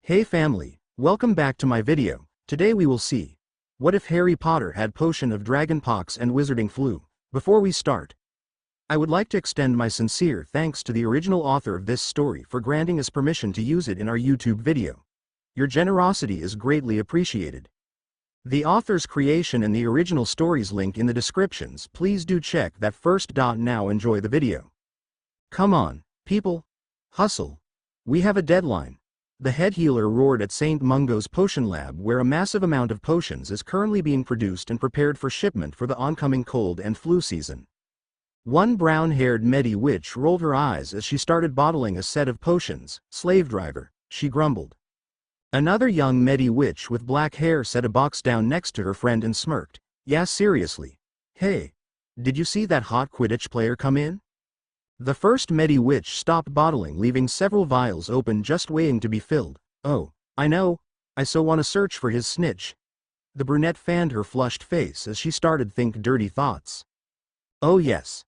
Hey family, welcome back to my video. Today we will see, what if Harry Potter had potion of dragon pox and wizarding flu? Before we start, I would like to extend my sincere thanks to the original author of this story for granting us permission to use it in our YouTube video. Your generosity is greatly appreciated. The author's creation and the original story's link in the descriptions. Please do check that first. Now enjoy the video. Come on, people. Hustle. We have a deadline. The head healer roared at St. Mungo's potion lab, where a massive amount of potions is currently being produced and prepared for shipment for the oncoming cold and flu season. One brown-haired Medi witch rolled her eyes as she started bottling a set of potions. Slave driver, she grumbled. Another young Medi witch with black hair set a box down next to her friend and smirked. Yeah, seriously. Hey, did you see that hot Quidditch player come in? The first Medi witch stopped bottling, leaving several vials open just waiting to be filled. Oh, I know. I so want to search for his snitch. The brunette fanned her flushed face as she started to think dirty thoughts. Oh yes.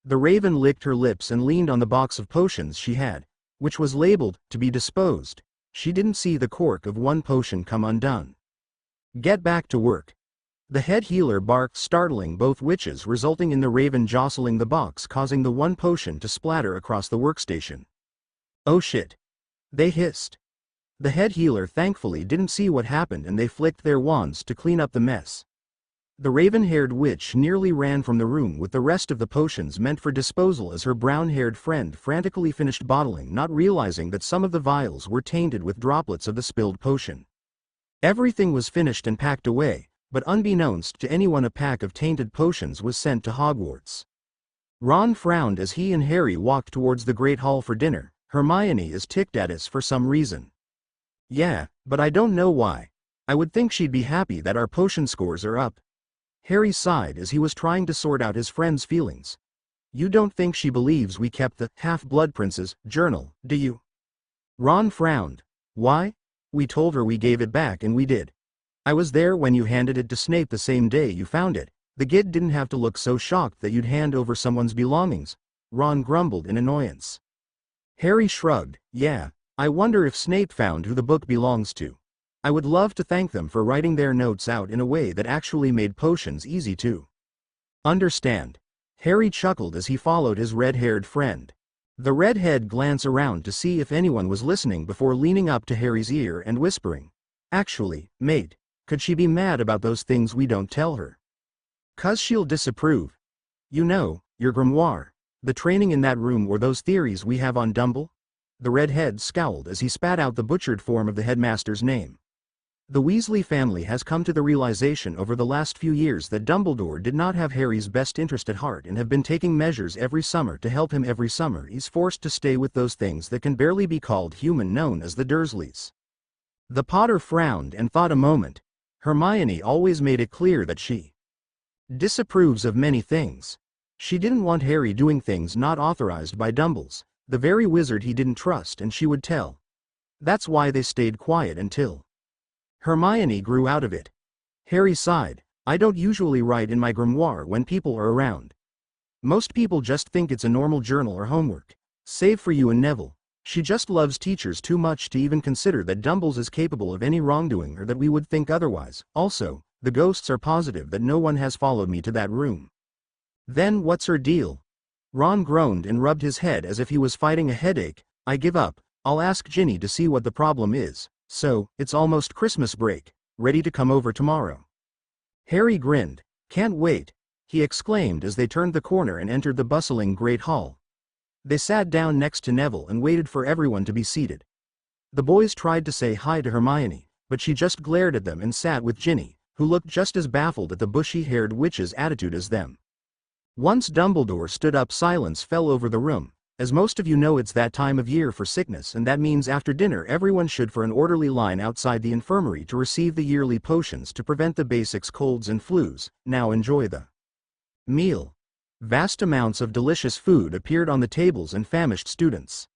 The raven licked her lips and leaned on the box of potions she had, which was labeled, to be disposed. She didn't see the cork of one potion come undone. Get back to work. The head healer barked, startling both witches, resulting in the raven jostling the box, causing the one potion to splatter across the workstation. Oh shit. They hissed. The head healer thankfully didn't see what happened, and they flicked their wands to clean up the mess. The raven-haired witch nearly ran from the room with the rest of the potions meant for disposal as her brown-haired friend frantically finished bottling, not realizing that some of the vials were tainted with droplets of the spilled potion. Everything was finished and packed away, but unbeknownst to anyone, a pack of tainted potions was sent to Hogwarts. Ron frowned as he and Harry walked towards the Great Hall for dinner. Hermione is ticked at us for some reason. Yeah, but I don't know why. I would think she'd be happy that our potion scores are up. Harry sighed as he was trying to sort out his friend's feelings. You don't think she believes we kept the Half-Blood Prince's journal, do you? Ron frowned. Why? We told her we gave it back, and we did. I was there when you handed it to Snape the same day you found it. The kid didn't have to look so shocked that you'd hand over someone's belongings, Ron grumbled in annoyance. Harry shrugged. Yeah, I wonder if Snape found who the book belongs to. I would love to thank them for writing their notes out in a way that actually made potions easy to understand. Harry chuckled as he followed his red-haired friend. The redhead glanced around to see if anyone was listening before leaning up to Harry's ear and whispering, Actually, mate, could she be mad about those things we don't tell her? 'Cause she'll disapprove. You know, your grimoire, the training in that room, or those theories we have on Dumbledore? The redhead scowled as he spat out the butchered form of the headmaster's name. The Weasley family has come to the realization over the last few years that Dumbledore did not have Harry's best interest at heart, and have been taking measures every summer to help him. Every summer he's forced to stay with those things that can barely be called human, known as the Dursleys. The Potter frowned and thought a moment. Hermione always made it clear that she disapproves of many things. She didn't want Harry doing things not authorized by Dumbledore, the very wizard he didn't trust, and she would tell. That's why they stayed quiet until Hermione grew out of it. Harry sighed. I don't usually write in my grimoire when people are around. Most people just think it's a normal journal or homework. Save for you and Neville. She just loves teachers too much to even consider that Dumbledore is capable of any wrongdoing, or that we would think otherwise. Also, the ghosts are positive that no one has followed me to that room. Then what's her deal? Ron groaned and rubbed his head as if he was fighting a headache. I give up. I'll ask Ginny to see what the problem is. So, it's almost Christmas break. Ready to come over tomorrow? Harry grinned. Can't wait, he exclaimed as they turned the corner and entered the bustling Great Hall. They sat down next to Neville and waited for everyone to be seated. The boys tried to say hi to Hermione, but she just glared at them and sat with Ginny, who looked just as baffled at the bushy-haired witch's attitude as them. Once Dumbledore stood up, silence fell over the room. As most of you know, it's that time of year for sickness, and that means after dinner everyone should for an orderly line outside the infirmary to receive the yearly potions to prevent the basics, colds and flus. Now enjoy the meal. Vast amounts of delicious food appeared on the tables and famished students.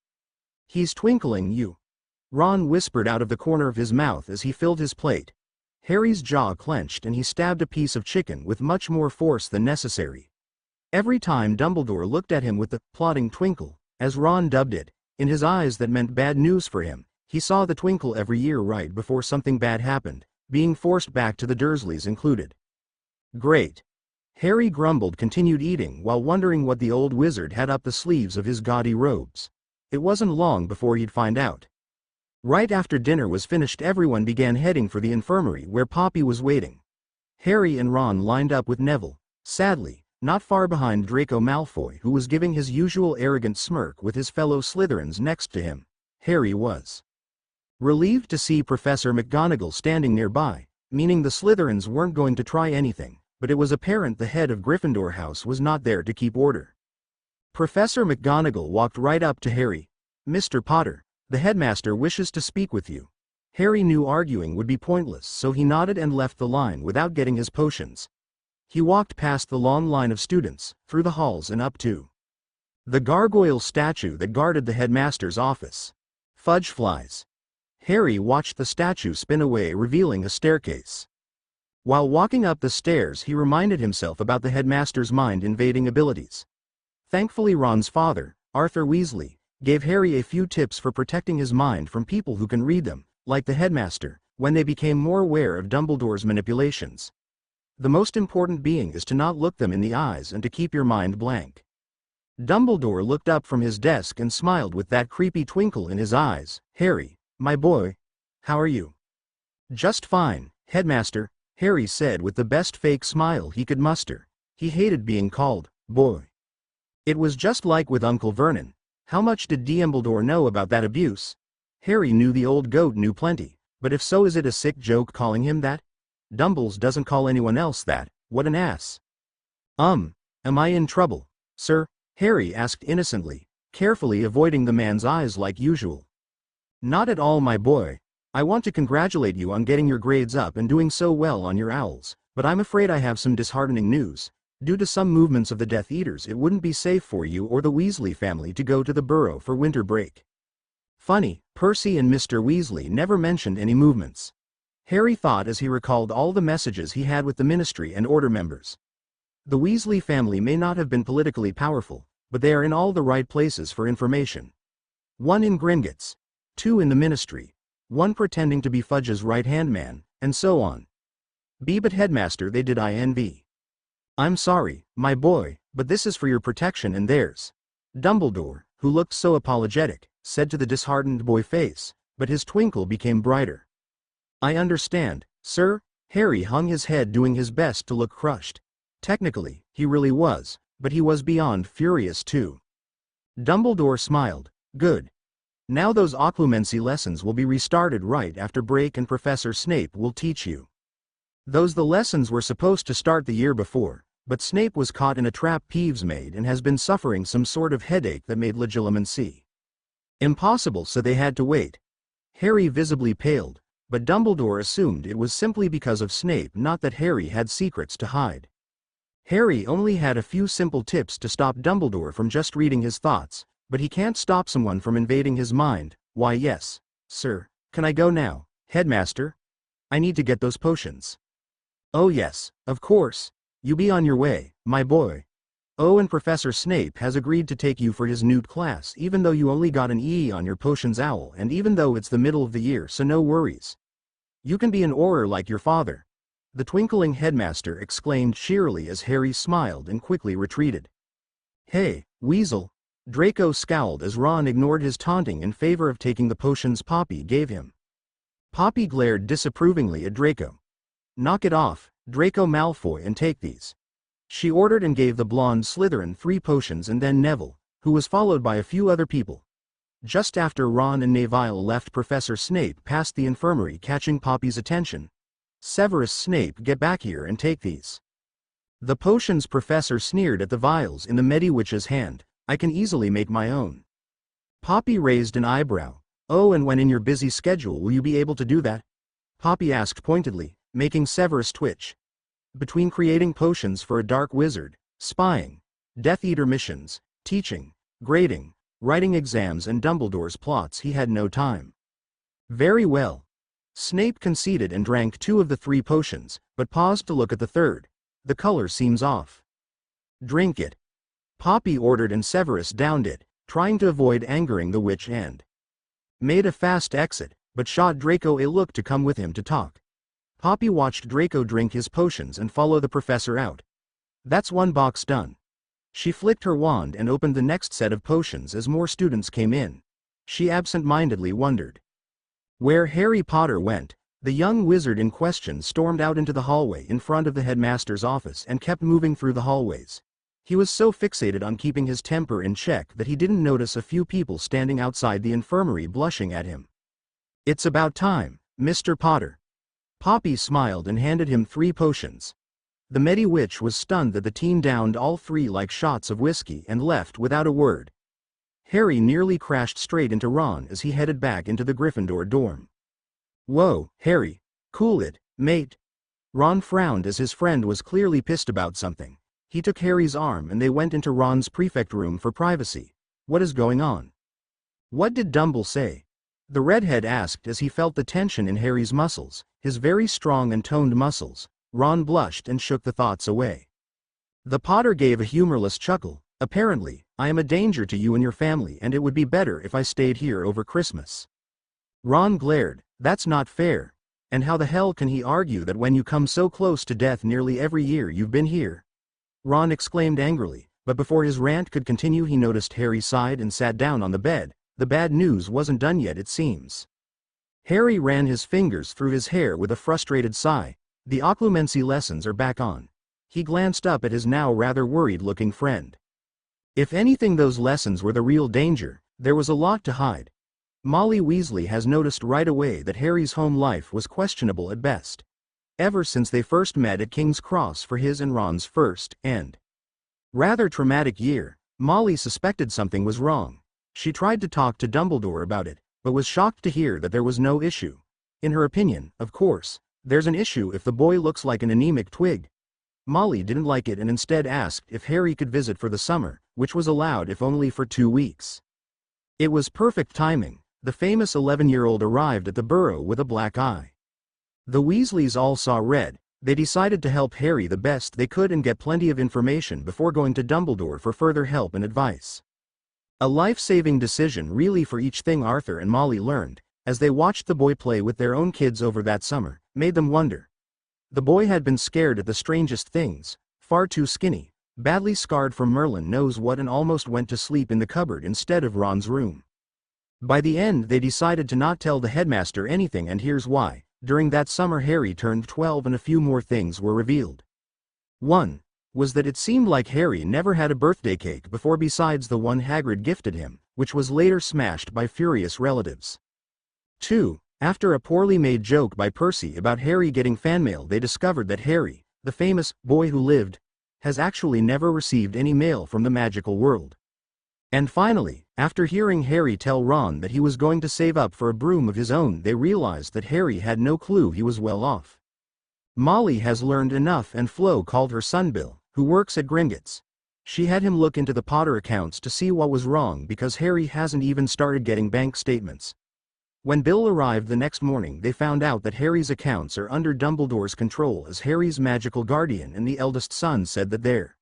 He's twinkling you, Ron whispered out of the corner of his mouth as he filled his plate. Harry's jaw clenched and he stabbed a piece of chicken with much more force than necessary. Every time Dumbledore looked at him with the plotting twinkle, as Ron dubbed it, in his eyes that meant bad news for him, He saw the twinkle every year right before something bad happened, being forced back to the Dursleys included. Great. Harry grumbled, continued eating while wondering what the old wizard had up the sleeves of his gaudy robes. It wasn't long before he'd find out. Right after dinner was finished, everyone began heading for the infirmary where Poppy was waiting. Harry and Ron lined up with Neville, sadly, not far behind Draco Malfoy, who was giving his usual arrogant smirk with his fellow Slytherins next to him. Harry was relieved to see Professor McGonagall standing nearby, meaning the Slytherins weren't going to try anything, but it was apparent the head of Gryffindor House was not there to keep order. Professor McGonagall walked right up to Harry. "Mr. Potter, the headmaster wishes to speak with you." Harry knew arguing would be pointless, so he nodded and left the line without getting his potions. He walked past the long line of students, through the halls and up to the gargoyle statue that guarded the headmaster's office. Fudge flies. Harry watched the statue spin away, revealing a staircase. While walking up the stairs, he reminded himself about the headmaster's mind-invading abilities. Thankfully, Ron's father, Arthur Weasley, gave Harry a few tips for protecting his mind from people who can read them, like the headmaster, when they became more aware of Dumbledore's manipulations. The most important being is to not look them in the eyes and to keep your mind blank. Dumbledore looked up from his desk and smiled with that creepy twinkle in his eyes. "Harry, my boy, how are you?" "Just fine, headmaster," Harry said with the best fake smile he could muster. He hated being called boy. It was just like with Uncle Vernon. How much did Dumbledore know about that abuse? Harry knew the old goat knew plenty, but if so, is it a sick joke calling him that? Dumbles doesn't call anyone else that. What an ass. Am I in trouble, sir?" Harry asked innocently, carefully avoiding the man's eyes like usual. "Not at all, my boy. I want to congratulate you on getting your grades up and doing so well on your owls, but I'm afraid I have some disheartening news. Due to some movements of the Death Eaters, it wouldn't be safe for you or the Weasley family to go to the Burrow for winter break." Funny, Percy and Mr. Weasley never mentioned any movements. Harry thought as he recalled all the messages he had with the Ministry and Order members. The Weasley family may not have been politically powerful, but they are in all the right places for information. One in Gringotts, two in the Ministry, one pretending to be Fudge's right-hand man, and so on. But headmaster, they did I envy. "I'm sorry, my boy, but this is for your protection and theirs." Dumbledore, who looked so apologetic, said to the disheartened boy face, but his twinkle became brighter. "I understand, sir." Harry hung his head, doing his best to look crushed. Technically, he really was, but he was beyond furious too. Dumbledore smiled. "Good. Now those Occlumency lessons will be restarted right after break and Professor Snape will teach you. The lessons were supposed to start the year before, but Snape was caught in a trap Peeves made and has been suffering some sort of headache that made legilimency impossible, so they had to wait." Harry visibly paled, but Dumbledore assumed it was simply because of Snape, not that Harry had secrets to hide. Harry only had a few simple tips to stop Dumbledore from just reading his thoughts, but he can't stop someone from invading his mind. "Why, yes, sir. Can I go now, headmaster? I need to get those potions." "Oh yes, of course. You be on your way, my boy. Oh, and Professor Snape has agreed to take you for his newt class even though you only got an E on your potions owl, and even though it's the middle of the year, so no worries. You can be an Auror like your father." The twinkling headmaster exclaimed cheerily as Harry smiled and quickly retreated. "Hey, Weasel." Draco scowled as Ron ignored his taunting in favor of taking the potions Poppy gave him. Poppy glared disapprovingly at Draco. "Knock it off, Draco Malfoy, and take these." She ordered and gave the blonde Slytherin 3 potions and then Neville, who was followed by a few other people. Just after Ron and Neville left, Professor Snape passed the infirmary, catching Poppy's attention. "Severus Snape, get back here and take these." The potions. Professor sneered at the vials in the Mediwitch's hand. "I can easily make my own." Poppy raised an eyebrow. "Oh, and when in your busy schedule will you be able to do that?" Poppy asked pointedly, making Severus twitch. Between creating potions for a dark wizard, spying, Death Eater missions, teaching, grading, writing exams, and Dumbledore's plots, he had no time. "Very well." Snape conceded and drank 2 of the 3 potions, but paused to look at the third. "The color seems off." "Drink it," Poppy ordered, and Severus downed it, trying to avoid angering the witch and made a fast exit, but shot Draco a look to come with him to talk. Poppy watched Draco drink his potions and follow the professor out. That's one box done. She flicked her wand and opened the next set of potions as more students came in. She absent-mindedly wondered where Harry Potter went. The young wizard in question stormed out into the hallway in front of the headmaster's office and kept moving through the hallways. He was so fixated on keeping his temper in check that he didn't notice a few people standing outside the infirmary blushing at him. "It's about time, Mr. Potter." Poppy smiled and handed him 3 potions. The Medi-Witch was stunned that the teen downed all 3 like shots of whiskey and left without a word. Harry nearly crashed straight into Ron as he headed back into the Gryffindor dorm. "Whoa, Harry, cool it, mate." Ron frowned as his friend was clearly pissed about something. He took Harry's arm and they went into Ron's prefect room for privacy. "What is going on? What did Dumbledore say?" The redhead asked as he felt the tension in Harry's muscles, his very strong and toned muscles. Ron blushed and shook the thoughts away. The Potter gave a humorless chuckle. "Apparently, I am a danger to you and your family and it would be better if I stayed here over Christmas." Ron glared. "That's not fair. And how the hell can he argue that when you come so close to death nearly every year you've been here?" Ron exclaimed angrily, but before his rant could continue he noticed Harry sighed and sat down on the bed. The bad news wasn't done yet, it seems. Harry ran his fingers through his hair with a frustrated sigh. "The Occlumency lessons are back on." He glanced up at his now rather worried-looking friend. If anything, those lessons were the real danger. There was a lot to hide. Molly Weasley has noticed right away that Harry's home life was questionable at best. Ever since they first met at King's Cross for his and Ron's first, and rather traumatic year, Molly suspected something was wrong. She tried to talk to Dumbledore about it, but was shocked to hear that there was no issue. In her opinion, of course, there's an issue if the boy looks like an anemic twig. Molly didn't like it and instead asked if Harry could visit for the summer, which was allowed if only for 2 weeks. It was perfect timing. The famous 11-year-old arrived at the burrow with a black eye. The Weasleys all saw red. They decided to help Harry the best they could and get plenty of information before going to Dumbledore for further help and advice. A life-saving decision really for each thing Arthur and Molly learned, as they watched the boy play with their own kids over that summer, made them wonder. The boy had been scared at the strangest things, far too skinny, badly scarred from Merlin knows what, and almost went to sleep in the cupboard instead of Ron's room. By the end they decided to not tell the headmaster anything, and here's why. During that summer Harry turned 12 and a few more things were revealed. One was that it seemed like Harry never had a birthday cake before besides the one Hagrid gifted him, which was later smashed by furious relatives. 2. After a poorly made joke by Percy about Harry getting fan mail, they discovered that Harry, the famous boy who lived, has actually never received any mail from the magical world. And finally, after hearing Harry tell Ron that he was going to save up for a broom of his own, they realized that Harry had no clue he was well off. Molly has learned enough, and Flo called her son Bill, who works at Gringotts. She had him look into the Potter accounts to see what was wrong because Harry hasn't even started getting bank statements. When Bill arrived the next morning, they found out that Harry's accounts are under Dumbledore's control as Harry's magical guardian, and the eldest son said that there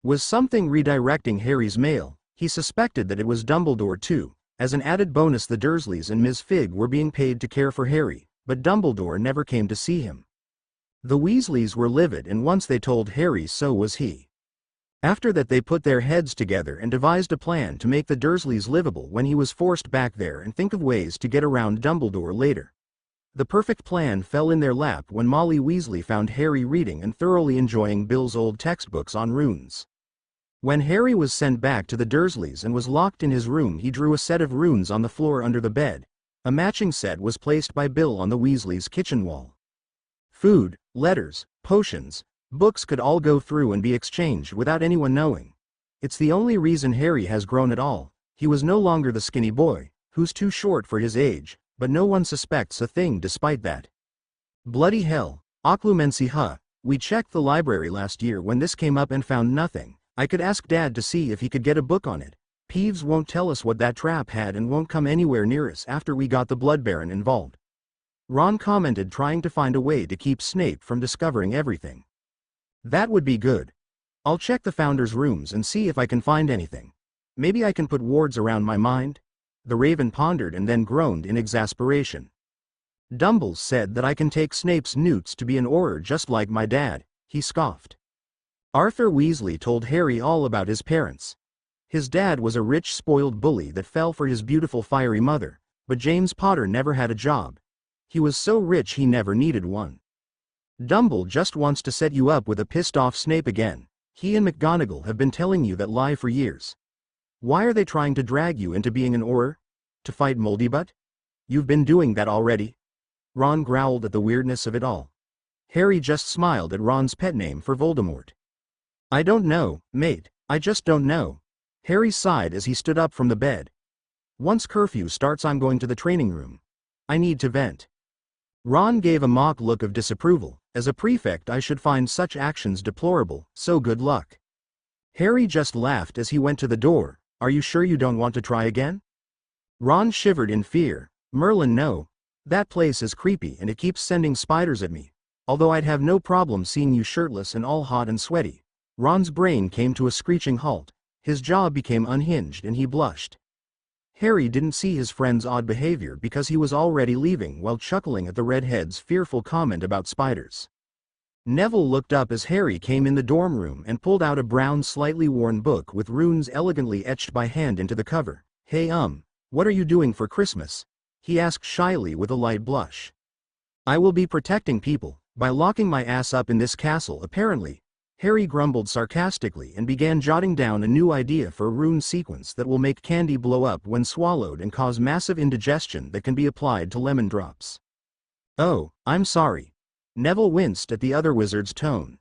was something redirecting Harry's mail. He suspected that it was Dumbledore too. As an added bonus, the Dursleys and Ms. Fig were being paid to care for Harry, but Dumbledore never came to see him. The Weasleys were livid, and once they told Harry, so was he. After that they put their heads together and devised a plan to make the Dursleys livable when he was forced back there, and think of ways to get around Dumbledore later. The perfect plan fell in their lap when Molly Weasley found Harry reading and thoroughly enjoying Bill's old textbooks on runes. When Harry was sent back to the Dursleys and was locked in his room, he drew a set of runes on the floor under the bed. A matching set was placed by Bill on the Weasleys' kitchen wall. Food, letters, potions, books could all go through and be exchanged without anyone knowing. It's the only reason Harry has grown at all. He was no longer the skinny boy, who's too short for his age, but no one suspects a thing despite that. Bloody hell, Occlumency huh, we checked the library last year when this came up and found nothing. I could ask Dad to see if he could get a book on it. Peeves won't tell us what that trap had and won't come anywhere near us after we got the Blood Baron involved. Ron commented, trying to find a way to keep Snape from discovering everything. That would be good. I'll check the Founder's rooms and see if I can find anything. Maybe I can put wards around my mind? The raven pondered and then groaned in exasperation. Dumble said that I can take Snape's newts to be an Auror just like my dad, he scoffed. Arthur Weasley told Harry all about his parents. His dad was a rich spoiled bully that fell for his beautiful fiery mother, but James Potter never had a job. He was so rich he never needed one. Dumble just wants to set you up with a pissed off Snape again. He and McGonagall have been telling you that lie for years. Why are they trying to drag you into being an Auror? To fight Moldybutt? You've been doing that already. Ron growled at the weirdness of it all. Harry just smiled at Ron's pet name for Voldemort. I don't know, mate, I just don't know. Harry sighed as he stood up from the bed. Once curfew starts I'm going to the training room. I need to vent. Ron gave a mock look of disapproval. As a prefect I should find such actions deplorable, so good luck. Harry just laughed as he went to the door. Are you sure you don't want to try again? Ron shivered in fear. Merlin, no. That place is creepy and it keeps sending spiders at me. Although I'd have no problem seeing you shirtless and all hot and sweaty. Ron's brain came to a screeching halt. His jaw became unhinged and he blushed. Harry didn't see his friend's odd behavior because he was already leaving while chuckling at the redhead's fearful comment about spiders. Neville looked up as Harry came in the dorm room and pulled out a brown slightly worn book with runes elegantly etched by hand into the cover. Hey what are you doing for Christmas? He asked shyly with a light blush. I will be protecting people, by locking my ass up in this castle apparently. Harry grumbled sarcastically and began jotting down a new idea for a rune sequence that will make candy blow up when swallowed and cause massive indigestion that can be applied to lemon drops. Oh, I'm sorry. Neville winced at the other wizard's tone.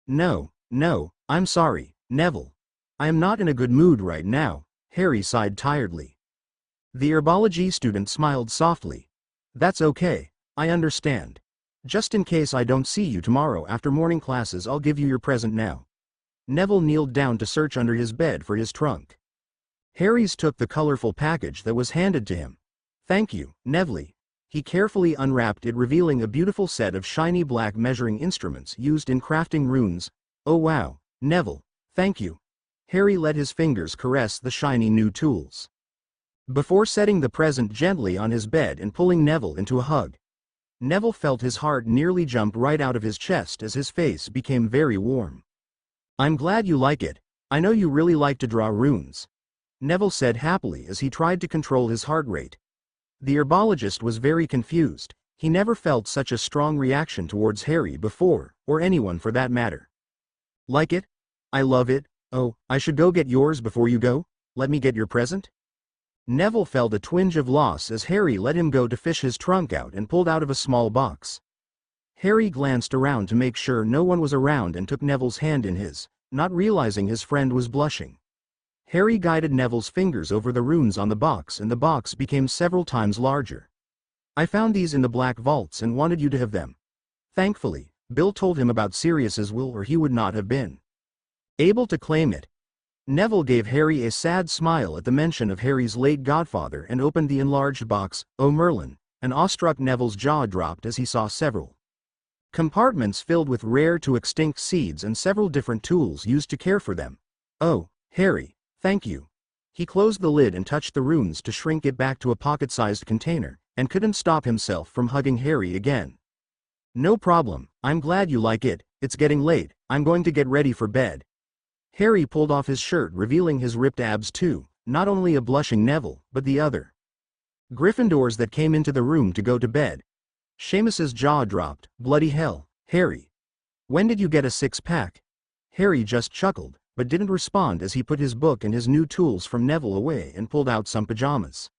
No, I'm sorry, Neville. I am not in a good mood right now, Harry sighed tiredly. The herbology student smiled softly. That's okay, I understand. Just in case I don't see you tomorrow after morning classes I'll give you your present now. Neville kneeled down to search under his bed for his trunk. Harry's took the colorful package that was handed to him. Thank you, Neville. He carefully unwrapped it revealing a beautiful set of shiny black measuring instruments used in crafting runes. Oh wow, Neville, thank you. Harry let his fingers caress the shiny new tools. Before setting the present gently on his bed and pulling Neville into a hug. Neville felt his heart nearly jump right out of his chest as his face became very warm. I'm glad you like it. I know you really like to draw runes. Neville said happily as he tried to control his heart rate. The herbologist was very confused. He never felt such a strong reaction towards Harry before, or anyone for that matter. Like it? I love it. Oh, I should go get yours before you go? Let me get your present? Neville felt a twinge of loss as Harry let him go to fish his trunk out and pulled out of a small box. Harry glanced around to make sure no one was around and took Neville's hand in his, not realizing his friend was blushing. Harry guided Neville's fingers over the runes on the box and the box became several times larger. I found these in the black vaults and wanted you to have them. Thankfully, Bill told him about Sirius's will or he would not have been able to claim it. Neville gave Harry a sad smile at the mention of Harry's late godfather and opened the enlarged box. Oh Merlin, and awestruck Neville's jaw dropped as he saw several compartments filled with rare to extinct seeds and several different tools used to care for them. Oh, Harry, thank you. He closed the lid and touched the runes to shrink it back to a pocket-sized container, and couldn't stop himself from hugging Harry again. No problem, I'm glad you like it. It's getting late, I'm going to get ready for bed. Harry pulled off his shirt revealing his ripped abs too, not only a blushing Neville, but the other Gryffindors that came into the room to go to bed. Seamus's jaw dropped. Bloody hell, Harry. When did you get a six-pack? Harry just chuckled, but didn't respond as he put his book and his new tools from Neville away and pulled out some pajamas.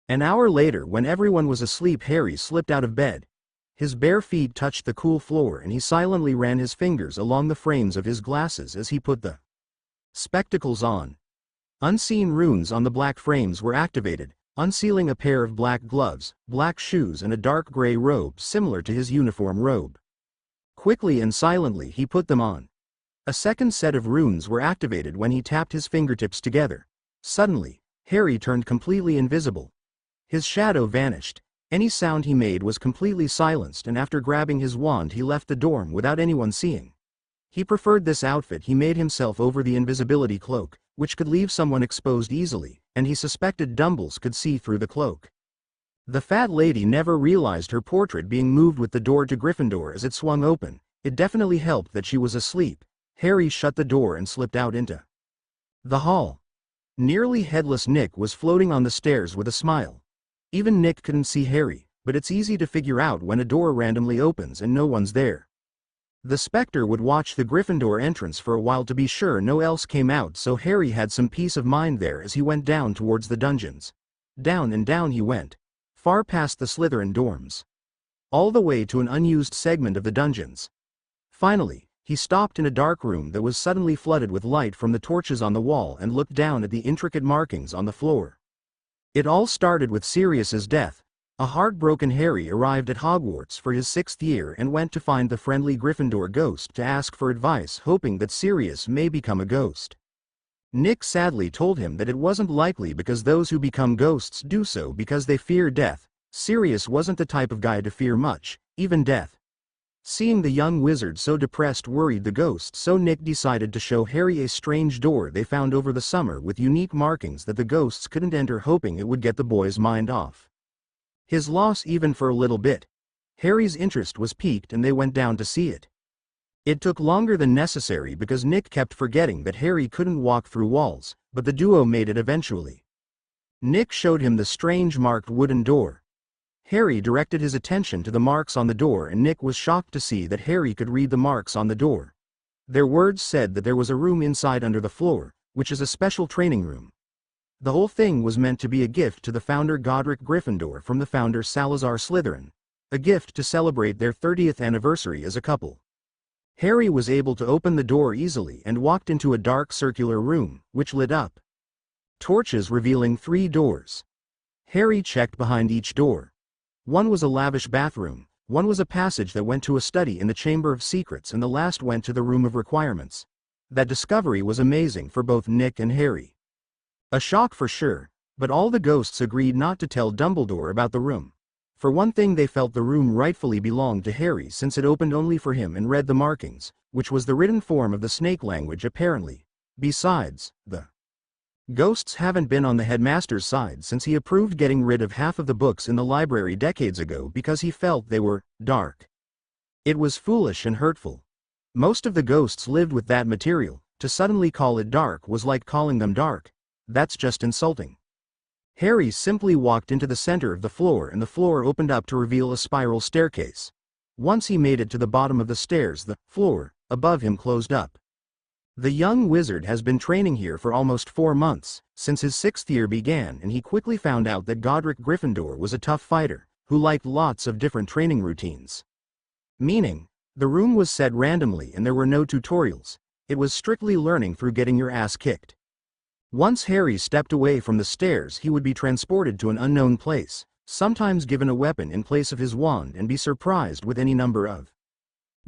An hour later when everyone was asleep Harry slipped out of bed. His bare feet touched the cool floor and he silently ran his fingers along the frames of his glasses as he put the spectacles on. Unseen runes on the black frames were activated, unsealing a pair of black gloves, black shoes and a dark gray robe similar to his uniform robe. Quickly and silently he put them on. A second set of runes were activated when he tapped his fingertips together. Suddenly, Harry turned completely invisible. His shadow vanished. Any sound he made was completely silenced and after grabbing his wand he left the dorm without anyone seeing. He preferred this outfit. He made himself over the invisibility cloak, which could leave someone exposed easily, and he suspected Dumbles could see through the cloak. The fat lady never realized her portrait being moved with the door to Gryffindor as it swung open. It definitely helped that she was asleep. Harry shut the door and slipped out into the hall. Nearly headless Nick was floating on the stairs with a smile. Even Nick couldn't see Harry, but it's easy to figure out when a door randomly opens and no one's there. The Spectre would watch the Gryffindor entrance for a while to be sure no else came out, so Harry had some peace of mind there as he went down towards the dungeons. Down and down he went, far past the Slytherin dorms, all the way to an unused segment of the dungeons. Finally, he stopped in a dark room that was suddenly flooded with light from the torches on the wall and looked down at the intricate markings on the floor. It all started with Sirius's death. A heartbroken Harry arrived at Hogwarts for his 6th year and went to find the friendly Gryffindor ghost to ask for advice, hoping that Sirius may become a ghost. Nick sadly told him that it wasn't likely because those who become ghosts do so because they fear death. Sirius wasn't the type of guy to fear much, even death. Seeing the young wizard so depressed worried the ghost, so Nick decided to show Harry a strange door they found over the summer with unique markings that the ghosts couldn't enter, hoping it would get the boy's mind off his loss even for a little bit. Harry's interest was piqued and they went down to see it. It took longer than necessary because Nick kept forgetting that Harry couldn't walk through walls, but the duo made it eventually. Nick showed him the strange marked wooden door. Harry directed his attention to the marks on the door and Nick was shocked to see that Harry could read the marks on the door. Their words said that there was a room inside under the floor, which is a special training room. The whole thing was meant to be a gift to the founder Godric Gryffindor from the founder Salazar Slytherin, a gift to celebrate their 30th anniversary as a couple. Harry was able to open the door easily and walked into a dark circular room, which lit up. Torches revealing 3 doors. Harry checked behind each door. One was a lavish bathroom, one was a passage that went to a study in the Chamber of Secrets, and the last went to the Room of Requirements. That discovery was amazing for both Nick and Harry. A shock for sure, but all the ghosts agreed not to tell Dumbledore about the room. For one thing, they felt the room rightfully belonged to Harry since it opened only for him and read the markings, which was the written form of the snake language apparently. Besides, the ghosts haven't been on the headmaster's side since he approved getting rid of half of the books in the library decades ago because he felt they were dark. It was foolish and hurtful. Most of the ghosts lived with that material. To suddenly call it dark was like calling them dark. That's just insulting. Harry simply walked into the center of the floor and the floor opened up to reveal a spiral staircase. Once he made it to the bottom of the stairs, the floor above him closed up. The young wizard has been training here for almost 4 months, since his 6th year began, and he quickly found out that Godric Gryffindor was a tough fighter, who liked lots of different training routines. Meaning, the room was set randomly and there were no tutorials. It was strictly learning through getting your ass kicked. Once Harry stepped away from the stairs, he would be transported to an unknown place, sometimes given a weapon in place of his wand, and be surprised with any number of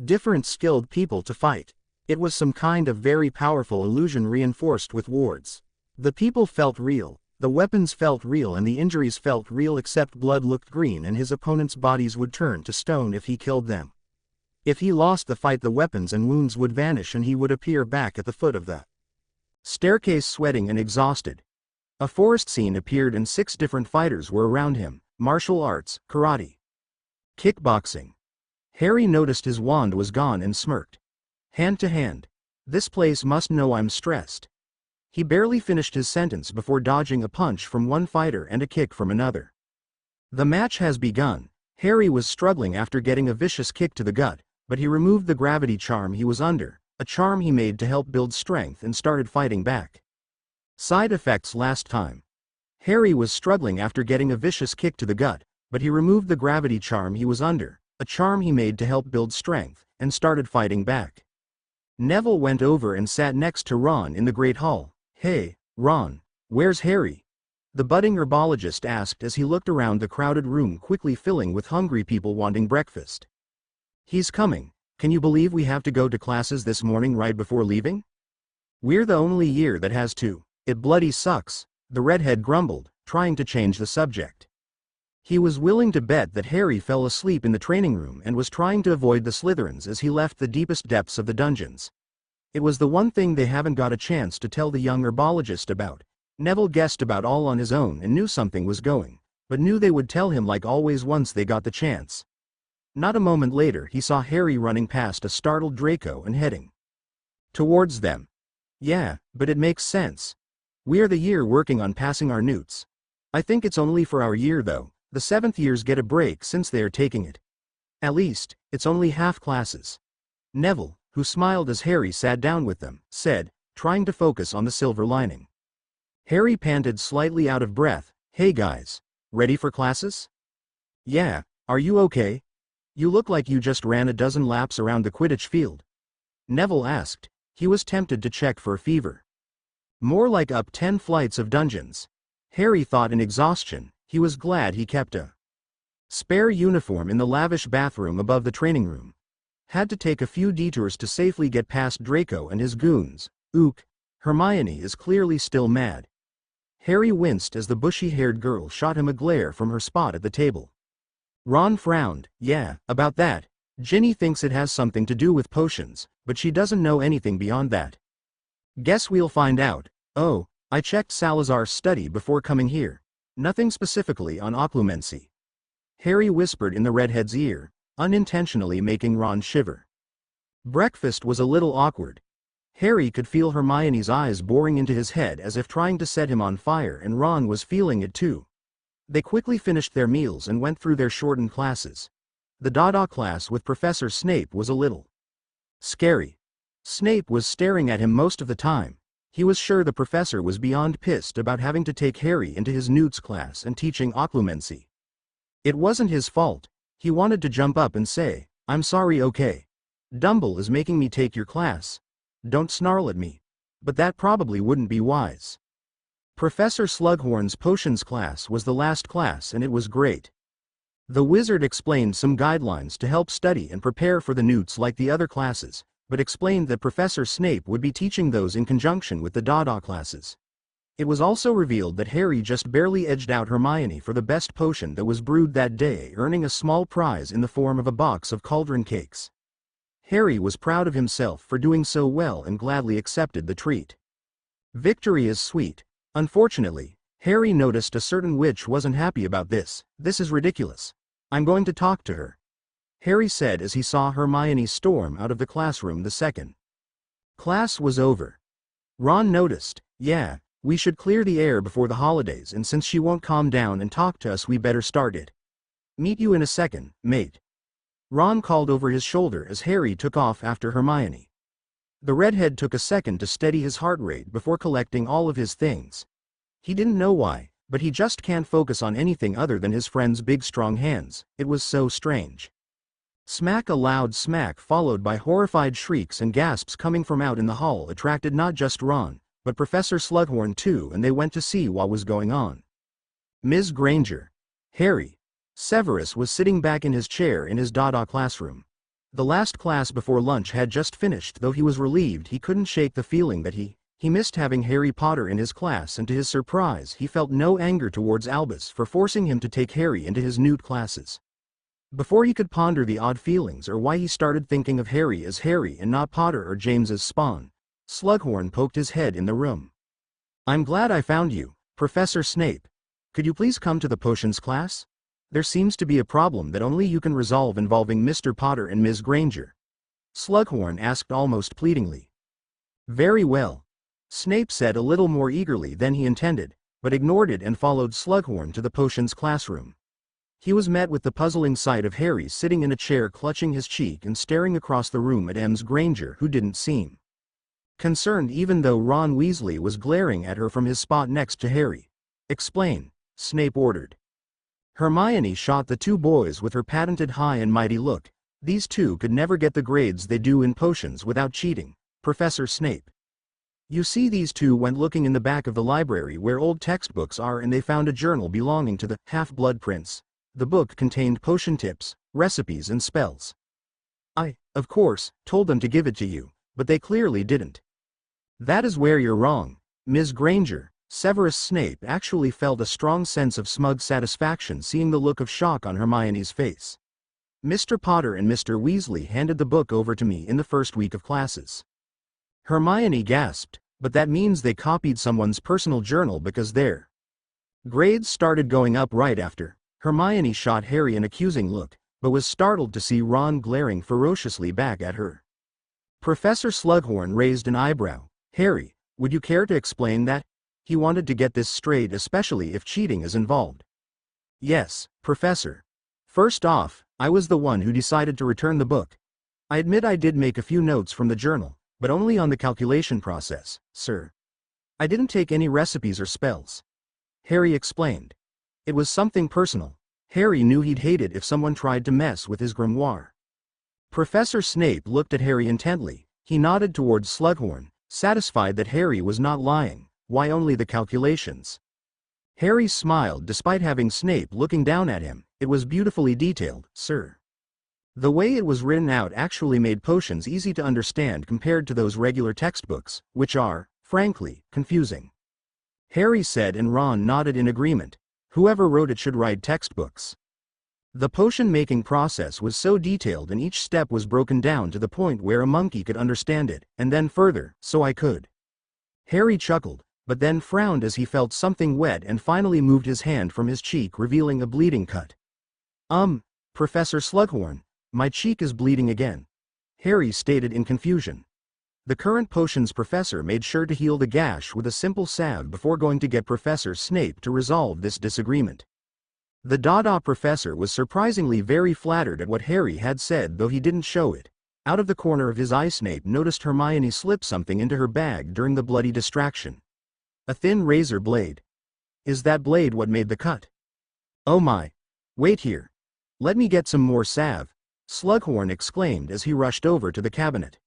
different skilled people to fight. It was some kind of very powerful illusion reinforced with wards. The people felt real, the weapons felt real, and the injuries felt real, except blood looked green and his opponent's bodies would turn to stone if he killed them. If he lost the fight, the weapons and wounds would vanish and he would appear back at the foot of the staircase sweating and exhausted. A forest scene appeared and 6 different fighters were around him: martial arts, karate, kickboxing. Harry noticed his wand was gone and smirked. Hand to hand. This place must know I'm stressed. He barely finished his sentence before dodging a punch from one fighter and a kick from another. The match has begun. Harry was struggling after getting a vicious kick to the gut, but he removed the gravity charm he was under, a charm he made to help build strength, and started fighting back. Side effects last time. Harry was struggling after getting a vicious kick to the gut, but he removed the gravity charm he was under, a charm he made to help build strength, and started fighting back. Neville went over and sat next to Ron in the Great Hall. "Hey, Ron, where's Harry?" the budding herbologist asked as he looked around the crowded room, quickly filling with hungry people wanting breakfast. "He's coming. Can you believe we have to go to classes this morning right before leaving? We're the only year that has to. It bloody sucks," the redhead grumbled, trying to change the subject. He was willing to bet that Harry fell asleep in the training room and was trying to avoid the Slytherins as he left the deepest depths of the dungeons. It was the one thing they haven't got a chance to tell the young herbologist about. Neville guessed about all on his own and knew something was going, but knew they would tell him like always once they got the chance. Not a moment later he saw Harry running past a startled Draco and heading towards them. Yeah, but it makes sense. We are the year working on passing our newts. I think it's only for our year though. The 7th years get a break since they are taking it. At least, it's only half classes. Neville, who smiled as Harry sat down with them, said, trying to focus on the silver lining. Harry panted slightly out of breath. Hey guys, ready for classes? Yeah, are you okay? You look like you just ran a dozen laps around the Quidditch field. Neville asked. He was tempted to check for a fever. More like up 10 flights of dungeons. Harry thought in exhaustion. He was glad he kept a spare uniform in the lavish bathroom above the training room. Had to take a few detours to safely get past Draco and his goons. Ook, Hermione is clearly still mad. Harry winced as the bushy-haired girl shot him a glare from her spot at the table. Ron frowned. Yeah, about that. Ginny thinks it has something to do with potions, but she doesn't know anything beyond that. Guess we'll find out. Oh, I checked Salazar's study before coming here. Nothing specifically on Occlumency. Harry whispered in the redhead's ear, unintentionally making Ron shiver. Breakfast was a little awkward. Harry could feel Hermione's eyes boring into his head as if trying to set him on fire, and Ron was feeling it too. They quickly finished their meals and went through their shortened classes. The Dada class with Professor Snape was a little scary. Snape was staring at him most of the time. He was sure the professor was beyond pissed about having to take Harry into his newts class and teaching Occlumency. It wasn't his fault. He wanted to jump up and say, I'm sorry, okay. Dumble is making me take your class. Don't snarl at me. But that probably wouldn't be wise. Professor Slughorn's potions class was the last class and it was great. The wizard explained some guidelines to help study and prepare for the newts like the other classes, but explained that Professor Snape would be teaching those in conjunction with the Dada classes. It was also revealed that Harry just barely edged out Hermione for the best potion that was brewed that day, earning a small prize in the form of a box of cauldron cakes. Harry was proud of himself for doing so well and gladly accepted the treat. Victory is sweet. Unfortunately, Harry noticed a certain witch wasn't happy about this. This is ridiculous. I'm going to talk to her, Harry said as he saw Hermione storm out of the classroom the second class was over. Ron noticed. Yeah, we should clear the air before the holidays, and since she won't calm down and talk to us, we better start it. Meet you in a second, mate. Ron called over his shoulder as Harry took off after Hermione. The redhead took a second to steady his heart rate before collecting all of his things. He didn't know why, but he just can't focus on anything other than his friend's big strong hands. It was so strange. Smack, a loud smack followed by horrified shrieks and gasps coming from out in the hall attracted not just Ron, but Professor Slughorn too, and they went to see what was going on. Ms. Granger. Harry. Severus was sitting back in his chair in his Dada classroom. The last class before lunch had just finished, though he was relieved he couldn't shake the feeling that he missed having Harry Potter in his class, and to his surprise he felt no anger towards Albus for forcing him to take Harry into his newt classes. Before he could ponder the odd feelings or why he started thinking of Harry as Harry and not Potter or James's spawn, Slughorn poked his head in the room. I'm glad I found you, Professor Snape. Could you please come to the potions class? There seems to be a problem that only you can resolve involving Mr. Potter and Ms. Granger. Slughorn asked almost pleadingly. Very well. Snape said a little more eagerly than he intended, but ignored it and followed Slughorn to the potions classroom. He was met with the puzzling sight of Harry sitting in a chair clutching his cheek and staring across the room at Ms. Granger, who didn't seem concerned even though Ron Weasley was glaring at her from his spot next to Harry. Explain, Snape ordered. Hermione shot the two boys with her patented high and mighty look. These two could never get the grades they do in potions without cheating, Professor Snape. You see, these two went looking in the back of the library where old textbooks are, and they found a journal belonging to the Half-Blood Prince. The book contained potion tips, recipes and spells. I, of course, told them to give it to you, but they clearly didn't. That is where you're wrong, Ms. Granger. Severus Snape actually felt a strong sense of smug satisfaction seeing the look of shock on Hermione's face. Mr. Potter and Mr. Weasley handed the book over to me in the first week of classes. Hermione gasped, but that means they copied someone's personal journal because their grades started going up right after. Hermione shot Harry an accusing look, but was startled to see Ron glaring ferociously back at her. Professor Slughorn raised an eyebrow. Harry, would you care to explain that? He wanted to get this straight, especially if cheating is involved. Yes, Professor. First off, I was the one who decided to return the book. I admit I did make a few notes from the journal, but only on the calculation process, sir. I didn't take any recipes or spells. Harry explained. It was something personal. Harry knew he'd hate it if someone tried to mess with his grimoire. Professor Snape looked at Harry intently. He nodded towards Slughorn, satisfied that Harry was not lying. Why only the calculations? Harry smiled despite having Snape looking down at him. It was beautifully detailed, sir. The way it was written out actually made potions easy to understand compared to those regular textbooks, which are, frankly, confusing. Harry said, and Ron nodded in agreement. Whoever wrote it should write textbooks. The potion-making process was so detailed and each step was broken down to the point where a monkey could understand it, and then further, so I could. Harry chuckled, but then frowned as he felt something wet and finally moved his hand from his cheek, revealing a bleeding cut. Professor Slughorn, my cheek is bleeding again. Harry stated in confusion. The current potions professor made sure to heal the gash with a simple salve before going to get Professor Snape to resolve this disagreement. The Dada professor was surprisingly very flattered at what Harry had said, though he didn't show it. Out of the corner of his eye, Snape noticed Hermione slip something into her bag during the bloody distraction. A thin razor blade. Is that blade what made the cut? Oh my. Wait here. Let me get some more salve, Slughorn exclaimed as he rushed over to the cabinet.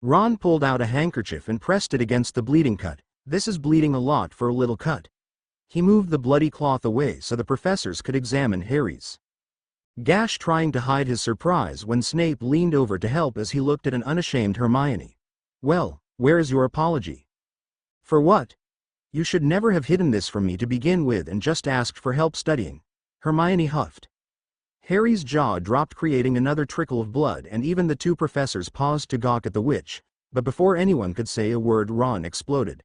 Ron pulled out a handkerchief and pressed it against the bleeding cut. This is bleeding a lot for a little cut. He moved the bloody cloth away so the professors could examine Harry's gash, trying to hide his surprise when Snape leaned over to help as he looked at an unashamed Hermione. Well, where is your apology? For what? You should never have hidden this from me to begin with and just asked for help studying, Hermione huffed. Harry's jaw dropped, creating another trickle of blood, and even the two professors paused to gawk at the witch, but before anyone could say a word, Ron exploded.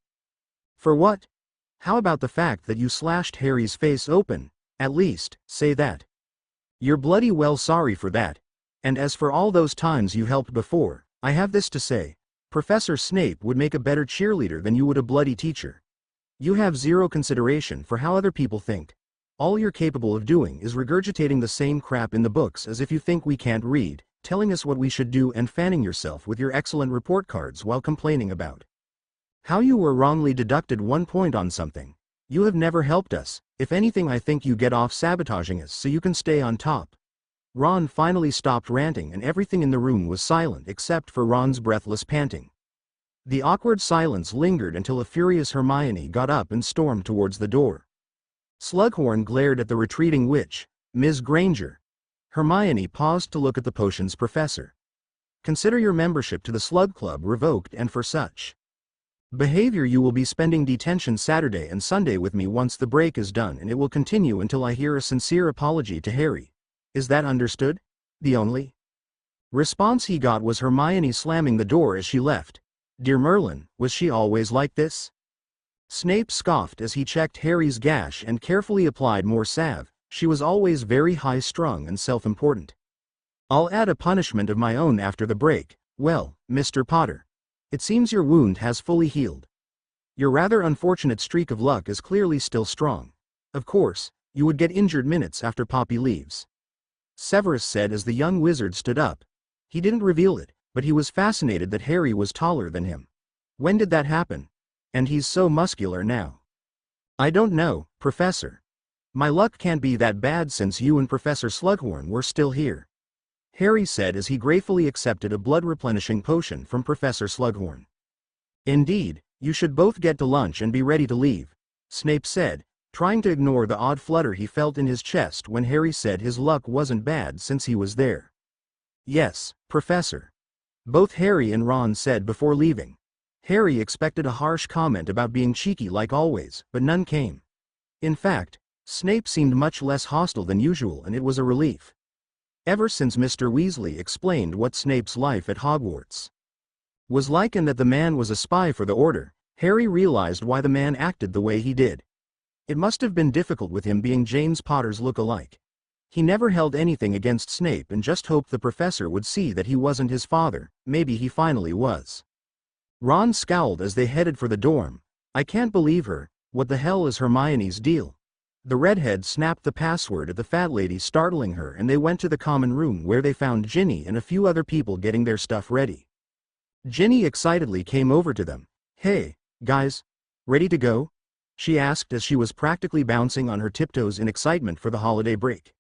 For what? How about the fact that you slashed Harry's face open? At least, say that. You're bloody well sorry for that. And as for all those times you helped before, I have this to say. Professor Snape would make a better cheerleader than you would a bloody teacher. You have zero consideration for how other people think. All you're capable of doing is regurgitating the same crap in the books as if you think we can't read, telling us what we should do and fanning yourself with your excellent report cards while complaining about how you were wrongly deducted 1 point on something. You have never helped us. If anything, I think you get off sabotaging us so you can stay on top. Ron finally stopped ranting and everything in the room was silent except for Ron's breathless panting. The awkward silence lingered until a furious Hermione got up and stormed towards the door. Slughorn glared at the retreating witch. Ms. Granger. Hermione paused to look at the potions professor. Consider your membership to the Slug Club revoked, and for such behavior you will be spending detention Saturday and Sunday with me once the break is done, and it will continue until I hear a sincere apology to Harry. Is that understood? The only response he got was Hermione slamming the door as she left. Dear Merlin, was she always like this? Snape scoffed as he checked Harry's gash and carefully applied more salve. She was always very high-strung and self-important. I'll add a punishment of my own after the break. Well, Mr. Potter, it seems your wound has fully healed. Your rather unfortunate streak of luck is clearly still strong. Of course, you would get injured minutes after Poppy leaves, Severus said as the young wizard stood up. He didn't reveal it, but he was fascinated that Harry was taller than him. When did that happen? And he's so muscular now. I don't know, Professor. My luck can't be that bad since you and Professor Slughorn were still here, Harry said as he gratefully accepted a blood-replenishing potion from Professor Slughorn. Indeed, you should both get to lunch and be ready to leave, Snape said, trying to ignore the odd flutter he felt in his chest when Harry said his luck wasn't bad since he was there. Yes, Professor. Both Harry and Ron said before leaving. Harry expected a harsh comment about being cheeky like always, but none came. In fact, Snape seemed much less hostile than usual, and it was a relief. Ever since Mr. Weasley explained what Snape's life at Hogwarts Was like and that the man was a spy for the Order. Harry realized why the man acted the way he did. It must have been difficult with him being James Potter's look-alike. He never held anything against Snape and just hoped the professor would see that he wasn't his father. Maybe he finally was. Ron scowled as they headed for the dorm. I can't believe her. What the hell is Hermione's deal? The redhead snapped the password at the fat lady, startling her, and they went to the common room where they found Ginny and a few other people getting their stuff ready. Ginny excitedly came over to them. Hey, guys. Ready to go? She asked as she was practically bouncing on her tiptoes in excitement for the holiday break.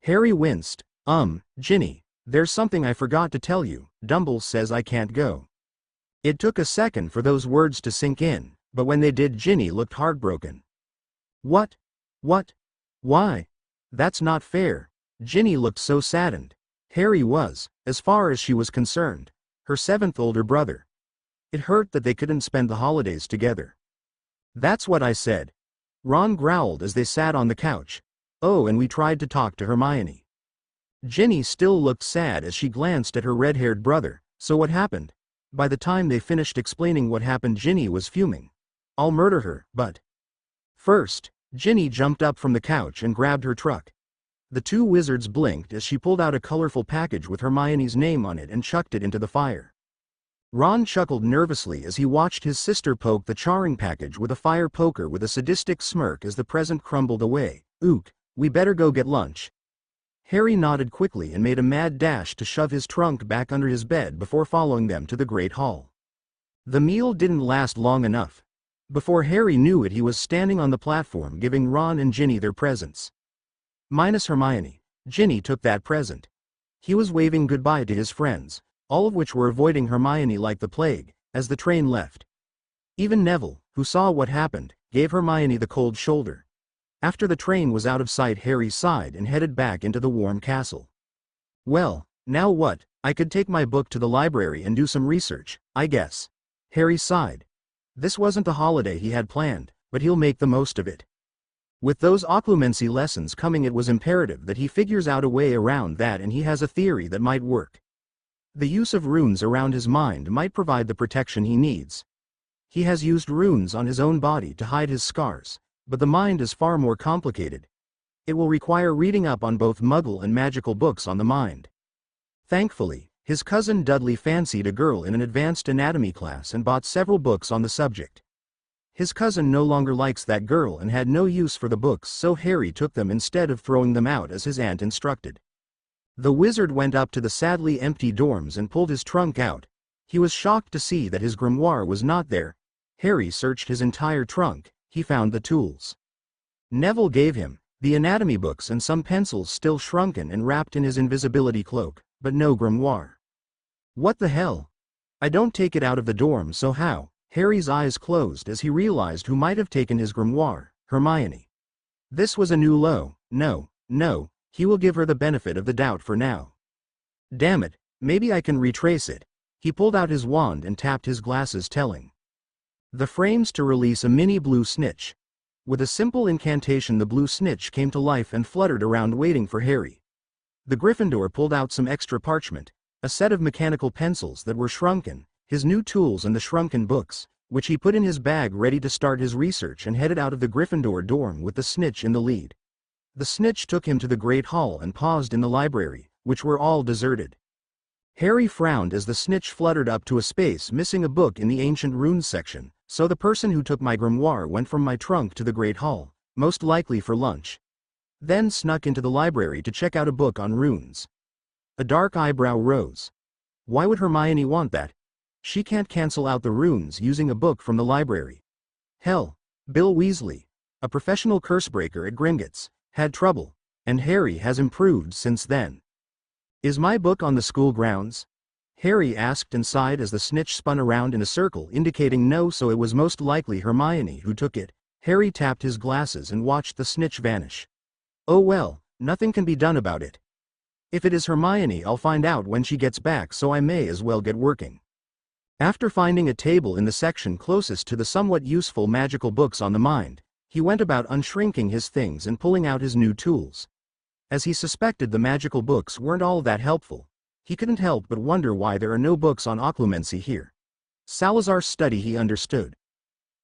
Harry winced. Ginny, there's something I forgot to tell you. Dumbledore says I can't go. It took a second for those words to sink in, but when they did, Ginny looked heartbroken. What? Why? That's not fair. Ginny looked so saddened. Harry was, as far as she was concerned, her seventh older brother. It hurt that they couldn't spend the holidays together. That's what I said. Ron growled as they sat on the couch. Oh, and we tried to talk to Hermione. Ginny still looked sad as she glanced at her red-haired brother. So what happened? By the time they finished explaining what happened, Ginny was fuming. I'll murder her, but... First, Ginny jumped up from the couch and grabbed her truck. The two wizards blinked as she pulled out a colorful package with Hermione's name on it and chucked it into the fire. Ron chuckled nervously as he watched his sister poke the charring package with a fire poker with a sadistic smirk as the present crumbled away. Ook, we better go get lunch. Harry nodded quickly and made a mad dash to shove his trunk back under his bed before following them to the Great Hall. The meal didn't last long enough. Before Harry knew it, he was standing on the platform giving Ron and Ginny their presents. Minus Hermione, Ginny took that present. He was waving goodbye to his friends, all of which were avoiding Hermione like the plague, as the train left. Even Neville, who saw what happened, gave Hermione the cold shoulder. After the train was out of sight, Harry sighed and headed back into the warm castle. Well, now what? I could take my book to the library and do some research, I guess. Harry sighed. This wasn't the holiday he had planned, but he'll make the most of it. With those Occlumency lessons coming, it was imperative that he figures out a way around that, and he has a theory that might work. The use of runes around his mind might provide the protection he needs. He has used runes on his own body to hide his scars, but the mind is far more complicated. It will require reading up on both Muggle and magical books on the mind. Thankfully, his cousin Dudley fancied a girl in an advanced anatomy class and bought several books on the subject. His cousin no longer likes that girl and had no use for the books, so Harry took them instead of throwing them out as his aunt instructed. The wizard went up to the sadly empty dorms and pulled his trunk out. He was shocked to see that his grimoire was not there. Harry searched his entire trunk. He found the tools Neville gave him, the anatomy books and some pencils still shrunken and wrapped in his invisibility cloak, but no grimoire. What the hell? I don't take it out of the dorm, so how? Harry's eyes closed as he realized who might have taken his grimoire. Hermione. This was a new low. No, he will give her the benefit of the doubt for now. Damn it, maybe I can retrace it. He pulled out his wand and tapped his glasses, telling the frames to release a mini blue snitch. With a simple incantation, the blue snitch came to life and fluttered around waiting for Harry. The Gryffindor pulled out some extra parchment, a set of mechanical pencils that were shrunken, his new tools and the shrunken books, which he put in his bag ready to start his research, and headed out of the Gryffindor dorm with the snitch in the lead. The snitch took him to the Great Hall and paused in the library, which were all deserted. Harry frowned as the snitch fluttered up to a space missing a book in the ancient runes section. So the person who took my grimoire went from my trunk to the Great Hall, most likely for lunch. Then snuck into the library to check out a book on runes. A dark eyebrow rose. Why would Hermione want that? She can't cancel out the runes using a book from the library. Hell, Bill Weasley, a professional cursebreaker at Gringotts, had trouble, and Harry has improved since then. Is my book on the school grounds? Harry asked and sighed as the snitch spun around in a circle indicating no, so it was most likely Hermione who took it. Harry tapped his glasses and watched the snitch vanish. Oh well, nothing can be done about it. If it is Hermione, I'll find out when she gets back, so I may as well get working. After finding a table in the section closest to the somewhat useful magical books on the mind, he went about unshrinking his things and pulling out his new tools. As he suspected, the magical books weren't all that helpful. He couldn't help but wonder why there are no books on occlumency here. Salazar's study he understood.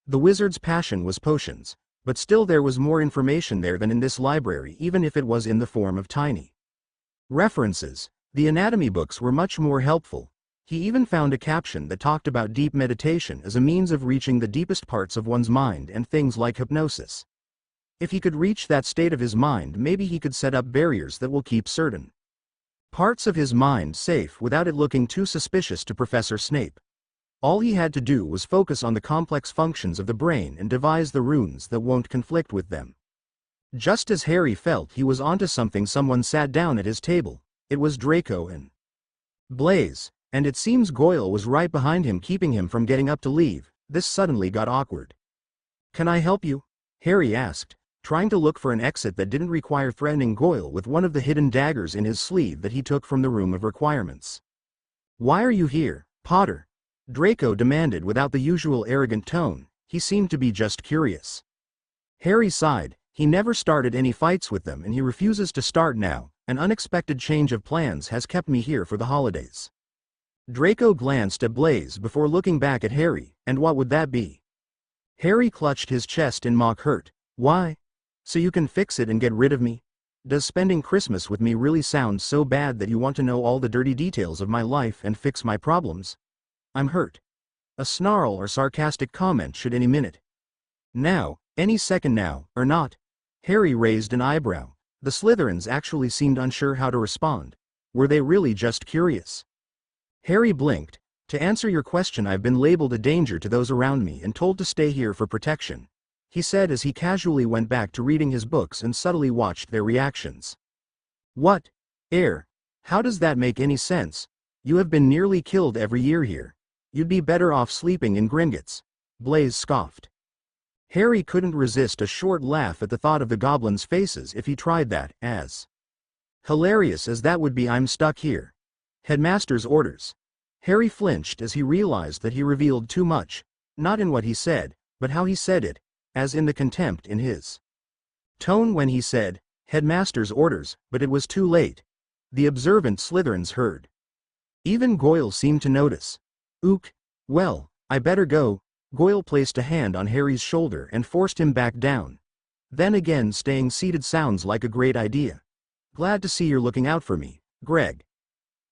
The wizard's passion was potions, but still there was more information there than in this library, even if it was in the form of tiny references. The anatomy books were much more helpful. He even found a caption that talked about deep meditation as a means of reaching the deepest parts of one's mind and things like hypnosis. If he could reach that state of his mind, maybe he could set up barriers that will keep certain parts of his mind safe without it looking too suspicious to Professor Snape. All he had to do was focus on the complex functions of the brain and devise the runes that won't conflict with them. Just as Harry felt he was onto something, someone sat down at his table. It was Draco and Blaise, and it seems Goyle was right behind him, keeping him from getting up to leave. This suddenly got awkward. "Can I help you?" Harry asked, trying to look for an exit that didn't require threatening Goyle with one of the hidden daggers in his sleeve that he took from the room of requirements. "Why are you here, Potter?" Draco demanded without the usual arrogant tone. He seemed to be just curious. Harry sighed. He never started any fights with them, and he refuses to start now. An unexpected change of plans has kept me here for the holidays. Draco glanced at Blaise before looking back at Harry. "And what would that be?" Harry clutched his chest in mock hurt. "Why? So you can fix it and get rid of me? Does spending Christmas with me really sound so bad that you want to know all the dirty details of my life and fix my problems? I'm hurt." A snarl or sarcastic comment should any minute. Now, any second now, or not? Harry raised an eyebrow. The Slytherins actually seemed unsure how to respond. Were they really just curious? Harry blinked. "To answer your question, I've been labeled a danger to those around me and told to stay here for protection," he said as he casually went back to reading his books and subtly watched their reactions. "What? How does that make any sense? You have been nearly killed every year here. You'd be better off sleeping in Gringotts," Blaise scoffed. Harry couldn't resist a short laugh at the thought of the goblins' faces if he tried that. As hilarious as that would be, "I'm stuck here. Headmaster's orders." Harry flinched as he realized that he revealed too much, not in what he said, but how he said it, as in the contempt in his tone when he said, "Headmaster's orders," but it was too late. The observant Slytherins heard. Even Goyle seemed to notice. "Ook, well, I better go." Goyle placed a hand on Harry's shoulder and forced him back down. Then again, staying seated sounds like a great idea. "Glad to see you're looking out for me, Greg."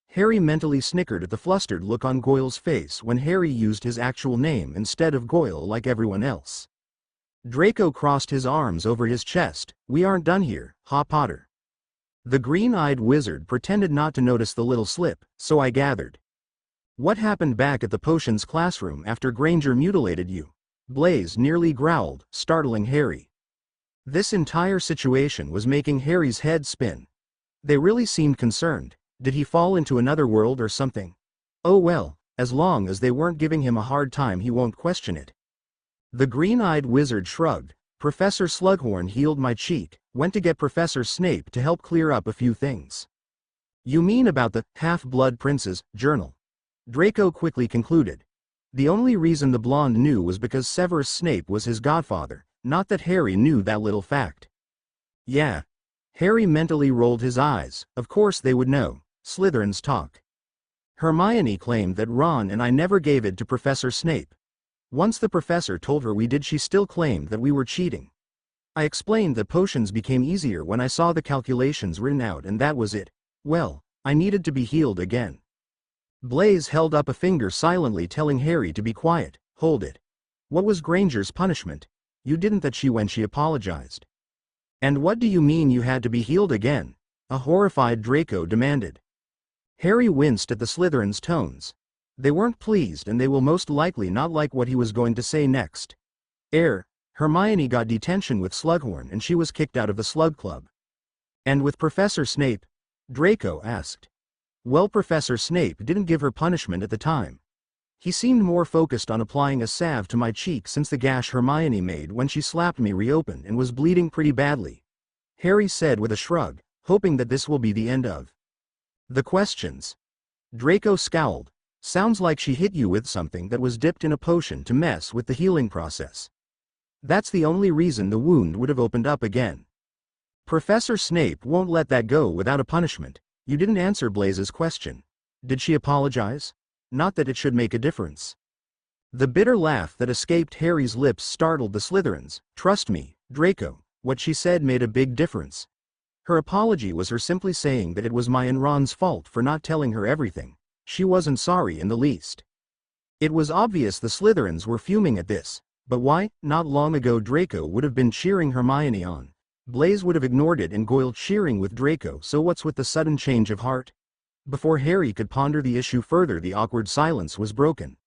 Harry mentally snickered at the flustered look on Goyle's face when Harry used his actual name instead of Goyle like everyone else. Draco crossed his arms over his chest. "We aren't done here, Potter." The green-eyed wizard pretended not to notice the little slip, "So I gathered. What happened back at the potions classroom after Granger mutilated you?" Blaise nearly growled, startling Harry. This entire situation was making Harry's head spin. They really seemed concerned. Did he fall into another world or something? Oh well, as long as they weren't giving him a hard time, he won't question it. The green-eyed wizard shrugged. "Professor Slughorn healed my cheek, went to get Professor Snape to help clear up a few things." "You mean about the Half-Blood Prince's journal?" Draco quickly concluded. The only reason the blonde knew was because Severus Snape was his godfather, not that Harry knew that little fact. Yeah. Harry mentally rolled his eyes. Of course they would know. Slytherins talk. "Hermione claimed that Ron and I never gave it to Professor Snape. Once the professor told her we did, she still claimed that we were cheating. I explained that potions became easier when I saw the calculations written out, and that was it. Well, I needed to be healed again." Blaise held up a finger silently, telling Harry to be quiet. "Hold it. What was Granger's punishment? You didn't that she when she apologized." "And what do you mean you had to be healed again?" a horrified Draco demanded. Harry winced at the Slytherins' tones. They weren't pleased, and they will most likely not like what he was going to say next. Hermione got detention with Slughorn and she was kicked out of the Slug Club." "And with Professor Snape?" Draco asked. "Well, Professor Snape didn't give her punishment at the time. He seemed more focused on applying a salve to my cheek since the gash Hermione made when she slapped me reopened and was bleeding pretty badly," Harry said with a shrug, hoping that this will be the end of the questions. Draco scowled. "Sounds like she hit you with something that was dipped in a potion to mess with the healing process. That's the only reason the wound would have opened up again. Professor Snape won't let that go without a punishment." "You didn't answer Blaise's question." Did she apologize? Not that it should make a difference. The bitter laugh that escaped Harry's lips startled the Slytherins. Trust me, Draco, what she said made a big difference. Her apology was her simply saying that it was my and Ron's fault for not telling her everything. She wasn't sorry in the least. It was obvious the Slytherins were fuming at this. But why? Not long ago Draco would have been cheering Hermione on. Blaise would have ignored it and Goyle cheering with Draco, so what's with the sudden change of heart? Before Harry could ponder the issue further, the awkward silence was broken.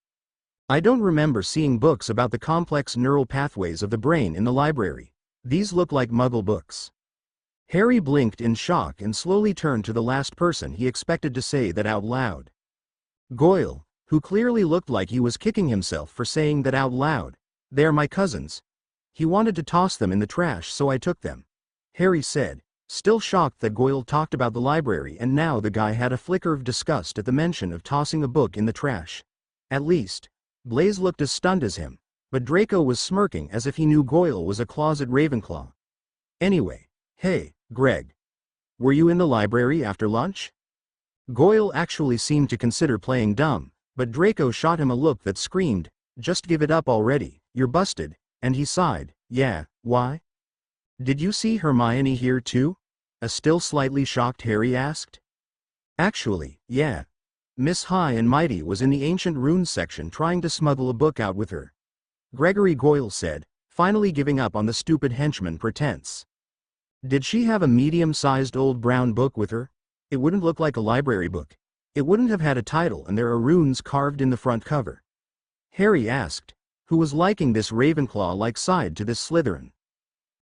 I don't remember seeing books about the complex neural pathways of the brain in the library. These look like Muggle books. Harry blinked in shock and slowly turned to the last person he expected to say that out loud. Goyle, who clearly looked like he was kicking himself for saying that out loud. They're my cousins. He wanted to toss them in the trash, so I took them, Harry said, still shocked that Goyle talked about the library, and now the guy had a flicker of disgust at the mention of tossing a book in the trash. At least, Blaise looked as stunned as him, but Draco was smirking as if he knew Goyle was a closet Ravenclaw. Anyway, hey, Greg. Were you in the library after lunch? Goyle actually seemed to consider playing dumb, but Draco shot him a look that screamed, just give it up already, you're busted, and he sighed, yeah, why? Did you see Hermione here too? A still slightly shocked Harry asked. Actually, yeah. Miss High and Mighty was in the ancient runes section trying to smuggle a book out with her. Gregory Goyle said, finally giving up on the stupid henchman pretense. Did she have a medium-sized old brown book with her? It wouldn't look like a library book. It wouldn't have had a title and there are runes carved in the front cover. Harry asked, who was liking this Ravenclaw-like side to this Slytherin.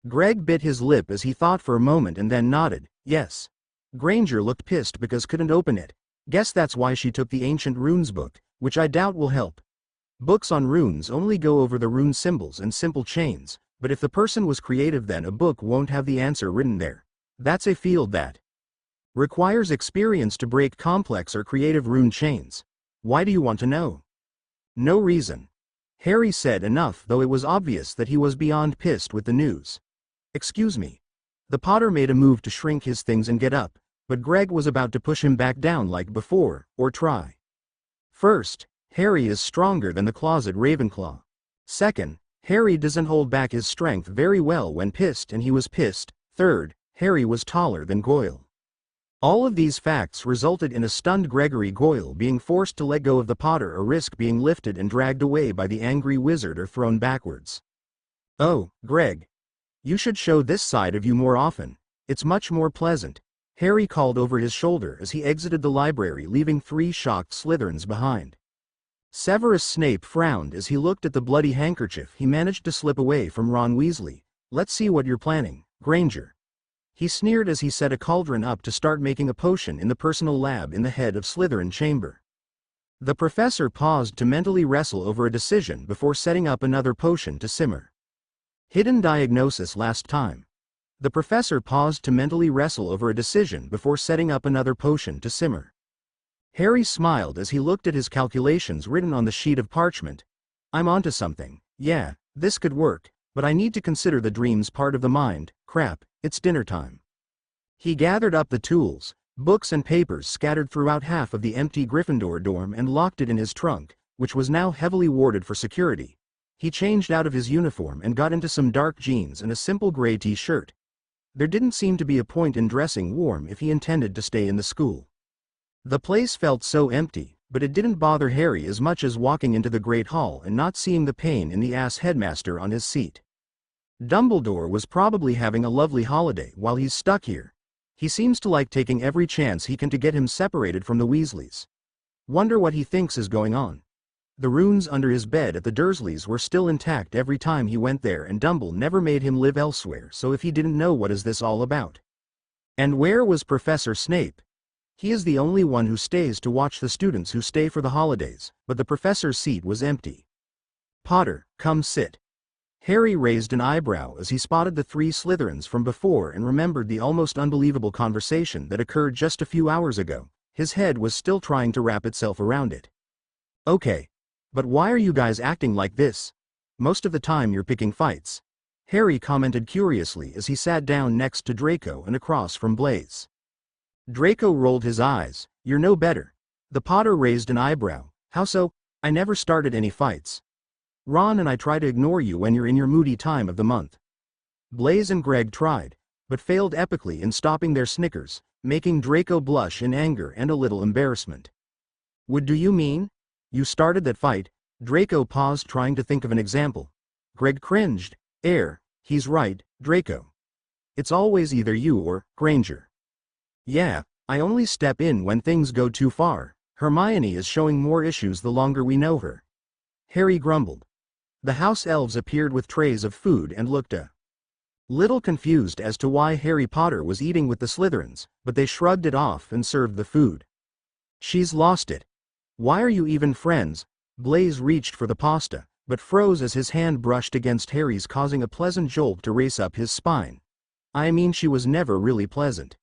Greg bit his lip as he thought for a moment and then nodded, yes. Granger looked pissed because couldn't open it. Guess that's why she took the ancient runes book, which I doubt will help. Books on runes only go over the rune symbols and simple chains, but if the person was creative then a book won't have the answer written there. That's a field that requires experience to break complex or creative rune chains. Why do you want to know? No reason. Harry said enough, though it was obvious that he was beyond pissed with the news. Excuse me. The Potter made a move to shrink his things and get up, but Greg was about to push him back down like before, or try. First, Harry is stronger than the closet Ravenclaw. Second, Harry doesn't hold back his strength very well when pissed, and he was pissed. Third, Harry was taller than Goyle. All of these facts resulted in a stunned Gregory Goyle being forced to let go of the Potter or risk being lifted and dragged away by the angry wizard or thrown backwards. Oh, Greg. You should show this side of you more often. It's much more pleasant, Harry called over his shoulder as he exited the library, leaving 3 shocked Slytherins behind. Severus Snape frowned as he looked at the bloody handkerchief he managed to slip away from Ron Weasley. Let's see what you're planning, Granger. He sneered as he set a cauldron up to start making a potion in the personal lab in the head of Slytherin chamber. The professor paused to mentally wrestle over a decision before setting up another potion to simmer. Hidden diagnosis last time. The professor paused to mentally wrestle over a decision before setting up another potion to simmer. Harry smiled as he looked at his calculations written on the sheet of parchment. I'm onto something. Yeah, this could work, but I need to consider the dreams part of the mind. Crap, it's dinner time. He gathered up the tools, books and papers scattered throughout half of the empty Gryffindor dorm and locked it in his trunk, which was now heavily warded for security. He changed out of his uniform and got into some dark jeans and a simple gray t-shirt. There didn't seem to be a point in dressing warm if he intended to stay in the school. The place felt so empty, but it didn't bother Harry as much as walking into the Great Hall and not seeing the pain in the ass headmaster on his seat. Dumbledore was probably having a lovely holiday while he's stuck here. He seems to like taking every chance he can to get him separated from the Weasleys. Wonder what he thinks is going on. The runes under his bed at the Dursleys were still intact every time he went there, and Dumbledore never made him live elsewhere, so if he didn't know, what is this all about? And where was Professor Snape? He is the only one who stays to watch the students who stay for the holidays, but the professor's seat was empty. Potter, come sit. Harry raised an eyebrow as he spotted the 3 Slytherins from before and remembered the almost unbelievable conversation that occurred just a few hours ago. His head was still trying to wrap itself around it. Okay. But why are you guys acting like this? Most of the time you're picking fights, Harry commented curiously as he sat down next to Draco and across from Blaise. Draco rolled his eyes. You're no better. The Potter raised an eyebrow. How so? I never started any fights. Ron and I try to ignore you when you're in your moody time of the month. Blaise and Greg tried, but failed epically in stopping their snickers, making Draco blush in anger and a little embarrassment. What do you mean? You started that fight? Draco paused, trying to think of an example. Greg cringed. He's right, Draco. It's always either you or Granger. Yeah, I only step in when things go too far. Hermione is showing more issues the longer we know her. Harry grumbled. The house elves appeared with trays of food and looked a little confused as to why Harry Potter was eating with the Slytherins, but they shrugged it off and served the food. She's lost it. Why are you even friends? Blaise reached for the pasta, but froze as his hand brushed against Harry's, causing a pleasant jolt to race up his spine. I mean, she was never really pleasant.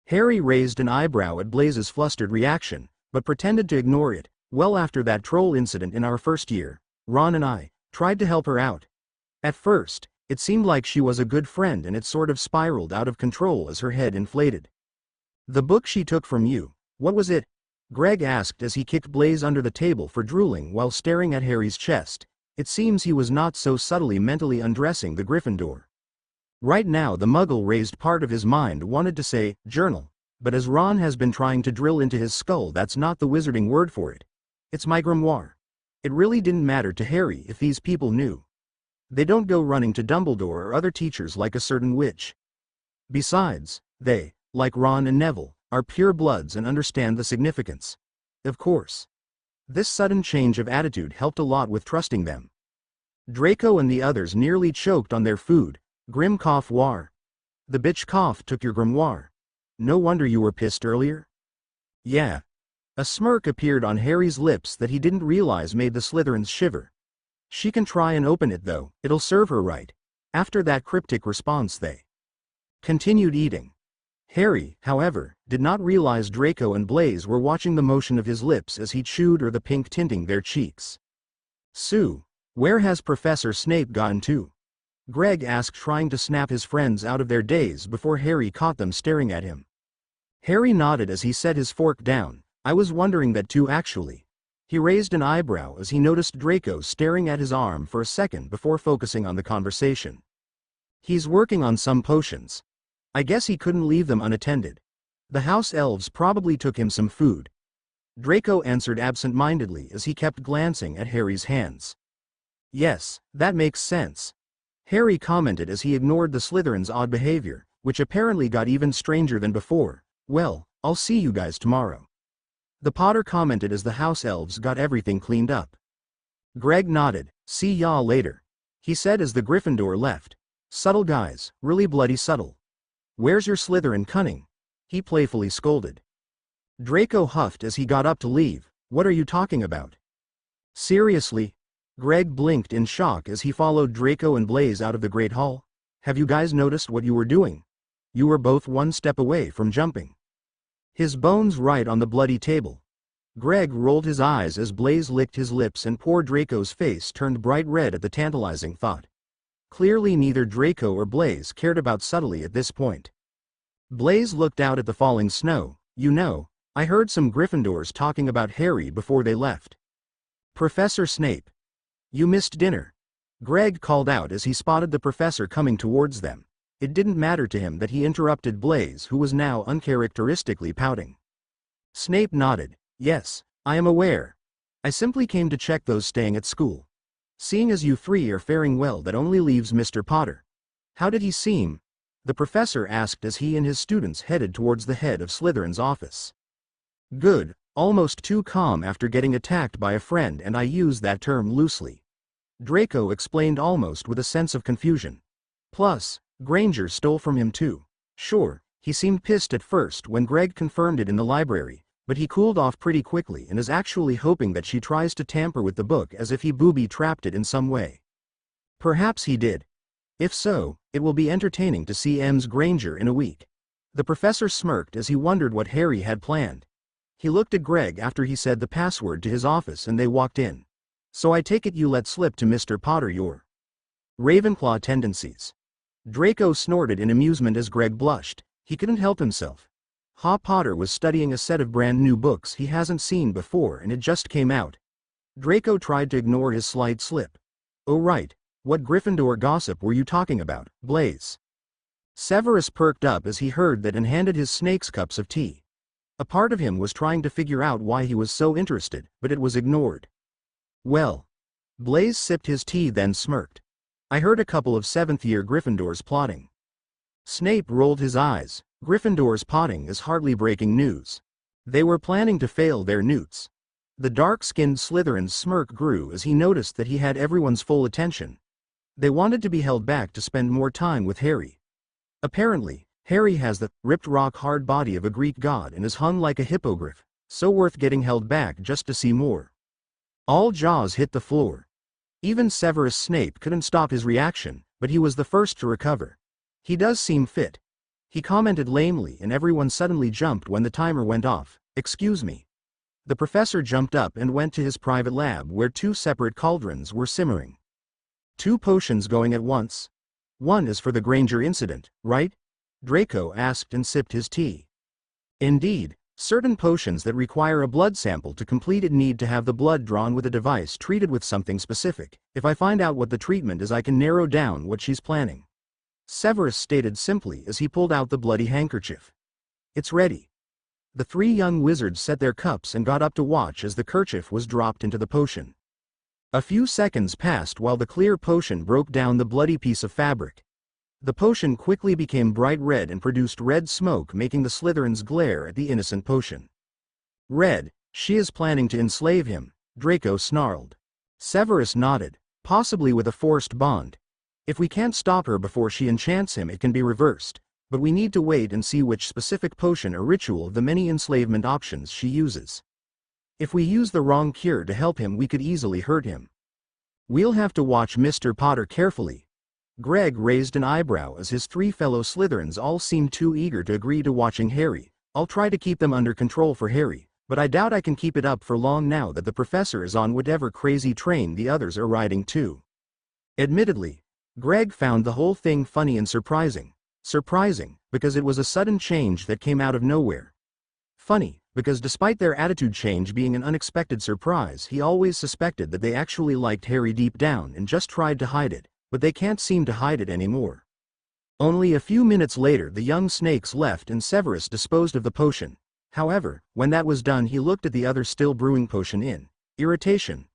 Harry raised an eyebrow at Blaise's flustered reaction, but pretended to ignore it. Well, after that troll incident in our first year, Ron and I tried to help her out. At first, it seemed like she was a good friend, and it sort of spiraled out of control as her head inflated. The book she took from you, what was it? Greg asked as he kicked Blaise under the table for drooling while staring at Harry's chest. It seems he was not so subtly mentally undressing the Gryffindor. Right now the Muggle-raised part of his mind wanted to say, journal, but as Ron has been trying to drill into his skull, that's not the wizarding word for it. It's my grimoire. It really didn't matter to Harry if these people knew. They don't go running to Dumbledore or other teachers like a certain witch. Besides, they, like Ron and Neville, are pure bloods and understand the significance. Of course. This sudden change of attitude helped a lot with trusting them. Draco and the others nearly choked on their food. Grim cough war. The bitch cough took your grimoire. No wonder you were pissed earlier. Yeah. A smirk appeared on Harry's lips that he didn't realize made the Slytherins shiver. She can try and open it though, it'll serve her right. After that cryptic response they continued eating. Harry, however, did not realize Draco and Blaise were watching the motion of his lips as he chewed or the pink tinting their cheeks. Sue, where has Professor Snape gone to? Greg asked, trying to snap his friends out of their daze before Harry caught them staring at him. Harry nodded as he set his fork down. I was wondering that too, actually. He raised an eyebrow as he noticed Draco staring at his arm for a second before focusing on the conversation. He's working on some potions. I guess he couldn't leave them unattended. The house elves probably took him some food. Draco answered absent-mindedly as he kept glancing at Harry's hands. Yes, that makes sense. Harry commented as he ignored the Slytherins' odd behavior, which apparently got even stranger than before. Well, I'll see you guys tomorrow. The Potter commented as the house elves got everything cleaned up. Greg nodded. See y'all later, he said as the Gryffindor left. Subtle guys, really bloody subtle. Where's your Slytherin cunning? He playfully scolded. Draco huffed as he got up to leave. What are you talking about? Seriously? Greg blinked in shock as he followed Draco and Blaise out of the Great Hall. Have you guys noticed what you were doing? You were both one step away from jumping. His bones right on the bloody table. Greg rolled his eyes as Blaise licked his lips and poor Draco's face turned bright red at the tantalizing thought. Clearly neither Draco or Blaise cared about subtlety at this point. Blaise looked out at the falling snow. You know, I heard some Gryffindors talking about Harry before they left. Professor Snape. You missed dinner. Greg called out as he spotted the professor coming towards them. It didn't matter to him that he interrupted Blaise, who was now uncharacteristically pouting. Snape nodded. Yes, I am aware. I simply came to check those staying at school. Seeing as you three are faring well, that only leaves Mr. Potter. How did he seem? The professor asked as he and his students headed towards the head of Slytherin's office. Good, almost too calm after getting attacked by a friend, and I use that term loosely. Draco explained almost with a sense of confusion. Plus, Granger stole from him too. Sure, he seemed pissed at first when Greg confirmed it in the library, but he cooled off pretty quickly and is actually hoping that she tries to tamper with the book as if he booby-trapped it in some way. Perhaps he did. If so, it will be entertaining to see M's Granger in a week. The professor smirked as he wondered what Harry had planned. He looked at Greg after he said the password to his office and they walked in. So I take it you let slip to Mr. Potter your Ravenclaw tendencies. Draco snorted in amusement as Greg blushed. He couldn't help himself. Potter was studying a set of brand new books he hasn't seen before and it just came out. Draco tried to ignore his slight slip. Oh right, what Gryffindor gossip were you talking about, Blaze? Severus perked up as he heard that and handed his snakes cups of tea. A part of him was trying to figure out why he was so interested, but it was ignored. Well. Blaze sipped his tea then smirked. I heard a couple of 7th-year Gryffindors plotting. Snape rolled his eyes. Gryffindors plotting is hardly breaking news. They were planning to fail their newts. The dark-skinned Slytherin's smirk grew as he noticed that he had everyone's full attention. They wanted to be held back to spend more time with Harry. Apparently, Harry has the ripped rock-hard body of a Greek god and is hung like a hippogriff, so worth getting held back just to see more. All jaws hit the floor. Even Severus Snape couldn't stop his reaction, but he was the first to recover. He does seem fit. He commented lamely and everyone suddenly jumped when the timer went off. Excuse me. The professor jumped up and went to his private lab where 2 separate cauldrons were simmering. 2 potions going at once? One is for the Granger incident, right? Draco asked and sipped his tea. Indeed, certain potions that require a blood sample to complete it need to have the blood drawn with a device treated with something specific. If I find out what the treatment is I can narrow down what she's planning. Severus stated simply as he pulled out the bloody handkerchief. It's ready. The 3 young wizards set their cups and got up to watch as the kerchief was dropped into the potion. A few seconds passed while the clear potion broke down the bloody piece of fabric. The potion quickly became bright red and produced red smoke, making the Slytherins glare at the innocent potion. Red, she is planning to enslave him, Draco snarled. Severus nodded, possibly with a forced bond. If we can't stop her before she enchants him it can be reversed, but we need to wait and see which specific potion or ritual of the many enslavement options she uses. If we use the wrong cure to help him we could easily hurt him. We'll have to watch Mr. Potter carefully. Greg raised an eyebrow as his 3 fellow Slytherins all seemed too eager to agree to watching Harry. I'll try to keep them under control for Harry, but I doubt I can keep it up for long now that the professor is on whatever crazy train the others are riding too. Admittedly, Greg found the whole thing funny and surprising. Surprising, because it was a sudden change that came out of nowhere. Funny, because despite their attitude change being an unexpected surprise, he always suspected that they actually liked Harry deep down and just tried to hide it, but they can't seem to hide it anymore. Only a few minutes later the young snakes left and Severus disposed of the potion. However, when that was done he looked at the other still brewing potion in irritation.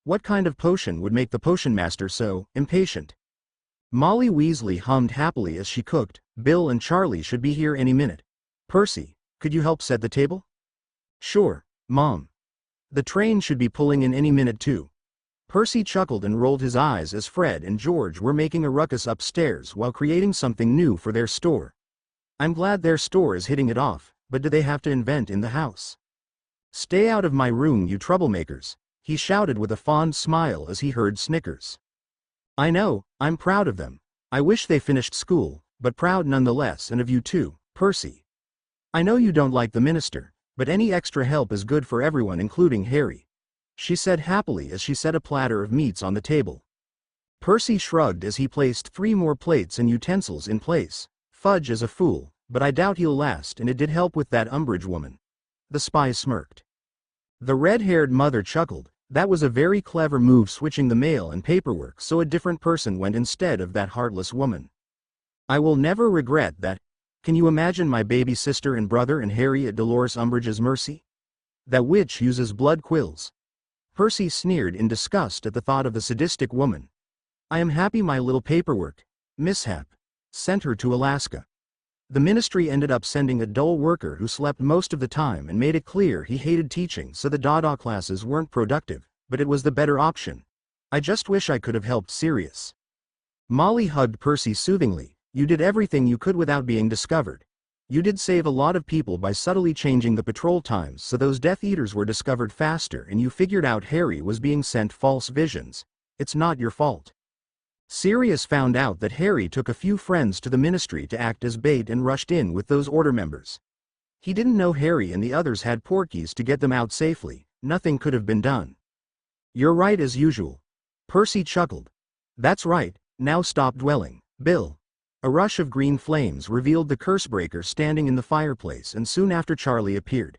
What kind of potion would make the potion master so impatient? Molly Weasley hummed happily as she cooked. Bill and Charlie should be here any minute. Percy, could you help set the table? Sure, Mom. The train should be pulling in any minute too. Percy chuckled and rolled his eyes as Fred and George were making a ruckus upstairs while creating something new for their store. I'm glad their store is hitting it off, but do they have to invent in the house? Stay out of my room, you troublemakers, he shouted with a fond smile as he heard snickers. I know, I'm proud of them. I wish they finished school, but proud nonetheless, and of you too, Percy. I know you don't like the minister, but any extra help is good for everyone including Harry, she said happily as she set a platter of meats on the table. Percy shrugged as he placed 3 more plates and utensils in place. Fudge is a fool, but I doubt he'll last, and it did help with that Umbridge woman. The spy smirked. The red-haired mother chuckled. That was a very clever move, switching the mail and paperwork so a different person went instead of that heartless woman. I will never regret that. Can you imagine my baby sister and brother and Harry at Dolores Umbridge's mercy? That witch uses blood quills. Percy sneered in disgust at the thought of the sadistic woman. I am happy my little paperwork mishap sent her to Alaska. The ministry ended up sending a dull worker who slept most of the time and made it clear he hated teaching, so the Dada classes weren't productive, but it was the better option. I just wish I could have helped Sirius. Molly hugged Percy soothingly. You did everything you could without being discovered. You did save a lot of people by subtly changing the patrol times so those Death Eaters were discovered faster, and you figured out Harry was being sent false visions. It's not your fault. Sirius found out that Harry took a few friends to the ministry to act as bait and rushed in with those order members. He didn't know Harry and the others had porkies to get them out safely. Nothing could have been done. You're right as usual. Percy chuckled. That's right, now stop dwelling, Bill. A rush of green flames revealed the cursebreaker standing in the fireplace, and soon after Charlie appeared.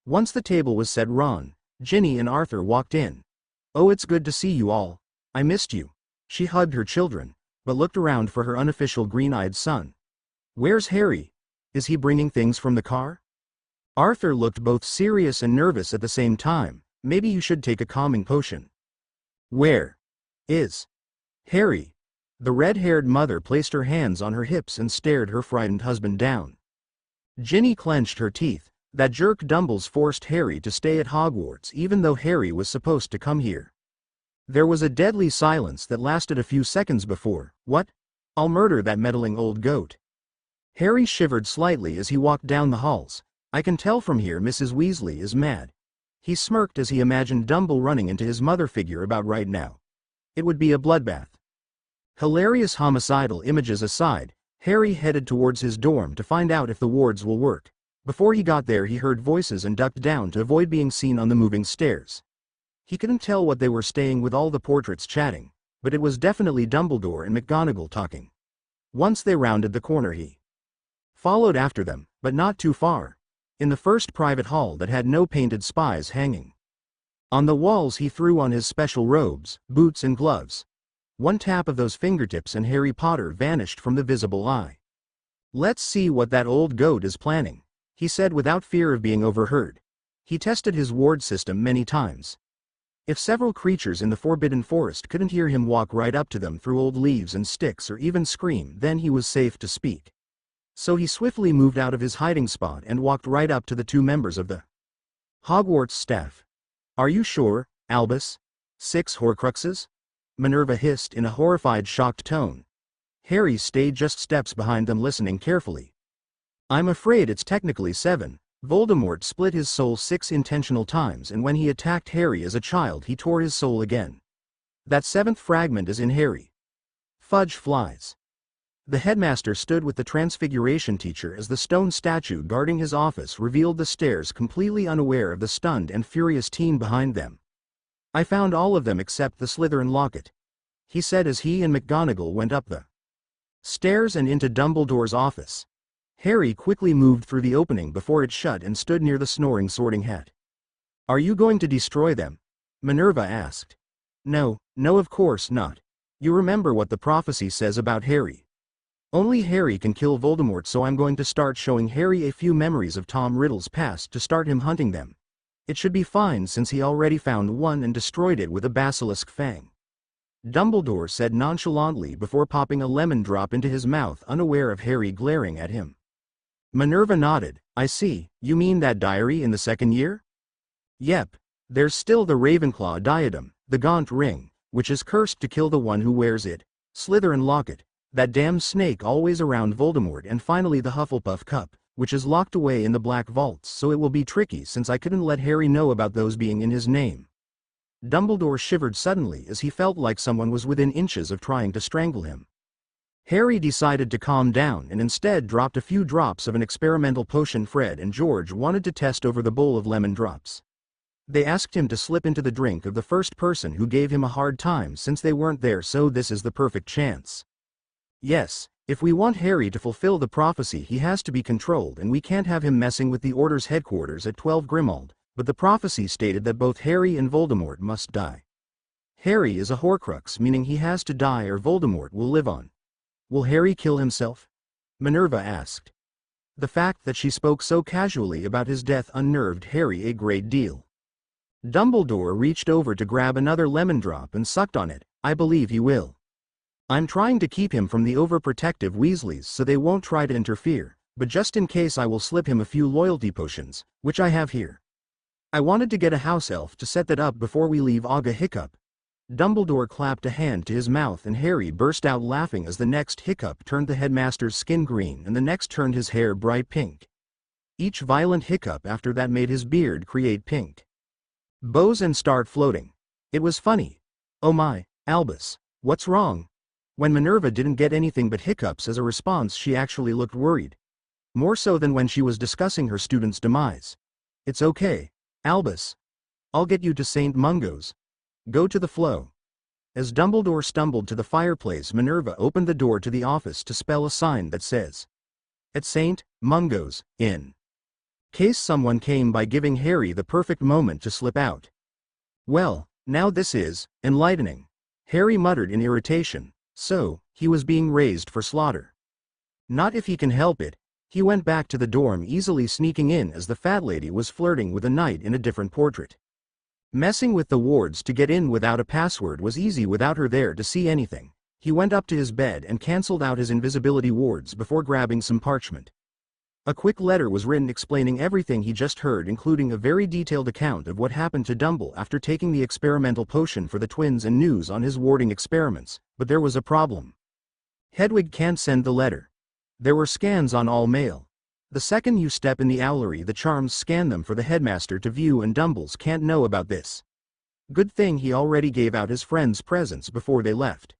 Once the table was set, Ron, Ginny and Arthur walked in. "Oh, it's good to see you all. I missed you." She hugged her children, but looked around for her unofficial green-eyed son. "Where's Harry? Is he bringing things from the car?" Arthur looked both serious and nervous at the same time. "Maybe you should take a calming potion." "Where is Harry?" The red-haired mother placed her hands on her hips and stared her frightened husband down. Ginny clenched her teeth. That jerk Dumbles forced Harry to stay at Hogwarts even though Harry was supposed to come here. There was a deadly silence that lasted a few seconds before, "What? I'll murder that meddling old goat." Harry shivered slightly as he walked down the halls. "I can tell from here Mrs. Weasley is mad." He smirked as he imagined Dumble running into his mother figure about right now. It would be a bloodbath. Hilarious homicidal images aside, Harry headed towards his dorm to find out if the wards will work. Before he got there, he heard voices and ducked down to avoid being seen on the moving stairs. He couldn't tell what they were saying with all the portraits chatting, but it was definitely Dumbledore and McGonagall talking. Once they rounded the corner, he followed after them, but not too far. In the first private hall that had no painted spies hanging on the walls, he threw on his special robes, boots and gloves. One tap of those fingertips and Harry Potter vanished from the visible eye. "Let's see what that old goat is planning," he said without fear of being overheard. He tested his ward system many times. If several creatures in the Forbidden Forest couldn't hear him walk right up to them through old leaves and sticks or even scream, then he was safe to speak. So he swiftly moved out of his hiding spot and walked right up to the two members of the Hogwarts staff. "Are you sure, Albus? 6 horcruxes?" Minerva hissed in a horrified, shocked tone. Harry stayed just steps behind them, listening carefully. "I'm afraid it's technically 7. Voldemort split his soul 6 intentional times, and when he attacked Harry as a child he tore his soul again. That 7th fragment is in Harry." "Fudge flies." The headmaster stood with the Transfiguration teacher as the stone statue guarding his office revealed the stairs, completely unaware of the stunned and furious teen behind them. "I found all of them except the Slytherin locket," he said as he and McGonagall went up the stairs and into Dumbledore's office. Harry quickly moved through the opening before it shut and stood near the snoring Sorting Hat. "Are you going to destroy them?" Minerva asked. No, of course not. You remember what the prophecy says about Harry. Only Harry can kill Voldemort, so I'm going to start showing Harry a few memories of Tom Riddle's past to start him hunting them. It should be fine since he already found one and destroyed it with a basilisk fang," Dumbledore said nonchalantly before popping a lemon drop into his mouth, unaware of Harry glaring at him. Minerva nodded. "I see, you mean that diary in the 2nd year?" "Yep. There's still the Ravenclaw diadem, the Gaunt ring, which is cursed to kill the one who wears it, Slytherin locket, that damn snake always around Voldemort, and finally the Hufflepuff cup, which is locked away in the Black Vaults, so it will be tricky since I couldn't let Harry know about those being in his name." Dumbledore shivered suddenly as he felt like someone was within inches of trying to strangle him. Harry decided to calm down and instead dropped a few drops of an experimental potion Fred and George wanted to test over the bowl of lemon drops. They asked him to slip into the drink of the first person who gave him a hard time since they weren't there, so this is the perfect chance. "Yes, if we want Harry to fulfill the prophecy he has to be controlled, and we can't have him messing with the Order's headquarters at 12 Grimmauld, but the prophecy stated that both Harry and Voldemort must die. Harry is a horcrux, meaning he has to die or Voldemort will live on. Will Harry kill himself?" Minerva asked. The fact that she spoke so casually about his death unnerved Harry a great deal. Dumbledore reached over to grab another lemon drop and sucked on it. "I believe he will. I'm trying to keep him from the overprotective Weasleys so they won't try to interfere, but just in case I will slip him a few loyalty potions, which I have here. I wanted to get a house elf to set that up before we leave Aga Hiccup." Dumbledore clapped a hand to his mouth and Harry burst out laughing as the next hiccup turned the headmaster's skin green and the next turned his hair bright pink. Each violent hiccup after that made his beard create pink bows and start floating. It was funny. "Oh my, Albus, what's wrong?" When Minerva didn't get anything but hiccups as a response, she actually looked worried. More so than when she was discussing her student's demise. "It's okay, Albus. I'll get you to St. Mungo's. Go to the flow." As Dumbledore stumbled to the fireplace, Minerva opened the door to the office to spell a sign that says, "At St. Mungo's, in case someone came by, giving Harry the perfect moment to slip out." "Well, now this is enlightening," Harry muttered in irritation. So, he was being raised for slaughter. Not if he can help it. He went back to the dorm, easily sneaking in as the fat lady was flirting with a knight in a different portrait. Messing with the wards to get in without a password was easy without her there to see anything. He went up to his bed and cancelled out his invisibility wards before grabbing some parchment. A quick letter was written explaining everything he just heard, including a very detailed account of what happened to Dumble after taking the experimental potion for the twins and news on his warding experiments, but there was a problem. Hedwig can't send the letter. There were scans on all mail. The second you step in the owlery, the charms scan them for the headmaster to view, and Dumbles can't know about this. Good thing he already gave out his friends presents before they left.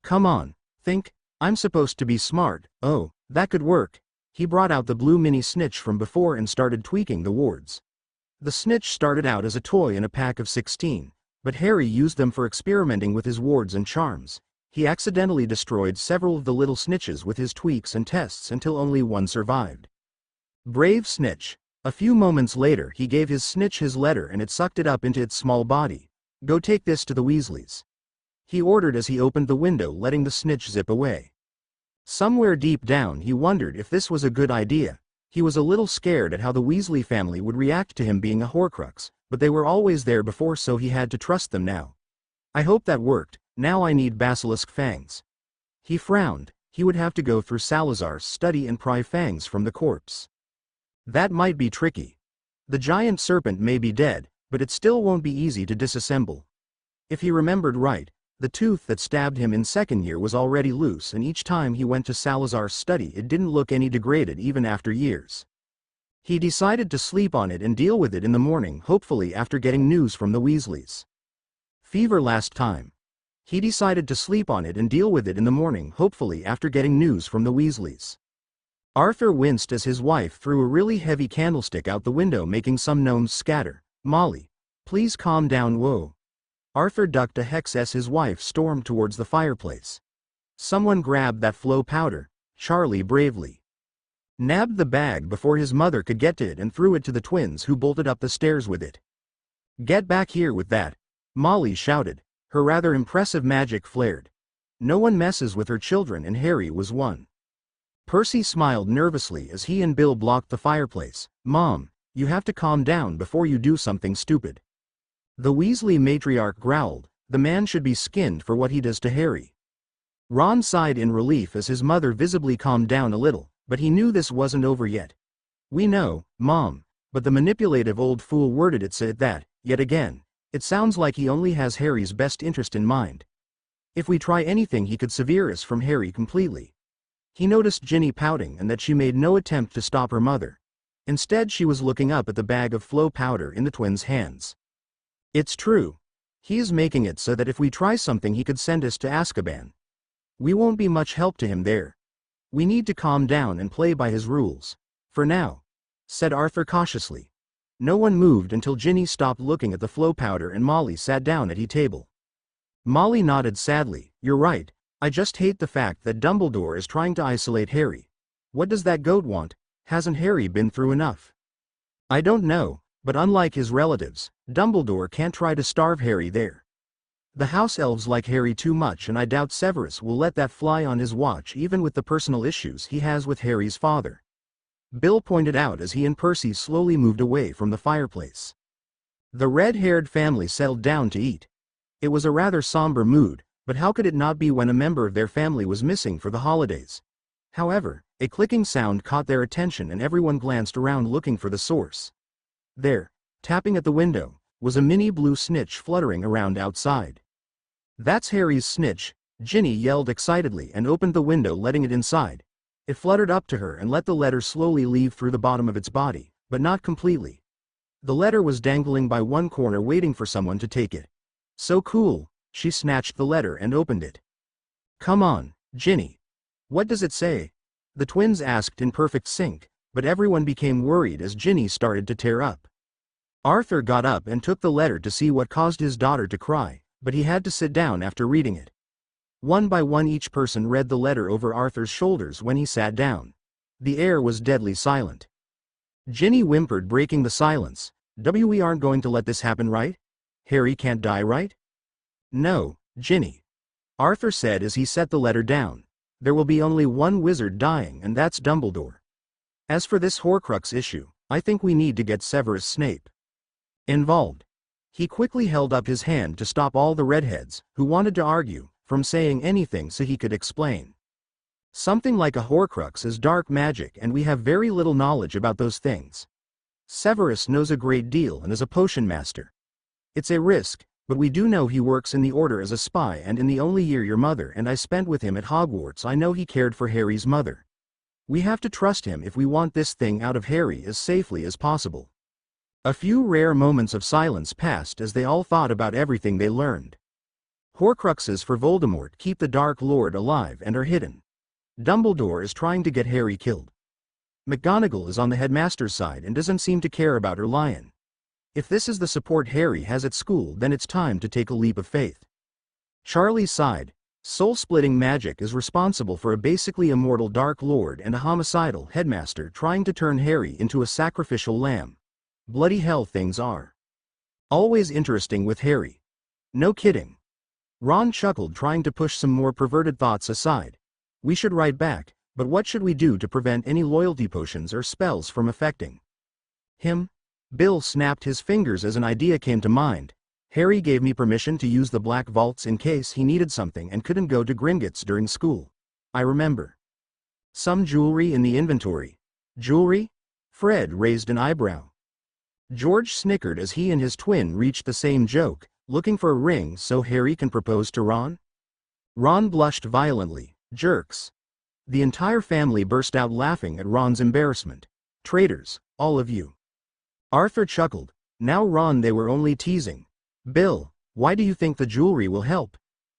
Come on, think, I'm supposed to be smart. Oh, that could work. He brought out the blue mini snitch from before and started tweaking the wards. The snitch started out as a toy in a pack of 16, but Harry used them for experimenting with his wards and charms. He accidentally destroyed several of the little snitches with his tweaks and tests until only one survived. Brave snitch. A few moments later, he gave his snitch his letter and it sucked it up into its small body. "Go take this to the Weasleys," he ordered as he opened the window, letting the snitch zip away. Somewhere deep down he wondered if this was a good idea. He was a little scared at how the Weasley family would react to him being a horcrux, but they were always there before, so he had to trust them now. I hope that worked. Now I need basilisk fangs. He frowned. He would have to go through Salazar's study and pry fangs from the corpse. That might be tricky. The giant serpent may be dead, but it still won't be easy to disassemble. If he remembered right, the tooth that stabbed him in second year was already loose, and each time he went to Salazar's study it didn't look any degraded even after years. He decided to sleep on it and deal with it in the morning, hopefully after getting news from the Weasleys. Fever last time. He decided to sleep on it and deal with it in the morning, hopefully after getting news from the Weasleys. Arthur winced as his wife threw a really heavy candlestick out the window, making some gnomes scatter. "Molly, please calm down." "Whoa." Arthur ducked a hex as his wife stormed towards the fireplace. "Someone grabbed that flow powder." Charlie bravely nabbed the bag before his mother could get to it and threw it to the twins, who bolted up the stairs with it. "Get back here with that," Molly shouted. Her rather impressive magic flared. No one messes with her children, and Harry was one. Percy smiled nervously as he and Bill blocked the fireplace. "Mom, you have to calm down before you do something stupid." The Weasley matriarch growled. The man should be skinned for what he does to Harry. Ron sighed in relief as his mother visibly calmed down a little, but he knew this wasn't over yet. "We know, Mom, but the manipulative old fool worded it said that, yet again. It sounds like he only has Harry's best interest in mind. If we try anything he could sever us from Harry completely." He noticed Ginny pouting and that she made no attempt to stop her mother. Instead she was looking up at the bag of flow powder in the twins' hands. "It's true. He is making it so that if we try something he could send us to Azkaban. We won't be much help to him there. We need to calm down and play by his rules. For now," said Arthur cautiously. No one moved until Ginny stopped looking at the flow powder and Molly sat down at her table. Molly nodded sadly. "You're right. I just hate the fact that Dumbledore is trying to isolate Harry. What does that goat want? Hasn't Harry been through enough?" "I don't know, but unlike his relatives, Dumbledore can't try to starve Harry there. The house elves like Harry too much, and I doubt Severus will let that fly on his watch, even with the personal issues he has with Harry's father," Bill pointed out as he and Percy slowly moved away from the fireplace. The red-haired family settled down to eat. It was a rather somber mood, but how could it not be when a member of their family was missing for the holidays? However, a clicking sound caught their attention and everyone glanced around looking for the source. There, tapping at the window, was a mini blue snitch fluttering around outside. "That's Harry's snitch," Ginny yelled excitedly and opened the window, letting it inside. It fluttered up to her and let the letter slowly leave through the bottom of its body, but not completely. The letter was dangling by one corner, waiting for someone to take it. So cool, she snatched the letter and opened it. "Come on, Ginny. What does it say?" the twins asked in perfect sync, but everyone became worried as Ginny started to tear up. Arthur got up and took the letter to see what caused his daughter to cry. but he had to sit down after reading it. One by one each person read the letter over Arthur's shoulders when he sat down. The air was deadly silent. Ginny whimpered, breaking the silence. We aren't going to let this happen, right? Harry can't die, right? No, Ginny. Arthur said as he set the letter down. There will be only one wizard dying, and that's Dumbledore. As for this horcrux issue, I think we need to get Severus Snape involved. He quickly held up his hand to stop all the redheads, who wanted to argue, from saying anything so he could explain. Something like a horcrux is dark magic, and we have very little knowledge about those things. Severus knows a great deal and is a potion master. It's a risk, but we do know he works in the Order as a spy, and in the only year your mother and I spent with him at Hogwarts, I know he cared for Harry's mother. We have to trust him if we want this thing out of Harry as safely as possible. A few rare moments of silence passed as they all thought about everything they learned. Horcruxes for Voldemort keep the Dark Lord alive and are hidden. Dumbledore is trying to get Harry killed. McGonagall is on the headmaster's side and doesn't seem to care about her lion. If this is the support Harry has at school, then it's time to take a leap of faith. Charlie sighed. Soul-splitting magic is responsible for a basically immortal Dark Lord and a homicidal headmaster trying to turn Harry into a sacrificial lamb. Bloody hell, things are always interesting with Harry. No kidding. Ron chuckled, trying to push some more perverted thoughts aside. We should write back, but what should we do to prevent any loyalty potions or spells from affecting him? Bill snapped his fingers as an idea came to mind. Harry gave me permission to use the black vaults in case he needed something and couldn't go to Gringotts during school. I remember. Some jewelry in the inventory. Jewelry? Fred raised an eyebrow. George snickered as he and his twin reached the same joke. Looking for a ring so Harry can propose to Ron? Ron blushed violently. Jerks. The entire family burst out laughing at Ron's embarrassment. Traitors, all of you. Arthur chuckled. Now Ron, they were only teasing. Bill, why do you think the jewelry will help?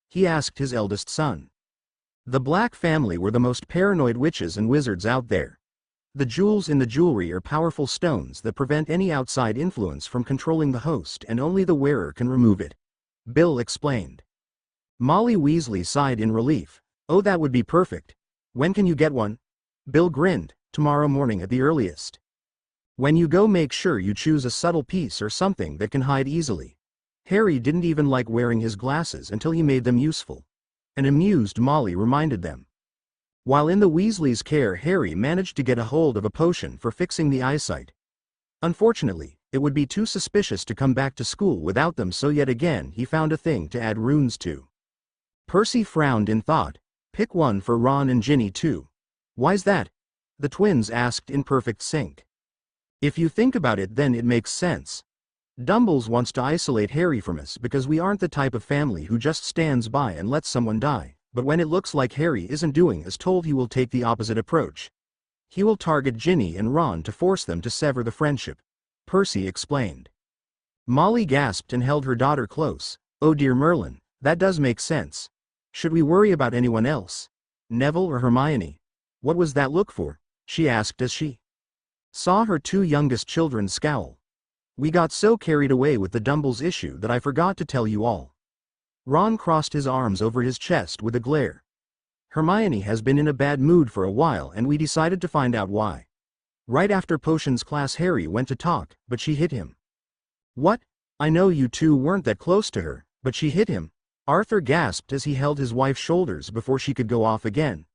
He asked his eldest son. The Black family were the most paranoid witches and wizards out there. The jewels in the jewelry are powerful stones that prevent any outside influence from controlling the host, and only the wearer can remove it. Bill explained. Molly Weasley sighed in relief. Oh, that would be perfect. When can you get one? Bill grinned. Tomorrow morning at the earliest. When you go, make sure you choose a subtle piece or something that can hide easily. Harry didn't even like wearing his glasses until he made them useful. An amused Molly reminded them. While in the Weasleys' care, Harry managed to get a hold of a potion for fixing the eyesight. Unfortunately, it would be too suspicious to come back to school without them, so yet again he found a thing to add runes to. Percy frowned in thought. Pick one for Ron and Ginny too. Why's that? The twins asked in perfect sync. If you think about it, then it makes sense. Dumbles wants to isolate Harry from us because we aren't the type of family who just stands by and lets someone die. But when it looks like Harry isn't doing as told, he will take the opposite approach. He will target Ginny and Ron to force them to sever the friendship. Percy explained. Molly gasped and held her daughter close. Oh dear Merlin, that does make sense. Should we worry about anyone else? Neville or Hermione? What was that look for? She asked as she saw her two youngest children scowl. We got so carried away with the Dumbles issue that I forgot to tell you all. Ron crossed his arms over his chest with a glare. Hermione has been in a bad mood for a while, and we decided to find out why. Right after potions class, Harry went to talk, but she hit him. What? I know you two weren't that close to her, but she hit him. Arthur gasped as he held his wife's shoulders before she could go off again.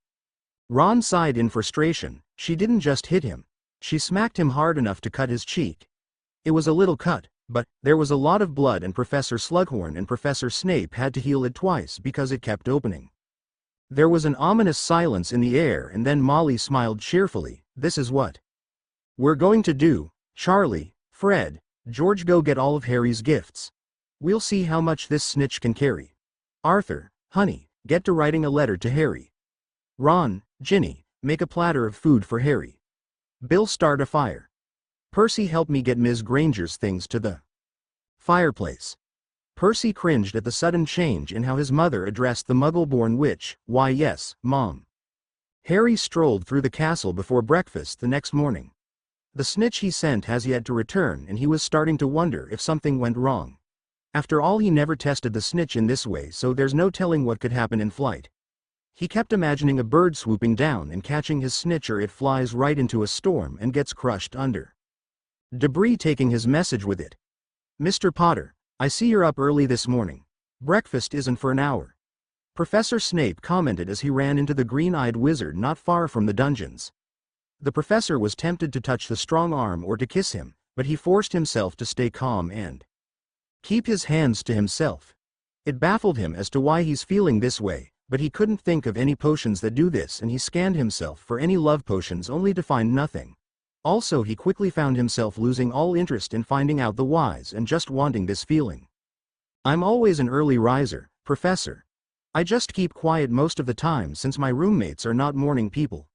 Ron sighed in frustration. She didn't just hit him. She smacked him hard enough to cut his cheek. It was a little cut, but there was a lot of blood, and Professor Slughorn and Professor Snape had to heal it twice because it kept opening. There was an ominous silence in the air, and then Molly smiled cheerfully. This is what we're going to do. Charlie, Fred, George, go get all of Harry's gifts. We'll see how much this snitch can carry. Arthur, honey, get to writing a letter to Harry. Ron, Ginny, make a platter of food for Harry. Bill, start a fire. Percy, help me get Ms. Granger's things to the fireplace. Percy cringed at the sudden change in how his mother addressed the Muggle-born witch. Why yes, Mom. Harry strolled through the castle before breakfast the next morning. The snitch he sent has yet to return, and he was starting to wonder if something went wrong. After all, he never tested the snitch in this way, so there's no telling what could happen in flight. He kept imagining a bird swooping down and catching his snitch, or it flies right into a storm and gets crushed under debris, taking his message with it. Mr. Potter, I see you're up early this morning. Breakfast isn't for an hour. Professor Snape commented as he ran into the green-eyed wizard not far from the dungeons. The professor was tempted to touch the strong arm or to kiss him, but he forced himself to stay calm and keep his hands to himself. It baffled him as to why he's feeling this way, but he couldn't think of any potions that do this, and he scanned himself for any love potions only to find nothing. Also, he quickly found himself losing all interest in finding out the whys and just wanting this feeling. I'm always an early riser, Professor. I just keep quiet most of the time since my roommates are not morning people.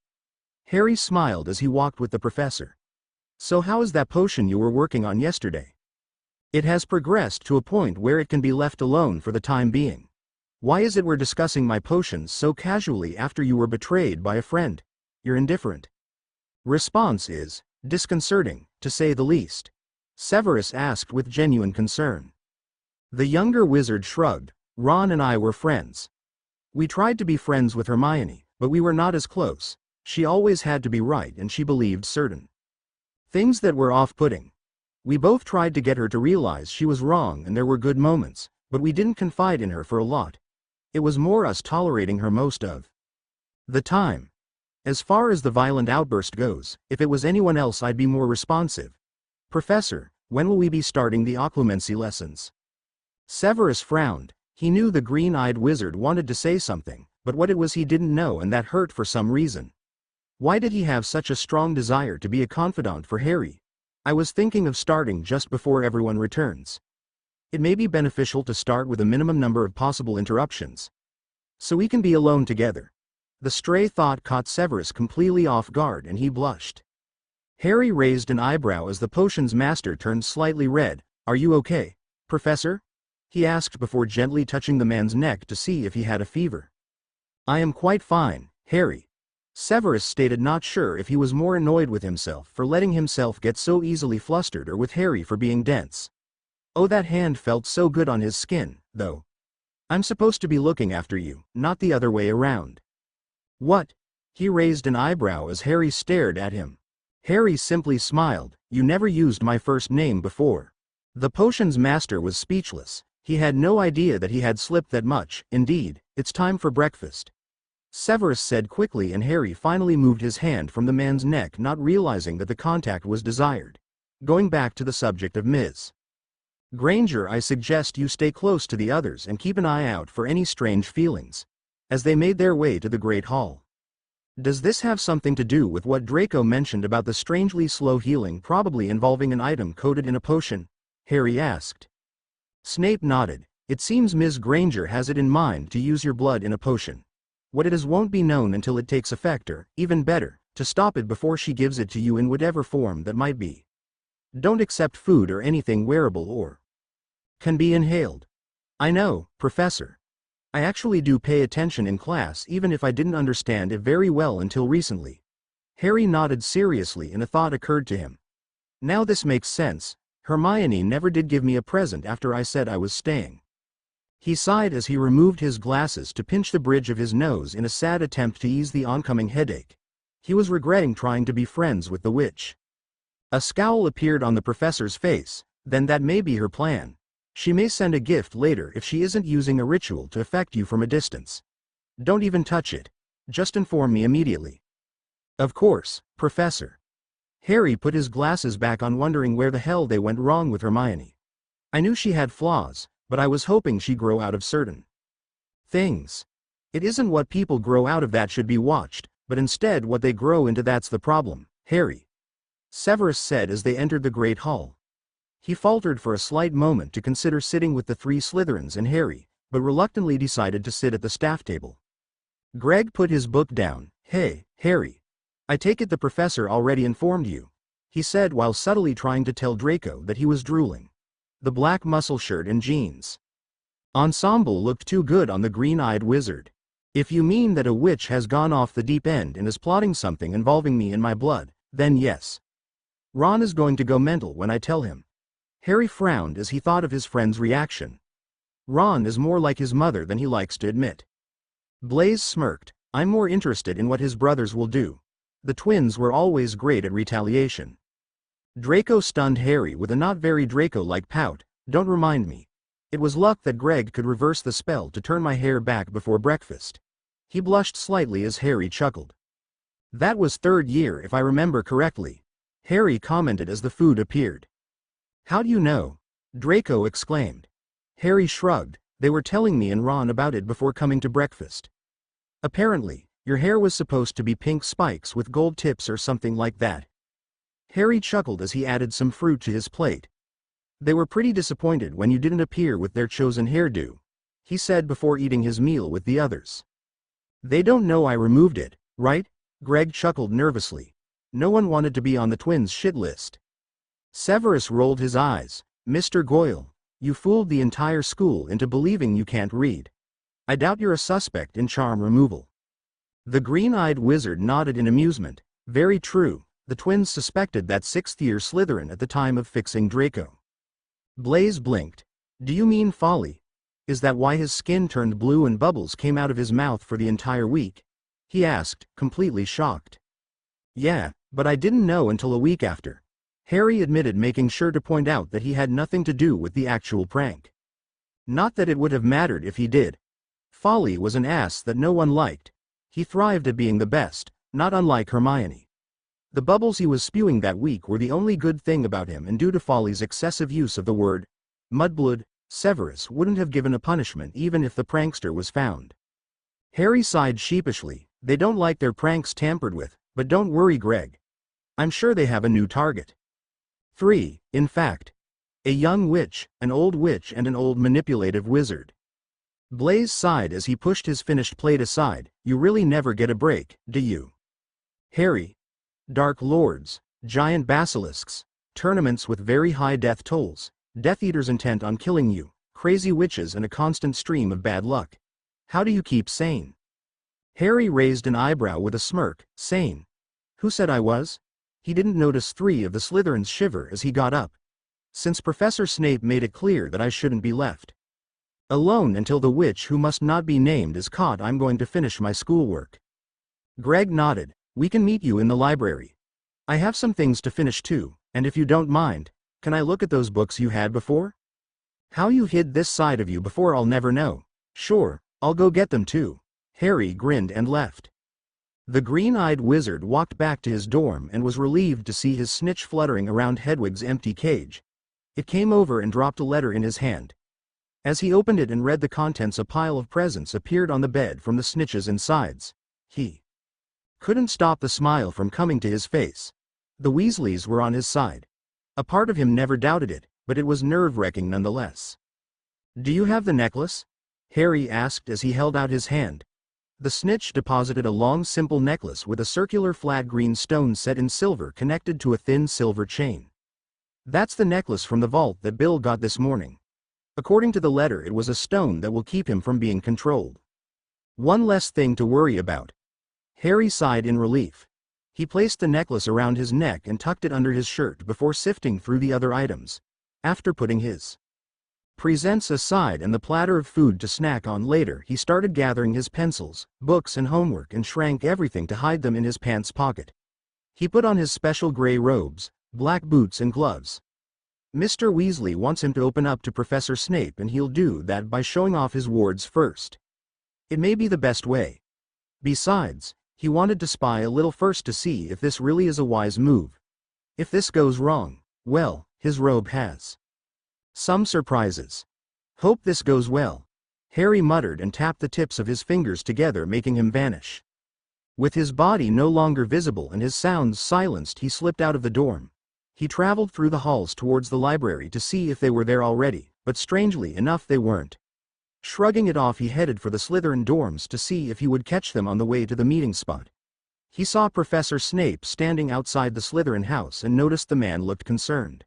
Harry smiled as he walked with the professor. So how is that potion you were working on yesterday? It has progressed to a point where it can be left alone for the time being. Why is it we're discussing my potions so casually after you were betrayed by a friend? You're indifferent. Response is disconcerting, to say the least. Severus asked with genuine concern. The younger wizard shrugged. Ron and I were friends. We tried to be friends with Hermione, but we were not as close. She always had to be right, and she believed certain things that were off-putting. We both tried to get her to realize she was wrong, and there were good moments, but we didn't confide in her for a lot. It was more us tolerating her most of the time. As far as the violent outburst goes, if it was anyone else I'd be more responsive. Professor, when will we be starting the Occlumency lessons? Severus frowned. He knew the green-eyed wizard wanted to say something, but what it was he didn't know, and that hurt for some reason. Why did he have such a strong desire to be a confidant for Harry? I was thinking of starting just before everyone returns. It may be beneficial to start with a minimum number of possible interruptions, so we can be alone together. The stray thought caught Severus completely off guard, and he blushed. Harry raised an eyebrow as the potion's master turned slightly red. Are you okay, Professor? He asked before gently touching the man's neck to see if he had a fever. I am quite fine, Harry. Severus stated, not sure if he was more annoyed with himself for letting himself get so easily flustered or with Harry for being dense. Oh, that hand felt so good on his skin, though. I'm supposed to be looking after you, not the other way around. What? He raised an eyebrow as Harry stared at him. Harry simply smiled. You never used my first name before. The potion's master was speechless. He had no idea that he had slipped that much. Indeed, it's time for breakfast, Severus said quickly, and Harry finally moved his hand from the man's neck, not realizing that the contact was desired. Going back to the subject of Ms. Granger, I suggest you stay close to the others and keep an eye out for any strange feelings. As they made their way to the Great Hall. Does this have something to do with what Draco mentioned about the strangely slow healing, probably involving an item coated in a potion? Harry asked. Snape nodded. It seems Ms. Granger has it in mind to use your blood in a potion. What it is won't be known until it takes effect, or, even better, to stop it before she gives it to you in whatever form that might be. Don't accept food or anything wearable or can be inhaled. I know, Professor. I actually do pay attention in class, even if I didn't understand it very well until recently. Harry nodded seriously, and a thought occurred to him. Now this makes sense. Hermione never did give me a present after I said I was staying. He sighed as he removed his glasses to pinch the bridge of his nose in a sad attempt to ease the oncoming headache. He was regretting trying to be friends with the witch. A scowl appeared on the professor's face. Then that may be her plan. She may send a gift later if she isn't using a ritual to affect you from a distance. Don't even touch it. Just inform me immediately. Of course, Professor. Harry put his glasses back on, wondering where the hell they went wrong with Hermione. I knew she had flaws, but I was hoping she'd grow out of certain things. It isn't what people grow out of that should be watched, but instead what they grow into. That's the problem, Harry. Severus said as they entered the Great Hall. He faltered for a slight moment to consider sitting with the three Slytherins and Harry, but reluctantly decided to sit at the staff table. Greg put his book down. Hey, Harry. I take it the professor already informed you, he said while subtly trying to tell Draco that he was drooling. The black muscle shirt and jeans ensemble looked too good on the green-eyed wizard. If you mean that a witch has gone off the deep end and is plotting something involving me and my blood, then yes. Ron is going to go mental when I tell him. Harry frowned as he thought of his friend's reaction. Ron is more like his mother than he likes to admit. Blaise smirked. I'm more interested in what his brothers will do. The twins were always great at retaliation. Draco stunned Harry with a not very Draco-like pout. Don't remind me. It was luck that Greg could reverse the spell to turn my hair back before breakfast. He blushed slightly as Harry chuckled. That was third year if I remember correctly, Harry commented as the food appeared. How do you know? Draco exclaimed. Harry shrugged. They were telling me and Ron about it before coming to breakfast. Apparently, your hair was supposed to be pink spikes with gold tips or something like that. Harry chuckled as he added some fruit to his plate. They were pretty disappointed when you didn't appear with their chosen hairdo, he said before eating his meal with the others. They don't know I removed it, right? Greg chuckled nervously. No one wanted to be on the twins' shit list. Severus rolled his eyes. Mr. Goyle, you fooled the entire school into believing you can't read. I doubt you're a suspect in charm removal. The green-eyed wizard nodded in amusement. Very true, the twins suspected that sixth-year Slytherin at the time of fixing Draco. Blaise blinked. Do you mean Folly? Is that why his skin turned blue and bubbles came out of his mouth for the entire week? He asked, completely shocked. Yeah, but I didn't know until a week after. Harry admitted, making sure to point out that he had nothing to do with the actual prank. Not that it would have mattered if he did. Folly was an ass that no one liked. He thrived at being the best, not unlike Hermione. The bubbles he was spewing that week were the only good thing about him, and due to Folly's excessive use of the word mudblood, Severus wouldn't have given a punishment even if the prankster was found. Harry sighed sheepishly. They don't like their pranks tampered with, but don't worry, Greg. I'm sure they have a new target. 3, in fact. A young witch, an old witch and an old manipulative wizard. Blaise sighed as he pushed his finished plate aside. You really never get a break, do you? Harry. Dark lords, giant basilisks, tournaments with very high death tolls, Death Eaters intent on killing you, crazy witches and a constant stream of bad luck. How do you keep sane? Harry raised an eyebrow with a smirk. Sane? Who said I was? He didn't notice 3 of the Slytherins shiver as he got up. Since Professor Snape made it clear that I shouldn't be left alone until the witch who must not be named is caught, I'm going to finish my schoolwork. Greg nodded. We can meet you in the library. I have some things to finish too, and if you don't mind, can I look at those books you had before? How you hid this side of you before I'll never know. Sure, I'll go get them too. Harry grinned and left. The green-eyed wizard walked back to his dorm and was relieved to see his snitch fluttering around Hedwig's empty cage. It came over and dropped a letter in his hand. As he opened it and read the contents, a pile of presents appeared on the bed from the snitch's insides. He couldn't stop the smile from coming to his face. The Weasleys were on his side. A part of him never doubted it, but it was nerve-wracking nonetheless. Do you have the necklace? Harry asked as he held out his hand. The snitch deposited a long simple necklace with a circular flat green stone set in silver connected to a thin silver chain. That's the necklace from the vault that Bill got this morning. According to the letter, it was a stone that will keep him from being controlled. One less thing to worry about. Harry sighed in relief. He placed the necklace around his neck and tucked it under his shirt before sifting through the other items. After putting his presents aside and the platter of food to snack on later, he started gathering his pencils, books and homework and shrank everything to hide them in his pants pocket. He put on his special gray robes, black boots and gloves. Mr. Weasley wants him to open up to Professor Snape, and he'll do that by showing off his wards first. It may be the best way. Besides, he wanted to spy a little first to see if this really is a wise move. If this goes wrong, well, his robe has some surprises. Hope this goes well. Harry muttered and tapped the tips of his fingers together, making him vanish. With his body no longer visible and his sounds silenced, he slipped out of the dorm. He traveled through the halls towards the library to see if they were there already, but strangely enough they weren't. Shrugging it off, he headed for the Slytherin dorms to see if he would catch them on the way to the meeting spot. He saw Professor Snape standing outside the Slytherin house and noticed the man looked concerned.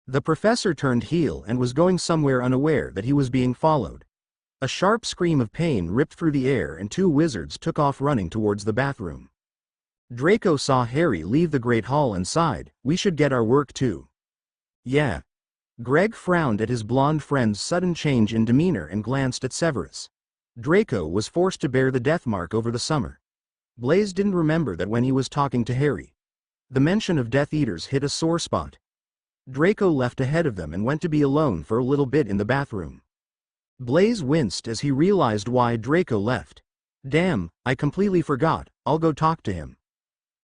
The professor turned heel and was going somewhere, unaware that he was being followed. A sharp scream of pain ripped through the air and 2 wizards took off running towards the bathroom. Draco saw Harry leave the Great Hall and sighed. We should get our work too. Yeah. Greg frowned at his blonde friend's sudden change in demeanor and glanced at Severus. Draco was forced to bear the death mark over the summer. Blaise didn't remember that when he was talking to Harry. The mention of Death Eaters hit a sore spot. Draco left ahead of them and went to be alone for a little bit in the bathroom. Blaise winced as he realized why Draco left. Damn, I completely forgot, I'll go talk to him.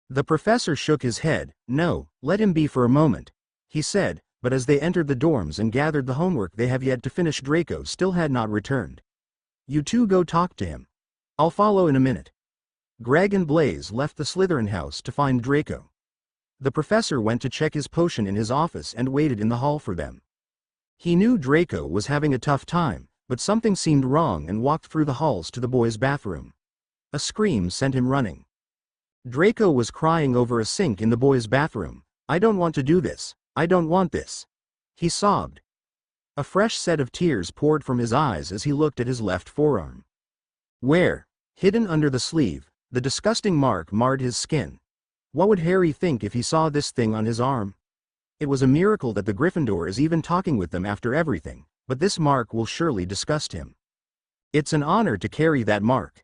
The professor shook his head. No, let him be for a moment, he said, but as they entered the dorms and gathered the homework they have yet to finish, Draco still had not returned. You two go talk to him. I'll follow in a minute. Greg and Blaise left the Slytherin house to find Draco. The professor went to check his potion in his office and waited in the hall for them. He knew Draco was having a tough time, but something seemed wrong and walked through the halls to the boys' bathroom. A scream sent him running. Draco was crying over a sink in the boys' bathroom. I don't want to do this. I don't want this. He sobbed. A fresh set of tears poured from his eyes as he looked at his left forearm. Where? Hidden under the sleeve, the disgusting mark marred his skin. What would Harry think if he saw this thing on his arm? It was a miracle that the Gryffindor is even talking with them after everything, but this mark will surely disgust him. It's an honor to carry that mark.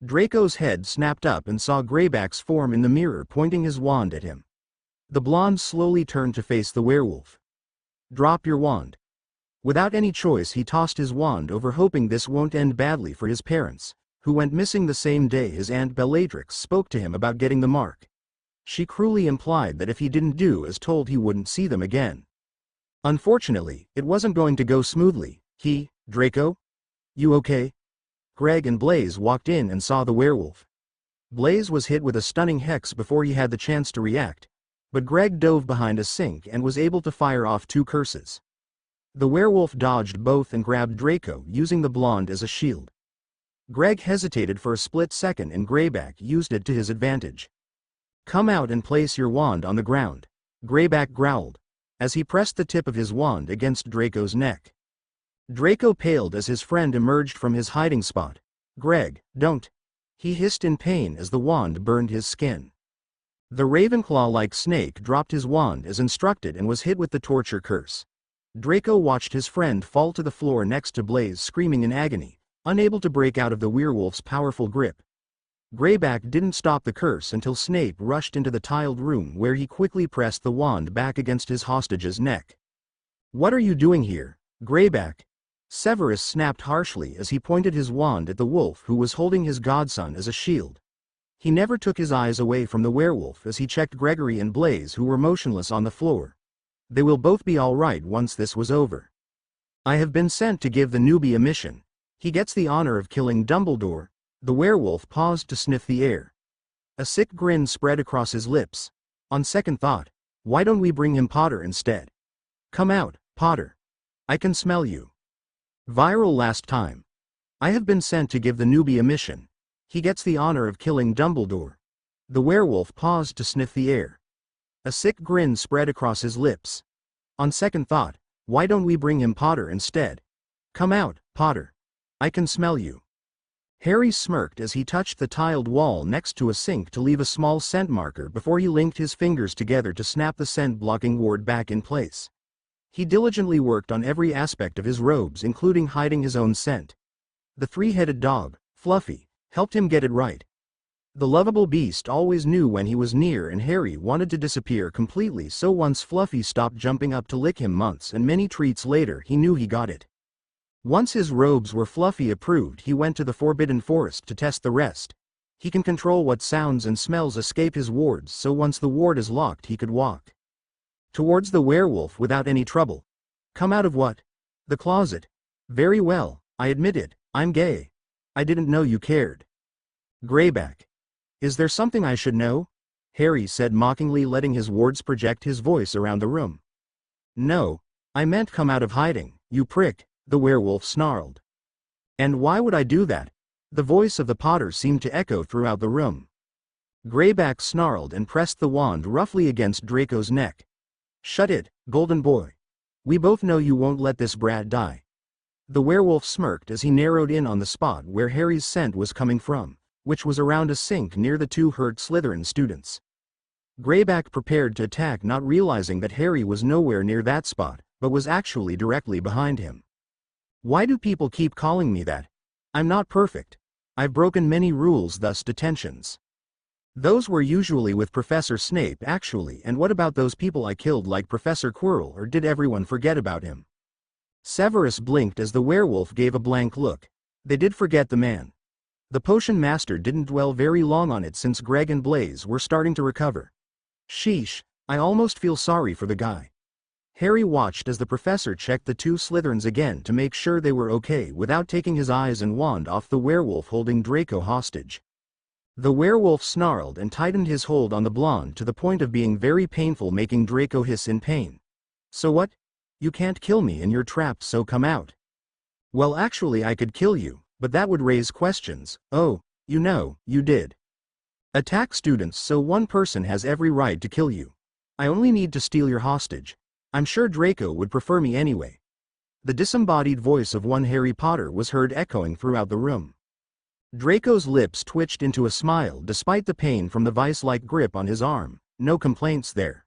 Draco's head snapped up and saw Greyback's form in the mirror pointing his wand at him. The blonde slowly turned to face the werewolf. Drop your wand. Without any choice he tossed his wand over, hoping this won't end badly for his parents, who went missing the same day his Aunt Bellatrix spoke to him about getting the mark. She cruelly implied that if he didn't do as told he wouldn't see them again. Unfortunately, it wasn't going to go smoothly. Draco? You okay? Greg and Blaise walked in and saw the werewolf. Blaise was hit with a stunning hex before he had the chance to react, but Greg dove behind a sink and was able to fire off 2 curses. The werewolf dodged both and grabbed Draco, using the blonde as a shield. Greg hesitated for a split second and Greyback used it to his advantage. Come out and place your wand on the ground, Greyback growled, as he pressed the tip of his wand against Draco's neck. Draco paled as his friend emerged from his hiding spot. Greg, don't! He hissed in pain as the wand burned his skin. The Ravenclaw-like snake dropped his wand as instructed and was hit with the torture curse. Draco watched his friend fall to the floor next to Blaise, screaming in agony, unable to break out of the werewolf's powerful grip. Greyback didn't stop the curse until Snape rushed into the tiled room, where he quickly pressed the wand back against his hostage's neck. What are you doing here, Greyback? Severus snapped harshly as he pointed his wand at the wolf who was holding his godson as a shield. He never took his eyes away from the werewolf as he checked Gregory and Blaise, who were motionless on the floor. They will both be all right once this was over. I have been sent to give the newbie a mission. He gets the honor of killing Dumbledore. The werewolf paused to sniff the air. A sick grin spread across his lips. On second thought, why don't we bring him Potter instead? Come out, Potter. I can smell you. Viral last time. I have been sent to give the newbie a mission. He gets the honor of killing Dumbledore. The werewolf paused to sniff the air. A sick grin spread across his lips. On second thought, why don't we bring him Potter instead? Come out, Potter. I can smell you. Harry smirked as he touched the tiled wall next to a sink to leave a small scent marker before he linked his fingers together to snap the scent-blocking ward back in place. He diligently worked on every aspect of his robes, including hiding his own scent. The 3-headed dog, Fluffy, helped him get it right. The lovable beast always knew when he was near, and Harry wanted to disappear completely, so once Fluffy stopped jumping up to lick him months and many treats later, he knew he got it. Once his robes were Fluffy approved, he went to the Forbidden Forest to test the rest. He can control what sounds and smells escape his wards, so once the ward is locked he could walk towards the werewolf without any trouble. Come out of what? The closet. Very well, I admit it, I'm gay. I didn't know you cared. Greyback. Is there something I should know? Harry said mockingly, letting his wards project his voice around the room. No, I meant come out of hiding, you prick, the werewolf snarled. And why would I do that? The voice of the Potter seemed to echo throughout the room. Greyback snarled and pressed the wand roughly against Draco's neck. Shut it, golden boy. We both know you won't let this brat die. The werewolf smirked as he narrowed in on the spot where Harry's scent was coming from, which was around a sink near the 2 hurt Slytherin students. Greyback prepared to attack, not realizing that Harry was nowhere near that spot, but was actually directly behind him. Why do people keep calling me that? I'm not perfect. I've broken many rules, thus detentions. Those were usually with Professor Snape actually, and what about those people I killed like Professor Quirrell, or did everyone forget about him? Severus blinked as the werewolf gave a blank look. They did forget the man. The potion master didn't dwell very long on it since Greg and Blaise were starting to recover. Sheesh, I almost feel sorry for the guy. Harry watched as the professor checked the two Slytherins again to make sure they were okay without taking his eyes and wand off the werewolf holding Draco hostage. The werewolf snarled and tightened his hold on the blonde to the point of being very painful, making Draco hiss in pain. So what? You can't kill me and you're trapped, so come out. Well, actually I could kill you, but that would raise questions. Oh, you know, you did attack students, so one person has every right to kill you. I only need to steal your hostage. I'm sure Draco would prefer me anyway. The disembodied voice of one Harry Potter was heard echoing throughout the room. Draco's lips twitched into a smile despite the pain from the vice-like grip on his arm. No complaints there.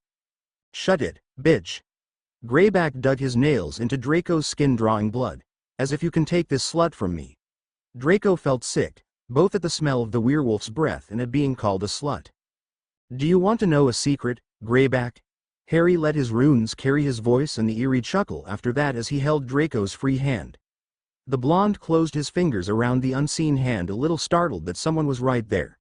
Shut it, bitch. Greyback dug his nails into Draco's skin, drawing blood. As if you can take this slut from me. Draco felt sick, both at the smell of the werewolf's breath and at being called a slut. Do you want to know a secret, Greyback? Harry let his runes carry his voice and the eerie chuckle after that as he held Draco's free hand. The blonde closed his fingers around the unseen hand, a little startled that someone was right there.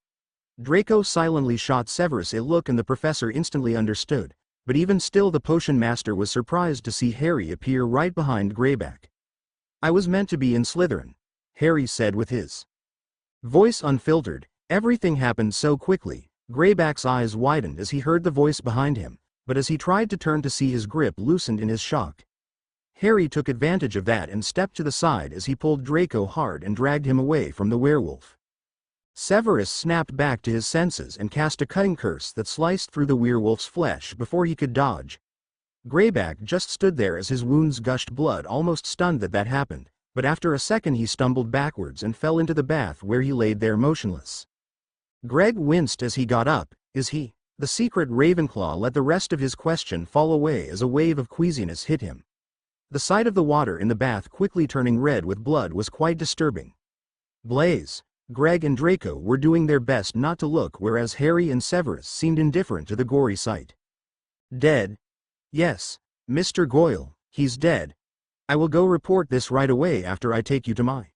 Draco silently shot Severus a look and the professor instantly understood, but even still the potion master was surprised to see Harry appear right behind Greyback. I was meant to be in Slytherin, Harry said with his voice unfiltered. Everything happened so quickly. Greyback's eyes widened as he heard the voice behind him, but as he tried to turn to see, his grip loosened in his shock. Harry took advantage of that and stepped to the side as he pulled Draco hard and dragged him away from the werewolf. Severus snapped back to his senses and cast a cutting curse that sliced through the werewolf's flesh before he could dodge. Greyback just stood there as his wounds gushed blood, almost stunned that happened, but after a second he stumbled backwards and fell into the bath where he laid there motionless. Greg winced as he got up. Is he? The secret Ravenclaw let the rest of his question fall away as a wave of queasiness hit him. The sight of the water in the bath quickly turning red with blood was quite disturbing. Blaise, Greg and Draco were doing their best not to look, whereas Harry and Severus seemed indifferent to the gory sight. Dead? Yes, Mr. Goyle, he's dead. I will go report this right away after I take you to my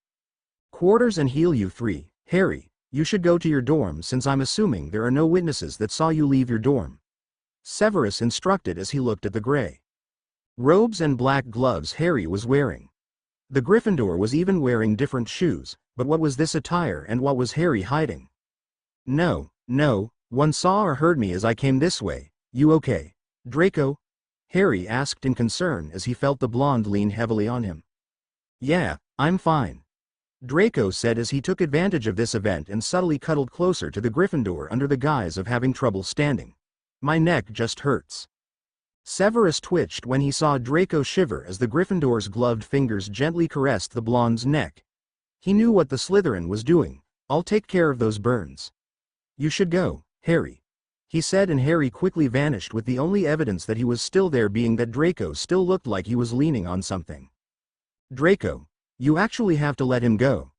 quarters and heal you three. Harry, you should go to your dorm since I'm assuming there are no witnesses that saw you leave your dorm. Severus instructed as he looked at the gray robes and black gloves Harry was wearing. The Gryffindor was even wearing different shoes, but what was this attire and what was Harry hiding? No, one saw or heard me as I came this way. You okay, Draco? Harry asked in concern as he felt the blonde lean heavily on him. Yeah, I'm fine, Draco said as he took advantage of this event and subtly cuddled closer to the Gryffindor under the guise of having trouble standing. My neck just hurts. Severus twitched when he saw Draco shiver as the Gryffindor's gloved fingers gently caressed the blonde's neck. He knew what the Slytherin was doing. I'll take care of those burns. You should go, Harry, he said, and Harry quickly vanished with the only evidence that he was still there being that Draco still looked like he was leaning on something. Draco, you actually have to let him go.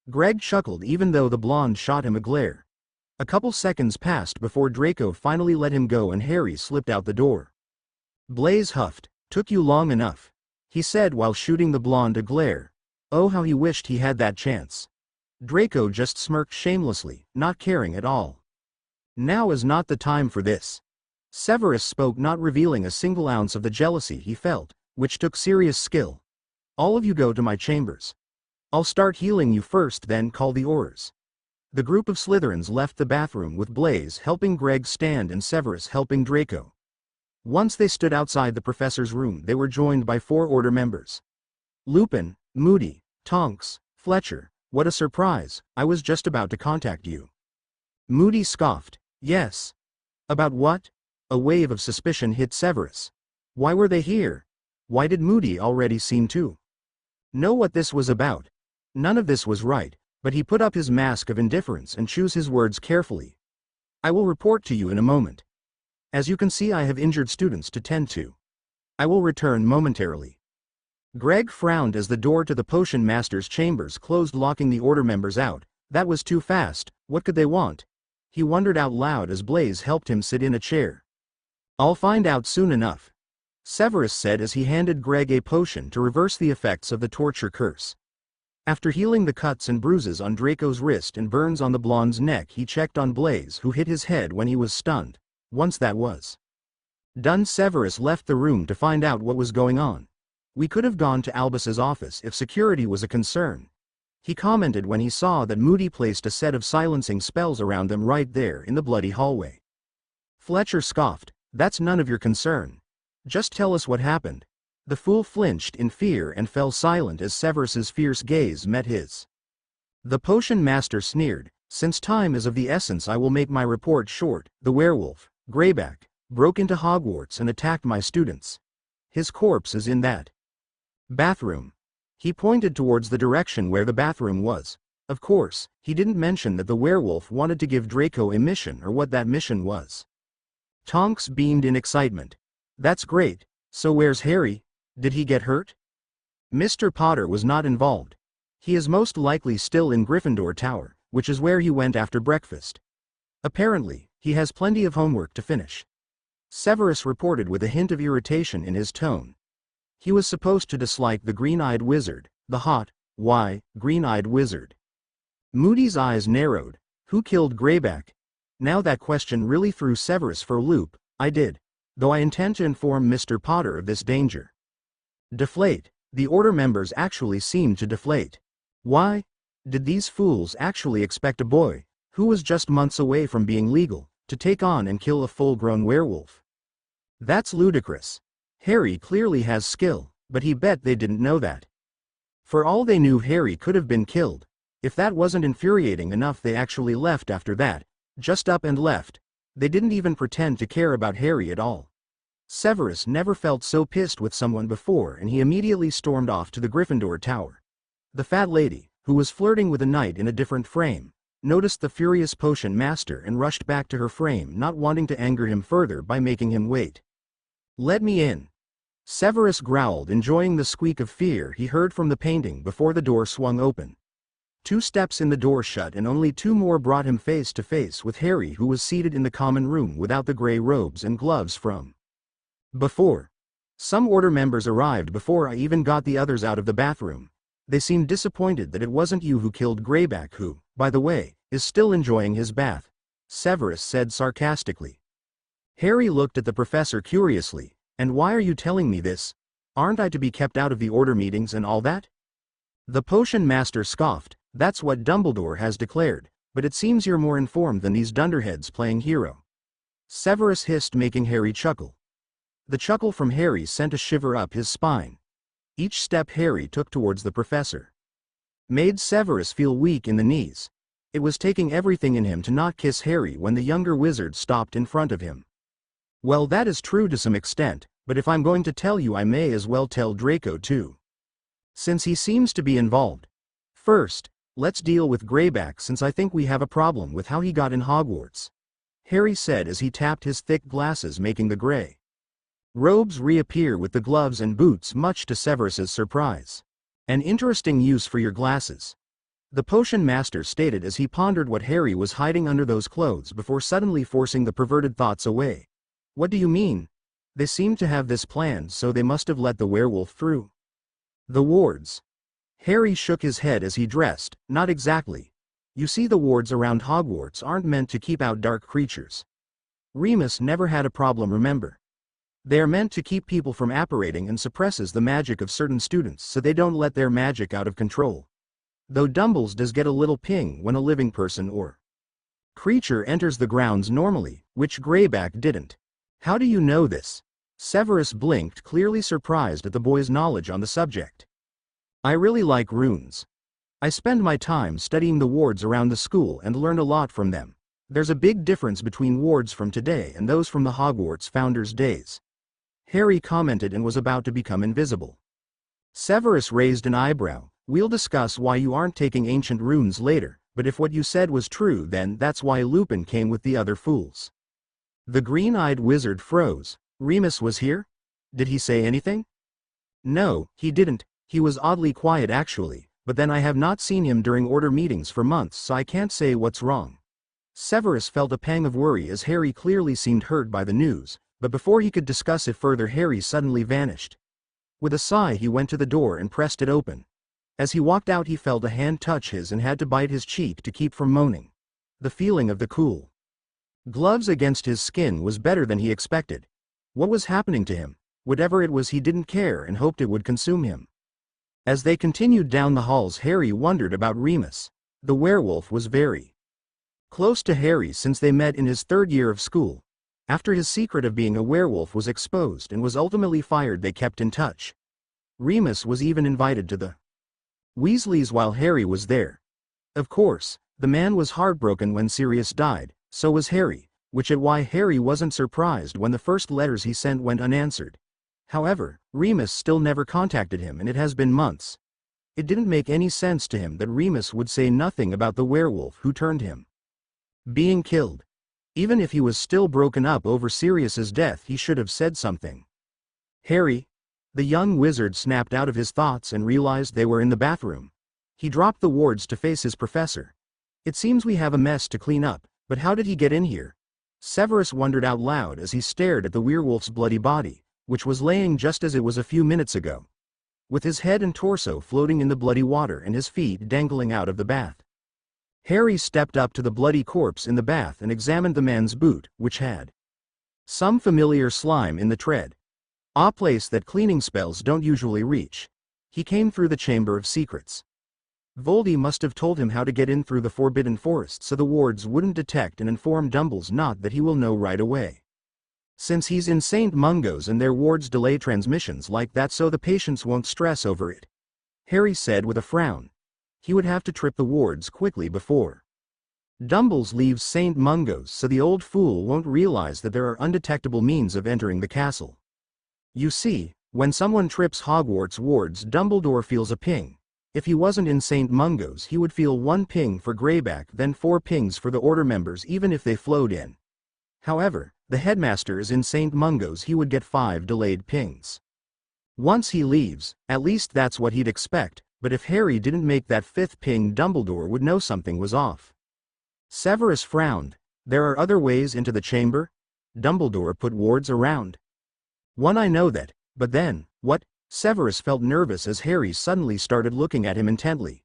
Greg chuckled even though the blonde shot him a glare. A couple seconds passed before Draco finally let him go and Harry slipped out the door. Blaise huffed. Took you long enough, he said while shooting the blonde a glare. Oh, how he wished he had that chance. Draco just smirked shamelessly, not caring at all. Now is not the time for this. Severus spoke, not revealing a single ounce of the jealousy he felt, which took serious skill. All of you go to my chambers. I'll start healing you first, then call the Aurors. The group of Slytherins left the bathroom with Blaise helping Greg stand and Severus helping Draco. Once they stood outside the professor's room, they were joined by 4 Order members. Lupin, Moody, Tonks, Fletcher. What a surprise, I was just about to contact you. Moody scoffed. Yes. About what? A wave of suspicion hit Severus. Why were they here? Why did Moody already seem to know what this was about? None of this was right, but he put up his mask of indifference and chose his words carefully. I will report to you in a moment. As you can see, I have injured students to tend to. I will return momentarily. Greg frowned as the door to the potion master's chambers closed, locking the order members out. That was too fast. What could they want? He wondered out loud as Blaise helped him sit in a chair. I'll find out soon enough, Severus said as he handed Greg a potion to reverse the effects of the torture curse. After healing the cuts and bruises on Draco's wrist and burns on the blonde's neck, he checked on Blaise, who hit his head when he was stunned. Once that was done, Severus left the room to find out what was going on. We could have gone to Albus's office if security was a concern, he commented when he saw that Moody placed a set of silencing spells around them right there in the bloody hallway. Fletcher scoffed. That's none of your concern. Just tell us what happened. The fool flinched in fear and fell silent as Severus's fierce gaze met his. The potion master sneered. Since time is of the essence, I will make my report short. The werewolf, Greyback, broke into Hogwarts and attacked my students. His corpse is in that bathroom. He pointed towards the direction where the bathroom was. Of course, he didn't mention that the werewolf wanted to give Draco a mission or what that mission was. Tonks beamed in excitement. That's great. So where's Harry? Did he get hurt? Mr. Potter was not involved. He is most likely still in Gryffindor Tower, which is where he went after breakfast. Apparently, he has plenty of homework to finish, Severus reported with a hint of irritation in his tone. He was supposed to dislike the green-eyed wizard, the hot, green-eyed wizard. Moody's eyes narrowed. Who killed Greyback? Now that question really threw Severus for a loop. I did, though I intend to inform Mr. Potter of this danger. Deflate. The order members actually seemed to deflate. Why? Did these fools actually expect a boy, who was just months away from being legal, to take on and kill a full-grown werewolf? That's ludicrous. Harry clearly has skill, but he bet they didn't know that. For all they knew, Harry could have been killed. If that wasn't infuriating enough, they actually left after that. Just up and left. They didn't even pretend to care about Harry at all. Severus never felt so pissed with someone before, and he immediately stormed off to the Gryffindor Tower. The fat lady, who was flirting with a knight in a different frame, noticed the furious potion master and rushed back to her frame, not wanting to anger him further by making him wait. Let me in, Severus growled, enjoying the squeak of fear he heard from the painting before the door swung open. 2 steps in the door shut and only 2 more brought him face to face with Harry, who was seated in the common room without the gray robes and gloves from before. Some order members arrived before I even got the others out of the bathroom. They seemed disappointed that it wasn't you who killed Greyback, who, by the way, is still enjoying his bath, Severus said sarcastically. Harry looked at the professor curiously. And why are you telling me this? Aren't I to be kept out of the order meetings and all that? The potion master scoffed. That's what Dumbledore has declared, but it seems you're more informed than these dunderheads playing hero. Severus hissed, making Harry chuckle. The chuckle from Harry sent a shiver up his spine. Each step Harry took towards the professor made Severus feel weak in the knees. It was taking everything in him to not kiss Harry when the younger wizard stopped in front of him. Well, that is true to some extent, but if I'm going to tell you, I may as well tell Draco too, since he seems to be involved. First, let's deal with Greyback, since I think we have a problem with how he got in Hogwarts, Harry said as he tapped his thick glasses, making the gray robes reappear with the gloves and boots, much to Severus's surprise. An interesting use for your glasses, the potion master stated as he pondered what Harry was hiding under those clothes before suddenly forcing the perverted thoughts away. What do you mean? They seemed to have this planned, so they must have let the werewolf through. The wards. Harry shook his head as he dressed. Not exactly. You see, the wards around Hogwarts aren't meant to keep out dark creatures. Remus never had a problem, remember? They are meant to keep people from apparating and suppresses the magic of certain students so they don't let their magic out of control. Though Dumbles does get a little ping when a living person or creature enters the grounds normally, which Greyback didn't. How do you know this? Severus blinked, clearly surprised at the boy's knowledge on the subject. I really like runes. I spend my time studying the wards around the school and learned a lot from them. There's a big difference between wards from today and those from the Hogwarts founders' days, Harry commented, and was about to become invisible. Severus raised an eyebrow. We'll discuss why you aren't taking ancient runes later, but if what you said was true, then that's why Lupin came with the other fools. The green-eyed wizard froze. Remus was here? Did he say anything? No, he didn't. He was oddly quiet actually, but then I have not seen him during order meetings for months, so I can't say what's wrong. Severus felt a pang of worry as Harry clearly seemed hurt by the news, but before he could discuss it further, Harry suddenly vanished. With a sigh, he went to the door and pressed it open. As he walked out, he felt a hand touch his and had to bite his cheek to keep from moaning. The feeling of the cool gloves against his skin was better than he expected. What was happening to him? Whatever it was, he didn't care and hoped it would consume him. As they continued down the halls, Harry wondered about Remus. The werewolf was very close to Harry since they met in his third year of school. After his secret of being a werewolf was exposed and was ultimately fired, they kept in touch. Remus was even invited to the Weasleys while Harry was there. Of course, the man was heartbroken when Sirius died, so was Harry, which is why Harry wasn't surprised when the first letters he sent went unanswered. However, Remus still never contacted him, and it has been months. It didn't make any sense to him that Remus would say nothing about the werewolf who turned him being killed. Even if he was still broken up over Sirius's death, he should have said something. Harry? The young wizard snapped out of his thoughts and realized they were in the bathroom. He dropped the wards to face his professor. It seems we have a mess to clean up, but how did he get in here? Severus wondered out loud as he stared at the werewolf's bloody body, which was laying just as it was a few minutes ago, with his head and torso floating in the bloody water and his feet dangling out of the bath. Harry stepped up to the bloody corpse in the bath and examined the man's boot, which had some familiar slime in the tread, a place that cleaning spells don't usually reach. He came through the Chamber of Secrets. Voldy must have told him how to get in through the Forbidden Forest so the wards wouldn't detect and inform Dumbledore, not that he will know right away. Since he's in St. Mungo's and their wards delay transmissions like that so the patients won't stress over it. Harry said with a frown. He would have to trip the wards quickly before Dumbledore leaves St. Mungo's, so the old fool won't realize that there are undetectable means of entering the castle. You see, when someone trips Hogwarts wards, Dumbledore feels a ping. If he wasn't in St. Mungo's, he would feel 1 ping for Greyback, then 4 pings for the order members even if they flowed in. However, the headmaster is in St. Mungo's, he would get 5 delayed pings once he leaves. At least that's what he'd expect, but if Harry didn't make that 5th ping, Dumbledore would know something was off. Severus frowned. There are other ways into the chamber? Dumbledore put wards around. One, I know that, but then, what? Severus felt nervous as Harry suddenly started looking at him intently.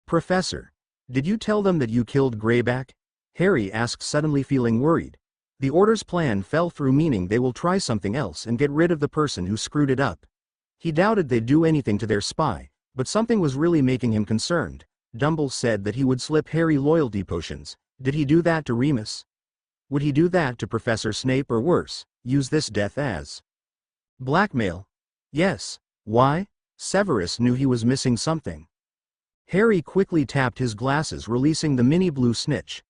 Professor, did you tell them that you killed Greyback? Harry asked, suddenly feeling worried. The Order's plan fell through, meaning they will try something else and get rid of the person who screwed it up. He doubted they'd do anything to their spy, but something was really making him concerned. Dumbledore said that he would slip Harry loyalty potions. Did he do that to Remus? Would he do that to Professor Snape, or worse, use this death as blackmail? Yes. Why? Severus knew he was missing something. Harry quickly tapped his glasses, releasing the mini blue snitch.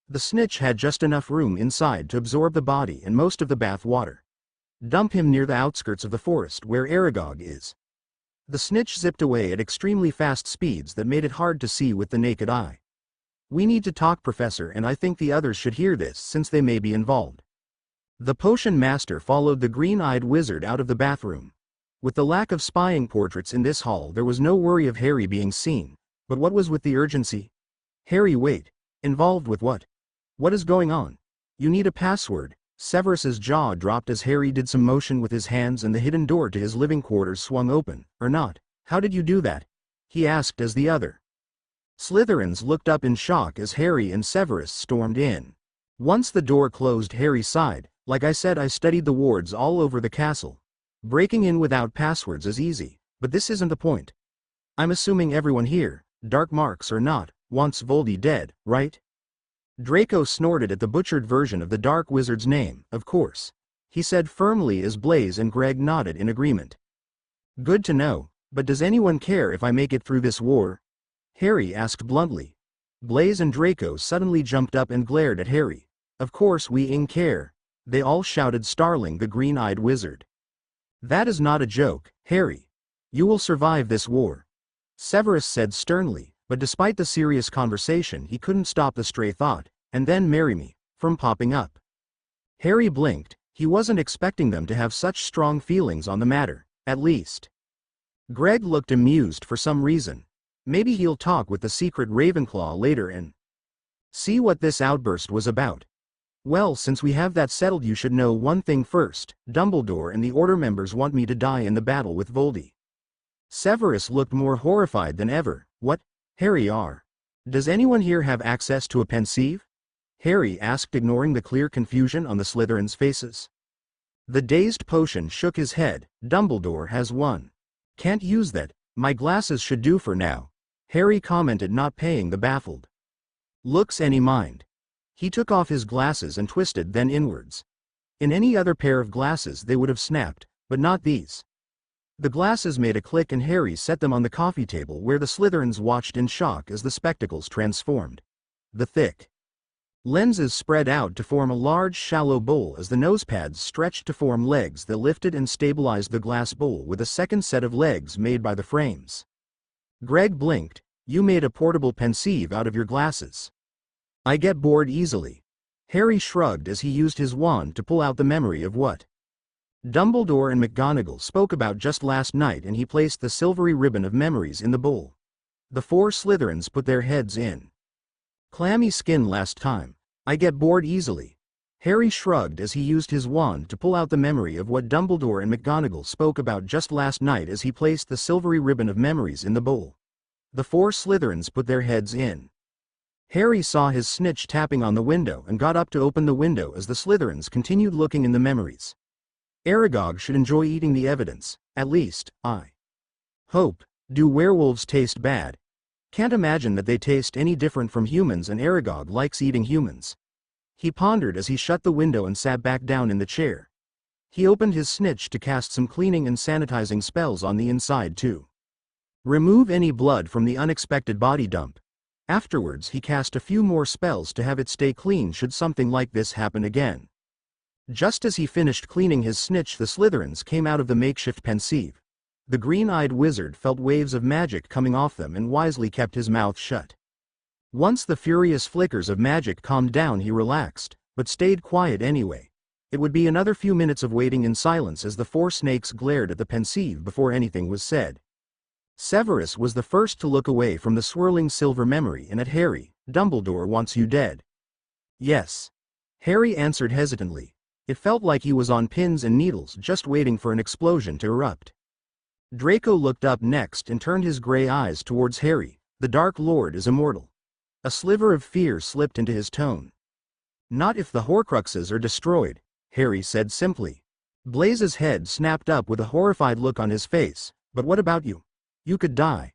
The snitch had just enough room inside to absorb the body and most of the bath water. Dump him near the outskirts of the forest where Aragog is. The snitch zipped away at extremely fast speeds that made it hard to see with the naked eye. We need to talk, Professor, and I think the others should hear this since they may be involved. The potion master followed the green-eyed wizard out of the bathroom. With the lack of spying portraits in this hall, there was no worry of Harry being seen. But what was with the urgency? Harry, wait. Involved with what? What is going on? You need a password. Severus's jaw dropped as Harry did some motion with his hands and the hidden door to his living quarters swung open. Or not. How did you do that? He asked as the other Slytherins looked up in shock as Harry and Severus stormed in. Once the door closed, Harry sighed. Like I said, I studied the wards all over the castle. Breaking in without passwords is easy, but this isn't the point. I'm assuming everyone here, dark marks or not, wants Voldy dead, right? Draco snorted at the butchered version of the Dark Wizard's name. Of course, he said firmly as Blaise and Greg nodded in agreement. Good to know, but does anyone care if I make it through this war? Harry asked bluntly. Blaise and Draco suddenly jumped up and glared at Harry. Of course we care, they all shouted, startling the green-eyed wizard. That is not a joke, Harry. You will survive this war, Severus said sternly, but despite the serious conversation he couldn't stop the stray thought, and then marry me, from popping up. Harry blinked. He wasn't expecting them to have such strong feelings on the matter, at least. Greg looked amused for some reason. Maybe he'll talk with the secret Ravenclaw later and see what this outburst was about. Well, since we have that settled, you should know one thing first. Dumbledore and the Order members want me to die in the battle with Voldy. Severus looked more horrified than ever. What? Harry R. Does anyone here have access to a pensieve? Harry asked, ignoring the clear confusion on the Slytherins' faces. The dazed potion shook his head. Dumbledore has one. Can't use that. My glasses should do for now, Harry commented, not paying the baffled looks any mind. He took off his glasses and twisted them inwards. In any other pair of glasses they would have snapped, but not these. The glasses made a click and Harry set them on the coffee table, where the Slytherins watched in shock as the spectacles transformed. The thick lenses spread out to form a large shallow bowl as the nosepads stretched to form legs that lifted and stabilized the glass bowl with a second set of legs made by the frames. Greg blinked. You made a portable pensieve out of your glasses. I get bored easily. Harry shrugged as he used his wand to pull out the memory of what Dumbledore and McGonagall spoke about just last night, and he placed the silvery ribbon of memories in the bowl. The four Slytherins put their heads in clammy skin last time. I get bored easily. Harry shrugged as he used his wand to pull out the memory of what Dumbledore and McGonagall spoke about just last night as he placed the silvery ribbon of memories in the bowl. The four Slytherins put their heads in. Harry saw his snitch tapping on the window and got up to open the window as the Slytherins continued looking in the memories. Aragog should enjoy eating the evidence, at least, I hope. Do werewolves taste bad? Can't imagine that they taste any different from humans, and Aragog likes eating humans. He pondered as he shut the window and sat back down in the chair. He opened his snitch to cast some cleaning and sanitizing spells on the inside too. Remove any blood from the unexpected body dump. Afterwards he cast a few more spells to have it stay clean should something like this happen again. Just as he finished cleaning his snitch, the Slytherins came out of the makeshift pensieve. The green-eyed wizard felt waves of magic coming off them and wisely kept his mouth shut. Once the furious flickers of magic calmed down, he relaxed, but stayed quiet anyway. It would be another few minutes of waiting in silence as the four snakes glared at the pensieve before anything was said. Severus was the first to look away from the swirling silver memory and at Harry. Dumbledore wants you dead. Yes. Harry answered hesitantly. It felt like he was on pins and needles, just waiting for an explosion to erupt. Draco looked up next and turned his gray eyes towards Harry. The Dark Lord is immortal. A sliver of fear slipped into his tone. Not if the horcruxes are destroyed, Harry said simply. Blaze's head snapped up with a horrified look on his face. But what about you? You could die.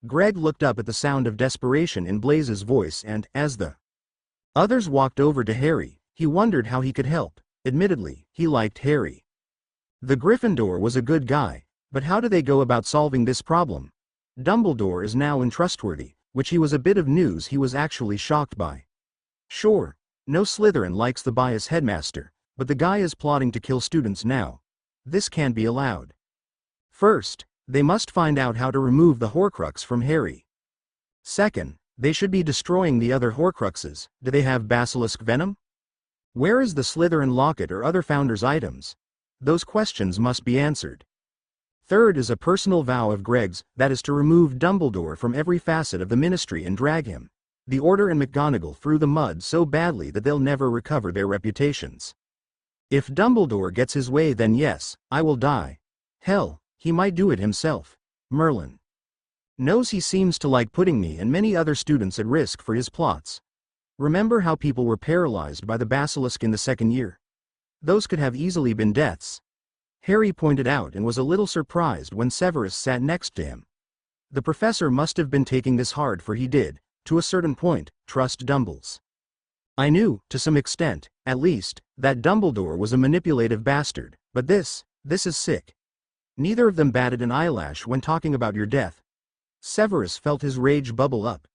Greg looked up at the sound of desperation in Blaze's voice, and, as the others walked over to Harry, he wondered how he could help. Admittedly, he liked Harry. The Gryffindor was a good guy, but how do they go about solving this problem? Dumbledore is now untrustworthy, which he was a bit of news he was actually shocked by. Sure, no Slytherin likes the biased headmaster, but the guy is plotting to kill students now. This can't be allowed. First, they must find out how to remove the horcrux from Harry. Second, they should be destroying the other horcruxes. Do they have basilisk venom? Where is the Slytherin locket or other founders' items? Those questions must be answered. Third is a personal vow of Greg's, that is to remove Dumbledore from every facet of the ministry and drag him, the Order and McGonagall, through the mud so badly that they'll never recover their reputations. If Dumbledore gets his way, then yes, I will die. Hell, he might do it himself. Merlin knows he seems to like putting me and many other students at risk for his plots. Remember how people were paralyzed by the basilisk in the second year? Those could have easily been deaths. Harry pointed out, and was a little surprised when Severus sat next to him. The professor must have been taking this hard, for he did, to a certain point, trust Dumbles. I knew, to some extent, at least, that Dumbledore was a manipulative bastard, but this is sick. Neither of them batted an eyelash when talking about your death. Severus felt his rage bubble up.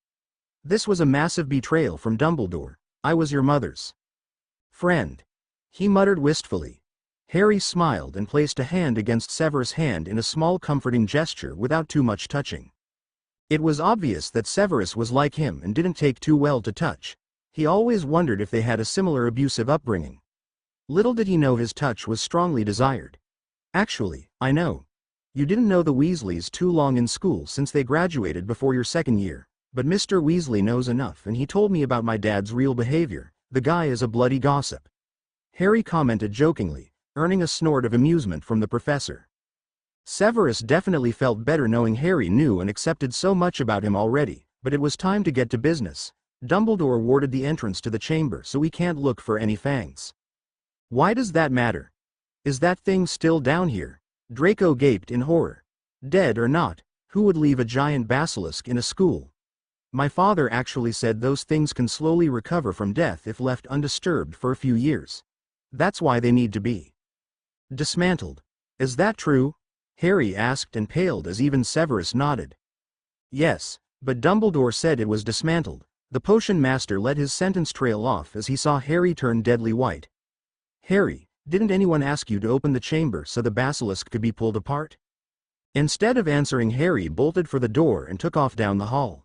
This was a massive betrayal from Dumbledore. I was your mother's friend, he muttered wistfully. Harry smiled and placed a hand against Severus' hand in a small comforting gesture without too much touching. It was obvious that Severus was like him and didn't take too well to touch. He always wondered if they had a similar abusive upbringing. Little did he know his touch was strongly desired. Actually, I know. You didn't know the Weasleys too long in school since they graduated before your second year, but Mr. Weasley knows enough and he told me about my dad's real behavior. The guy is a bloody gossip. Harry commented jokingly, earning a snort of amusement from the professor. Severus definitely felt better knowing Harry knew and accepted so much about him already, but it was time to get to business. Dumbledore warded the entrance to the chamber so we can't look for any fangs. Why does that matter? Is that thing still down here? Draco gaped in horror. Dead or not, who would leave a giant basilisk in a school? My father actually said those things can slowly recover from death if left undisturbed for a few years. That's why they need to be dismantled. Is that true? Harry asked and paled as even Severus nodded. Yes, but Dumbledore said it was dismantled. The potion master let his sentence trail off as he saw Harry turn deadly white. Harry, didn't anyone ask you to open the chamber so the basilisk could be pulled apart? Instead of answering, Harry bolted for the door and took off down the hall.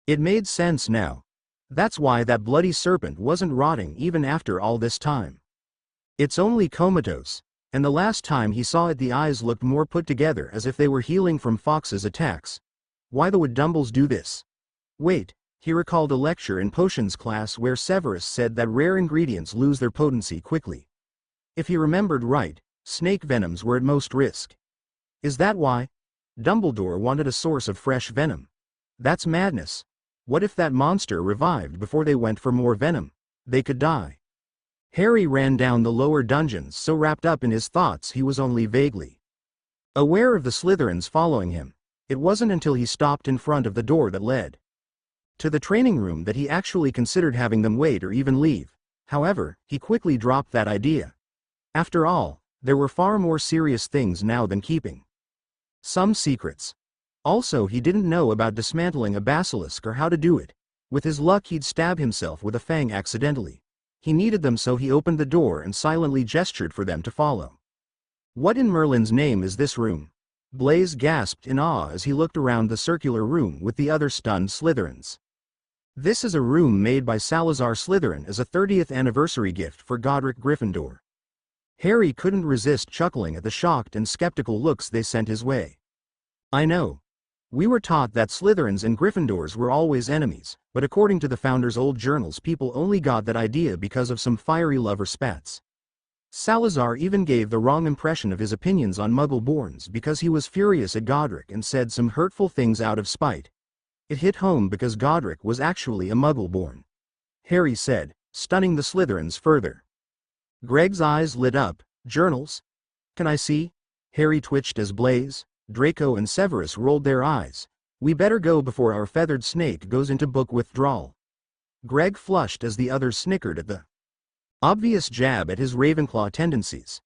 It made sense now. That's why that bloody serpent wasn't rotting even after all this time. It's only comatose, and the last time he saw it the eyes looked more put together as if they were healing from Fox's attacks. Why would Dumbles do this? Wait, he recalled a lecture in potions class where Severus said that rare ingredients lose their potency quickly. If he remembered right, snake venoms were at most risk. Is that why? Dumbledore wanted a source of fresh venom. That's madness. What if that monster revived before they went for more venom? They could die. Harry ran down the lower dungeons so wrapped up in his thoughts he was only vaguely aware of the Slytherins following him. It wasn't until he stopped in front of the door that led to the training room that he actually considered having them wait or even leave. However, he quickly dropped that idea. After all, there were far more serious things now than keeping some secrets. Also, he didn't know about dismantling a basilisk or how to do it. With his luck, he'd stab himself with a fang accidentally. He needed them, so he opened the door and silently gestured for them to follow. What in Merlin's name is this room? Blaise gasped in awe as he looked around the circular room with the other stunned Slytherins. This is a room made by Salazar Slytherin as a 30th anniversary gift for Godric Gryffindor. Harry couldn't resist chuckling at the shocked and skeptical looks they sent his way. I know. We were taught that Slytherins and Gryffindors were always enemies, but according to the founder's old journals, people only got that idea because of some fiery lover spats. Salazar even gave the wrong impression of his opinions on Muggle-borns because he was furious at Godric and said some hurtful things out of spite. It hit home because Godric was actually a Muggle-born, Harry said, stunning the Slytherins further. Greg's eyes lit up. Journals? Can I see? Harry twitched as Blaise, Draco and Severus rolled their eyes. We better go before our feathered snake goes into book withdrawal. Greg flushed as the others snickered at the obvious jab at his Ravenclaw tendencies.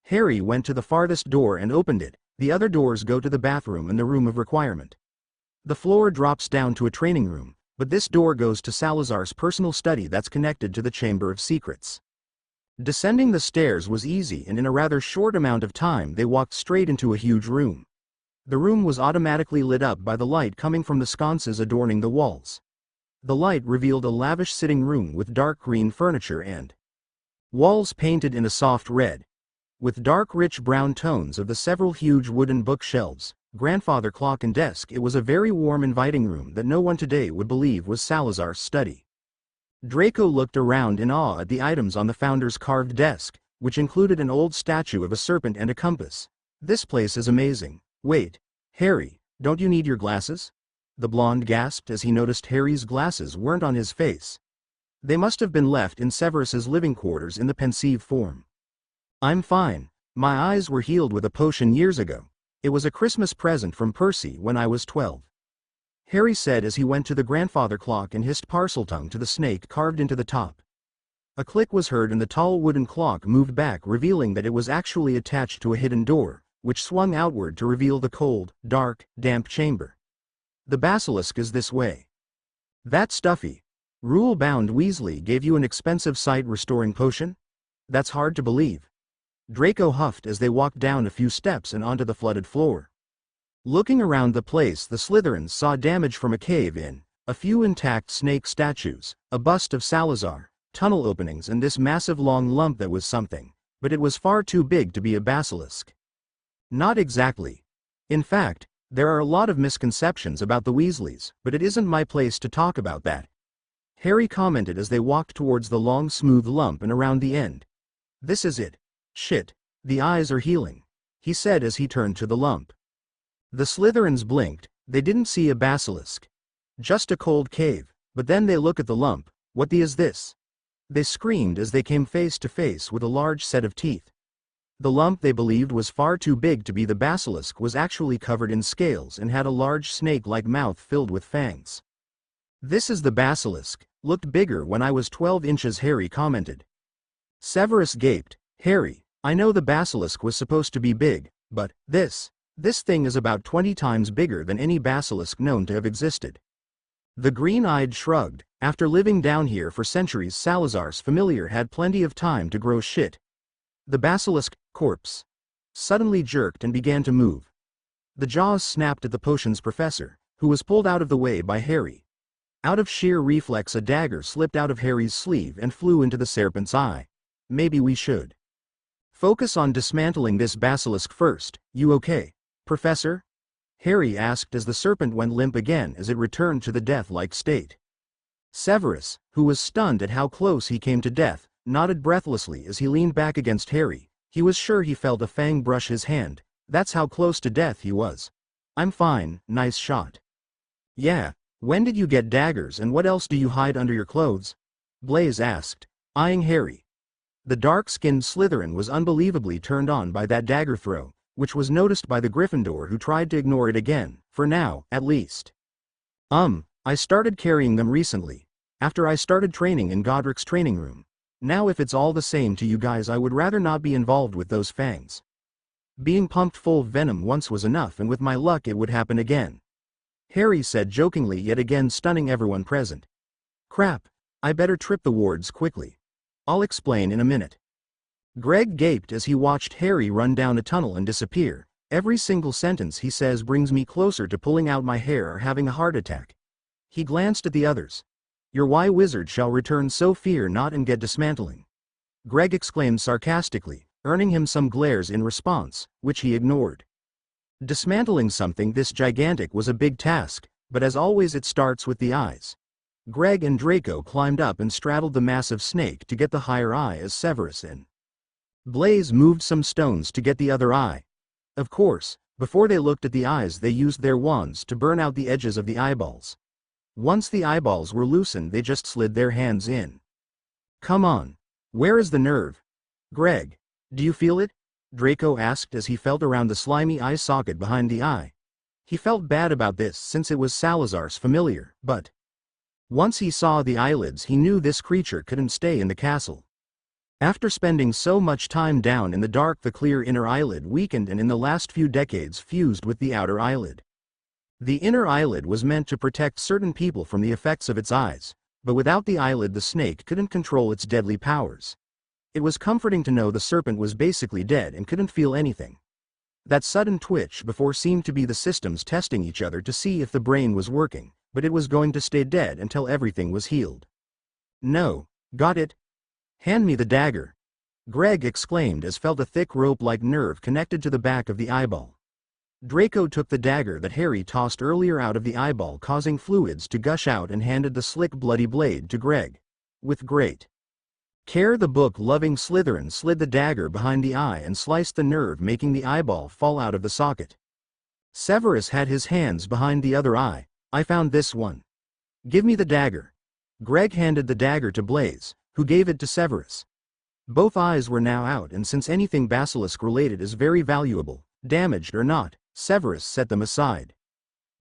Harry went to the farthest door and opened it. The other doors go to the bathroom and the room of requirement. The floor drops down to a training room, but this door goes to Salazar's personal study that's connected to the Chamber of Secrets. Descending the stairs was easy, and in a rather short amount of time they walked straight into a huge room. The room was automatically lit up by the light coming from the sconces adorning the walls. The light revealed a lavish sitting room with dark green furniture and walls painted in a soft red, with dark rich brown tones of the several huge wooden bookshelves, grandfather clock and desk. It was a very warm, inviting room that no one today would believe was Salazar's study. Draco looked around in awe at the items on the founder's carved desk, which included an old statue of a serpent and a compass. This place is amazing. Wait, Harry, don't you need your glasses? The blonde gasped as he noticed Harry's glasses weren't on his face. They must have been left in Severus's living quarters in the pensive form. I'm fine. My eyes were healed with a potion years ago. It was a Christmas present from Percy when I was 12. Harry said as he went to the grandfather clock and hissed Parseltongue to the snake carved into the top. A click was heard and the tall wooden clock moved back, revealing that it was actually attached to a hidden door, which swung outward to reveal the cold, dark, damp chamber. The basilisk is this way. That stuffy, rule-bound Weasley gave you an expensive sight-restoring potion? That's hard to believe. Draco huffed as they walked down a few steps and onto the flooded floor. Looking around the place, the Slytherins saw damage from a cave-in, a few intact snake statues, a bust of Salazar, tunnel openings and this massive long lump that was something, but it was far too big to be a basilisk. Not exactly. In fact, there are a lot of misconceptions about the Weasleys, but it isn't my place to talk about that. Harry commented as they walked towards the long smooth lump and around the end. This is it. Shit, the eyes are healing, he said as he turned to the lump. The Slytherins blinked. They didn't see a basilisk. Just a cold cave, but then they look at the lump. What the is this? They screamed as they came face to face with a large set of teeth. The lump they believed was far too big to be the basilisk was actually covered in scales and had a large snake-like mouth filled with fangs. This is the basilisk, looked bigger when I was 12 inches, Harry commented. Severus gaped. Harry, I know the basilisk was supposed to be big, but this thing is about 20 times bigger than any basilisk known to have existed. The green-eyed shrugged. After living down here for centuries, Salazar's familiar had plenty of time to grow shit. The basilisk corpse suddenly jerked and began to move. The jaws snapped at the potion's professor, who was pulled out of the way by Harry. Out of sheer reflex, a dagger slipped out of Harry's sleeve and flew into the serpent's eye. Maybe we should focus on dismantling this basilisk first. You okay, Professor? Harry asked as the serpent went limp again as it returned to the death-like state. Severus, who was stunned at how close he came to death, nodded breathlessly as he leaned back against Harry. He was sure he felt a fang brush his hand. That's how close to death he was. I'm fine, nice shot. Yeah, when did you get daggers and what else do you hide under your clothes? Blaise asked, eyeing Harry. The dark-skinned Slytherin was unbelievably turned on by that dagger throw, which was noticed by the Gryffindor, who tried to ignore it again, for now, at least. I started carrying them recently, after I started training in Godric's training room. Now if it's all the same to you guys, I would rather not be involved with those fangs. Being pumped full of venom once was enough, and with my luck it would happen again. Harry said jokingly, yet again stunning everyone present. Crap, I better trip the wards quickly. I'll explain in a minute. Greg gaped as he watched Harry run down a tunnel and disappear. Every single sentence he says brings me closer to pulling out my hair or having a heart attack. He glanced at the others. Your why wizard shall return, so fear not and get dismantling. Greg exclaimed sarcastically, earning him some glares in response, which he ignored. Dismantling something this gigantic was a big task, but as always it starts with the eyes. Greg and Draco climbed up and straddled the massive snake to get the higher eye as Severus in. Blaise moved some stones to get the other eye. Of course, before they looked at the eyes they used their wands to burn out the edges of the eyeballs. Once the eyeballs were loosened they just slid their hands in. Come on. Where is the nerve? Greg, do you feel it? Draco asked as he felt around the slimy eye socket behind the eye. He felt bad about this since it was Salazar's familiar, but once he saw the eyelids he knew this creature couldn't stay in the castle. After spending so much time down in the dark, the clear inner eyelid weakened and in the last few decades fused with the outer eyelid. The inner eyelid was meant to protect certain people from the effects of its eyes, but without the eyelid the snake couldn't control its deadly powers. It was comforting to know the serpent was basically dead and couldn't feel anything. That sudden twitch before seemed to be the systems testing each other to see if the brain was working, but it was going to stay dead until everything was healed. No, got it? Hand me the dagger. Greg exclaimed as felt a thick rope-like nerve connected to the back of the eyeball. Draco took the dagger that Harry tossed earlier out of the eyeball, causing fluids to gush out, and handed the slick bloody blade to Greg. With great care the book-loving Slytherin slid the dagger behind the eye and sliced the nerve, making the eyeball fall out of the socket. Severus had his hands behind the other eye. I found this one. Give me the dagger. Greg handed the dagger to Blaise, who gave it to Severus. Both eyes were now out, and since anything basilisk-related is very valuable, damaged or not, Severus set them aside.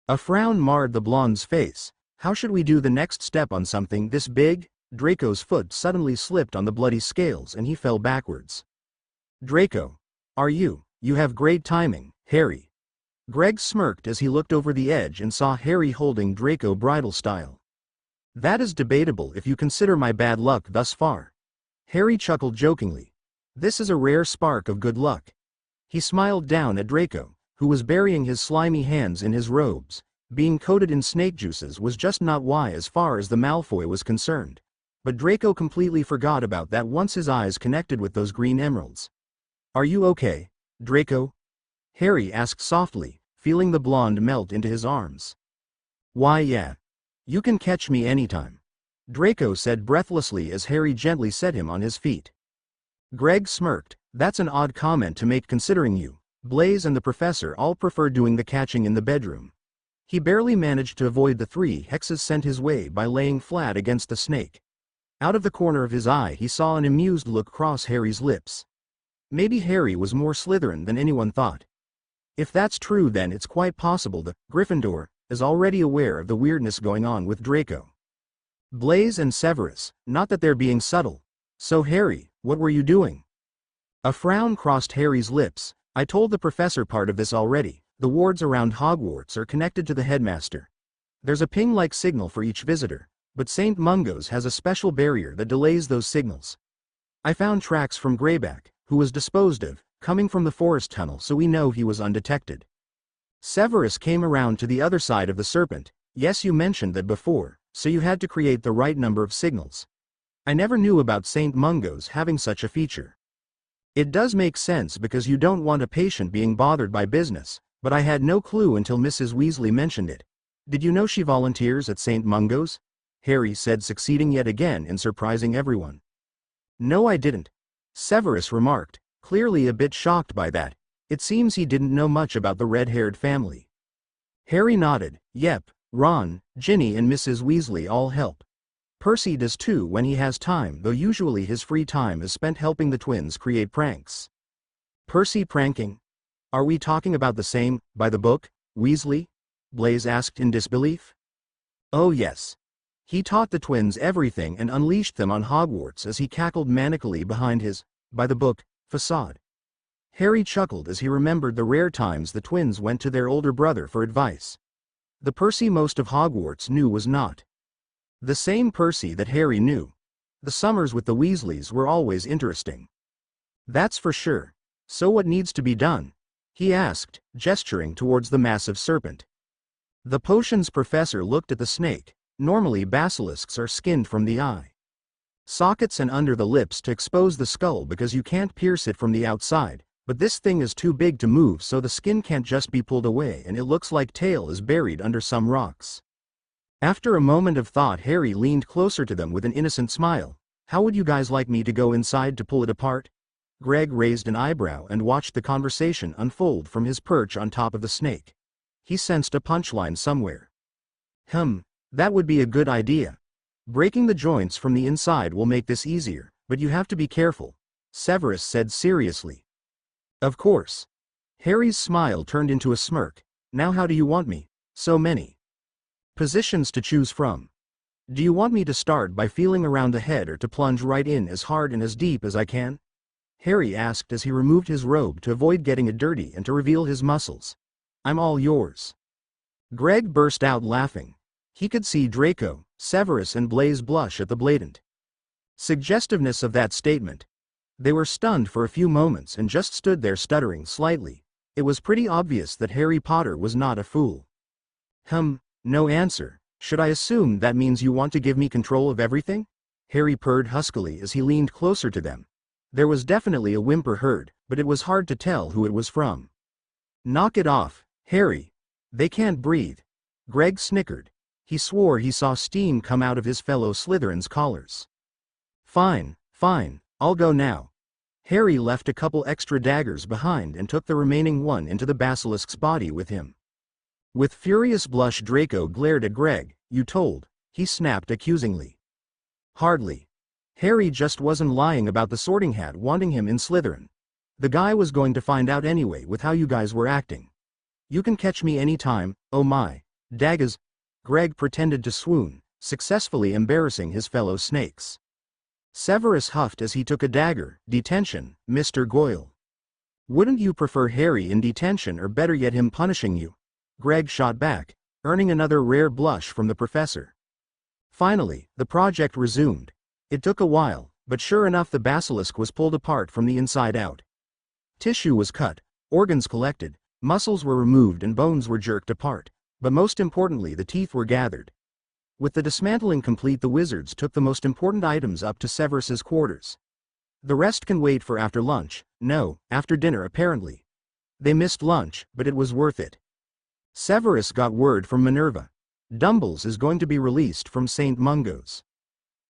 A frown marred the blonde's face. How should we do the next step on something this big? Draco's foot suddenly slipped on the bloody scales and he fell backwards. Draco. You have great timing, Harry. Greg smirked as he looked over the edge and saw Harry holding Draco bridal style. That is debatable if you consider my bad luck thus far. Harry chuckled jokingly. This is a rare spark of good luck. He smiled down at Draco, who was burying his slimy hands in his robes. Being coated in snake juices was just not why as far as the Malfoy was concerned. but Draco completely forgot about that once his eyes connected with those green emeralds. "Are you okay, Draco?" Harry asked softly, feeling the blonde melt into his arms. "Why yeah. You can catch me anytime," Draco said breathlessly as Harry gently set him on his feet. Greg smirked. "That's an odd comment to make considering you, Blaise and the professor all prefer doing the catching in the bedroom." He barely managed to avoid the 3 hexes sent his way by laying flat against the snake. Out of the corner of his eye he saw an amused look cross Harry's lips. Maybe Harry was more Slytherin than anyone thought. If that's true, then it's quite possible the Gryffindor is already aware of the weirdness going on with Draco. Blaise and Severus, not that they're being subtle. "So Harry, what were you doing?" A frown crossed Harry's lips. "I told the professor part of this already. The wards around Hogwarts are connected to the headmaster. There's a ping-like signal for each visitor, but St. Mungo's has a special barrier that delays those signals. I found tracks from Greyback, who was disposed of, coming from the forest tunnel, so we know he was undetected." Severus came around to the other side of the serpent. "Yes, you mentioned that before, so you had to create the right number of signals. I never knew about St. Mungo's having such a feature. It does make sense because you don't want a patient being bothered by business, but I had no clue until Mrs. Weasley mentioned it. Did you know she volunteers at St. Mungo's?" Harry said, succeeding yet again in surprising everyone. "No, I didn't," Severus remarked, clearly a bit shocked by that. It seems he didn't know much about the red-haired family. Harry nodded. "Yep, Ron, Ginny and Mrs. Weasley all help. Percy does too when he has time, though usually his free time is spent helping the twins create pranks." "Percy pranking? Are we talking about the same, by the book, Weasley?" Blaise asked in disbelief. "Oh yes. He taught the twins everything and unleashed them on Hogwarts as he cackled manically behind his, by the book, facade." Harry chuckled as he remembered the rare times the twins went to their older brother for advice. The Percy most of Hogwarts knew was not the same Percy that Harry knew. The summers with the Weasleys were always interesting. "That's for sure. So what needs to be done?" he asked, gesturing towards the massive serpent. The potions professor looked at the snake. Normally basilisks are skinned from the eye sockets and under the lips to expose the skull because you can't pierce it from the outside, but this thing is too big to move, so the skin can't just be pulled away, and it looks like tail is buried under some rocks. After a moment of thought, Harry leaned closer to them with an innocent smile. "How would you guys like me to go inside to pull it apart?" Greg raised an eyebrow and watched the conversation unfold from his perch on top of the snake. He sensed a punchline somewhere. That would be a good idea. Breaking the joints from the inside will make this easier, but you have to be careful," Severus said seriously. "Of course." Harry's smile turned into a smirk. "Now how do you want me? So many positions to choose from. Do you want me to start by feeling around the head or to plunge right in as hard and as deep as I can?" Harry asked as he removed his robe to avoid getting it dirty and to reveal his muscles. "I'm all yours." Greg burst out laughing. He could see Draco, Severus and Blaise blush at the blatant suggestiveness of that statement. They were stunned for a few moments and just stood there stuttering slightly. It was pretty obvious that Harry Potter was not a fool. No answer. Should I assume that means you want to give me control of everything?" Harry purred huskily as he leaned closer to them. There was definitely a whimper heard, but it was hard to tell who it was from. "Knock it off, Harry. They can't breathe." Greg snickered. He swore he saw steam come out of his fellow Slytherins' collars. Fine, I'll go now." Harry left a couple extra daggers behind and took the remaining one into the basilisk's body with him. With furious blush, Draco glared at Greg. "You told," he snapped accusingly. "Hardly. Harry just wasn't lying about the Sorting Hat wanting him in Slytherin. The guy was going to find out anyway with how you guys were acting. You can catch me anytime." "Oh my, daggers." Greg pretended to swoon, successfully embarrassing his fellow snakes. Severus huffed as he took a dagger. "Detention, Mr. Goyle." "Wouldn't you prefer Harry in detention, or better yet him punishing you?" Greg shot back, earning another rare blush from the professor. Finally, the project resumed. It took a while, but sure enough the basilisk was pulled apart from the inside out. Tissue was cut, organs collected, muscles were removed and bones were jerked apart, but most importantly the teeth were gathered. With the dismantling complete, the wizards took the most important items up to Severus's quarters. The rest can wait for after lunch, no, after dinner apparently. They missed lunch, but it was worth it. Severus got word from Minerva. Dumbles is going to be released from St. Mungo's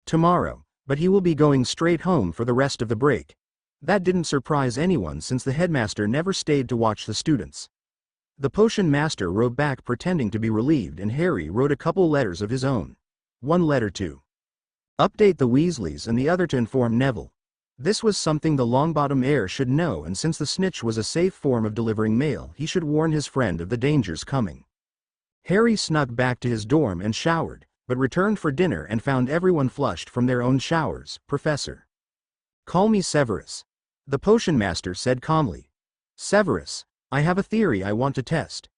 tomorrow, but he will be going straight home for the rest of the break. That didn't surprise anyone since the headmaster never stayed to watch the students. The potion master wrote back pretending to be relieved, and Harry wrote a couple letters of his own. One letter to update the Weasleys and the other to inform Neville. This was something the Longbottom heir should know, and since the snitch was a safe form of delivering mail, he should warn his friend of the dangers coming. Harry snuck back to his dorm and showered, but returned for dinner and found everyone flushed from their own showers. Professor, call me Severus, the potion master said calmly. Severus, I have a theory I want to test.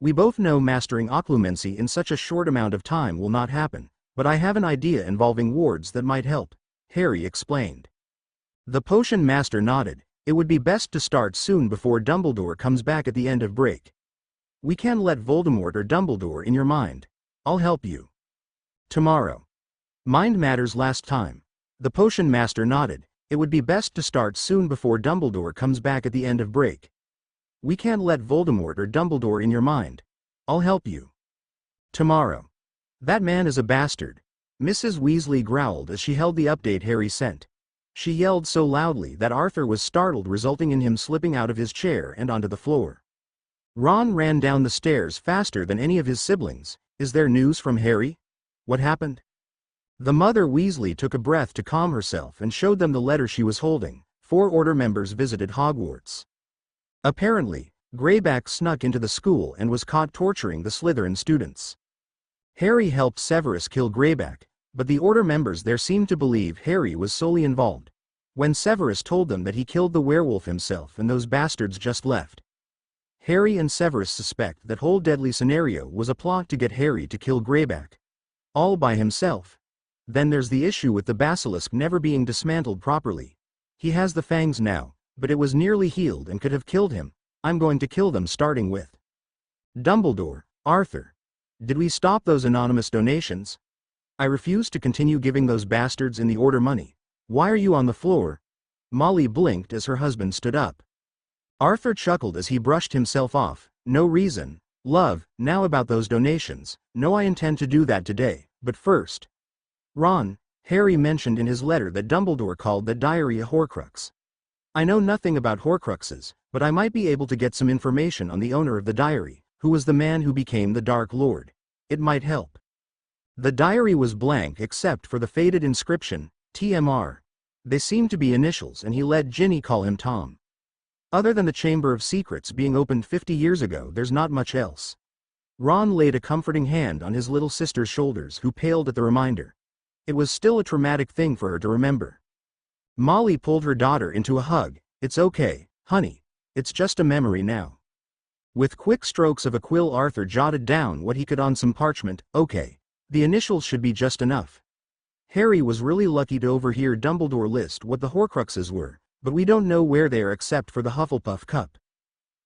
We both know mastering Occlumency in such a short amount of time will not happen, but I have an idea involving wards that might help, Harry explained. The potion master nodded. It would be best to start soon before Dumbledore comes back at the end of break. We can't let Voldemort or Dumbledore in your mind. I'll help you. Tomorrow. Mind matters last time. The potion master nodded. It would be best to start soon before Dumbledore comes back at the end of break. We can't let Voldemort or Dumbledore in your mind. I'll help you. Tomorrow. That man is a bastard, Mrs. Weasley growled as she held the update Harry sent. She yelled so loudly that Arthur was startled, resulting in him slipping out of his chair and onto the floor. Ron ran down the stairs faster than any of his siblings. Is there news from Harry? What happened? The mother Weasley took a breath to calm herself and showed them the letter she was holding. 4 Order members visited Hogwarts. Apparently, Greyback snuck into the school and was caught torturing the Slytherin students. Harry helped Severus kill Greyback, but the Order members there seemed to believe Harry was solely involved. When Severus told them that he killed the werewolf himself and those bastards just left, Harry and Severus suspect that whole deadly scenario was a plot to get Harry to kill Greyback. All by himself. Then there's the issue with the basilisk never being dismantled properly. He has the fangs now, but it was nearly healed and could have killed him. I'm going to kill them, starting with Dumbledore. Arthur, did we stop those anonymous donations? I refuse to continue giving those bastards in the Order money. Why are you on the floor? Molly blinked as her husband stood up. Arthur chuckled as he brushed himself off. No reason, love. Now about those donations. No, I intend to do that today, but first. Ron, Harry mentioned in his letter that Dumbledore called that diary a horcrux. I know nothing about horcruxes, but I might be able to get some information on the owner of the diary, who was the man who became the Dark Lord. It might help. The diary was blank except for the faded inscription, TMR. They seemed to be initials, and he let Ginny call him Tom. Other than the Chamber of Secrets being opened 50 years ago, there's not much else. Ron laid a comforting hand on his little sister's shoulders, who paled at the reminder. It was still a traumatic thing for her to remember. Molly pulled her daughter into a hug. It's okay, honey. It's just a memory now. With quick strokes of a quill, Arthur jotted down what he could on some parchment. Okay. The initials should be just enough. Harry was really lucky to overhear Dumbledore list what the horcruxes were, but we don't know where they are except for the Hufflepuff cup.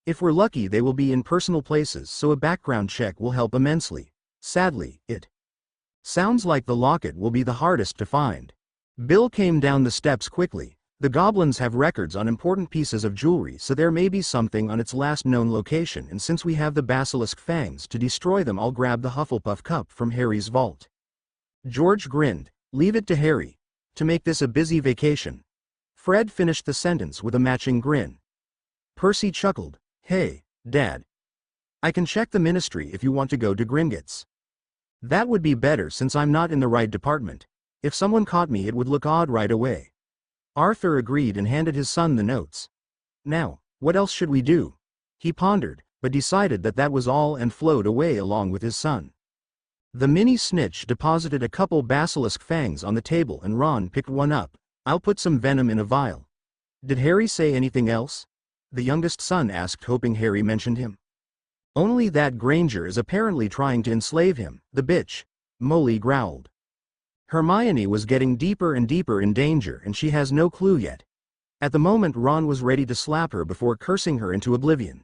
If we're lucky, they will be in personal places, so a background check will help immensely. Sadly, it sounds like the locket will be the hardest to find. Bill came down the steps quickly. The goblins have records on important pieces of jewelry, so there may be something on its last known location, and since we have the basilisk fangs to destroy them, I'll grab the Hufflepuff cup from Harry's vault. George grinned. Leave it to Harry to make this a busy vacation. Fred finished the sentence with a matching grin. Percy chuckled. Hey, Dad. I can check the ministry if you want to go to Gringotts. That would be better since I'm not in the right department. If someone caught me, it would look odd right away. Arthur agreed and handed his son the notes. Now, what else should we do? He pondered, but decided that that was all and flowed away along with his son. The mini snitch deposited a couple basilisk fangs on the table and Ron picked one up. I'll put some venom in a vial. Did Harry say anything else? The youngest son asked, hoping Harry mentioned him. Only that Granger is apparently trying to enslave him, the bitch, Molly growled. Hermione was getting deeper and deeper in danger, and she has no clue yet. At the moment, Ron was ready to slap her before cursing her into oblivion.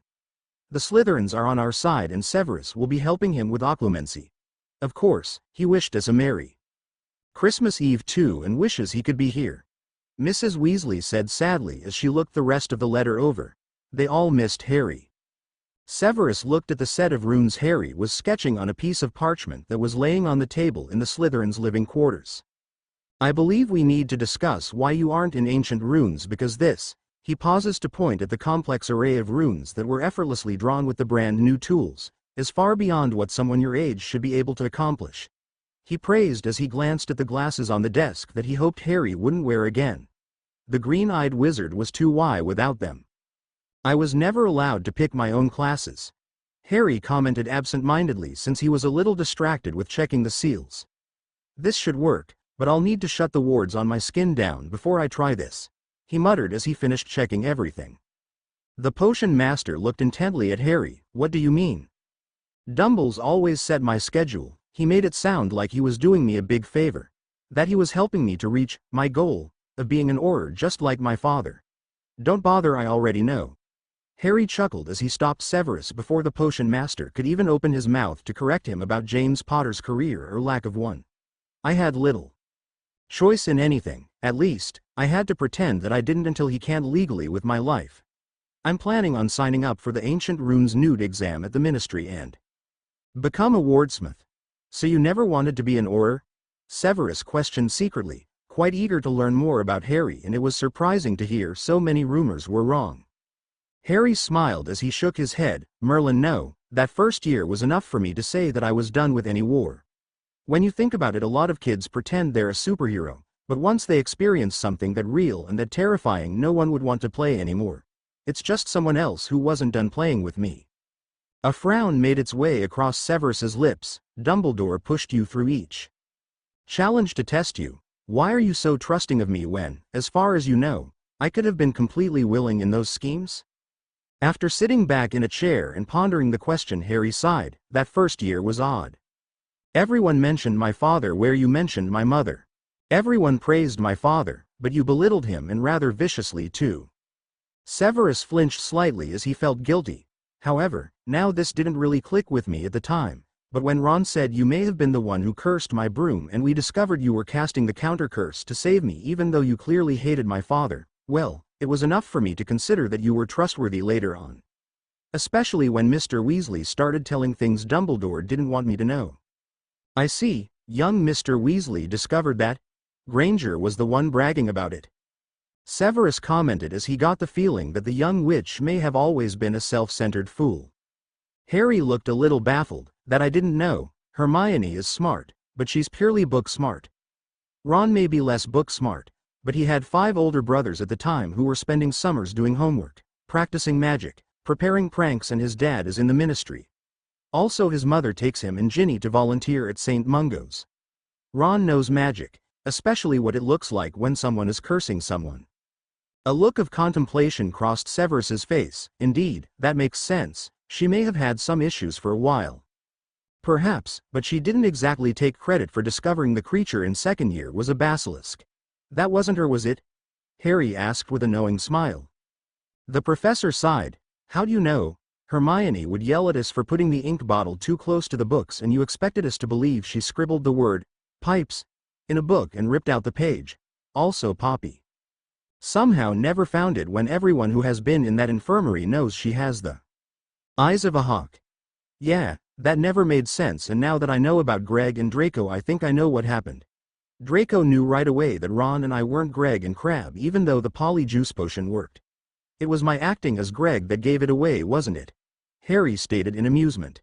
The Slytherins are on our side and Severus will be helping him with Occlumency. Of course, he wished us a Merry Christmas Eve too and wishes he could be here. Mrs. Weasley said sadly as she looked the rest of the letter over. They all missed Harry. Severus looked at the set of runes Harry was sketching on a piece of parchment that was laying on the table in the Slytherin's living quarters. I believe we need to discuss why you aren't in ancient runes because this, he pauses to point at the complex array of runes that were effortlessly drawn with the brand new tools, is far beyond what someone your age should be able to accomplish. He praised as he glanced at the glasses on the desk that he hoped Harry wouldn't wear again. The green-eyed wizard was too why without them. I was never allowed to pick my own classes. Harry commented absent-mindedly since he was a little distracted with checking the seals. This should work, but I'll need to shut the wards on my skin down before I try this, he muttered as he finished checking everything. The potion master looked intently at Harry. What do you mean? Dumble's always set my schedule. He made it sound like he was doing me a big favor. That he was helping me to reach my goal of being an Auror just like my father. Don't bother, I already know. Harry chuckled as he stopped Severus before the potion master could even open his mouth to correct him about James Potter's career or lack of one. I had little choice in anything, at least, I had to pretend that I didn't until he can't legally with my life. I'm planning on signing up for the Ancient Runes Nude exam at the Ministry and become a wardsmith. So you never wanted to be an Auror? Severus questioned secretly, quite eager to learn more about Harry, and it was surprising to hear so many rumors were wrong. Harry smiled as he shook his head. Merlin, no, that first year was enough for me to say that I was done with any war. When you think about it, a lot of kids pretend they're a superhero, but once they experience something that real and that terrifying, no one would want to play anymore. It's just someone else who wasn't done playing with me. A frown made its way across Severus's lips. Dumbledore pushed you through each challenge to test you. Why are you so trusting of me when, as far as you know, I could have been completely willing in those schemes? After sitting back in a chair and pondering the question, Harry sighed. That first year was odd. Everyone mentioned my father where you mentioned my mother. Everyone praised my father, but you belittled him, and rather viciously too. Severus flinched slightly as he felt guilty. However, now this didn't really click with me at the time, but when Ron said you may have been the one who cursed my broom and we discovered you were casting the counter-curse to save me even though you clearly hated my father, well, it was enough for me to consider that you were trustworthy later on. Especially when Mr. Weasley started telling things Dumbledore didn't want me to know. I see, young Mr. Weasley discovered that? Granger was the one bragging about it. Severus commented as he got the feeling that the young witch may have always been a self-centered fool. Harry looked a little baffled. That I didn't know. Hermione is smart, but she's purely book smart. Ron may be less book smart, but he had 5 older brothers at the time who were spending summers doing homework, practicing magic, preparing pranks, and his dad is in the Ministry. Also his mother takes him and Ginny to volunteer at St. Mungo's. Ron knows magic, especially what it looks like when someone is cursing someone. A look of contemplation crossed Severus's face. Indeed, that makes sense. She may have had some issues for a while. Perhaps, but she didn't exactly take credit for discovering the creature in second year was a basilisk. That wasn't her, was it? Harry asked with a knowing smile. The professor sighed. How do you know? Hermione would yell at us for putting the ink bottle too close to the books, and you expected us to believe she scribbled the word pipes in a book and ripped out the page. Also Poppy somehow never found it when everyone who has been in that infirmary knows she has the eyes of a hawk. Yeah, that never made sense, and now that I know about Greg and Draco, I think I know what happened. Draco knew right away that Ron and I weren't Greg and Crabbe, even though the polyjuice potion worked. It was my acting as Greg that gave it away, wasn't it? Harry stated in amusement.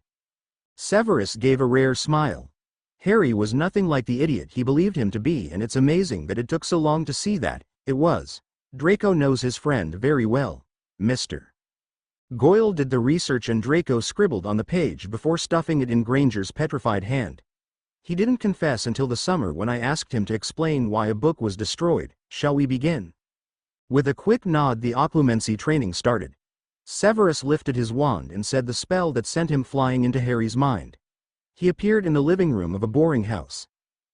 Severus gave a rare smile. Harry was nothing like the idiot he believed him to be, and it's amazing that it took so long to see that. It was. Draco knows his friend very well. Mr. Goyle did the research and Draco scribbled on the page before stuffing it in Granger's petrified hand. He didn't confess until the summer when I asked him to explain why a book was destroyed. Shall we begin? With a quick nod, the Occlumency training started. Severus lifted his wand and said the spell that sent him flying into Harry's mind. He appeared in the living room of a boring house.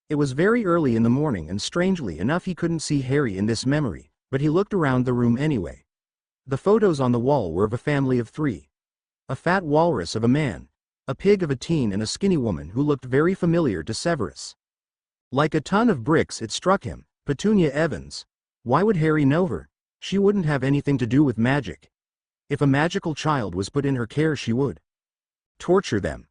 It was very early in the morning, and strangely enough he couldn't see Harry in this memory, but he looked around the room anyway. The photos on the wall were of a family of 3. A fat walrus of a man, a pig of a teen and a skinny woman who looked very familiar to Severus. Like a ton of bricks it struck him, Petunia Evans. Why would Harry know her? She wouldn't have anything to do with magic. If a magical child was put in her care she would torture them.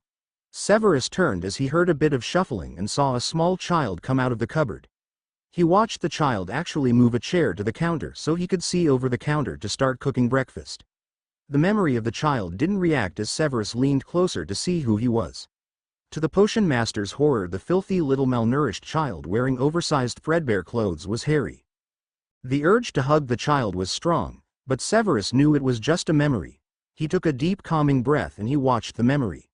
Severus turned as he heard a bit of shuffling and saw a small child come out of the cupboard. He watched the child actually move a chair to the counter so he could see over the counter to start cooking breakfast. The memory of the child didn't react as Severus leaned closer to see who he was. To the potion master's horror, the filthy little malnourished child wearing oversized threadbare clothes was Harry. The urge to hug the child was strong, but Severus knew it was just a memory. He took a deep calming breath and he watched the memory.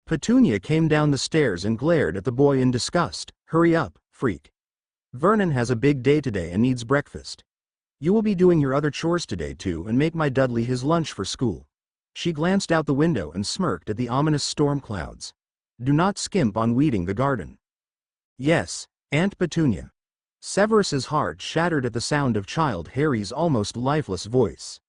Petunia came down the stairs and glared at the boy in disgust. Hurry up, freak. Vernon has a big day today and needs breakfast. You will be doing your other chores today too, and make my Dudley his lunch for school. She glanced out the window and smirked at the ominous storm clouds. Do not skimp on weeding the garden. Yes, Aunt Petunia. Severus's heart shattered at the sound of child Harry's almost lifeless voice.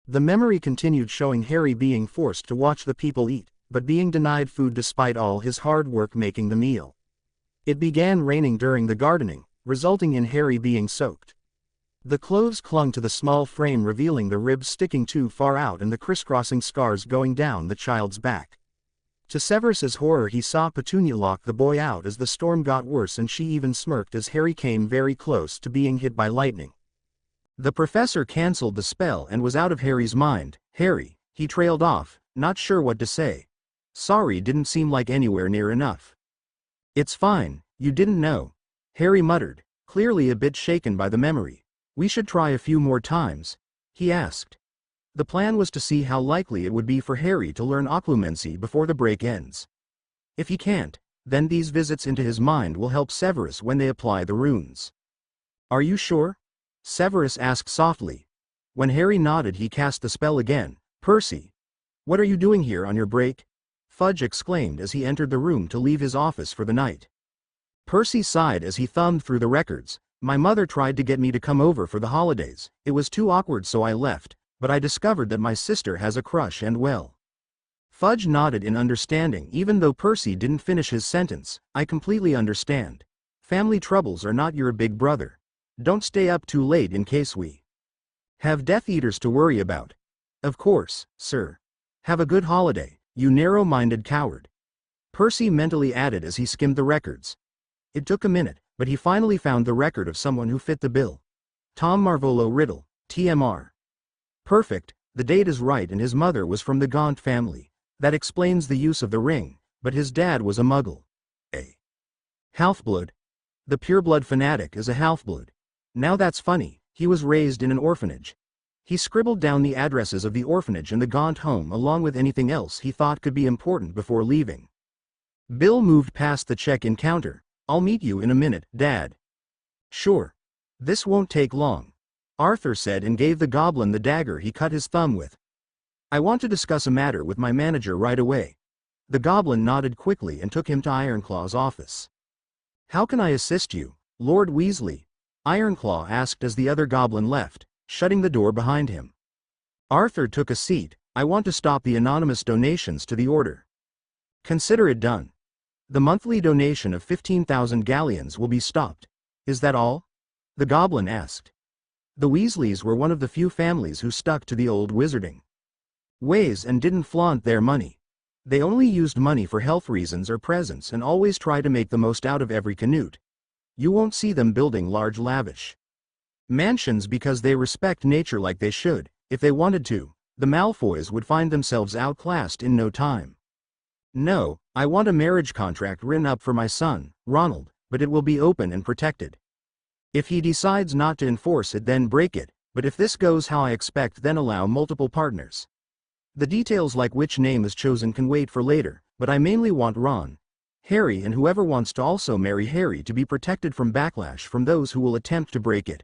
The memory continued, showing Harry being forced to watch the people eat, but being denied food despite all his hard work making the meal. It began raining during the gardening, resulting in Harry being soaked. The clothes clung to the small frame, revealing the ribs sticking too far out and the crisscrossing scars going down the child's back. To Severus's horror, he saw Petunia lock the boy out as the storm got worse, and she even smirked as Harry came very close to being hit by lightning. The professor cancelled the spell and was out of Harry's mind. Harry, he trailed off, not sure what to say. Sorry didn't seem like anywhere near enough. It's fine, you didn't know. Harry muttered, clearly a bit shaken by the memory. We should try a few more times? He asked. The plan was to see how likely it would be for Harry to learn Occlumency before the break ends. If he can't, then these visits into his mind will help Severus when they apply the runes. Are you sure? Severus asked softly. When Harry nodded, he cast the spell again. Percy! What are you doing here on your break? Fudge exclaimed as he entered the room to leave his office for the night. Percy sighed as he thumbed through the records. My mother tried to get me to come over for the holidays. It was too awkward, so I left, but I discovered that my sister has a crush and well. Fudge nodded in understanding even though Percy didn't finish his sentence. I completely understand. Family troubles are not your big brother. Don't stay up too late in case we have Death Eaters to worry about. Of course, sir. Have a good holiday, you narrow-minded coward. Percy mentally added as he skimmed the records. It took a minute, but he finally found the record of someone who fit the bill. Tom Marvolo Riddle, TMR. Perfect, the date is right, and his mother was from the Gaunt family. That explains the use of the ring, but his dad was a muggle. A half-blood. The pureblood fanatic is a half-blood. Now that's funny, he was raised in an orphanage. He scribbled down the addresses of the orphanage and the Gaunt home along with anything else he thought could be important before leaving. Bill moved past the check-in counter. I'll meet you in a minute, Dad. Sure. This won't take long, Arthur said and gave the goblin the dagger he cut his thumb with. I want to discuss a matter with my manager right away. The goblin nodded quickly and took him to Ironclaw's office. How can I assist you, Lord Weasley? Ironclaw asked as the other goblin left, shutting the door behind him. Arthur took a seat. I want to stop the anonymous donations to the order. Consider it done. The monthly donation of 15,000 galleons will be stopped. Is that all? The goblin asked. The Weasleys were one of the few families who stuck to the old wizarding ways and didn't flaunt their money. They only used money for health reasons or presents and always try to make the most out of every canute. You won't see them building large lavish mansions because they respect nature like they should. If they wanted to, the Malfoys would find themselves outclassed in no time. No, I want a marriage contract written up for my son, Ronald, but it will be open and protected. If he decides not to enforce it, then break it, but if this goes how I expect, then allow multiple partners. The details like which name is chosen can wait for later, but I mainly want Ron, Harry and whoever wants to also marry Harry to be protected from backlash from those who will attempt to break it.